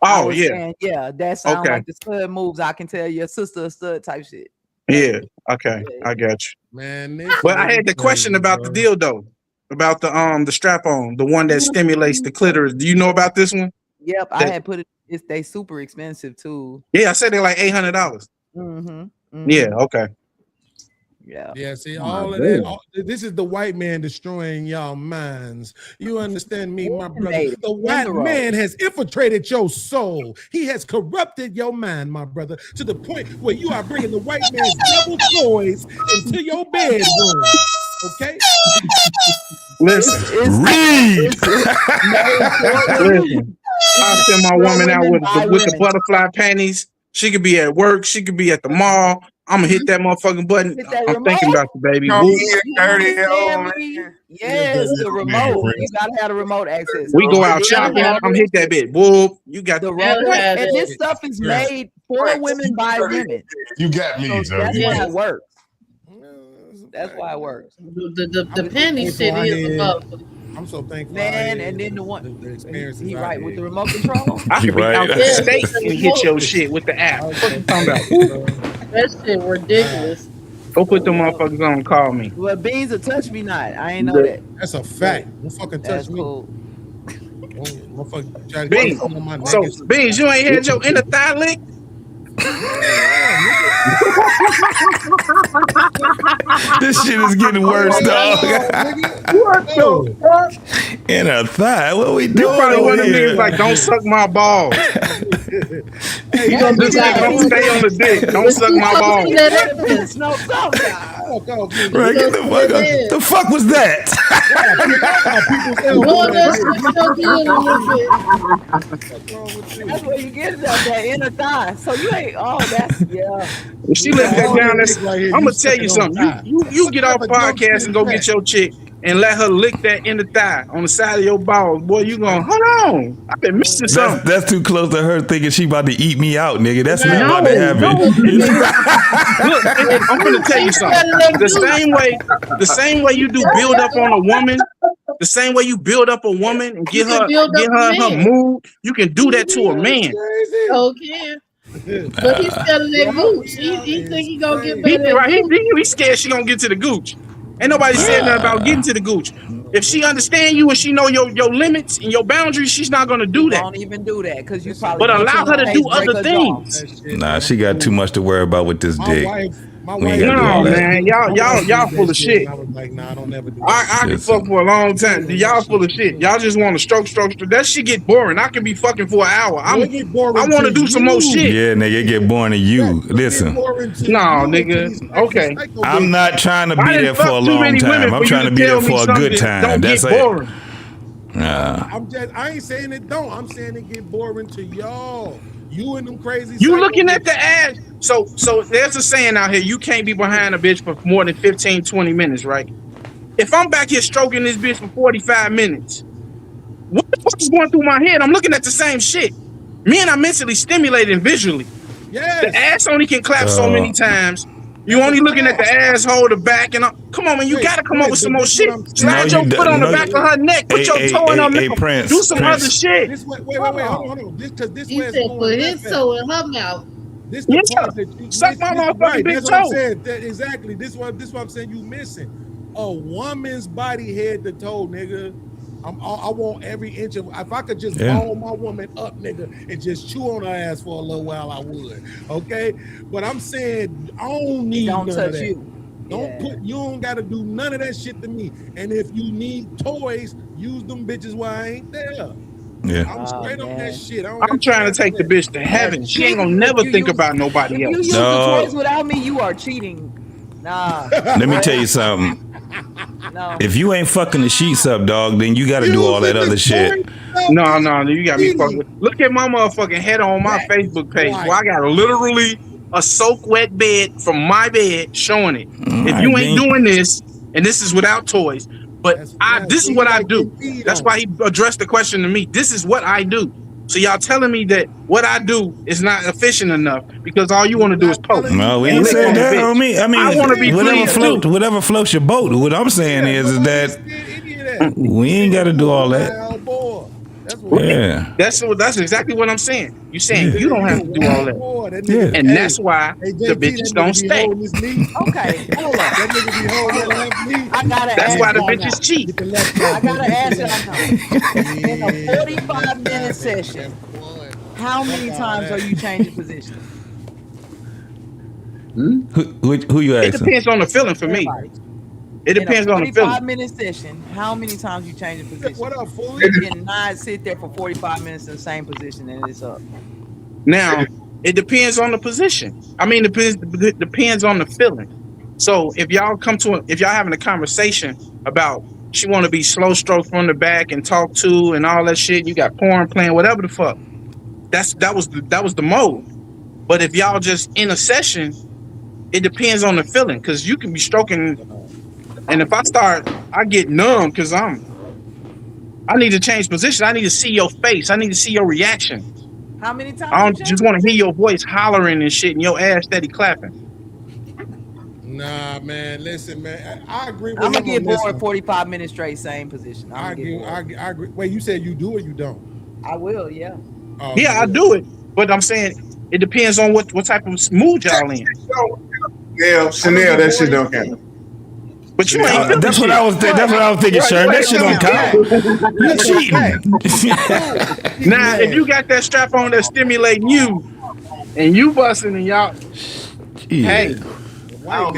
Speaker 6: I
Speaker 19: Oh
Speaker 6: was
Speaker 19: yeah.
Speaker 6: saying, yeah, that sounds
Speaker 19: Okay.
Speaker 6: like the stud moves. I can tell your sister a stud type shit.
Speaker 19: Yeah. Okay. I got you.
Speaker 3: Man,
Speaker 19: But I had the question about the dildo, about the strap on, the one that stimulates the clitoris. Do you know about this one?
Speaker 6: Yep, I
Speaker 19: That-
Speaker 6: had put it. It's they super expensive too.
Speaker 19: Yeah, I said they're like $800.
Speaker 6: Mm-hmm.
Speaker 19: Yeah. Okay.
Speaker 6: Yeah.
Speaker 3: Yeah, see, all of that. This is the white man destroying y'all minds. You understand me, my brother?
Speaker 6: Native.
Speaker 3: The white
Speaker 6: Negro.
Speaker 3: man has infiltrated your soul. He has corrupted your mind, my brother, to the point where you are bringing the white man's devil toys into your bedroom. Okay?
Speaker 19: Listen.
Speaker 20: Read.
Speaker 19: Listen. I send my woman out with the butterfly panties. She could be at work. She could be at the mall. I'm gonna hit that motherfucking button. I'm thinking about the baby.
Speaker 7: No,
Speaker 19: Whoop.
Speaker 7: he a dirty old man.
Speaker 6: Yes, the remote. You gotta have the remote access.
Speaker 19: We go out
Speaker 6: Yeah.
Speaker 19: shopping. I'm hit that bit. Whoop. You got
Speaker 6: The
Speaker 19: the
Speaker 6: right, and this stuff is made for women by women.
Speaker 1: You got me,
Speaker 6: So
Speaker 1: Joe.
Speaker 6: that's
Speaker 1: You
Speaker 6: why
Speaker 1: got
Speaker 6: it works. That's why it works.
Speaker 5: The penny shit is above.
Speaker 3: I'm so thankful.
Speaker 6: Man, and then the one
Speaker 3: the experience
Speaker 6: he right with the remote control.
Speaker 19: I could be
Speaker 20: Right.
Speaker 19: out the state and hit your shit with the app. What you talking about?
Speaker 5: That shit ridiculous.
Speaker 19: Go put them motherfuckers on and call me.
Speaker 6: Well, Beans will touch me not. I ain't know that.
Speaker 3: That's a fact. Don't fucking touch
Speaker 6: That's
Speaker 3: me.
Speaker 6: cool.
Speaker 3: Motherfucker, try to
Speaker 19: Beans.
Speaker 3: get on my
Speaker 19: So
Speaker 3: niggas.
Speaker 19: Beans, you ain't had your inner thigh lick?
Speaker 20: This shit is getting worse, dog.
Speaker 19: What the fuck?
Speaker 20: In a thigh. What we
Speaker 19: You
Speaker 20: doing
Speaker 19: probably
Speaker 20: over
Speaker 19: one of them
Speaker 20: here?
Speaker 19: niggas like, don't suck my balls.
Speaker 3: Hey,
Speaker 19: This nigga don't stay on the dick. Don't suck my balls.
Speaker 6: No, stop.
Speaker 3: Fuck off, nigga.
Speaker 20: Right, get the fuck up. The fuck was that?
Speaker 5: Lord, that shit so good in this bitch.
Speaker 6: That's where you get it out that inner thigh. So you ain't. Oh, that's yeah.
Speaker 19: If she left that down, that's, I'm gonna tell you something. You get off podcast and go get your chick and let her lick that inner thigh on the side of your balls. Boy, you going, hold on. I've been missing something.
Speaker 20: That's too close to her thinking she about to eat me out, nigga. That's not about to happen.
Speaker 19: Look, I'm gonna tell you something. The same way you do build up on a woman, the same way you build up a woman and get her in her mood, you can do that to a man.
Speaker 5: Okay. But he's selling that gooch. He think he gonna get better.
Speaker 19: Right, he scared she gonna get to the gooch. Ain't nobody said nothing about getting to the gooch. If she understand you and she know your limits and your boundaries, she's not gonna do that.
Speaker 6: Don't even do that because you probably.
Speaker 19: But allow her to do other things.
Speaker 20: Nah, she got too much to worry about with this dick.
Speaker 3: My
Speaker 20: We ain't
Speaker 3: wife,
Speaker 20: gotta do
Speaker 19: No,
Speaker 20: all that.
Speaker 19: man, y'all full of shit.
Speaker 3: I was like, nah, I don't never do
Speaker 19: I can fuck for a long time. Y'all full of shit. Y'all just want to stroke. That shit get boring. I can be fucking for an hour. I want to do some more shit.
Speaker 20: Yeah, nigga, it get boring to you. Listen,
Speaker 19: No, nigga. Okay.
Speaker 20: I'm not trying to be
Speaker 19: I done
Speaker 20: there for a
Speaker 19: fucked too
Speaker 20: long
Speaker 19: many women
Speaker 20: time.
Speaker 19: for
Speaker 20: I'm
Speaker 19: you
Speaker 20: trying to
Speaker 19: to
Speaker 20: be there
Speaker 19: tell me
Speaker 20: for a
Speaker 19: something
Speaker 20: good
Speaker 19: that
Speaker 20: time.
Speaker 19: don't
Speaker 20: That's
Speaker 19: get
Speaker 20: it.
Speaker 19: boring.
Speaker 3: I ain't saying it don't. I'm saying it get boring to y'all. You and them crazy.
Speaker 19: You
Speaker 3: psycho
Speaker 19: looking at
Speaker 3: bitches.
Speaker 19: the ass. So there's a saying out here, you can't be behind a bitch for more than 15, 20 minutes, right? If I'm back here stroking this bitch for 45 minutes, what the fuck is going through my head? I'm looking at the same shit. Me and I'm mentally stimulated visually.
Speaker 3: Yes.
Speaker 19: The ass only can clap so many times. You only looking at the asshole, the back, and come on, man. You gotta come up with some more shit. Slide your foot on the back of her neck. Put your toe in her mouth.
Speaker 20: Prince,
Speaker 19: Do some other shit.
Speaker 3: Wait, hold on. This
Speaker 5: He
Speaker 3: way
Speaker 5: said
Speaker 3: it's
Speaker 5: put
Speaker 3: going
Speaker 5: his
Speaker 3: left
Speaker 5: toe in her mouth.
Speaker 3: This the part that you
Speaker 19: suck my motherfucking
Speaker 3: right,
Speaker 19: big
Speaker 3: that's what I'm
Speaker 19: toe.
Speaker 3: saying. Exactly. This what I'm saying you missing. A woman's body head to toe, nigga. I want every inch of. If I could just ball my woman up, nigga, and just chew on her ass for a little while, I would. Okay, but I'm saying I don't need
Speaker 6: Don't
Speaker 3: none
Speaker 6: touch
Speaker 3: of that.
Speaker 6: you.
Speaker 3: You don't gotta do none of that shit to me. And if you need toys, use them bitches while I ain't there.
Speaker 20: Yeah.
Speaker 3: I'm straight on that shit.
Speaker 19: I'm trying to take the bitch to heaven. She ain't gonna never think about nobody
Speaker 6: If you
Speaker 19: else.
Speaker 6: use the toys without me, you are cheating. Nah.
Speaker 20: Let me tell you something.
Speaker 6: No.
Speaker 20: If you ain't fucking the sheets up, dog, then you got to do all that other shit.
Speaker 19: No, you got me fucking. Look at my motherfucking head on my Facebook page. Where I got literally a soak wet bed from my bed showing it. If you ain't doing this, and this is without toys, but this is what I do. That's why he addressed the question to me. This is what I do. So y'all telling me that what I do is not efficient enough because all you want to do is poke.
Speaker 20: No, we ain't saying that on me. I mean,
Speaker 19: I want to be
Speaker 20: whatever floats your boat. What I'm saying is that we ain't got to do all that. Yeah,
Speaker 19: that's exactly what I'm saying. You saying you don't have to do all that, and that's why the bitches don't stay.
Speaker 6: Okay, hold up.
Speaker 18: That nigga be holding that left knee.
Speaker 6: I gotta
Speaker 19: That's
Speaker 6: ask
Speaker 19: why the
Speaker 6: y'all
Speaker 19: bitches
Speaker 6: now.
Speaker 19: cheat.
Speaker 6: I gotta ask y'all now. In a 45-minute session, how many times are you changing positions?
Speaker 20: Who you asking?
Speaker 19: It depends on the feeling for me. It depends on the feeling.
Speaker 6: 45-minute session, how many times you changing positions?
Speaker 18: What up, fool?
Speaker 6: You cannot sit there for 45 minutes in the same position and it's up.
Speaker 19: Now, it depends on the position. I mean, it depends on the feeling. So if y'all having a conversation about she want to be slow stroke from the back and talk to and all that shit, you got porn playing, whatever the fuck. That was the mode. But if y'all just in a session, it depends on the feeling because you can be stroking, and if I get numb because I need to change position. I need to see your face. I need to see your reaction.
Speaker 6: How many times?
Speaker 19: I don't just want to hear your voice hollering and shit and your ass steady clapping.
Speaker 3: Nah, man. Listen, man. I agree with
Speaker 6: I'm gonna
Speaker 3: him
Speaker 6: get
Speaker 3: on this
Speaker 6: bored
Speaker 3: one.
Speaker 6: 45 minutes straight, same position.
Speaker 3: I agree. Wait, you said you do or you don't?
Speaker 6: I will, yeah.
Speaker 3: Oh,
Speaker 19: Yeah, I do it, but I'm saying it depends on what type of mood y'all in.
Speaker 7: Yeah, Chanel, that shit don't count.
Speaker 19: But you ain't.
Speaker 20: That's what I was thinking, Sharon. That shit don't count. You cheating.
Speaker 19: Now, if you got that strap on that's stimulating you, and you busting and y'all, hey.
Speaker 20: Nah,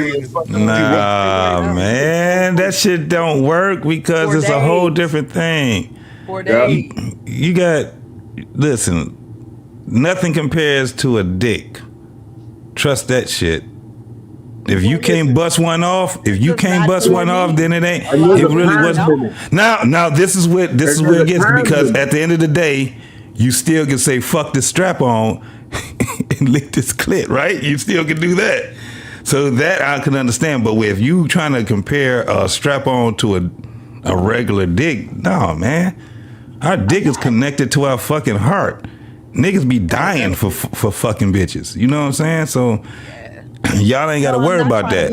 Speaker 20: man, that shit don't work because it's a whole different thing.
Speaker 6: 4 days.
Speaker 20: You got, listen, nothing compares to a dick. Trust that shit. If you can't bust one off, then it ain't. It really wasn't. Now this is where it gets, because at the end of the day, you still can say fuck this strap on and lick this clit, right? You still can do that. So that I can understand. But if you trying to compare a strap on to a regular dick, no, man. Our dick is connected to our fucking heart. Niggas be dying for fucking bitches. You know what I'm saying? So y'all ain't got to worry about that.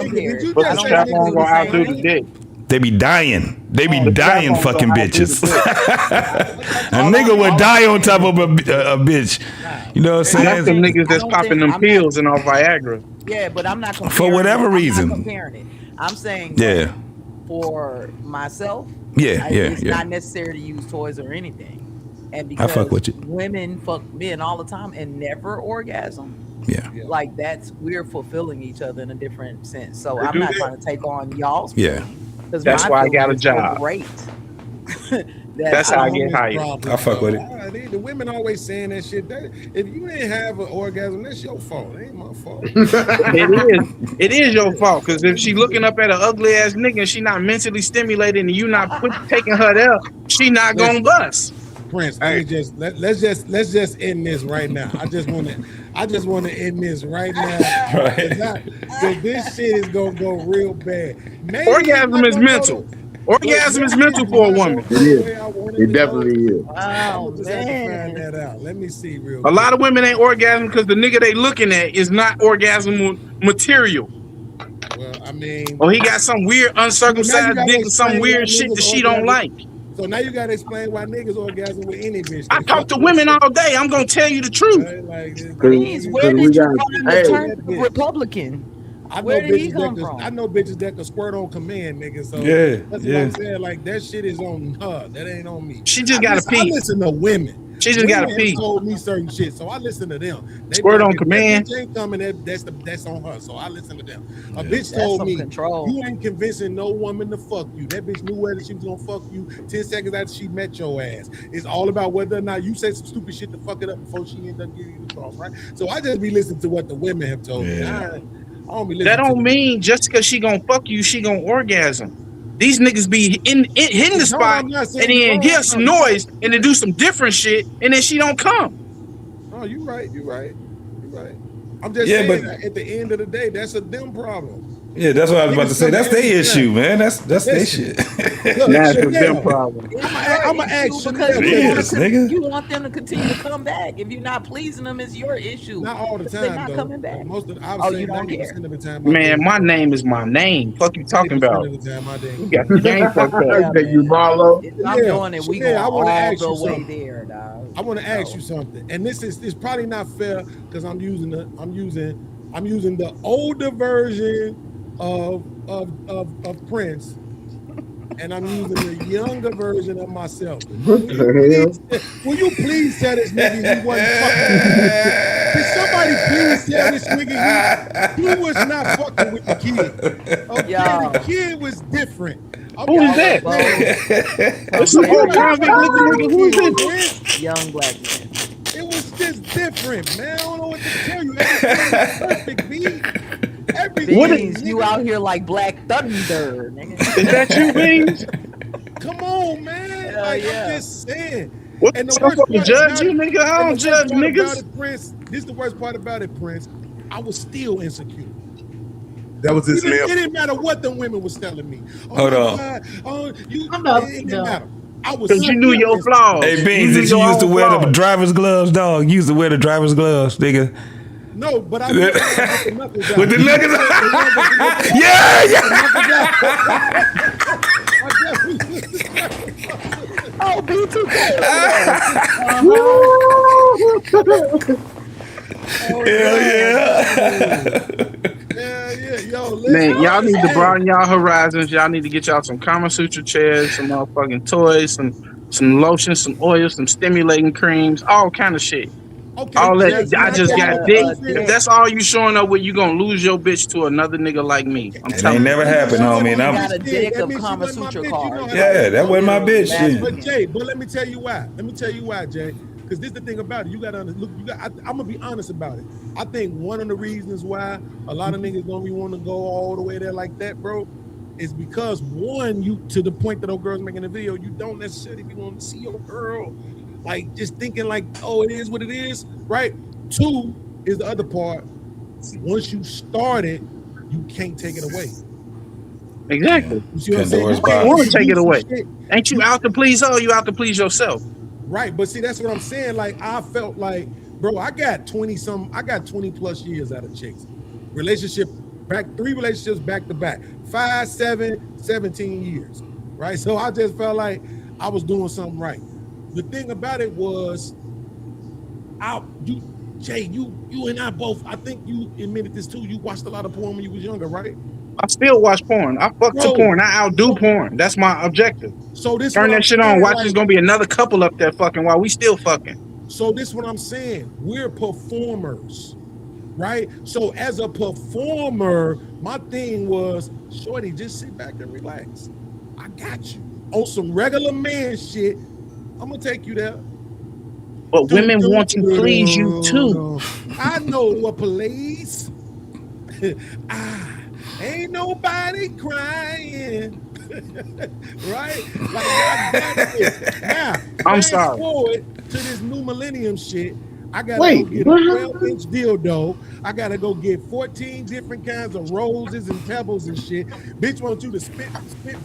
Speaker 19: But the strap on gonna outdo the dick.
Speaker 20: They be dying. They be dying fucking bitches. A nigga would die on top of a bitch. You know what I'm saying?
Speaker 19: That's them niggas that's popping them pills and all Viagra.
Speaker 6: Yeah, but I'm not comparing
Speaker 20: For whatever reason.
Speaker 6: I'm not comparing it. I'm saying for myself, it's not necessary to use toys or anything. And because
Speaker 20: I fuck with you.
Speaker 6: Women fuck men all the time and never orgasm.
Speaker 20: Yeah.
Speaker 6: Like we're fulfilling each other in a different sense. So I'm not trying to take on y'all's
Speaker 19: That's why I got a job.
Speaker 6: Great.
Speaker 19: That's how I get hired.
Speaker 20: I fuck with it.
Speaker 3: The women always saying that shit. If you ain't have an orgasm, that's your fault. It ain't my fault.
Speaker 19: It is your fault, because if she looking up at an ugly ass nigga and she not mentally stimulated and you not taking her there, she not gonna bust.
Speaker 3: Prince, let's just end this right now. I just want to end this right now. Because this shit is gonna go real bad.
Speaker 19: Orgasm is mental. Orgasm is mental for a woman.
Speaker 12: It is. It definitely is.
Speaker 3: Wow, man. Find that out. Let me see real
Speaker 19: A lot of women ain't orgasm because the nigga they looking at is not orgasm material.
Speaker 3: Well, I mean,
Speaker 19: or he got some weird uncircumcised dick or some weird shit that she don't like.
Speaker 3: So now you gotta explain why niggas orgasm with any bitch.
Speaker 19: I talk to women all day. I'm gonna tell you the truth.
Speaker 6: Please, where did you find the term Republican? Where did he come from?
Speaker 3: I know bitches that can squirt on command, nigga. So that's what I'm saying. Like that shit is on her. That ain't on me.
Speaker 19: She just gotta pee.
Speaker 3: I listen to women.
Speaker 19: She just gotta pee.
Speaker 3: Told me certain shit, so I listen to them.
Speaker 19: Squirt on command.
Speaker 3: Bitch ain't coming. That's on her. So I listen to them. A bitch told me you ain't convincing no woman to fuck you. That bitch knew whether she was gonna fuck you 10 seconds after she met your ass. It's all about whether or not you say some stupid shit to fuck it up before she end up giving you the cross, right? So I just be listening to what the women have told me.
Speaker 19: That don't mean just because she gonna fuck you, she gonna orgasm. These niggas be hitting the spot, and then hear some noise, and then do some different shit, and then she don't come.
Speaker 3: Oh, you right. I'm just saying that at the end of the day, that's a them problem.
Speaker 20: Yeah, that's what I was about to say. That's their issue, man. That's their shit.
Speaker 19: That's a them problem.
Speaker 3: I'm gonna ask you
Speaker 6: because you want them to continue to come back. If you're not pleasing them, it's your issue.
Speaker 3: Not all the time.
Speaker 6: They're not coming back.
Speaker 3: Most of
Speaker 6: You don't care.
Speaker 3: of the time.
Speaker 19: Man, my name is my name. Fuck you talking about? You got the game fucked up.
Speaker 12: You Marlo.
Speaker 6: I'm doing it. We going all the way
Speaker 3: something.
Speaker 6: there, dog.
Speaker 3: I want to ask you something, and this is probably not fair because I'm using the older version of Prince, and I'm using the younger version of myself. Will you please tell this nigga he wasn't fucking? Can somebody please tell this nigga he was not fucking with the kid? Okay, the kid was different.
Speaker 19: Who is that? That's some old convict looking nigga. Who is this?
Speaker 6: Young black man.
Speaker 3: It was just different, man. I don't know what to tell you. Everything was perfect, B.
Speaker 6: Beans, you out here like Black Thunder, nigga.
Speaker 19: Is that you, Beans?
Speaker 3: Come on, man. I'm just saying.
Speaker 19: What the fuck judge you, nigga? I don't judge niggas.
Speaker 3: Prince, this is the worst part about it, Prince. I was still insecure.
Speaker 7: That was his
Speaker 3: It
Speaker 7: man.
Speaker 3: didn't matter what the women was telling me.
Speaker 20: Hold on.
Speaker 3: It didn't matter. I was
Speaker 19: Because you knew your flaws.
Speaker 20: Hey, Beans, did you used to wear the driver's gloves, dog? You used to wear the driver's gloves, nigga.
Speaker 3: No, but I
Speaker 20: with the knuckles.
Speaker 6: Oh, B2K.
Speaker 20: Hell
Speaker 3: yeah. Yo,
Speaker 19: man, y'all need to broaden y'all horizons. Y'all need to get y'all some Kama Sutra chairs, some motherfucking toys, some lotion, some oil, some stimulating creams, all kind of shit.
Speaker 3: Okay,
Speaker 19: all that. I just got dick. If that's all you showing up with, you gonna lose your bitch to another nigga like me. I'm
Speaker 20: It ain't never happened, homie. And
Speaker 6: got a deck of Kama Sutra cards.
Speaker 20: Yeah, that wasn't my bitch.
Speaker 3: But Jay, let me tell you why. Jay. Because this is the thing about it. You gotta look. I'm gonna be honest about it. I think one of the reasons why a lot of niggas don't even want to go all the way there like that, bro, is because one, you to the point that those girls making a video, you don't necessarily want to see your girl like just thinking like, oh, it is what it is, right? Two is the other part. Once you start it, you can't take it away.
Speaker 19: Exactly.
Speaker 3: You see what I'm saying?
Speaker 19: You can't want to take it away. Ain't you out to please her? You out to please yourself.
Speaker 3: Right, but see, that's what I'm saying. Like, I felt like, bro, I got 20 plus years out of chicks. Three relationships back to back. 5, 7, 17 years. Right? So I just felt like I was doing something right. The thing about it was, Jay, you and I both, I think you admitted this too, you watched a lot of porn when you was younger, right?
Speaker 19: I still watch porn. I fuck to porn. I outdo porn. That's my objective.
Speaker 3: So this
Speaker 19: turn that shit on. Watch, there's gonna be another couple up there fucking while we still fucking.
Speaker 3: So this is what I'm saying. We're performers, right? So as a performer, my thing was, shorty, just sit back and relax. I got you. On some regular man shit, I'm gonna take you there.
Speaker 19: But women want to please you too.
Speaker 3: I know what please. Ain't nobody crying. Right? Like, now,
Speaker 19: I'm
Speaker 3: fast
Speaker 19: sorry.
Speaker 3: forward to this new millennium shit. I gotta go get a 12-inch dildo. I gotta go get 14 different kinds of roses and pebbles and shit. Bitch wants you to spit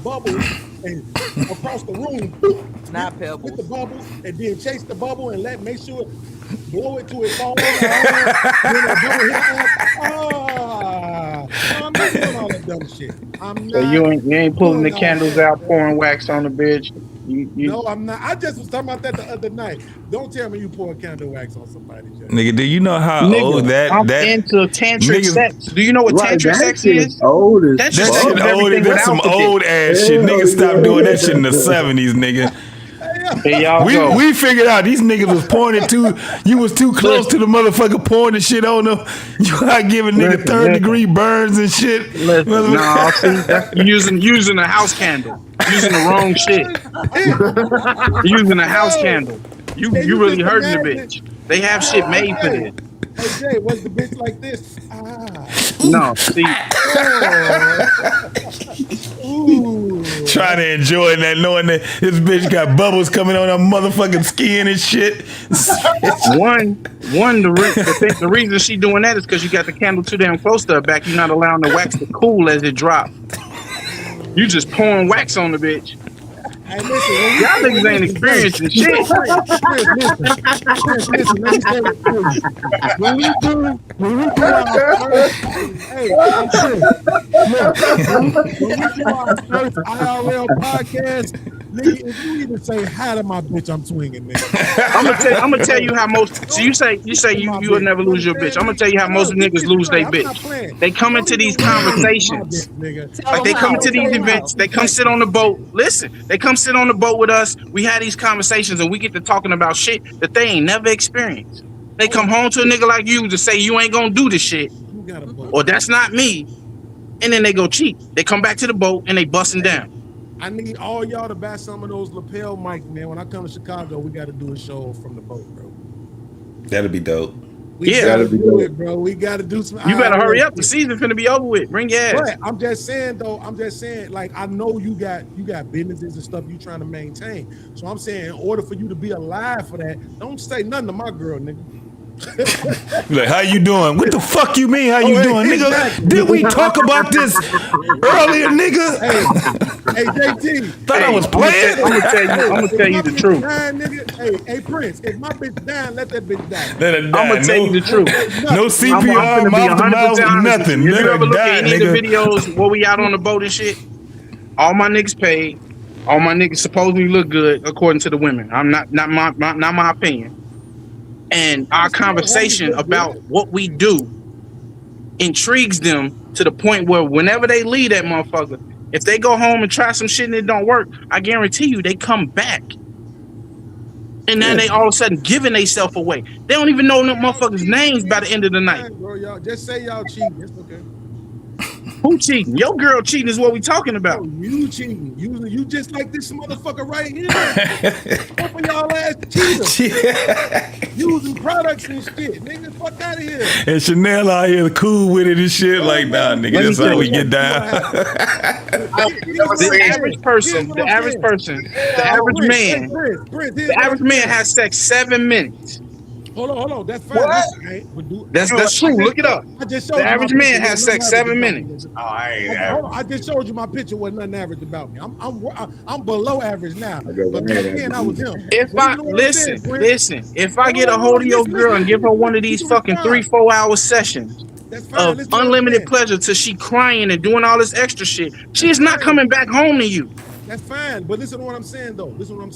Speaker 3: bubbles and across the room.
Speaker 6: Not pebbles.
Speaker 3: With the bubble and then chase the bubble and make sure blow it to it fall. I'm not doing all that dumb shit. I'm not.
Speaker 19: So you ain't pulling the candles out, pouring wax on the bitch.
Speaker 3: No, I'm not. I just was talking about that the other night. Don't tell me you pour candle wax on somebody, Jay.
Speaker 20: Nigga, do you know how old
Speaker 19: I'm into tantric sex. Do you know what tantric sex is?
Speaker 12: Old as
Speaker 20: That shit old. That's some old ass shit. Niggas stopped doing that shit in the 70s, nigga. We figured out these niggas was pointing too. You was too close to the motherfucker pouring the shit on them. You out giving nigga third-degree burns and shit.
Speaker 19: No, see, that's using a house candle. Using the wrong shit. Using a house candle. You really hurting the bitch. They have shit made for this.
Speaker 3: Hey Jay, was the bitch like this?
Speaker 9: No, see,
Speaker 20: trying to enjoy that, knowing that this bitch got bubbles coming on her motherfucking skin and shit.
Speaker 9: The reason she doing that is because you got the candle too damn close to her back. You're not allowing the wax to cool as it drop. You just pouring wax on the bitch.
Speaker 3: Hey, listen,
Speaker 9: y'all niggas ain't experiencing shit.
Speaker 3: Listen, let me say it to you. When we do our first, hey, when we do our first IRL podcast, nigga, if you even say hi to my bitch, I'm swinging, nigga.
Speaker 9: I'm gonna tell you how most. So you say you will never lose your bitch. I'm gonna tell you how most niggas lose their bitch. They come into these conversations, like they come into these events. They come sit on the boat. Listen, they come sit on the boat with us. We have these conversations and we get to talking about shit that they ain't never experienced. They come home to a nigga like you to say you ain't gonna do this shit, or that's not me, and then they go cheat. They come back to the boat and they busting down.
Speaker 3: I need all y'all to buy some of those lapel mics, man. When I come to Chicago, we got to do a show from the boat, bro.
Speaker 2: That'll be dope.
Speaker 3: We gotta do it, bro. We got to do some.
Speaker 9: You better hurry up. The season finna be over with. Bring your ass.
Speaker 3: But I'm just saying, though. Like, I know you got businesses and stuff you trying to maintain. So I'm saying, in order for you to be alive for that, don't say nothing to my girl, nigga.
Speaker 20: Like, how you doing? What the fuck you mean? How you doing, nigga?
Speaker 3: Exactly.
Speaker 20: Did we talk about this earlier, nigga?
Speaker 3: Hey, JT.
Speaker 20: Thought I was playing.
Speaker 9: I'm gonna tell you the truth.
Speaker 3: Dying, nigga, hey, Prince. If my bitch dying, let that bitch die.
Speaker 20: I'm
Speaker 9: gonna tell you the truth.
Speaker 20: No CPR, mouth to mouth, nothing.
Speaker 9: If you
Speaker 20: Let
Speaker 9: ever
Speaker 20: her
Speaker 9: look
Speaker 20: die,
Speaker 9: at any of the
Speaker 20: nigga.
Speaker 9: videos where we out on the boat and shit, all my niggas paid. All my niggas supposedly look good according to the women. I'm not my opinion. And our conversation about what we do intrigues them to the point where whenever they leave that motherfucker, if they go home and try some shit and it don't work, I guarantee you they come back. And then they all of a sudden giving themselves away. They don't even know them motherfuckers' names by the end of the night.
Speaker 3: Bro, y'all just say y'all cheating. It's okay.
Speaker 9: Who cheating? Your girl cheating is what we talking about.
Speaker 3: You cheating. You just like this motherfucker right here. Both of y'all ass cheaters. Using products and shit. Nigga, fuck out of here.
Speaker 20: And Chanel out here cool with it and shit. Like, nah, nigga, that's how we get down.
Speaker 9: The average man has sex 7 minutes.
Speaker 3: Hold on. That's fine.
Speaker 9: That's true. Look it up.
Speaker 3: I just showed
Speaker 9: the average man has sex 7 minutes.
Speaker 3: Oh, I just showed you my picture. Wasn't nothing average about me. I'm below average now. But back then I was him.
Speaker 9: If I listen, if I get a hold of your girl and give her one of these fucking 3-4 hour sessions of unlimited pleasure till she crying and doing all this extra shit, she is not coming back home to you.
Speaker 3: That's fine. But listen to what I'm saying though. This is what I'm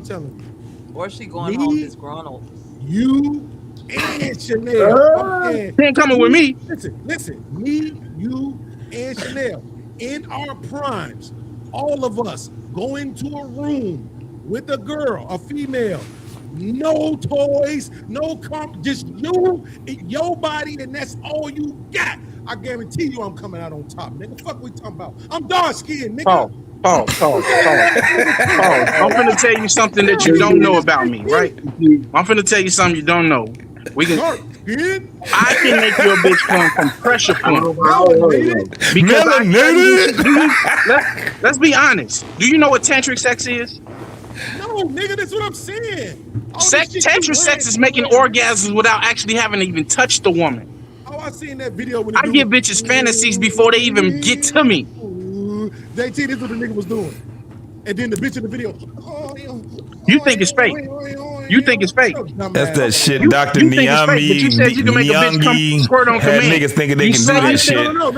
Speaker 3: telling you.
Speaker 6: Or she going home disgruntled.
Speaker 3: You and Chanel.
Speaker 9: She ain't coming with me.
Speaker 3: Listen. Me, you, and Chanel in our primes, all of us go into a room with a girl, a female. No toys, just you, your body, and that's all you got. I guarantee you I'm coming out on top, nigga. Fuck we talking about? I'm dark skinned, nigga.
Speaker 9: I'm finna tell you something that you don't know about me, right? I'm finna tell you something you don't know. I can make your bitch come from pressure point. Because let's be honest. Do you know what tantric sex is?
Speaker 3: No, nigga, that's what I'm saying.
Speaker 9: Tantric sex is making orgasms without actually having to even touch the woman.
Speaker 3: Oh, I seen that video.
Speaker 9: I give bitches fantasies before they even get to me.
Speaker 3: JT, this is what the nigga was doing. And then the bitch in the video.
Speaker 9: You think it's fake. You think it's fake.
Speaker 20: That's that shit Dr. Niambi,
Speaker 9: you said you can make a bitch come squirt on command.
Speaker 20: Niggas thinking they can do that shit.
Speaker 3: No.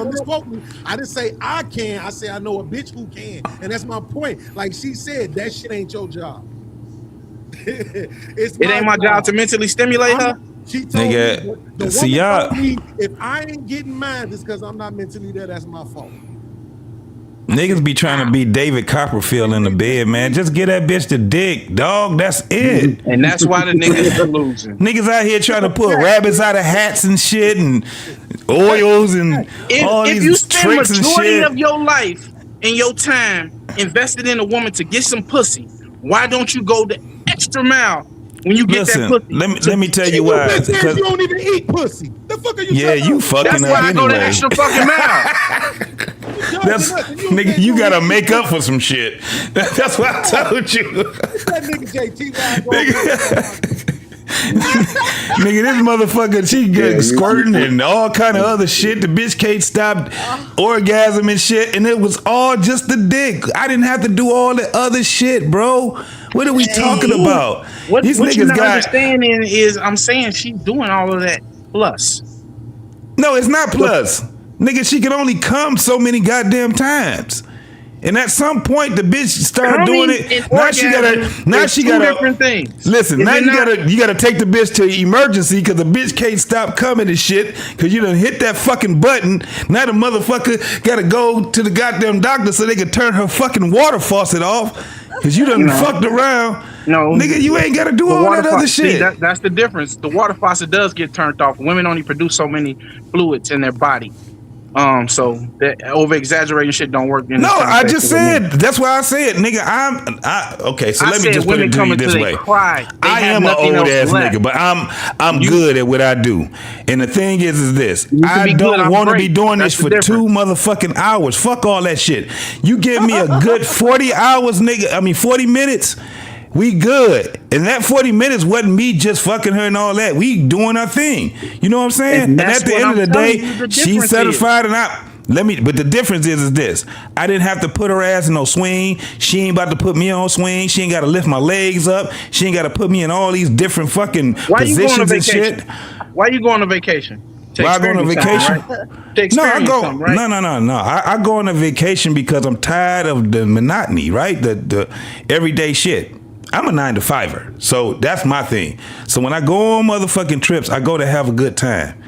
Speaker 3: Misquote me. I didn't say I can. I say I know a bitch who can. And that's my point. Like she said, that shit ain't your job.
Speaker 9: It ain't my job to mentally stimulate her.
Speaker 3: She told me,
Speaker 20: see y'all.
Speaker 3: If I ain't getting mine, it's because I'm not mentally there. That's my fault.
Speaker 20: Niggas be trying to be David Copperfield in the bed, man. Just get that bitch the dick, dog. That's it.
Speaker 9: And that's why the niggas are losing.
Speaker 20: Niggas out here trying to put rabbits out of hats and shit and oils and all these tricks and shit.
Speaker 9: If you spend majority of your life and your time invested in a woman to get some pussy, why don't you go the extra mile
Speaker 19: when you get that pussy.
Speaker 20: Let me tell you why.
Speaker 7: You don't even eat pussy. The fuck are you?
Speaker 20: Yeah, you fucking
Speaker 19: That's
Speaker 20: up
Speaker 19: why I go the
Speaker 20: anyway.
Speaker 19: extra fuking mile.
Speaker 20: That's nigga, you gotta make up for some shit. That's what I told you.
Speaker 7: That nigga JT.
Speaker 20: Nigga, this motherfucker, she get squirting and all kind of other shit. The bitch can't stop orgasm and shit, and it was all just the dick. I didn't have to do all the other shit, bro. What are we talking about?
Speaker 19: What
Speaker 20: These
Speaker 19: you're
Speaker 20: niggas
Speaker 19: not
Speaker 20: got.
Speaker 19: understanding is I'm saying she's doing all of that plus.
Speaker 20: No, it's not plus. Nigga, she can only come so many goddamn times. And at some point, the bitch started doing it. Now she gotta. Now she gotta.
Speaker 19: Different things.
Speaker 20: Listen, now you gotta take the bitch to emergency because the bitch can't stop coming and shit because you done hit that fucking button. Now the motherfucker gotta go to the goddamn doctor so they can turn her fucking water faucet off because you done fucked around.
Speaker 19: No,
Speaker 20: nigga, you ain't gotta do all that other shit.
Speaker 19: See, that's the difference. The water faucet does get turned off. Women only produce so many fluids in their body. So that over exaggerating shit don't work.
Speaker 20: No, I just said that's why I said, nigga. Okay. So let me just put it to you this way. I am an old ass nigga, but I'm good at what I do. And the thing is this: I don't want to be doing this for 2 motherfucking hours. Fuck all that shit. You give me a good 40 hours, nigga. I mean 40 minutes. We good. And that 40 minutes wasn't me just fucking her and all that. We doing our thing. You know what I'm saying? And at the end of the day, she's satisfied and but the difference is this. I didn't have to put her ass in no swing. She ain't about to put me on swing. She ain't got to lift my legs up. She ain't got to put me in all these different fucking positions and shit.
Speaker 19: Why you going on vacation?
Speaker 20: Why I go on a vacation?
Speaker 19: No, I go.
Speaker 20: No. I go on a vacation because I'm tired of the monotony, right? The everyday shit. I'm a 9-to-5er, so that's my thing. So when I go on motherfucking trips, I go to have a good time.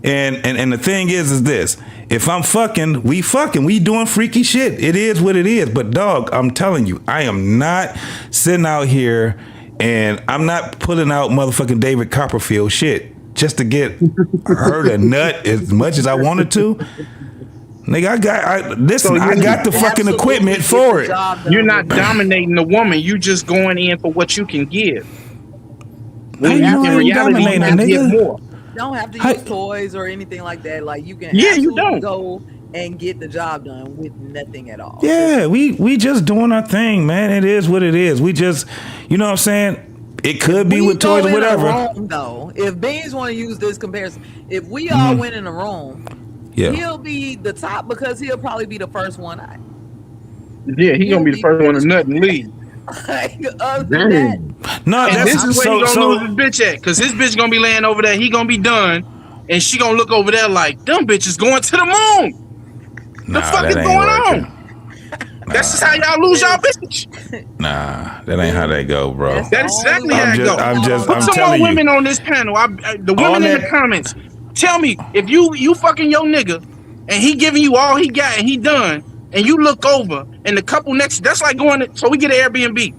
Speaker 20: And the thing is this: if I'm fucking, we doing freaky shit. It is what it is. But dog, I'm telling you, I am not sitting out here and I'm not pulling out motherfucking David Copperfield shit just to get her to nut as much as I wanted to. Nigga, I got the fucking equipment for it.
Speaker 19: You're not dominating the woman. You just going in for what you can give.
Speaker 20: In reality, you can
Speaker 19: give more.
Speaker 6: You don't have to use toys or anything like that. Like you can go and get the job done with nothing at all.
Speaker 20: Yeah, we just doing our thing, man. It is what it is. We just, you know what I'm saying? It could be with toys or whatever.
Speaker 6: Though, if Beans want to use this comparison, if we all went in a room, he'll be the top because he'll probably be the first one out.
Speaker 19: Yeah, he's gonna be the first one to nut and leave.
Speaker 20: No,
Speaker 19: and this is where he gonna lose his bitch at, because his bitch gonna be laying over there. He gonna be done, and she gonna look over there like, them bitches going to the moon. The fuck is going on? That's just how y'all lose y'all bitch.
Speaker 20: Nah, that ain't how they go, bro.
Speaker 19: That's exactly how it goes.
Speaker 20: I'm
Speaker 19: Put some more women on this panel. The women in the comments, tell me if you fucking your nigga and he giving you all he got and he done, and you look over and the couple next, that's like going so we get an Airbnb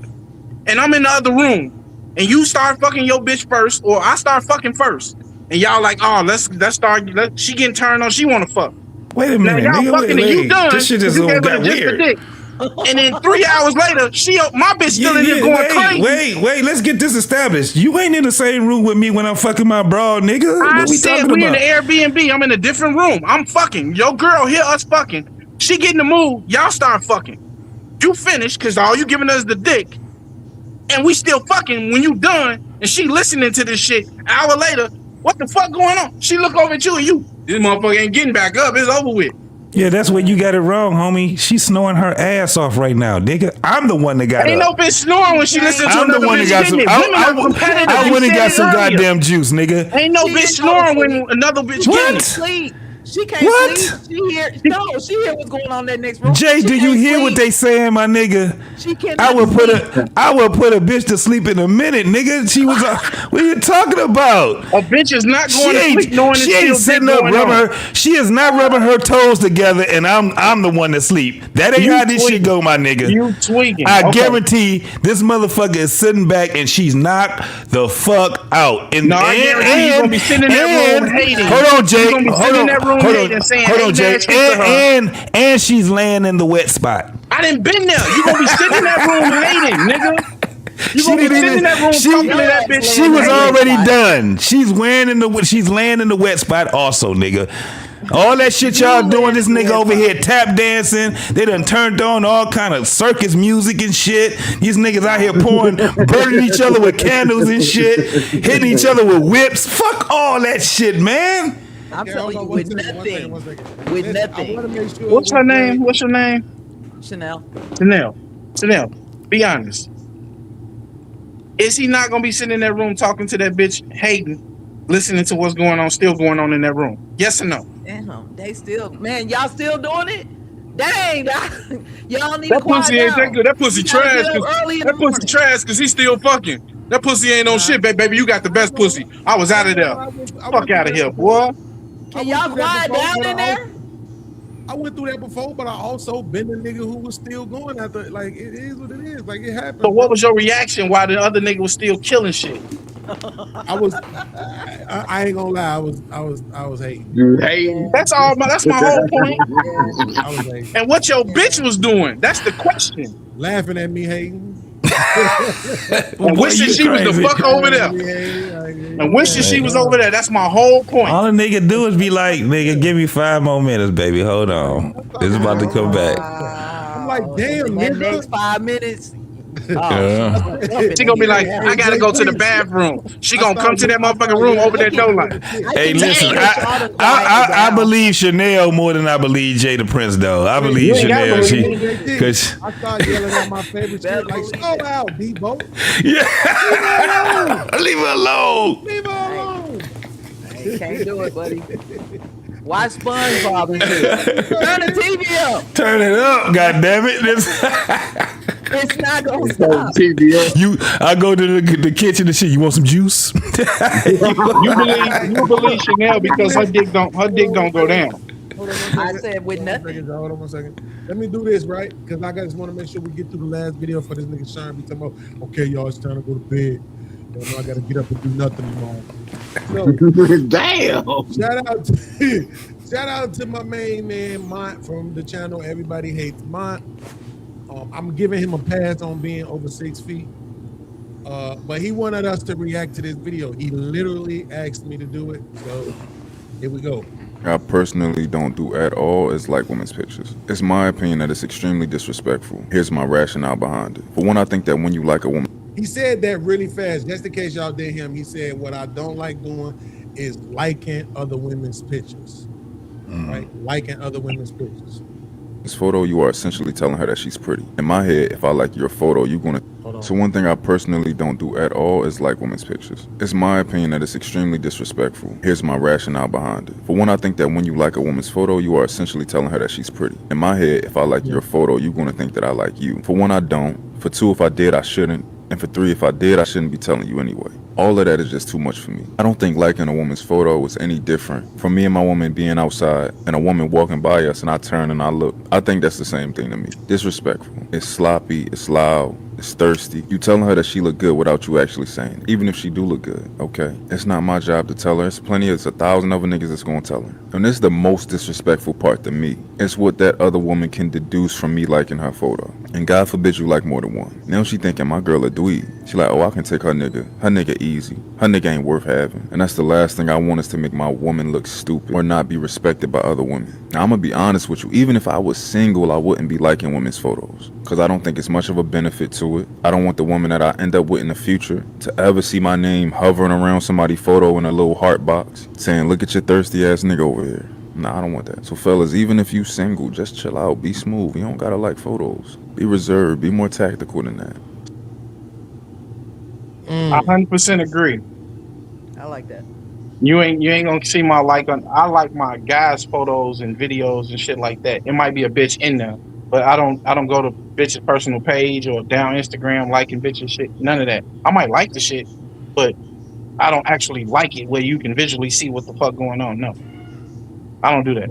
Speaker 19: and I'm in the other room and you start fucking your bitch first or I start fucking first and y'all like, oh, let's start, she getting turned on, she want to fuck.
Speaker 20: Wait a minute,
Speaker 19: now, y'all fucking and you done.
Speaker 20: This shit is got weird.
Speaker 19: And then 3 hours later, my bitch still in there going crazy.
Speaker 20: Wait, let's get this established. You ain't in the same room with me when I'm fucking my broad, nigga.
Speaker 19: I said we in the Airbnb. I'm in a different room. I'm fucking. Your girl hear us fucking. She get in the mood. Y'all start fucking. You finish because all you giving us the dick. And we still fucking when you done. And she listening to this shit. An hour later, what the fuck going on? She look over at you and you, this motherfucker ain't getting back up. It's over with.
Speaker 20: Yeah, that's where you got it wrong, homie. She's snoring her ass off right now, nigga. I'm the one that got
Speaker 19: Ain't no bitch snoring when she listens to
Speaker 20: I'm
Speaker 19: another
Speaker 20: the one
Speaker 19: bitch
Speaker 20: that got some. I went and got some goddamn juice, nigga.
Speaker 19: Ain't no bitch snoring when another bitch getting it.
Speaker 6: Sleep. She can't sleep. She hear what's going on in that next room.
Speaker 20: Jay, do you hear what they saying, my nigga?
Speaker 6: She can't.
Speaker 20: I will put a bitch to sleep in a minute, nigga. She was what are you talking about?
Speaker 19: A bitch is not going to sleep knowing
Speaker 20: she ain't sitting up rubbing her. She is not rubbing her toes together, and I'm the one to sleep. That ain't how this shit go, my nigga.
Speaker 19: You tweaking.
Speaker 20: I guarantee this motherfucker is sitting back and she's knocked the fuck out. And
Speaker 19: I guarantee you gonna be sitting in that room hating.
Speaker 20: Hold on, Jay.
Speaker 19: You gonna be sitting in that room hating, saying,
Speaker 20: hold on, Jay. And she's laying in the wet spot.
Speaker 19: I didn't been there. You gonna be sitting in that room hating, nigga. You gonna be sitting in that room talking to that bitch.
Speaker 20: She was already done. She's laying in the wet spot also, nigga. All that shit y'all doing, this nigga over here tap dancing. They done turned on all kind of circus music and shit. These niggas out here burning each other with candles and shit, hitting each other with whips. Fuck all that shit, man.
Speaker 6: I'm telling you, with nothing. With nothing.
Speaker 19: What's her name? What's your name?
Speaker 6: Chanel.
Speaker 19: Chanel. Be honest. Is he not gonna be sitting in that room talking to that bitch Hayden, listening to what's going on, still going on in that room? Yes or no?
Speaker 6: Damn, they still, man, y'all still doing it? Dang, y'all need
Speaker 19: That
Speaker 6: to quiet
Speaker 19: pussy ain't
Speaker 6: down.
Speaker 19: that good. That pussy
Speaker 6: You gotta
Speaker 19: trash.
Speaker 6: get up early in the
Speaker 19: That pussy trash because he's still fucking. That pussy ain't on shit, baby. You got the best pussy. I was out of there. Fuck out of here, boy.
Speaker 6: Can y'all quiet down in there?
Speaker 7: I went through that before, but I also been the nigga who was still going after. Like, it is what it is. Like, it happened.
Speaker 19: So what was your reaction while the other nigga was still killing shit?
Speaker 7: I ain't gonna lie. I was hating.
Speaker 12: You hating?
Speaker 19: That's all. That's my whole point.
Speaker 7: I was hating.
Speaker 19: And what your bitch was doing? That's the question.
Speaker 7: Laughing at me hating.
Speaker 19: And wishing she was the fuck over there. And wishing she was over there. That's my whole point.
Speaker 20: All a nigga do is be like, nigga, give me 5 more minutes, baby. Hold on. It's about to come back.
Speaker 7: I'm like, damn,
Speaker 6: That
Speaker 7: nigga.
Speaker 6: next 5 minutes.
Speaker 19: She gonna be like, I gotta go to the bathroom. She gonna come to that motherfucking room over that door like,
Speaker 20: Hey, listen, I believe Chanel more than I believe Jada Prince, though. I believe Chanel. Because
Speaker 7: I started yelling at my favorite shit, like, slow out, Debo.
Speaker 20: leave her alone.
Speaker 7: Leave her alone.
Speaker 6: You can't do it, buddy. Watch SpongeBob and shit. Turn the TV up.
Speaker 20: Turn it up, goddammit.
Speaker 6: It's not gonna stop.
Speaker 20: I go to the kitchen and shit. You want some juice?
Speaker 19: you believe Chanel because her dick don't go down.
Speaker 6: I said with nothing.
Speaker 7: Hold on 1 second. Let me do this, right? Because I just want to make sure we get through the last video for this nigga Sean. Be talking about, okay, y'all, it's time to go to bed. Y'all know I got to get up and do nothing tomorrow. So,
Speaker 12: damn.
Speaker 7: Shout out to my main man, Mont, from the channel Everybody Hates Mont. I'm giving him a pass on being over 6 feet. But he wanted us to react to this video. He literally asked me to do it. So here we go.
Speaker 11: I personally don't do at all is like women's pictures. It's my opinion that it's extremely disrespectful. Here's my rationale behind it. For one, I think that when you like a woman,
Speaker 7: He said that really fast, just in case y'all didn't hear him. He said, what I don't like doing is liking other women's pictures. Right? Liking other women's pictures.
Speaker 11: this photo, you are essentially telling her that she's pretty. In my head, if I like your photo, you're gonna. So one thing I personally don't do at all is like women's pictures. It's my opinion that it's extremely disrespectful. Here's my rationale behind it. For one, I think that when you like a woman's photo, you are essentially telling her that she's pretty. In my head, if I like your photo, you're gonna think that I like you. For one, I don't. For two, if I did, I shouldn't. And for three, if I did, I shouldn't be telling you anyway. All of that is just too much for me. I don't think liking a woman's photo is any different from me and my woman being outside and a woman walking by us and I turn and I look. I think that's the same thing to me. Disrespectful. It's sloppy. It's loud. It's thirsty. You telling her that she look good without you actually saying it. Even if she do look good, okay? It's not my job to tell her. It's 1,000 other niggas that's gonna tell her. And this is the most disrespectful part to me. It's what that other woman can deduce from me liking her photo. And God forbid you like more than one. Now she thinking my girl a dweeb. She like, oh, I can take her nigga. Her nigga easy. Her nigga ain't worth having. And that's the last thing I want is to make my woman look stupid or not be respected by other women. Now I'm gonna be honest with you. Even if I was single, I wouldn't be liking women's photos. Cause I don't think it's much of a benefit to it. I don't want the woman that I end up with in the future to ever see my name hovering around somebody's photo in a little heart box saying, look at your thirsty ass nigga over here. Nah, I don't want that. So fellas, even if you single, just chill out, be smooth. You don't gotta like photos. Be reserved, be more tactical than that.
Speaker 19: I 100% agree.
Speaker 6: I like that.
Speaker 19: You ain't gonna see my like on. I like my guys' photos and videos and shit like that. It might be a bitch in there, but I don't go to bitch's personal page or down Instagram liking bitches shit. None of that. I might like the shit, but I don't actually like it where you can visually see what the fuck going on. No, I don't do that.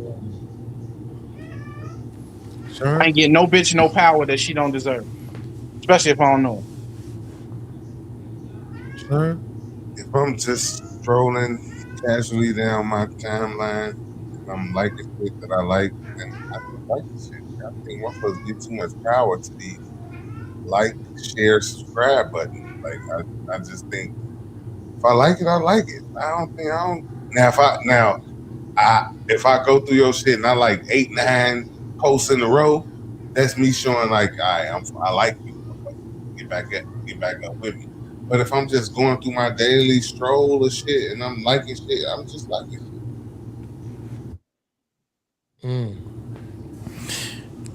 Speaker 19: Sure. I ain't getting no bitch no power that she don't deserve, especially if I don't know her.
Speaker 1: Sure. If I'm just scrolling casually down my timeline, if I'm liking shit that I like, then I can like the shit. I think one of us give too much power to these like, share, subscribe button. Like I just think if I like it, I like it. If I go through your shit and I like 8, 9 posts in a row, that's me showing like I like you. Get back up with me. But if I'm just going through my daily stroll of shit and I'm liking shit, I'm just liking
Speaker 20: shit.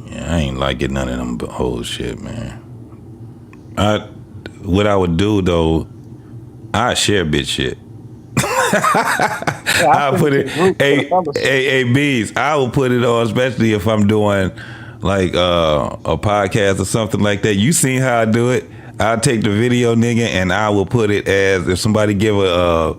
Speaker 20: Yeah, I ain't liking none of them whole shit, man. What I would do though, I share bitch shit. I'll put it, hey, B's, I will put it on, especially if I'm doing like a podcast or something like that. You seen how I do it? I'll take the video, nigga, and I will put it as if somebody give a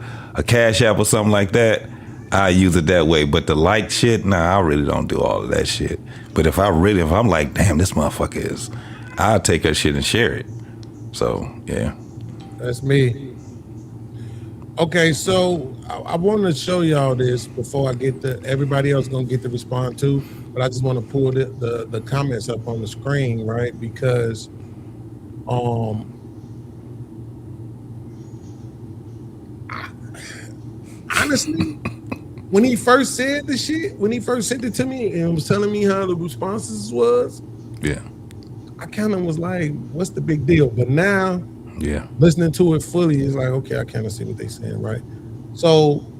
Speaker 20: Cash App or something like that, I use it that way. But the like shit, nah, I really don't do all of that shit. But if I'm like, damn, this motherfucker is, I'll take her shit and share it. So yeah,
Speaker 7: that's me. Okay, so I want to show y'all this before I get to everybody else gonna get to respond to, but I just want to pull the comments up on the screen, right? Because honestly, when he first said the shit, when he first sent it to me and was telling me how the responses was,
Speaker 20: yeah,
Speaker 7: I kind of was like, what's the big deal? But now,
Speaker 20: yeah,
Speaker 7: listening to it fully is like, okay, I kind of see what they're saying, right? So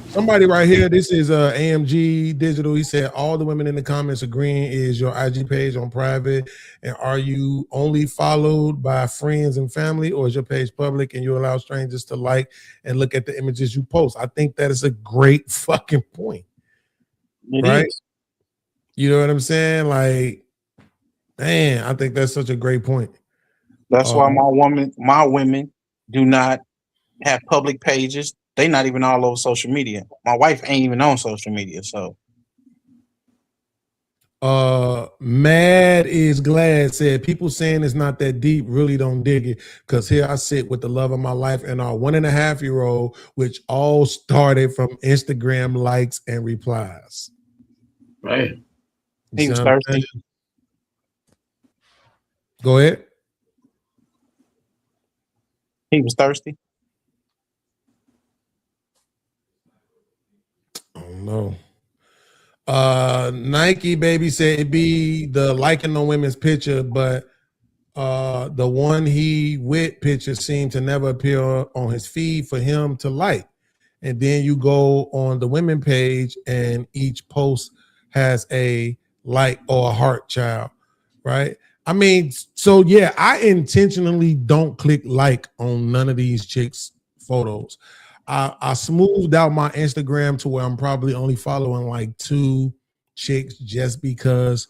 Speaker 7: somebody right here, this is AMG Digital. He said, all the women in the comments agreeing is your IG page on private, and are you only followed by friends and family, or is your page public and you allow strangers to like and look at the images you post? I think that is a great fucking point. Right? You know what I'm saying? Like, man, I think that's such a great point.
Speaker 19: That's why my women do not have public pages. They not even all over social media. My wife ain't even on social media. So
Speaker 7: Mad is glad said, people saying it's not that deep really don't dig it, because here I sit with the love of my life and our 1.5-year-old, which all started from Instagram likes and replies.
Speaker 19: Right. He was thirsty.
Speaker 7: Go ahead.
Speaker 19: He was thirsty.
Speaker 7: No. Nike baby said it be the liking on women's picture, but the one he with picture seemed to never appear on his feed for him to like. And then you go on the women page and each post has a like or a heart child, right? I mean, so yeah, I intentionally don't click like on none of these chicks' photos. I smoothed out my Instagram to where I'm probably only following like 2 chicks just because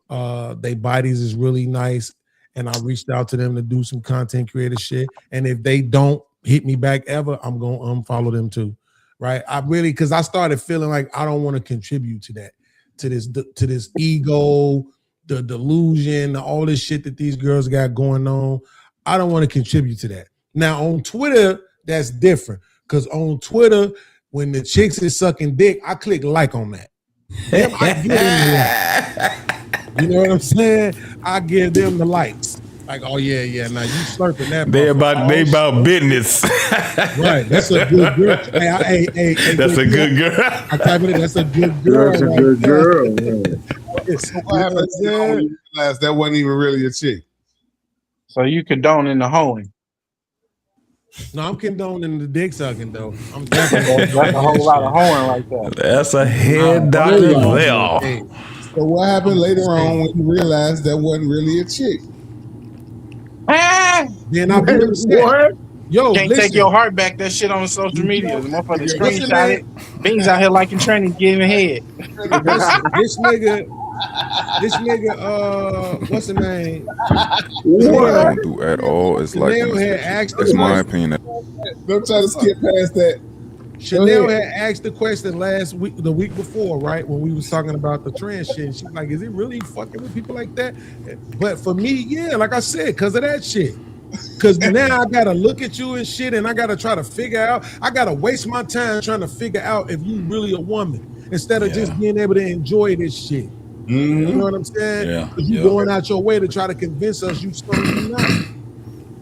Speaker 7: they bodies is really nice, and I reached out to them to do some content creator shit. And if they don't hit me back ever, I'm gonna unfollow them too, right? I really, because I started feeling like I don't want to contribute to that, to this ego, the delusion, all this shit that these girls got going on. I don't want to contribute to that. Now on Twitter, that's different. Because on Twitter, when the chicks is sucking dick, I click like on that. I give them the like. You know what I'm saying? I give them the likes. Like, oh yeah. Now you slurping that.
Speaker 20: They about business.
Speaker 7: Right. That's a good girl. Hey,
Speaker 20: that's a good girl.
Speaker 7: I type it in, that's a good girl.
Speaker 1: That's a good girl. So what happened when you realized that wasn't even really a chick?
Speaker 19: So you condone the hoeing.
Speaker 7: No, I'm condoning the dick sucking though. I'm
Speaker 19: definitely that's a whole lot of hoeing like that.
Speaker 20: That's a head doctor there.
Speaker 1: Hey, so what happened later on when you realized that wasn't really a chick?
Speaker 7: Then I be upset. Yo,
Speaker 19: can't take your heart back. That shit on social media. The motherfucker screenshot it. Beans out here liking training, giving head.
Speaker 7: This nigga, what's the name?
Speaker 11: What I don't do at all is like, it's my opinion.
Speaker 1: Don't try to skip past that.
Speaker 7: Chanel had asked the question the week before, right? When we was talking about the trans shit. She's like, is it really fucking with people like that? But for me, yeah, like I said, because of that shit. Because now I got to look at you and shit, and I got to try to figure out, I got to waste my time trying to figure out if you really a woman instead of just being able to enjoy this shit. You know what I'm saying?
Speaker 2: Yeah.
Speaker 7: You going out your way to try to convince us you something you're not.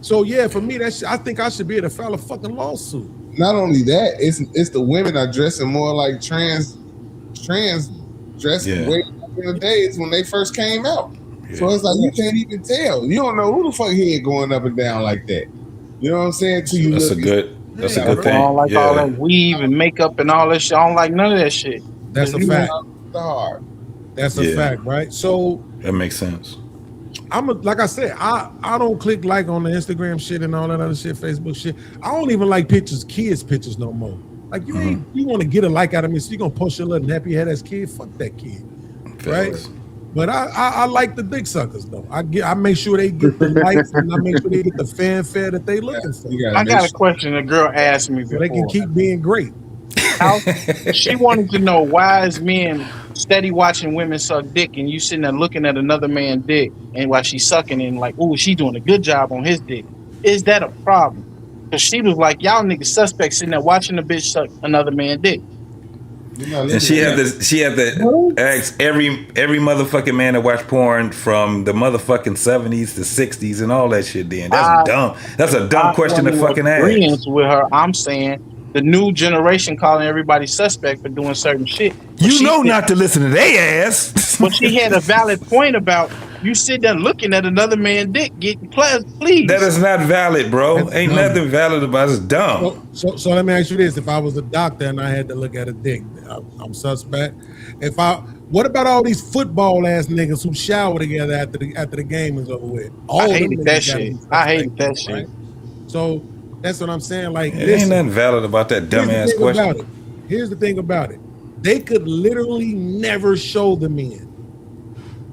Speaker 7: So yeah, for me, I think I should be able to file a fucking lawsuit.
Speaker 1: Not only that, it's the women are dressing more like trans dressing way back in the days when they first came out. Yeah. So it's like you can't even tell. You don't know who the fuck head going up and down like that. You know what I'm saying? To you,
Speaker 2: that's a good thing.
Speaker 19: I don't like all that weave and makeup and all that shit. I don't like none of that shit.
Speaker 7: That's a fact. That's a fact, right? So
Speaker 2: that makes sense.
Speaker 7: Like I said, I don't click like on the Instagram shit and all that other shit, Facebook shit. I don't even like kids' pictures no more. Like you ain't, you want to get a like out of me, so you gonna post your little nappy head ass kid? Fuck that kid, right? But I like the dick suckers though. I make sure they get the likes and I make sure they get the fanfare that they looking for.
Speaker 19: I got a question a girl asked me before.
Speaker 7: So they can keep being great.
Speaker 19: She wanted to know why is men steady watching women suck dick and you sitting there looking at another man's dick and while she's sucking and like, oh, she doing a good job on his dick. Is that a problem? Because she was like, y'all niggas suspects sitting there watching the bitch suck another man's dick.
Speaker 20: And she had to ask every motherfucking man that watched porn from the motherfucking 70s to 60s and all that shit. Then that's dumb. That's a dumb question to fucking ask.
Speaker 19: With her, I'm saying the new generation calling everybody suspect for doing certain shit.
Speaker 20: You know not to listen to their ass.
Speaker 19: But she had a valid point about you sit there looking at another man's dick getting pleased.
Speaker 20: That is not valid, bro. Ain't nothing valid about it. It's dumb.
Speaker 7: So let me ask you this: if I was a doctor and I had to look at a dick, I'm suspect. What about all these football ass niggas who shower together after the game is over with?
Speaker 19: I hated that shit. Right?
Speaker 7: So that's what I'm saying. Like,
Speaker 20: ain't nothing valid about that dumbass question.
Speaker 7: Here's the thing about it: they could literally never show the men.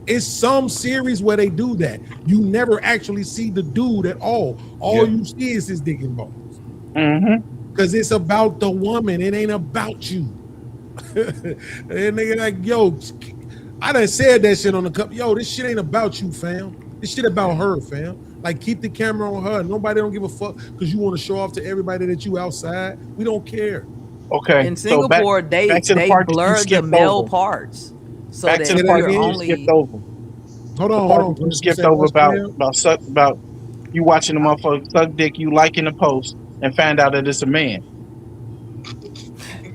Speaker 7: It's some series where they do that. You never actually see the dude at all. All you see is his dick and balls. Because it's about the woman. It ain't about you. And nigga like, yo, I done said that shit on the cup. Yo, this shit ain't about you, fam. This shit about her, fam. Like, keep the camera on her. Nobody don't give a fuck because you want to show off to everybody that you outside. We don't care.
Speaker 19: Okay.
Speaker 6: In Singapore, they blur the male parts. So
Speaker 19: back to the part you skipped over.
Speaker 7: Hold on.
Speaker 19: You skipped over about you watching the motherfucker suck dick, you liking the post, and find out that it's a man.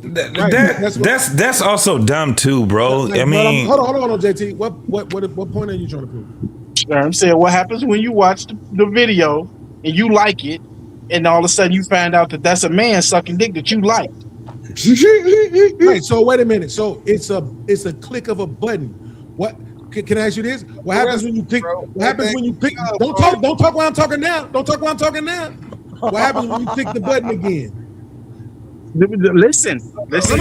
Speaker 20: That's also dumb too, bro. I mean,
Speaker 7: hold on, JT. What point are you trying to prove?
Speaker 19: I'm saying, what happens when you watch the video and you like it, and all of a sudden you find out that that's a man sucking dick that you like.
Speaker 7: Right, so wait a minute. So it's a click of a button. What can I ask you this? What happens when you pick? What happens when you pick? Don't talk while I'm talking now. Don't talk while I'm talking now. What happens when you click the button again?
Speaker 19: Listen.
Speaker 7: No,
Speaker 19: this is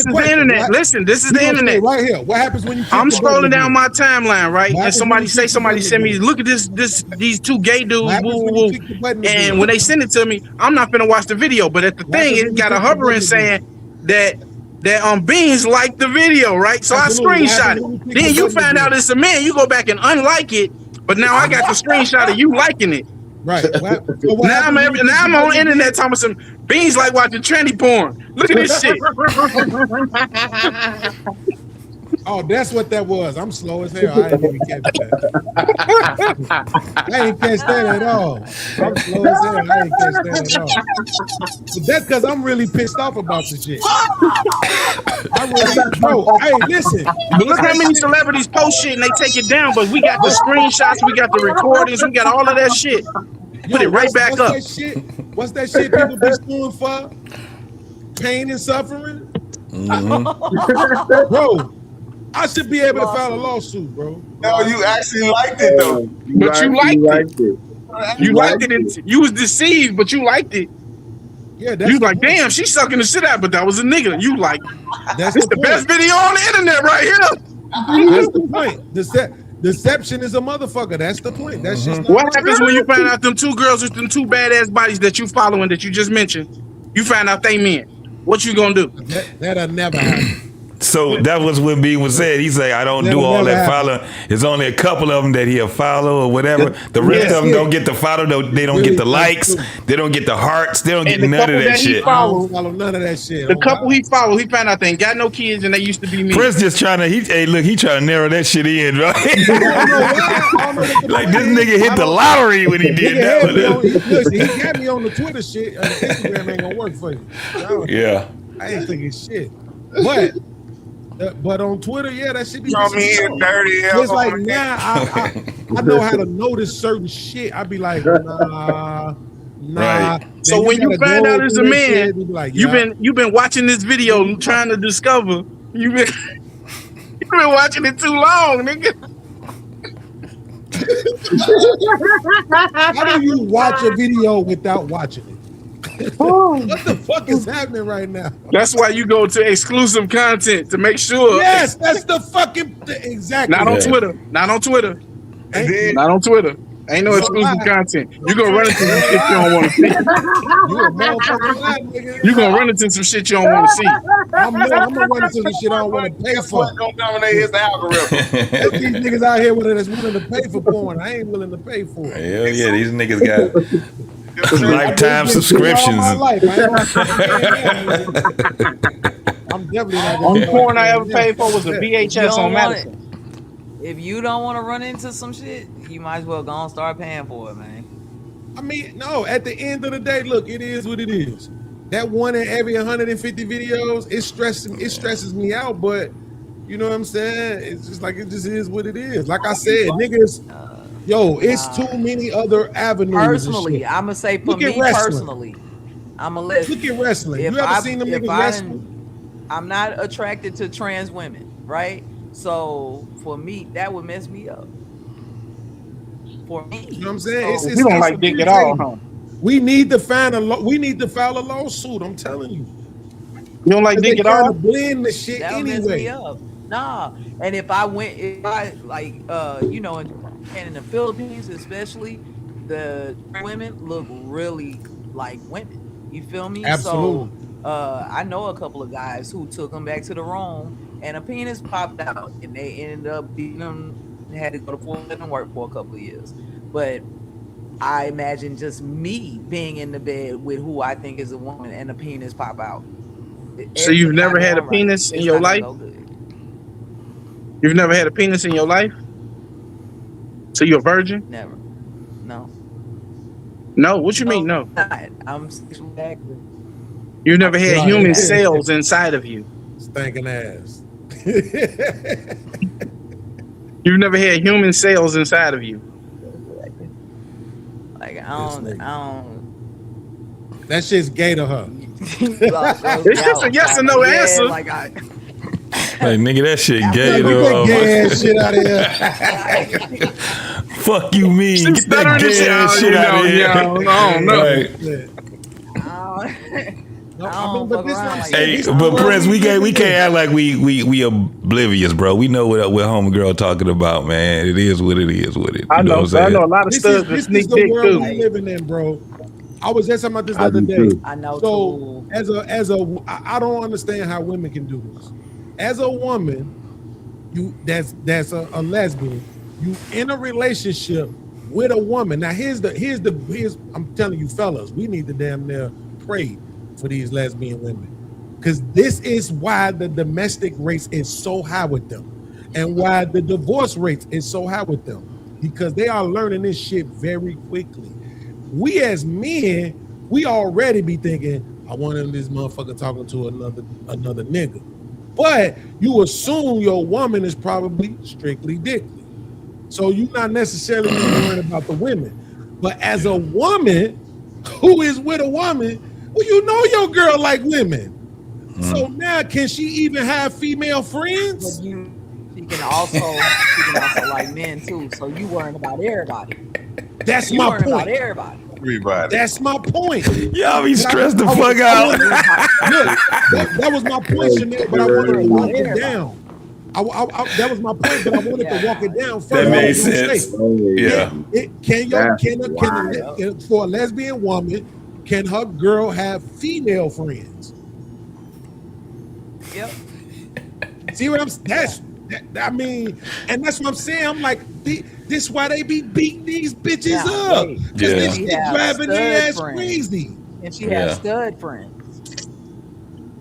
Speaker 19: the internet. Listen, this is the internet
Speaker 7: right here. What happens when you?
Speaker 19: I'm scrolling down my timeline, right? And somebody send me, look at these two gay dudes, and when they send it to me, I'm not gonna watch the video. But at the thing, it got a hovering saying that Beans liked the video, right? So I screenshot it. Then you find out it's a man. You go back and unlike it, but now I got the screenshot of you liking it.
Speaker 7: Right.
Speaker 19: Now I'm on the internet talking some Beans like watching tranny porn. Look at this shit.
Speaker 7: Oh, that's what that was. I'm slow as hell. I didn't even catch that. I ain't catch that at all. I'm slow as hell. I ain't catch that at all. But that's because I'm really pissed off about the shit. Hey, listen.
Speaker 19: But look how many celebrities post shit and they take it down, but we got the screenshots, we got the recordings, we got all of that shit. Put it right back up.
Speaker 7: What's that shit people be suing for? Pain and suffering? Bro, I should be able to file a lawsuit, bro.
Speaker 1: No, you actually liked it though.
Speaker 19: But you liked it. You liked it. And you was deceived, but you liked it.
Speaker 7: Yeah,
Speaker 19: you was like, damn, she's sucking the shit out, but that was a nigga. You like, that's the best video on the internet right here.
Speaker 7: That's the point. Deception is a motherfucker. That's the point. That's just
Speaker 19: what happens when you find out them two girls with them two badass bodies that you following that you just mentioned. You find out they men. What you gonna do?
Speaker 7: That'll never happen.
Speaker 20: So that was what B was saying. He said, I don't do
Speaker 7: That'll
Speaker 20: all
Speaker 7: never
Speaker 20: that
Speaker 7: happen.
Speaker 20: follow. There's only a couple of them that he'll follow or whatever. The rest of them don't get the follow. They don't get the likes. They don't get the hearts. They don't get
Speaker 19: And the
Speaker 20: none
Speaker 19: couple
Speaker 20: of that
Speaker 19: that he
Speaker 20: shit.
Speaker 7: I
Speaker 19: followed,
Speaker 7: don't follow none of that shit.
Speaker 19: the couple he followed, he found out they ain't got no kids and they used to be me.
Speaker 20: Prince just trying to, he trying to narrow that shit in, right? Like this nigga hit the lottery when he did that.
Speaker 7: Listen, he got me on the Twitter shit. Instagram ain't gonna work for you.
Speaker 20: Yeah.
Speaker 7: I ain't thinking shit. But on Twitter, yeah, that shit be
Speaker 1: Show me here, dirty hell.
Speaker 7: It's like now I know how to notice certain shit. I be like, nah.
Speaker 20: Right.
Speaker 19: So
Speaker 7: Then
Speaker 19: when you
Speaker 7: gotta
Speaker 19: find
Speaker 7: go
Speaker 19: out as a
Speaker 7: through that
Speaker 19: man,
Speaker 7: shit, you be like,
Speaker 19: you've been watching this video trying to discover. You've been watching it too long, nigga.
Speaker 7: How do you watch a video without watching it? What the fuck is happening right now?
Speaker 19: That's why you go to exclusive content to make sure.
Speaker 7: Yes, that's the fucking exactly.
Speaker 19: Not on Twitter. Not on Twitter. Not on Twitter. Ain't no exclusive content. You gonna run into some shit you don't want to see. You gonna run into some shit you don't want to see.
Speaker 7: I'm gonna run into some shit I don't want to pay for.
Speaker 1: Don't dominate his algorithm.
Speaker 7: There's these niggas out here that's willing to pay for porn. I ain't willing to pay for it.
Speaker 20: Hell yeah, these niggas got lifetime subscriptions.
Speaker 7: All my life. I'm definitely not gonna
Speaker 19: Only porn I ever paid for was a VHS on Madison.
Speaker 6: If you don't want to run into some shit, you might as well go and start paying for it, man.
Speaker 7: I mean, no, at the end of the day, look, it is what it is. That one in every 150 videos, it stresses me out, but you know what I'm saying? It's just like, it just is what it is. Like I said, niggas, it's too many other avenues.
Speaker 6: Personally, I'm gonna say for me personally, I'm gonna let.
Speaker 7: Look at wrestling. You ever seen them niggas wrestle?
Speaker 6: I'm not attracted to trans women, right? So for me, that would mess me up. For me,
Speaker 7: you know what I'm saying?
Speaker 6: So,
Speaker 19: You don't like dick at all, huh?
Speaker 7: We need to file a lawsuit. I'm telling you.
Speaker 19: You don't like dick at all?
Speaker 7: Blend the shit
Speaker 6: that
Speaker 7: anyway.
Speaker 6: mess me up. Nah, and if I like, you know, and in the Philippines especially, the women look really like women. You feel me?
Speaker 7: Absolutely.
Speaker 6: So I know a couple of guys who took them back to the room and a penis popped out and they ended up beating them and had to go to Florida and work for a couple of years. But I imagine just me being in the bed with who I think is a woman and a penis pop out.
Speaker 19: So you've never had a penis in your life? You've never had a penis in your life? So you're a virgin?
Speaker 6: Never. No.
Speaker 19: No? What you mean no?
Speaker 6: I'm sexually active.
Speaker 19: You've never had human cells inside of you?
Speaker 7: Stinking ass.
Speaker 19: You've never had human cells inside of you?
Speaker 6: Like I don't.
Speaker 7: That shit's gay to her.
Speaker 19: It's just a yes or no answer.
Speaker 6: Like
Speaker 20: Hey, nigga, that shit gay though.
Speaker 7: Gay ass shit out of here.
Speaker 20: Fuck you mean? Get that gay ass shit out of here. Hey, but Prince, we can't act like we oblivious, bro. We know what homegirl talking about, man. It is what it is with it.
Speaker 19: I know a lot of stuff that sneak
Speaker 7: the
Speaker 19: dick
Speaker 7: world
Speaker 19: too.
Speaker 7: we living in, bro. I was just talking about this the other day.
Speaker 6: I know.
Speaker 7: So I don't understand how women can do this. As a woman, that's a lesbian. You in a relationship with a woman. Now here's I'm telling you, fellas, we need to damn near pray for these lesbian women, because this is why the domestic rates is so high with them, and why the divorce rates is so high with them, because they are learning this shit very quickly. We as men, we already be thinking, I want this motherfucker talking to another nigga. But you assume your woman is probably strictly dickly. So you're not necessarily worried about the women. But as a woman who is with a woman, well, you know your girl like women. So now can she even have female friends?
Speaker 6: She can also like men too. So you worrying about everybody.
Speaker 7: That's
Speaker 6: you
Speaker 7: my
Speaker 6: worrying
Speaker 7: point.
Speaker 6: about everybody.
Speaker 1: Everybody.
Speaker 7: That's my point.
Speaker 20: Y'all be stressed the fuck out.
Speaker 7: Look, that was my point, Chanel, but I wanted to walk it down. That was my point, but I wanted to walk it down first.
Speaker 20: That made sense. Yeah.
Speaker 7: For a lesbian woman, can her girl have female friends?
Speaker 6: Yep.
Speaker 7: See what I'm I mean, and that's what I'm saying. I'm like, this why they be beating these bitches up. Because this shit driving their ass crazy.
Speaker 6: And she has stud friends.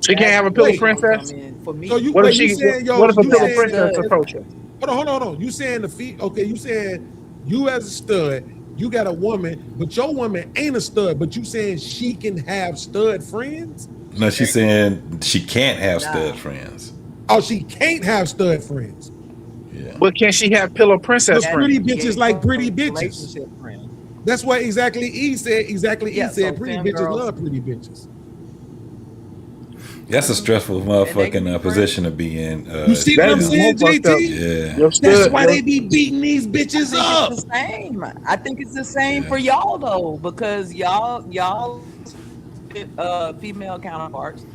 Speaker 19: She can't have a pillow princess.
Speaker 6: I mean, for me,
Speaker 7: So
Speaker 19: what if a pillow princess approach her?
Speaker 7: Hold on. You saying you saying you as a stud, you got a woman, but your woman ain't a stud, but you saying she can have stud friends?
Speaker 2: No, she's saying she can't have stud friends.
Speaker 7: Oh, she can't have stud friends.
Speaker 2: Yeah.
Speaker 19: But can she have pillow princess friends?
Speaker 7: Pretty bitches like pretty bitches. That's what exactly E said. He said pretty bitches love pretty bitches.
Speaker 2: That's a stressful motherfucking position to be in.
Speaker 7: You see what I'm saying, JT?
Speaker 2: Yeah.
Speaker 7: That's why they be beating these bitches up.
Speaker 6: It's the same. I think it's the same for y'all though, because y'all female counterparts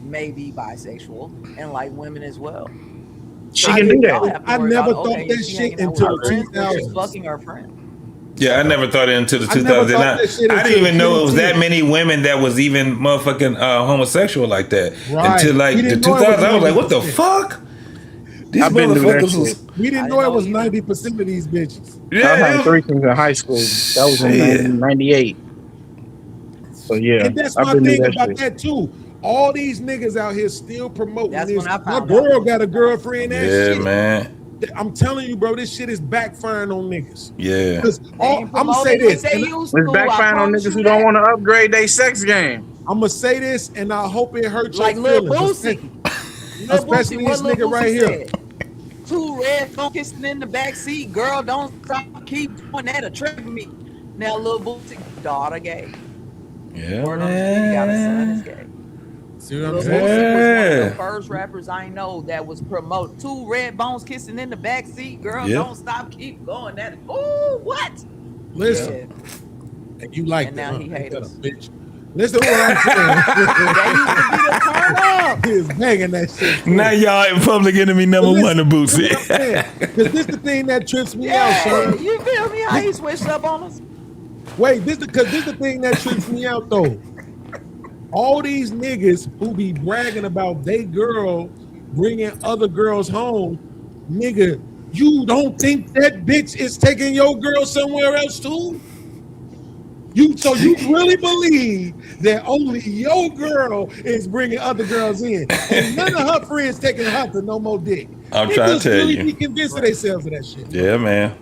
Speaker 6: may be bisexual and like women as well.
Speaker 19: She can do that.
Speaker 7: I never thought that shit until 2000.
Speaker 6: Fucking her friend.
Speaker 2: Yeah, I never thought it into the 2000s. I didn't even know it was that many women that was even motherfucking homosexual like that.
Speaker 7: Right.
Speaker 2: Until like the 2000s, I was like, what the fuck? These motherfuckers was...
Speaker 7: We didn't know it was 90% of these bitches.
Speaker 19: Yeah. I had threesomes in high school. That was in 98. So yeah.
Speaker 7: And that's my thing about that too. All these niggas out here still promoting this. My girl got a girlfriend.
Speaker 2: Yeah, man.
Speaker 7: I'm telling you, bro, this shit is backfiring on niggas.
Speaker 2: Yeah.
Speaker 7: I'm gonna say this.
Speaker 19: It's backfiring on niggas who don't want to upgrade their sex game.
Speaker 7: I'm gonna say this, and I hope it hurts
Speaker 6: like
Speaker 7: your
Speaker 6: Lil
Speaker 7: feelings. Especially this nigga right here.
Speaker 6: 2 red phone kissing in the back seat. Girl, don't stop. Keep doing that. Attract me. Now, Lil Boosie, daughter gay.
Speaker 2: Yeah,
Speaker 6: got a son is gay.
Speaker 7: See what I'm
Speaker 6: Lil
Speaker 7: saying?
Speaker 6: Boosie was one of the first rappers I know that was promoted. 2 red bones kissing in the back seat. Girl, don't stop. Keep going. That. Oh, what?
Speaker 7: Listen. And you like
Speaker 6: and
Speaker 7: that?
Speaker 6: now he hates us.
Speaker 7: Bitch. Listen to what I'm saying.
Speaker 6: That used to be the turn up.
Speaker 7: He is banging that shit.
Speaker 20: Now y'all in public enemy number one to Boosie.
Speaker 7: Because this the thing that trips me out, son.
Speaker 6: You feel me? How he switched up on us?
Speaker 7: Wait, this the thing that trips me out though. All these niggas who be bragging about they girl bringing other girls home, nigga, you don't think that bitch is taking your girl somewhere else too? You really believe that only your girl is bringing other girls in, and none of her friends taking her to no more dick?
Speaker 2: I'm trying to tell
Speaker 7: really
Speaker 2: you.
Speaker 7: Be convinced of themselves of that shit.
Speaker 2: Yeah, man.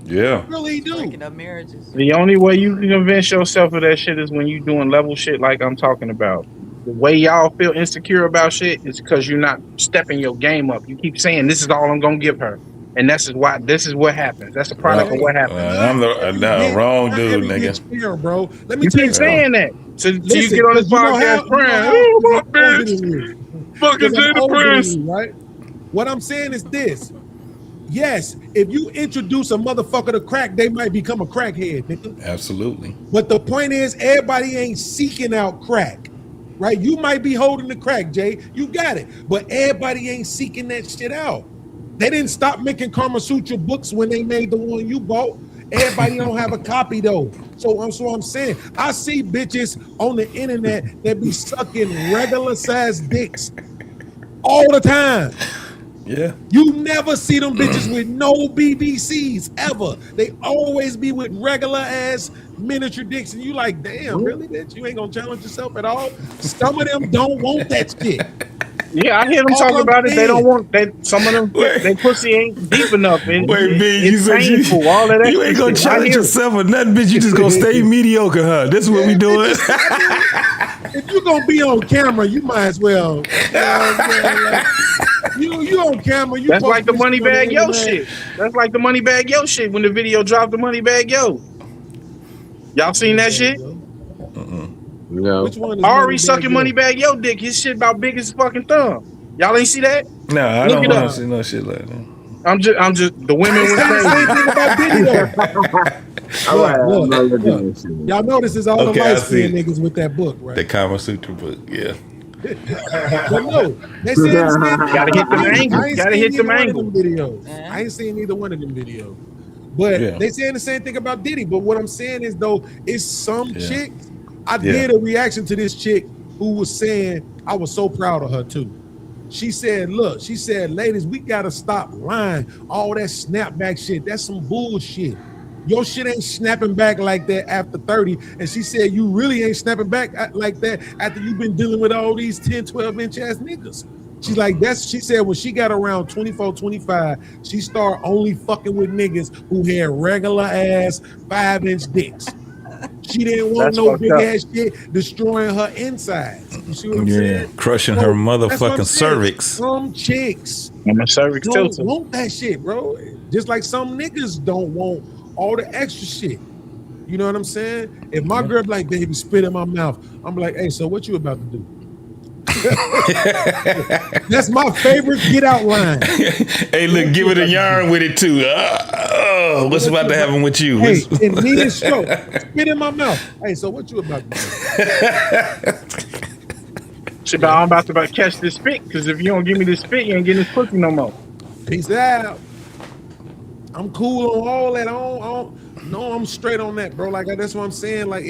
Speaker 2: Yeah.
Speaker 7: Really do.
Speaker 6: Breaking up marriages.
Speaker 19: The only way you can convince yourself of that shit is when you doing level shit like I'm talking about. The way y'all feel insecure about shit is because you're not stepping your game up. You keep saying this is all I'm gonna give her, and this is what happens. That's a product of what happens.
Speaker 2: I'm the wrong dude, nigga.
Speaker 7: Fair, bro. Let me
Speaker 19: You
Speaker 7: tell
Speaker 19: keep
Speaker 7: you
Speaker 19: saying that. So you get on this podcast, friend.
Speaker 7: Oh,
Speaker 19: my bitch. Fucking Jada Prince.
Speaker 7: Right? What I'm saying is this. Yes, if you introduce a motherfucker to crack, they might become a crackhead, nigga.
Speaker 2: Absolutely.
Speaker 7: But the point is, everybody ain't seeking out crack, right? You might be holding the crack, Jay. You got it. But everybody ain't seeking that shit out. They didn't stop making Kama Sutra books when they made the one you bought. Everybody don't have a copy though. So I'm saying, I see bitches on the internet that be sucking regular sized dicks all the time.
Speaker 2: Yeah.
Speaker 7: You never see them bitches with no BBCs ever. They always be with regular ass miniature dicks. And you like, damn, really, bitch? You ain't gonna challenge yourself at all? Some of them don't want that shit.
Speaker 19: Yeah, I hear them talk about it. They don't want some of them. They pussy ain't deep enough. And
Speaker 20: Wait, B,
Speaker 19: it's painful. All of that.
Speaker 20: You ain't gonna
Speaker 19: shit. I
Speaker 20: challenge
Speaker 19: hear it.
Speaker 20: yourself or nothing, bitch. You just gonna stay mediocre, huh? This is what we doing.
Speaker 7: If you're gonna be on camera, you might as well. You on camera. You
Speaker 19: That's like the money bag yo
Speaker 7: internet.
Speaker 19: shit. That's like the money bag yo shit. When the video dropped, the money bag yo. Y'all seen that shit?
Speaker 12: No.
Speaker 7: Which one is
Speaker 19: Ari
Speaker 7: Moneybag
Speaker 19: sucking
Speaker 7: Yo?
Speaker 19: money bag yo dick. His shit about big as fucking thumb. Y'all ain't see that?
Speaker 2: No, I
Speaker 19: Look
Speaker 2: don't
Speaker 19: it
Speaker 2: want
Speaker 19: up.
Speaker 2: to see no shit like that.
Speaker 19: I'm just the women went crazy.
Speaker 7: Look. Y'all know this is all
Speaker 2: Okay,
Speaker 7: the
Speaker 2: I
Speaker 7: light skinned
Speaker 2: see.
Speaker 7: niggas with that book, right?
Speaker 2: The Kama Sutra book, yeah.
Speaker 7: But no, they said the same thing.
Speaker 19: Gotta hit them
Speaker 7: I ain't
Speaker 19: angles. Gotta
Speaker 7: seen
Speaker 19: hit them
Speaker 7: neither one of
Speaker 19: angles.
Speaker 7: videos. I ain't seen either one of them videos. But
Speaker 2: Yeah.
Speaker 7: they saying the same thing about Diddy. But what I'm saying is though, it's some
Speaker 2: Yeah.
Speaker 7: chick. I
Speaker 2: Yeah.
Speaker 7: did a reaction to this chick who was saying I was so proud of her too. she said, look, she said, ladies, we gotta stop lying. All that snapback shit, that's some bullshit. Your shit ain't snapping back like that after 30. And she said, you really ain't snapping back like that after you've been dealing with all these 10, 12-inch ass niggas. She's like, she said when she got around 24, 25, she started only fucking with niggas who had regular ass 5-inch dicks. She didn't want no big ass shit destroying her insides. You see what I'm saying?
Speaker 2: Crushing her motherfucking cervix.
Speaker 7: Some chicks
Speaker 19: and my cervix
Speaker 7: don't
Speaker 19: too.
Speaker 7: want that shit, bro. Just like some niggas don't want all the extra shit. You know what I'm saying? If my girl be like, baby, spit in my mouth, I'm like, hey, so what you about to do? That's my favorite get out line.
Speaker 2: Hey, look, give it a yarn with it too. What's about to happen with you?
Speaker 7: Hey, in me stroke, spit in my mouth. Hey, so what you about to do?
Speaker 19: Shit, I'm about to catch this spit, because if you don't give me this spit, you ain't getting this pussy no more.
Speaker 7: Peace out. I'm cool on all that. No, I'm straight on that, bro. Like that's what I'm saying. Like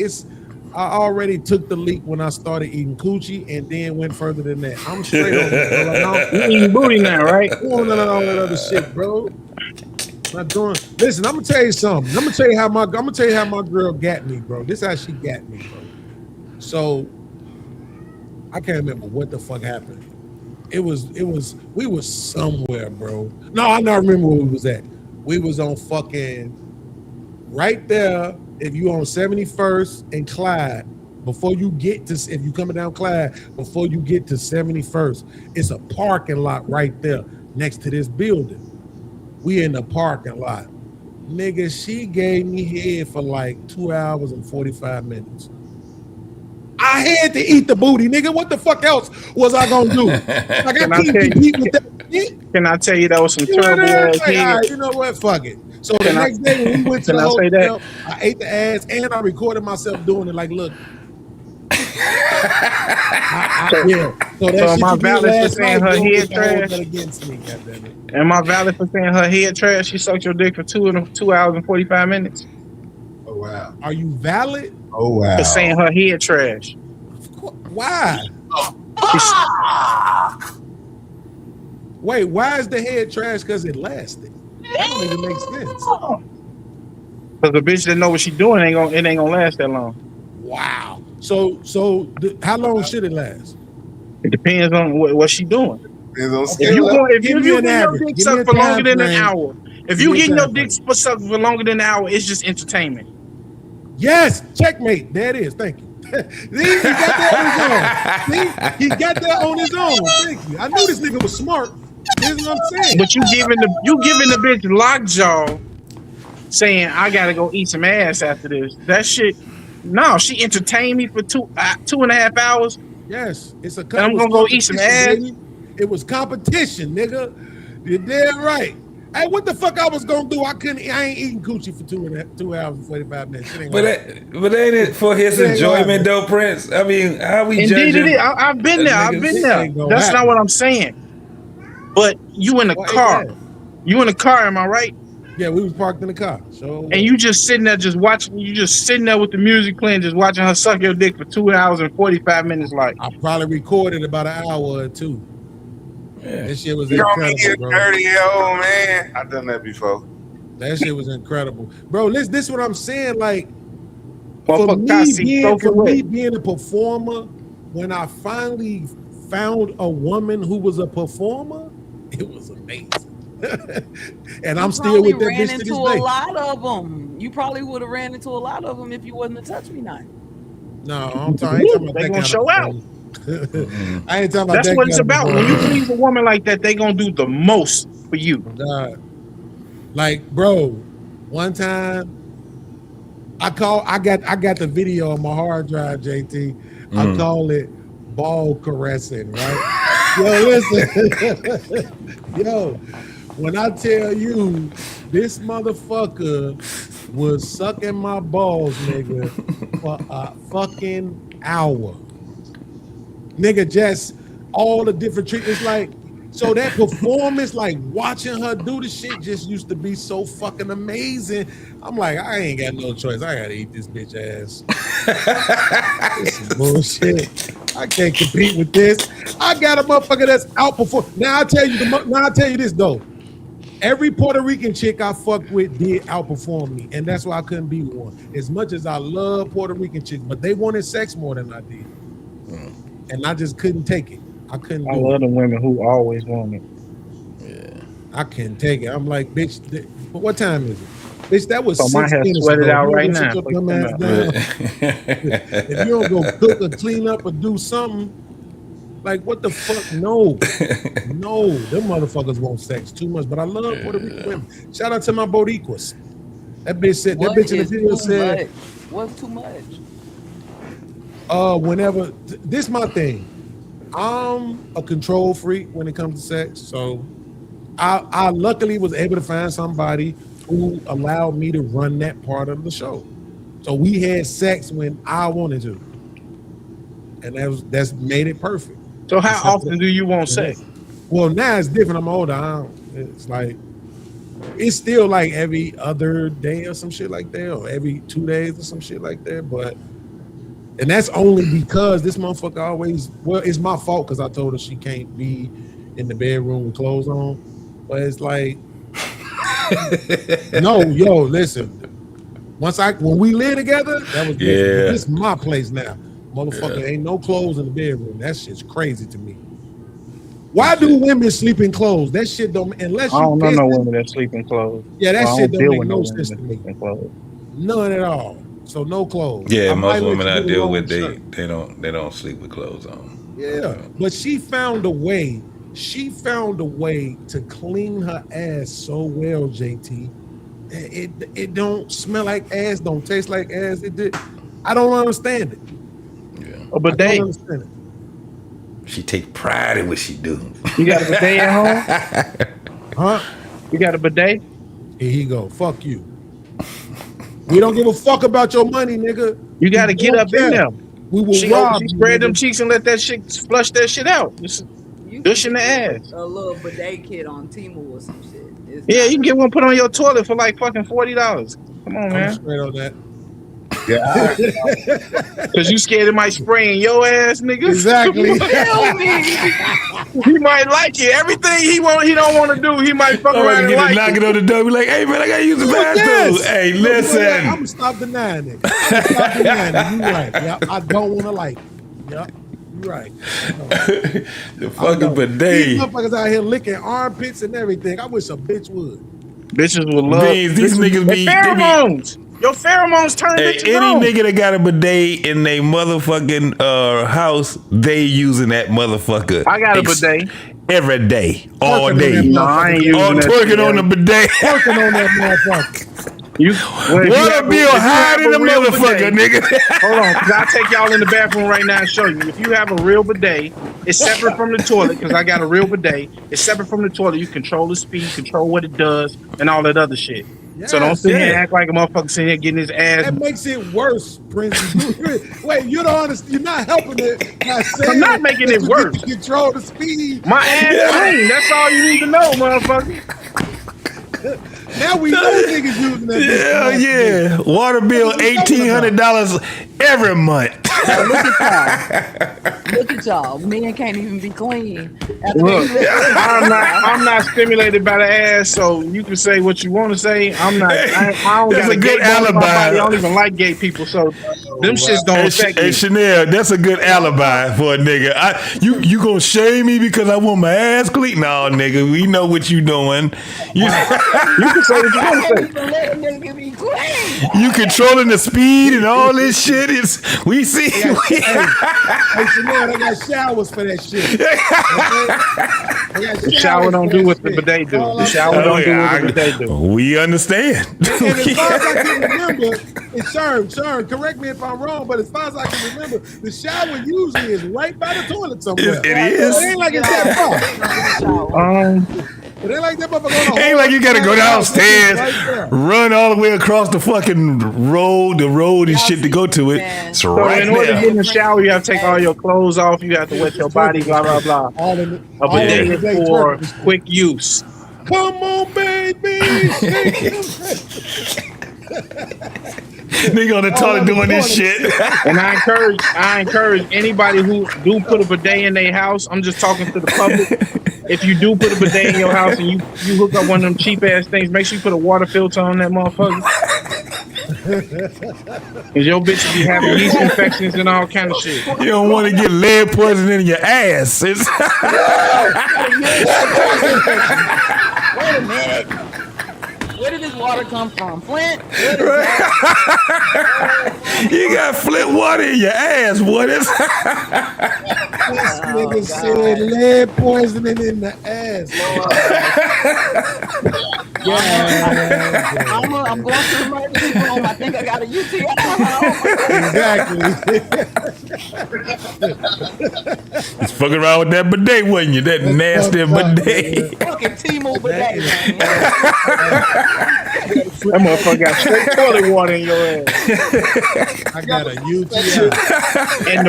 Speaker 7: I already took the leap when I started eating coochie, and then went further than that. I'm straight on that, bro. Like,
Speaker 19: you eating booty now, right?
Speaker 7: All that other shit, bro. Not doing. Listen, I'm gonna tell you something. I'm gonna tell you how my girl got me, bro. This is how she got me, bro. So I can't remember what the fuck happened. We was somewhere, bro. No, I don't remember where we was at. We was on fucking right there. If you on 71st and Clyde, if you coming down Clyde, before you get to 71st, it's a parking lot right there next to this building. We in the parking lot. Nigga, she gave me head for like 2 hours and 45 minutes. I had to eat the booty, nigga. What the fuck else was I gonna do? Like,
Speaker 19: Can I tell you that was some terrible ass
Speaker 7: head? All right, you know what? Fuck it. So the next day when we went to the hotel, I ate the ass and I recorded myself doing it. Like, look.
Speaker 19: So my valid for saying her head trash. Am I valid for saying her head trash? She sucked your dick for 2 hours and 45 minutes.
Speaker 7: Oh wow. Are you valid?
Speaker 1: Oh wow.
Speaker 19: For saying her head trash.
Speaker 7: Why? Wait, why is the head trash? Because it lasted. That don't even make sense.
Speaker 19: Because the bitch that know what she doing it ain't gonna last that long.
Speaker 7: Wow. So how long should it last?
Speaker 19: It depends on what she doing. If you getting your dick sucked for longer than an hour, if you getting your dick sucked for longer than an hour, it's just entertainment.
Speaker 7: Yes, checkmate. There it is. Thank you. He got that on his own. Thank you. I knew this nigga was smart. Here's what I'm saying.
Speaker 19: But you giving the bitch lockjaw, saying I gotta go eat some ass after this. That shit. No, she entertained me for 2.5 hours.
Speaker 7: Yes, it's a.
Speaker 19: And I'm gonna go eat some ass.
Speaker 7: Baby. It was competition, nigga. You're damn right. Hey, what the fuck I was gonna do? I ain't eating coochie for 2 hours and 45 minutes.
Speaker 2: But ain't it for his enjoyment though, Prince? I mean, how we judging?
Speaker 19: I've been there. I've been there. That's not what I'm saying. But you in the car. You in the car, am I right?
Speaker 7: Yeah, we was parked in the car. So
Speaker 19: and you just sitting there just watching, you just sitting there with the music playing, just watching her suck your dick for 2 hours and 45 minutes. Like
Speaker 7: I probably recorded about an hour or two. Yeah. This shit was incredible, bro.
Speaker 1: Dirty-old man. I've done that before.
Speaker 7: That shit was incredible. Bro, this is what I'm saying. Like,
Speaker 19: for
Speaker 7: me being a performer, when I finally found a woman who was a performer, it was amazing. And I'm still with that bitch to this day.
Speaker 6: A lot of them. You probably would have ran into a lot of them if you wasn't a touch me night.
Speaker 7: No, I ain't talking about
Speaker 19: they
Speaker 7: that.
Speaker 19: Gonna show out.
Speaker 7: I ain't talking about
Speaker 19: That's
Speaker 7: that.
Speaker 19: what it's about. When you please a woman like that, they gonna do the most for you.
Speaker 7: God. Like, bro, one time I got the video on my hard drive, JT. I call it ball caressing, right? Yo, listen. Yo, when I tell you this motherfucker was sucking my balls, nigga, for a fucking hour. Nigga, just all the different treatments, like, so that performance, like watching her do the shit just used to be so fucking amazing. I'm like, I ain't got no choice. I gotta eat this bitch ass. This is bullshit. I can't compete with this. I got a motherfucker that's outperformed. Now I tell you this though. Every Puerto Rican chick I fucked with did outperform me, and that's why I couldn't be one. As much as I love Puerto Rican chicks, but they wanted sex more than I did, and I just couldn't take it. I couldn't.
Speaker 19: I love the women who always want it.
Speaker 7: Yeah, I couldn't take it. I'm like, bitch. But what time is it? Bitch, that was
Speaker 19: so
Speaker 7: 6
Speaker 19: my hair
Speaker 7: minutes
Speaker 19: sweated
Speaker 7: ago.
Speaker 19: out
Speaker 7: You
Speaker 19: right
Speaker 7: don't
Speaker 19: now.
Speaker 7: sit your dumb ass down. If you don't go cook or clean up or do something, like what the fuck? No, them motherfuckers want sex too much. But I love Puerto Rican women. Shout out to my Boricuas. That bitch said. That bitch in the video said,
Speaker 6: "What's too much?"
Speaker 7: Whenever this my thing. I'm a control freak when it comes to sex, so I luckily was able to find somebody who allowed me to run that part of the show. So we had sex when I wanted to, and that's made it perfect.
Speaker 19: So how often do you want sex?
Speaker 7: Well, now it's different. I'm older. It's like it's still like every other day or some shit like that, or every 2 days or some shit like that. And that's only because this motherfucker always. Well, it's my fault because I told her she can't be in the bedroom with clothes on. But it's like, no, listen. When we live together, that was different. But this is my place now. Motherfucker, ain't no clothes in the bedroom. That shit's crazy to me. Why do women sleep in clothes? That shit don't, unless you.
Speaker 19: I don't know no women that sleep in clothes.
Speaker 7: Yeah, that shit don't make no
Speaker 19: sense
Speaker 7: to me. None at all. So no clothes.
Speaker 2: Yeah, most women I deal with, they don't sleep with clothes on.
Speaker 7: Yeah, but she found a way. She found a way to clean her ass so well, JT. It don't smell like ass, don't taste like ass. I don't understand it.
Speaker 2: Yeah.
Speaker 19: Oh, but they.
Speaker 2: She take pride in what she do.
Speaker 19: You got a bidet at home?
Speaker 7: Huh?
Speaker 19: You got a bidet?
Speaker 7: Here he go. Fuck you. We don't give a fuck about your money, nigga.
Speaker 19: You got to get up in there.
Speaker 7: We will
Speaker 19: she
Speaker 7: rob you.
Speaker 19: Spread them cheeks and let that shit flush that shit out. Just dush in the ass.
Speaker 6: A little bidet kit on Temu or some shit.
Speaker 19: Yeah, you can get one put on your toilet for like fucking $40. Come on, man.
Speaker 7: I'm straight on that.
Speaker 1: Yeah,
Speaker 19: because you scared it might spray in your ass, nigga.
Speaker 7: Exactly.
Speaker 19: He might like it. Everything he don't want to do, he might fuck around and like
Speaker 20: knock it on the door. Be like, hey man, I gotta use the bathroom.
Speaker 7: Yes.
Speaker 20: Hey, listen.
Speaker 7: I'm gonna stop denying it. You right. Yep. I don't want to like it. Yep. You right.
Speaker 2: The fucking bidet.
Speaker 7: These motherfuckers out here licking armpits and everything. I wish a bitch would.
Speaker 19: Bitches would love
Speaker 20: these niggas be
Speaker 19: pheromones. Your pheromones turn bitches
Speaker 20: any
Speaker 19: on.
Speaker 20: nigga that got a bidet in their motherfucking house, they using that motherfucker.
Speaker 19: I got a bidet
Speaker 20: every day, all day.
Speaker 19: No, I ain't using that
Speaker 20: twerking
Speaker 19: shit.
Speaker 20: on the bidet.
Speaker 7: Twerking on that motherfucker.
Speaker 20: Water bill higher than the motherfucker, nigga.
Speaker 19: Hold on, because I'll take y'all in the bathroom right now and show you. If you have a real bidet, it's separate from the toilet, because I got a real bidet. It's separate from the toilet. You control the speed, control what it does, and all that other shit.
Speaker 7: Yes,
Speaker 19: so don't sit here and act like a motherfucker sitting here getting his ass.
Speaker 7: That makes it worse, Prince. Wait, you don't understand. You're not helping it.
Speaker 19: I'm not making it worse.
Speaker 7: Control the speed.
Speaker 19: My ass clean. That's all you need to know, motherfucker.
Speaker 7: Now we know niggas using that.
Speaker 20: Yeah. Water bill $1,800 every month.
Speaker 6: Look at y'all. Men can't even be clean.
Speaker 19: Look, I'm not stimulated by the ass, so you can say what you want to say. I'm not. I don't
Speaker 20: That's
Speaker 19: got
Speaker 20: a good alibi.
Speaker 19: I don't even like gay people, so them shits don't affect me.
Speaker 20: Hey Chanel, that's a good alibi for a nigga. You gonna shame me because I want my ass clean? No, nigga, we know what you doing. You
Speaker 19: can say what you want to
Speaker 6: say.
Speaker 20: You controlling the speed and all this shit. We see.
Speaker 7: Hey, Chanel, they got showers for that shit.
Speaker 19: The shower don't do what the bidet do. The shower don't do what the bidet do.
Speaker 20: We understand.
Speaker 7: And as far as I can remember, it's Sherm, correct me if I'm wrong, but as far as I can remember, the shower usually is right by the toilet somewhere.
Speaker 20: It is.
Speaker 7: So it ain't like it's that far. It ain't like that motherfucker.
Speaker 20: Ain't like you gotta go downstairs, run all the way across the fucking road, and shit to go to it. It's
Speaker 19: So
Speaker 20: right
Speaker 19: in order to get
Speaker 20: there.
Speaker 19: in the shower, you have to take all your clothes off. You have to wet your body, blah, blah, blah. A bidet is for quick use.
Speaker 7: Come on, baby.
Speaker 20: Nigga on the toilet doing this shit.
Speaker 19: And I encourage anybody who do put a bidet in their house. I'm just talking to the public. If you do put a bidet in your house and you hook up one of them cheap ass things, make sure you put a water filter on that motherfucker. Cause your bitch will be having yeast infections and all kind of shit.
Speaker 20: You don't want to get lead poisoning in your ass. It's
Speaker 6: Wait a minute. Where did this water come from? Flint?
Speaker 20: You got Flint water in your ass, boy.
Speaker 7: This nigga said lead poisoning in the ass.
Speaker 6: I'm going to the emergency room. I think I got a UTI.
Speaker 7: Exactly.
Speaker 20: Just fucking around with that bidet, wasn't you? That nasty bidet.
Speaker 6: Fucking T-Mobile bidet, man.
Speaker 19: That motherfucker got straight toilet water in your ass.
Speaker 7: I got a UTI.
Speaker 19: And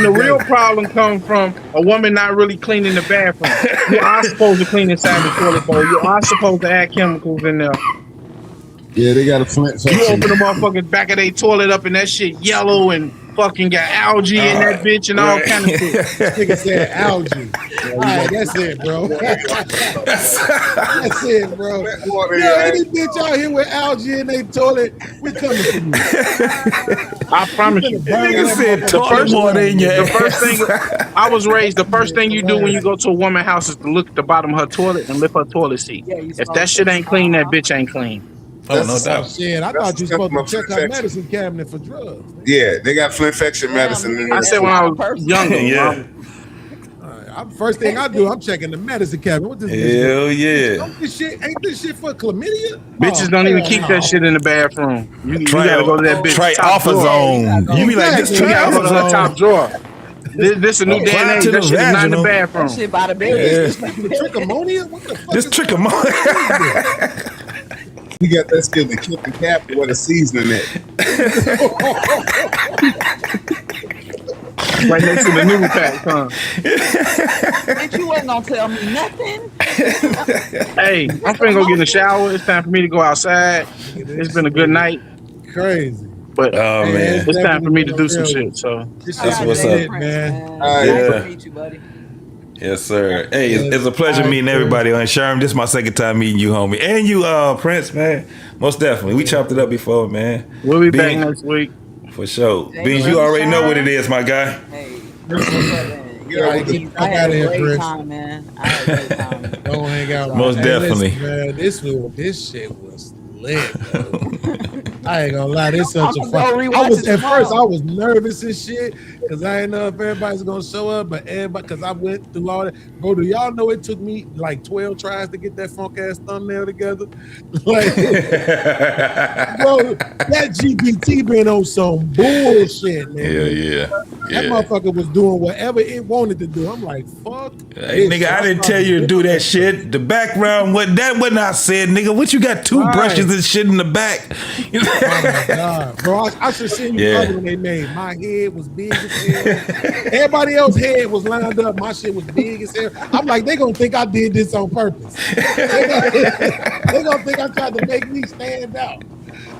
Speaker 19: the real problem comes from a woman not really cleaning the bathroom. You are supposed to clean inside the toilet bowl. You are supposed to add chemicals in there.
Speaker 1: Yeah, they got a Flint
Speaker 19: You
Speaker 1: section.
Speaker 19: open the motherfucking back of their toilet up and that shit yellow and fucking got algae in that bitch and all kind of shit.
Speaker 7: Nigga said algae. All right, that's it, bro. That's it, bro. Yo, any bitch out here with algae in their toilet, we coming for you.
Speaker 19: I promise you.
Speaker 20: Nigga said toilet water in your ass.
Speaker 19: The first thing I was raised, the first thing you do when you go to a woman's house is to look at the bottom of her toilet and lift her toilet seat. If that shit ain't clean, that bitch ain't clean.
Speaker 20: Oh, no doubt.
Speaker 7: Shit, I thought you were supposed to check our medicine cabinet for drugs.
Speaker 1: Yeah, they got Flint infection medicine.
Speaker 19: I said when I was younger.
Speaker 20: Yeah.
Speaker 7: First thing I do, I'm checking the medicine cabinet. What this
Speaker 20: Hell yeah.
Speaker 7: Ain't this shit for chlamydia?
Speaker 19: Bitches don't even keep that shit in the bathroom. You gotta go to that bitch.
Speaker 20: Try
Speaker 19: top drawer.
Speaker 20: AlphaZone. You be like, this
Speaker 19: You
Speaker 20: try
Speaker 19: gotta go to the top
Speaker 20: AlphaZone.
Speaker 19: drawer. This a new day and age.
Speaker 20: to
Speaker 19: That
Speaker 20: the
Speaker 19: shit is not in the
Speaker 20: vaginal.
Speaker 19: bathroom.
Speaker 6: That shit by the bed.
Speaker 7: Trichomonia? What the fuck?
Speaker 20: This trichomonia.
Speaker 1: You got that skill to kick the cap with a seasoning it.
Speaker 19: Right next to the noodle pack, huh?
Speaker 6: Bitch, you wasn't gonna tell me nothing.
Speaker 19: Hey, I'm finna go get in the shower. It's time for me to go outside. It's been a good night.
Speaker 7: Crazy.
Speaker 19: But
Speaker 20: Oh, man.
Speaker 19: it's time for me to do some shit. So
Speaker 20: That's what's up.
Speaker 7: Man.
Speaker 6: Nice
Speaker 20: Yeah.
Speaker 6: to meet you, buddy.
Speaker 20: Yes, sir. Hey, it's a pleasure meeting everybody on Sherm. This is my second time meeting you, homie. And you, Prince, man. Most definitely. We chopped it up before, man.
Speaker 19: we'll be back
Speaker 20: Beans,
Speaker 19: next week.
Speaker 20: for sure.
Speaker 6: Thank
Speaker 20: Beans,
Speaker 6: you.
Speaker 20: you already know what it is, my guy.
Speaker 6: Hey.
Speaker 7: Get out
Speaker 6: I
Speaker 7: of
Speaker 6: had a
Speaker 7: here,
Speaker 6: great
Speaker 7: Chris.
Speaker 6: time, man. I had a great time.
Speaker 7: Don't hang out.
Speaker 20: Most definitely.
Speaker 7: Listen, man, this shit was lit. Bro. I ain't gonna lie, this such a
Speaker 6: I'ma
Speaker 7: fun.
Speaker 6: go rewatch
Speaker 7: I was
Speaker 6: it
Speaker 7: at first,
Speaker 6: tomorrow.
Speaker 7: I was nervous and shit because I didn't know if everybody's gonna show up, but everybody, because I went through all that. Bro, do y'all know it took me like 12 tries to get that funk ass thumbnail together? Like, bro, that GPT been on some bullshit, man.
Speaker 20: Yeah.
Speaker 7: That motherfucker was doing whatever it wanted to do. I'm like, fuck.
Speaker 20: Hey,
Speaker 7: this
Speaker 20: nigga, I
Speaker 7: shit.
Speaker 20: didn't tell you to do that shit. The background, what I said, nigga. What you got two
Speaker 7: Right.
Speaker 20: brushes and shit in the back?
Speaker 7: Oh my god, bro! I should see you
Speaker 20: Yeah.
Speaker 7: when they made. My head was big as hell. Everybody else's head was lined up. My shit was big as hell. I'm like, they gonna think I did this on purpose. They gonna think I tried to make me stand out.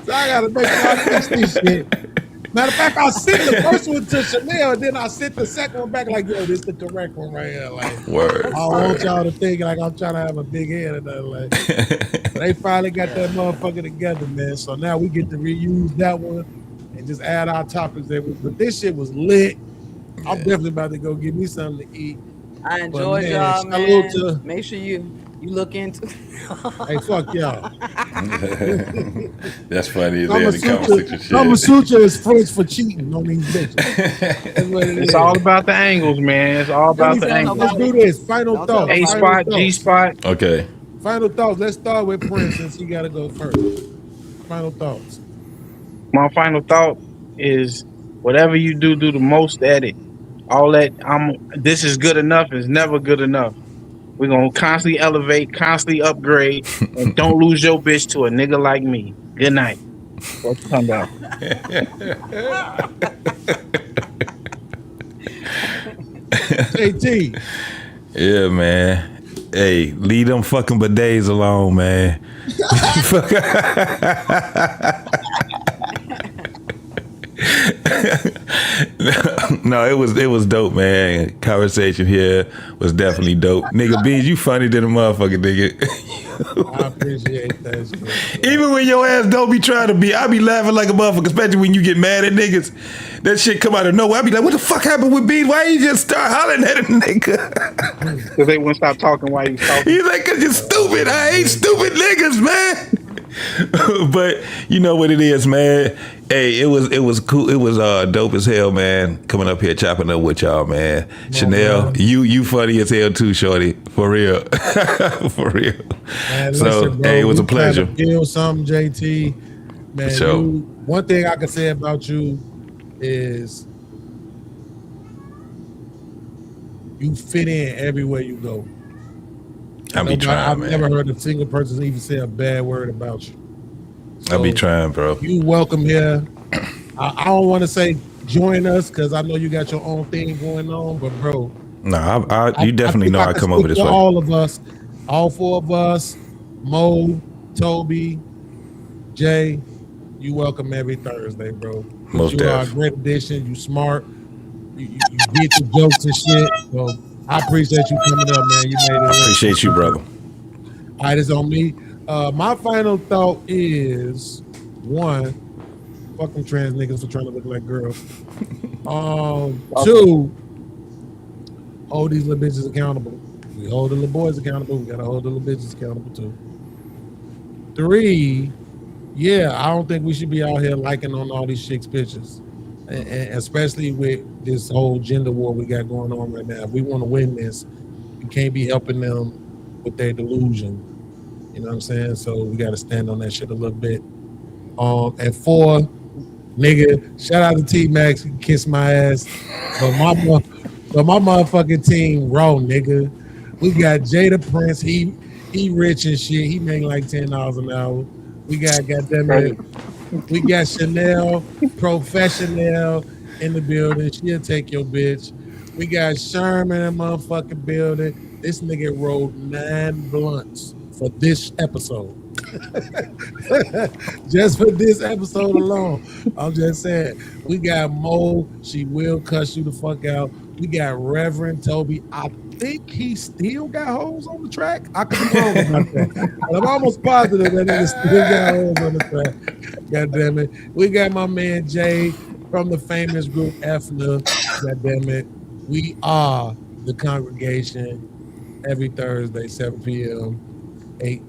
Speaker 7: So I gotta make sure I fix this shit. Matter of fact, I sent the first one to Chanel, and then I sent the second one back like, yo, this the correct one right here. Like,
Speaker 20: Word.
Speaker 7: I don't want y'all to think like I'm trying to have a big head or nothing. Like, they finally got that motherfucker together, man. So now we get to reuse that one and just add our topics there. But this shit was lit. I'm definitely about to go get me something to eat.
Speaker 6: I enjoyed
Speaker 7: man,
Speaker 6: y'all,
Speaker 7: salute
Speaker 6: man.
Speaker 7: to-
Speaker 6: Make sure you look into.
Speaker 7: Hey, fuck y'all.
Speaker 20: That's funny.
Speaker 7: Kama Sutra is French for cheating on these bitches. That's what it
Speaker 19: It's
Speaker 7: is.
Speaker 19: all about the angles, man. It's all about the angles.
Speaker 7: Let's do this. Final thoughts.
Speaker 19: A spot, G spot.
Speaker 20: Okay.
Speaker 7: Final thoughts. Let's start with Prince since he got to go first. Final thoughts.
Speaker 19: My final thought is whatever you do the most at it. All that this is good enough is never good enough. We're gonna constantly elevate, constantly upgrade, and don't lose your bitch to a nigga like me. Good night. What's come out?
Speaker 7: JT.
Speaker 20: Yeah, man. Hey, leave them fucking bidets alone, man.
Speaker 2: No, it was dope, man. Conversation here was definitely dope. Nigga, Beans, you funny than a motherfucker, nigga.
Speaker 7: I appreciate that shit.
Speaker 2: Even when your ass don't be trying to be, I be laughing like a motherfucker, especially when you get mad at niggas. That shit come out of nowhere. I be like, what the fuck happened with Beans? Why you just start hollering at a nigga?
Speaker 19: Because they wouldn't stop talking while you was talking.
Speaker 2: He's like, cause you're stupid. I ain't stupid niggas, man. But you know what it is, man. Hey, it was cool. It was dope as hell, man. Coming up here chopping up with y'all, man. Chanel,
Speaker 7: man.
Speaker 2: you funny as hell too, shorty. For real, for real.
Speaker 7: Man,
Speaker 2: So
Speaker 7: listen, bro,
Speaker 2: hey, it was a
Speaker 7: we trying to
Speaker 2: pleasure.
Speaker 7: Feel something, JT. Man,
Speaker 2: sure.
Speaker 7: one thing I can say about you is you fit in everywhere you go.
Speaker 2: I be trying,
Speaker 7: I've
Speaker 2: man.
Speaker 7: never heard a single person even say a bad word about you.
Speaker 2: I be trying, bro.
Speaker 7: You welcome here. I don't want to say join us because I know you got your own thing going on, but bro,
Speaker 2: No, you definitely know I
Speaker 7: can
Speaker 2: come over
Speaker 7: speak
Speaker 2: this
Speaker 7: for
Speaker 2: way.
Speaker 7: all of us, all four of us, Mo, Toby, Jay. You welcome every Thursday, bro. 'Cause
Speaker 2: Most
Speaker 7: you are a
Speaker 2: def.
Speaker 7: great addition. You smart. You get the jokes and shit. So I appreciate you coming up, man. You made it.
Speaker 2: I appreciate you, brother.
Speaker 7: All right, it's on me. My final thought is one, fuck them trans niggas for trying to look like girls. Two, hold these little bitches accountable. We hold the little boys accountable. We gotta hold the little bitches accountable too. Three, yeah, I don't think we should be out here liking on all these chicks' pictures, and especially with this whole gender war we got going on right now. If we want to win this, we can't be helping them with their delusion. You know what I'm saying? So we got to stand on that shit a little bit. And four, nigga, shout out to T-Max, you can kiss my ass. But my motherfucking team raw, nigga. We got Jada Prince, he rich and shit. He make like $10 an hour. We got, goddamn it, we got Chanel Professional in the building. She'll take your bitch. We got Sherman in the motherfucking building. This nigga rolled 9 blunts for this episode. Just for this episode alone. I'm just saying. We got Mo. She will cuss you the fuck out. We got Reverend Toby. I think he still got hoes on the track. I could be wrong about that. But I'm almost positive that nigga still got hoes on the track. God damn it. We got my man Jay from the famous group EFNA. God damn it. We are the congregation every Thursday, 7 p.m., 8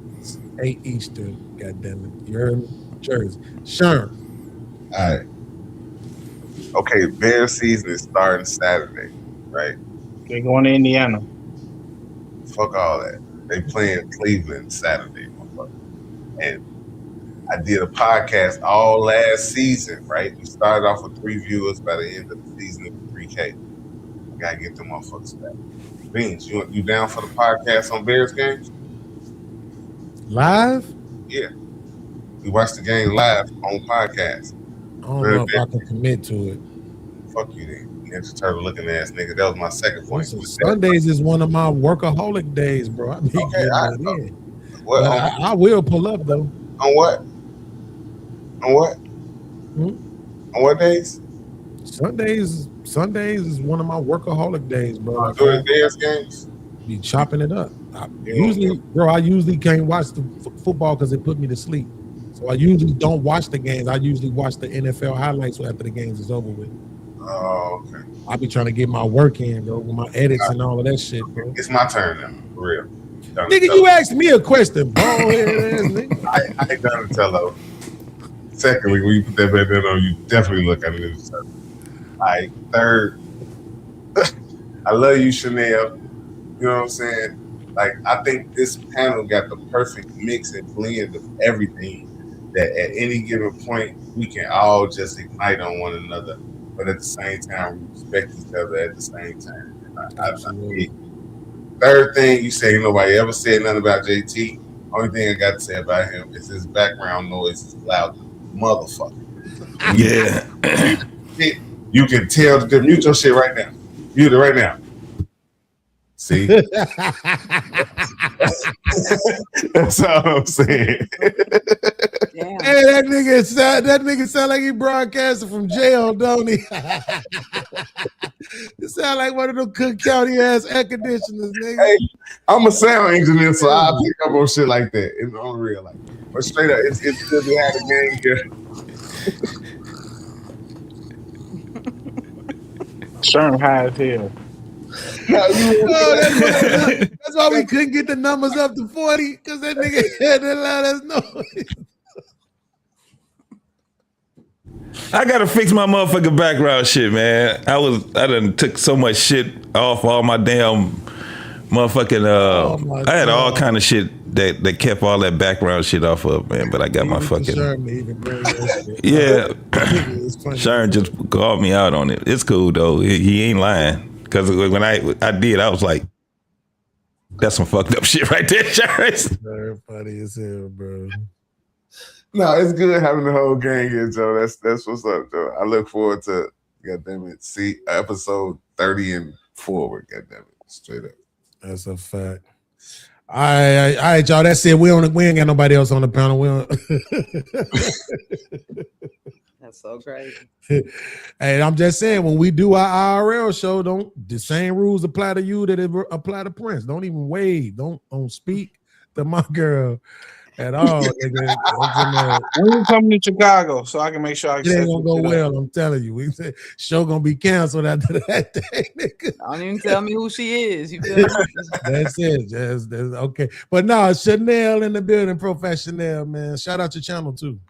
Speaker 7: Eastern. God damn it. You heard me? Jersey. Sure.
Speaker 1: All right. Okay, Bear season is starting Saturday, right?
Speaker 19: They're going to Indiana.
Speaker 1: Fuck all that. They playing Cleveland Saturday, motherfucker. And I did a podcast all last season, right? We started off with 3 viewers. By the end of the season, it was 3K. I gotta get them motherfuckers back. Beans, you down for the podcast on Bears games?
Speaker 7: Live?
Speaker 1: Yeah. We watched the game live on podcast.
Speaker 7: I don't know if I can commit to it.
Speaker 1: Fuck you then. Ninja Turtle looking ass nigga. That was my second point.
Speaker 7: Listen, Sundays is one of my workaholic days, bro. I be getting it in.
Speaker 1: What?
Speaker 7: I will pull up though.
Speaker 1: On what? On what? On what days?
Speaker 7: Sundays is one of my workaholic days, bro.
Speaker 1: During Bears games?
Speaker 7: Be chopping it up. I usually can't watch the football because it put me to sleep. So I usually don't watch the games. I usually watch the NFL highlights after the games is over with.
Speaker 1: Oh, okay.
Speaker 7: I be trying to get my work in, bro, with my edits and all of that shit, bro.
Speaker 1: It's my turn now, for real.
Speaker 7: Nigga, you asked me a question, bro. Nigga.
Speaker 1: I ain't Donatello. Secondly, when you put that back on, you definitely look at it. All right. Third, I love you, Chanel. You know what I'm saying? Like, I think this panel got the perfect mix and blend of everything that at any given point, we can all just ignite on one another. But at the same time, we respect each other at the same time. Third thing, you say nobody ever said nothing about JT. Only thing I got to say about him is his background noise is loud, motherfucker.
Speaker 2: Yeah.
Speaker 1: You can tell the difference. Mute your shit right now. Mute it right now. See? That's all I'm saying.
Speaker 7: Hey, that nigga sound like he broadcasted from jail, don't he? sound like one of them Cook County ass air conditioners, nigga.
Speaker 1: Hey, I'm a sound engineer, so I pick up on shit like that. It's unreal, like. But straight up, it's good to have a gang here.
Speaker 19: Sherm high as hell.
Speaker 7: That's why we couldn't get the numbers up to 40, because that nigga had to let us know.
Speaker 2: I gotta fix my motherfucking background shit, man. I done took so much shit off all my damn motherfucking I had all kind of shit that kept all that background shit off of, man. But I got my fucking Sharon just called me out on it. It's cool though. He ain't lying. Cause when I did, I was like, that's some fucked up shit right there, Sharon.
Speaker 7: Very funny as hell, bro.
Speaker 1: No, it's good having the whole gang here, Joe. That's what's up, Joe. I look forward to, goddamn it, see episode 30 and forward, goddamn it, straight up.
Speaker 7: That's a fact. All right, y'all. That's it. We ain't got nobody else on the panel. We don't.
Speaker 6: That's so crazy.
Speaker 7: Hey, I'm just saying, when we do our IRL show, the same rules apply to you that apply to Prince. Don't even wave. Don't speak to my girl at all. Nigga.
Speaker 19: When you coming to Chicago, so I can make sure I
Speaker 7: It ain't gonna go well. I'm telling you. We said show gonna be canceled after that day, nigga.
Speaker 6: Don't even tell me who she is. You feel me?
Speaker 7: That's it. That's okay. But no, Chanel in the building, Professional, man. Shout out your channel too.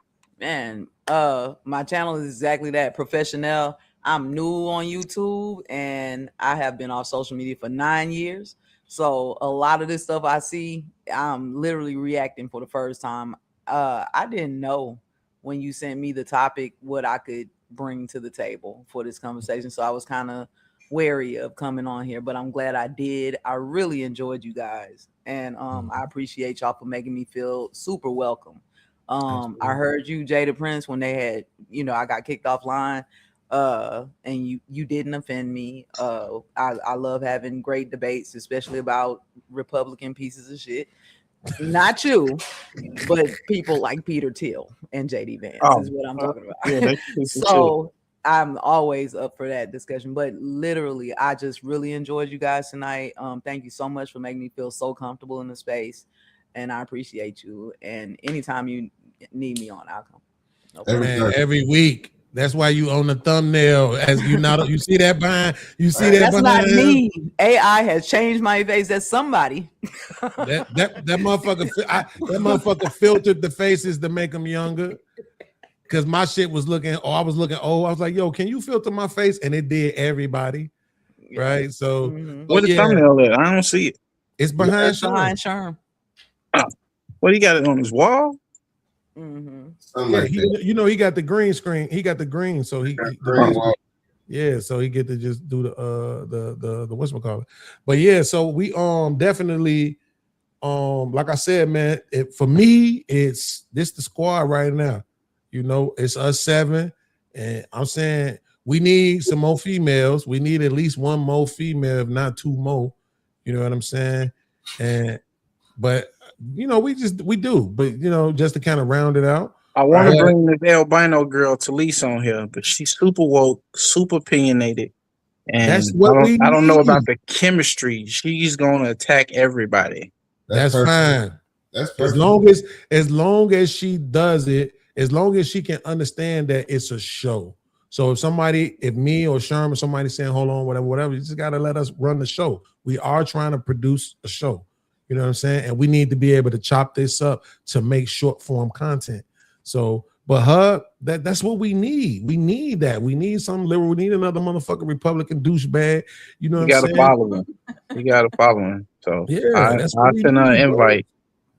Speaker 6: Man, my channel is exactly that, Professional. I'm new on YouTube and I have been off social media for 9 years. So a lot of this stuff I see, I'm literally reacting for the first time. I didn't know when you sent me the topic what I could bring to the table for this conversation. So I was kind of wary of coming on here, but I'm glad I did. I really enjoyed you guys. And I appreciate y'all for making me feel super welcome. I heard you, Jada Prince, when they had, I got kicked offline. And you didn't offend me. I love having great debates, especially about Republican pieces of shit. Not you, but people like Peter Thiel and JD Vance is what I'm talking about.
Speaker 19: Yeah,
Speaker 6: so I'm always up for that discussion. But literally, I just really enjoyed you guys tonight. Thank you so much for making me feel so comfortable in the space, and I appreciate you. And anytime you need me on, I'll come. No problem.
Speaker 7: Every week. That's why you own the thumbnail. As you see that behind. You see that.
Speaker 6: That's not me. AI has changed my face. That's somebody.
Speaker 7: that motherfucker filtered the faces to make them younger. Because my shit was looking. I was looking old. I was like, "Yo, can you filter my face?" And it did everybody. Right. So
Speaker 19: where's the thumbnail at? I don't see it.
Speaker 7: It's behind
Speaker 6: Sherm.
Speaker 19: What, he got it on his wall?
Speaker 7: Yeah, he got the green screen. He got the green, so he so he get to just do the whatchamacallit. But yeah, so we definitely like I said, man, for me, it's this the squad right now. It's us 7, and I'm saying we need some more females. We need at least one more female, if not 2 more. You know what I'm saying? But we do. But just to kind of round it out.
Speaker 19: I want to bring this albino girl Talise on here, but she's super woke, super opinionated, and
Speaker 7: that's what
Speaker 19: I don't know about the chemistry. She's gonna attack everybody.
Speaker 7: That's fine.
Speaker 1: That's
Speaker 7: as long as she does it, as long as she can understand that it's a show. So if me or Sherm or somebody saying, hold on, whatever, you just gotta let us run the show. We are trying to produce a show. You know what I'm saying? And we need to be able to chop this up to make short form content. So, but that's what we need. We need that. We need some liberal. We need another motherfucking Republican douchebag. You know what I'm saying?
Speaker 19: You gotta follow him. So
Speaker 7: yeah,
Speaker 19: I'll send her an invite.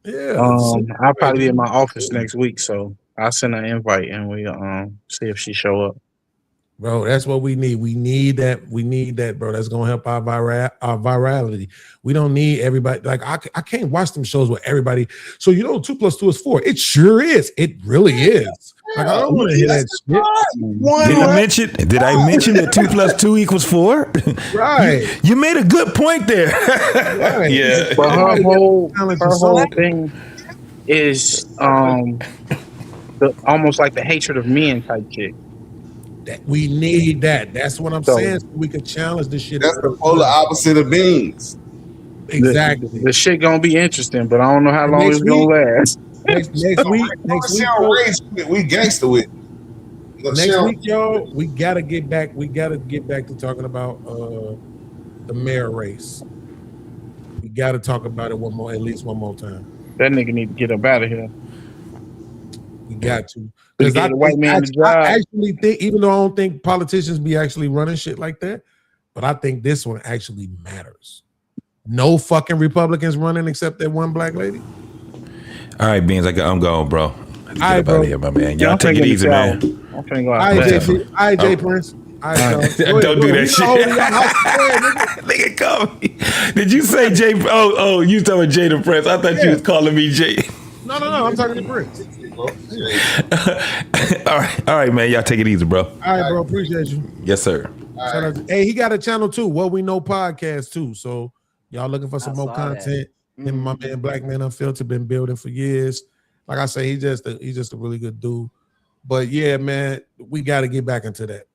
Speaker 7: Yeah.
Speaker 19: I'll probably be in my office next week, so I'll send her an invite and we'll see if she show up.
Speaker 7: Bro, that's what we need. We need that. We need that, bro. That's gonna help our virality. We don't need everybody. Like I can't watch them shows with everybody. So 2 + 2 is 4. It sure is. It really is. Like I don't want to hear that shit.
Speaker 2: Did I mention that 2 + 2 = 4?
Speaker 7: Right.
Speaker 2: You made a good point there.
Speaker 7: Right.
Speaker 2: Yeah.
Speaker 19: But her whole thing is almost like the hatred of men type chick.
Speaker 7: That we need that. That's what I'm saying. So we can challenge this shit.
Speaker 1: That's the polar opposite of beans.
Speaker 7: Exactly.
Speaker 19: The shit gonna be interesting, but I don't know how long it's gonna last.
Speaker 7: Next week,
Speaker 1: we gangster with.
Speaker 7: Next week, y'all, we gotta get back. We gotta get back to talking about the mayor race. We gotta talk about it at least one more time.
Speaker 19: That nigga need to get up out of here.
Speaker 7: We got to.
Speaker 19: Because
Speaker 7: I actually think, even though I don't think politicians be actually running shit like that, but I think this one actually matters. No fucking Republicans running except that one black lady.
Speaker 2: All right, Beans, I'm going, bro. All
Speaker 7: right, bro.
Speaker 2: Out of here, my man. Y'all take it easy, man.
Speaker 19: I'm finna go out.
Speaker 7: All right, Jay Prince.
Speaker 2: Don't do that shit. Nigga, call me. Did you say Jay? Oh, you talking about Jay the Prince? I thought you was calling me Jay.
Speaker 7: No. I'm talking to Prince.
Speaker 2: All right, man. Y'all take it easy, bro.
Speaker 7: All right, bro. Appreciate you.
Speaker 2: Yes, sir.
Speaker 7: Hey, he got a channel too. What We Know podcast too. So y'all looking for some more content? Him and my man Black Man Unfiltered been building for years. Like I say, he's just a really good dude. But yeah, man, we got to get back into that.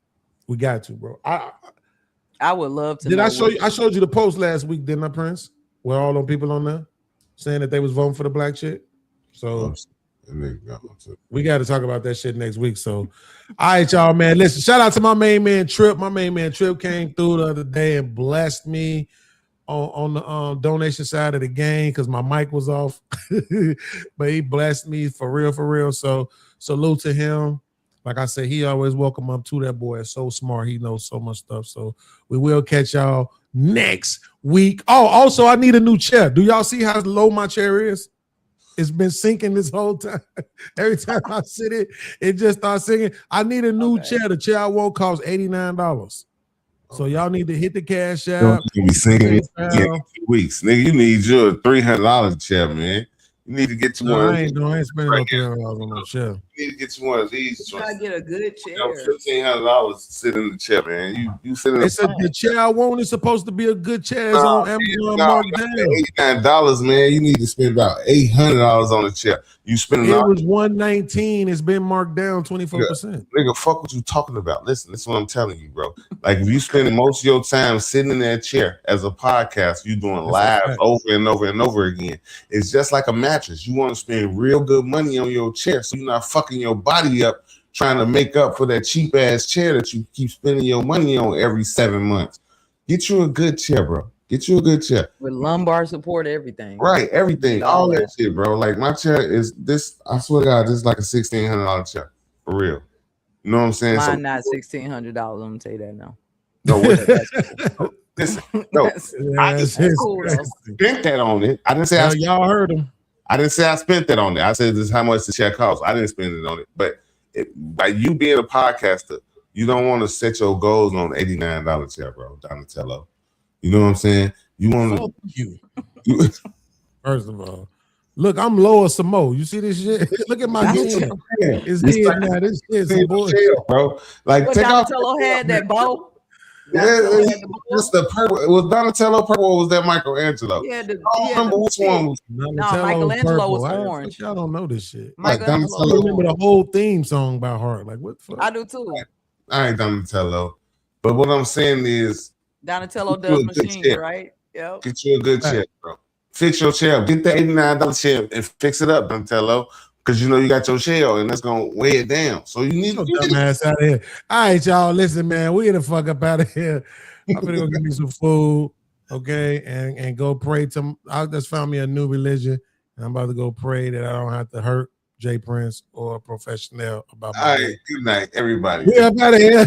Speaker 7: We got to, bro.
Speaker 6: I would love to.
Speaker 7: Did I show you? I showed you the post last week, didn't I, Prince? Where all them people on there saying that they was voting for the black chick. So we got to talk about that shit next week. So, all right, y'all, man. Listen, shout out to my main man Trip. My main man Trip came through the other day and blessed me on the donation side of the game because my mic was off. But he blessed me for real. So salute to him. Like I said, he always welcome up to that boy. It's so smart. He knows so much stuff. So we will catch y'all next week. Oh, also, I need a new chair. Do y'all see how low my chair is? It's been sinking this whole time. Every time I sit it just starts sinking. I need a new chair. The chair I want costs $89. So y'all need to hit the cash out.
Speaker 1: You'll be singing in 2 weeks. Nigga, you need your $300 chair, man. You need to get you one.
Speaker 7: I ain't spending no $300 on no chair.
Speaker 1: You need to get you one of these.
Speaker 6: You gotta get a good chair.
Speaker 1: $1,500 to sit in the chair, man. You sit in
Speaker 7: the chair I want is supposed to be a good chair. It's on Amazon marked down.
Speaker 1: $89, man. You need to spend about $800 on the chair. You spend
Speaker 7: it was $119. It's been marked down 24%.
Speaker 1: Nigga, fuck what you talking about. Listen, this is what I'm telling you, bro. Like if you spend most of your time sitting in that chair as a podcast, you doing live over and over and over again. It's just like a mattress. You want to spend real good money on your chair, so you're not fucking your body up trying to make up for that cheap ass chair that you keep spending your money on every 7 months. Get you a good chair, bro. Get you a good chair.
Speaker 6: With lumbar support, everything.
Speaker 1: Right, everything. All that shit, bro. Like my chair is this, I swear to God, this is like a $1,600 chair. For real. You know what I'm saying?
Speaker 6: Mine not $1,600. I'm gonna tell you that now.
Speaker 1: No, listen, no. I spent that on it. I didn't say
Speaker 7: y'all heard him.
Speaker 1: I didn't say I spent that on it. I said this is how much the chair costs. I didn't spend it on it. But by you being a podcaster, you don't want to set your goals on an $89 chair, bro, Donatello. You know what I'm saying? You want to
Speaker 7: you. First of all, look, I'm lower some more. You see this shit? Look at my head. It's head now. This shit's some bullshit,
Speaker 1: bro. Like
Speaker 6: take Donatello had that bow.
Speaker 1: It's the purple. It was Donatello purple or was that Michelangelo?
Speaker 6: Yeah,
Speaker 1: I don't remember which one was.
Speaker 6: No, Michelangelo was orange.
Speaker 7: Y'all don't know this shit.
Speaker 1: Like
Speaker 7: I remember the whole theme song by heart. Like what the fuck?
Speaker 6: I do too.
Speaker 1: I ain't Donatello. But what I'm saying is
Speaker 6: Donatello does machines, right? Yep.
Speaker 1: Get you a good chair, bro. Fix your chair. Get the $89 chair and fix it up, Donatello. Because you know you got your shell and that's gonna weigh it down. So you need to
Speaker 7: dumbass out of here. All right, y'all. Listen, man, we get the fuck up out of here. I'm gonna go get me some food, okay, and go pray to. I just found me a new religion, and I'm about to go pray that I don't have to hurt Jay Prince or Professional about.
Speaker 1: All right, good night, everybody.
Speaker 7: We up out of here.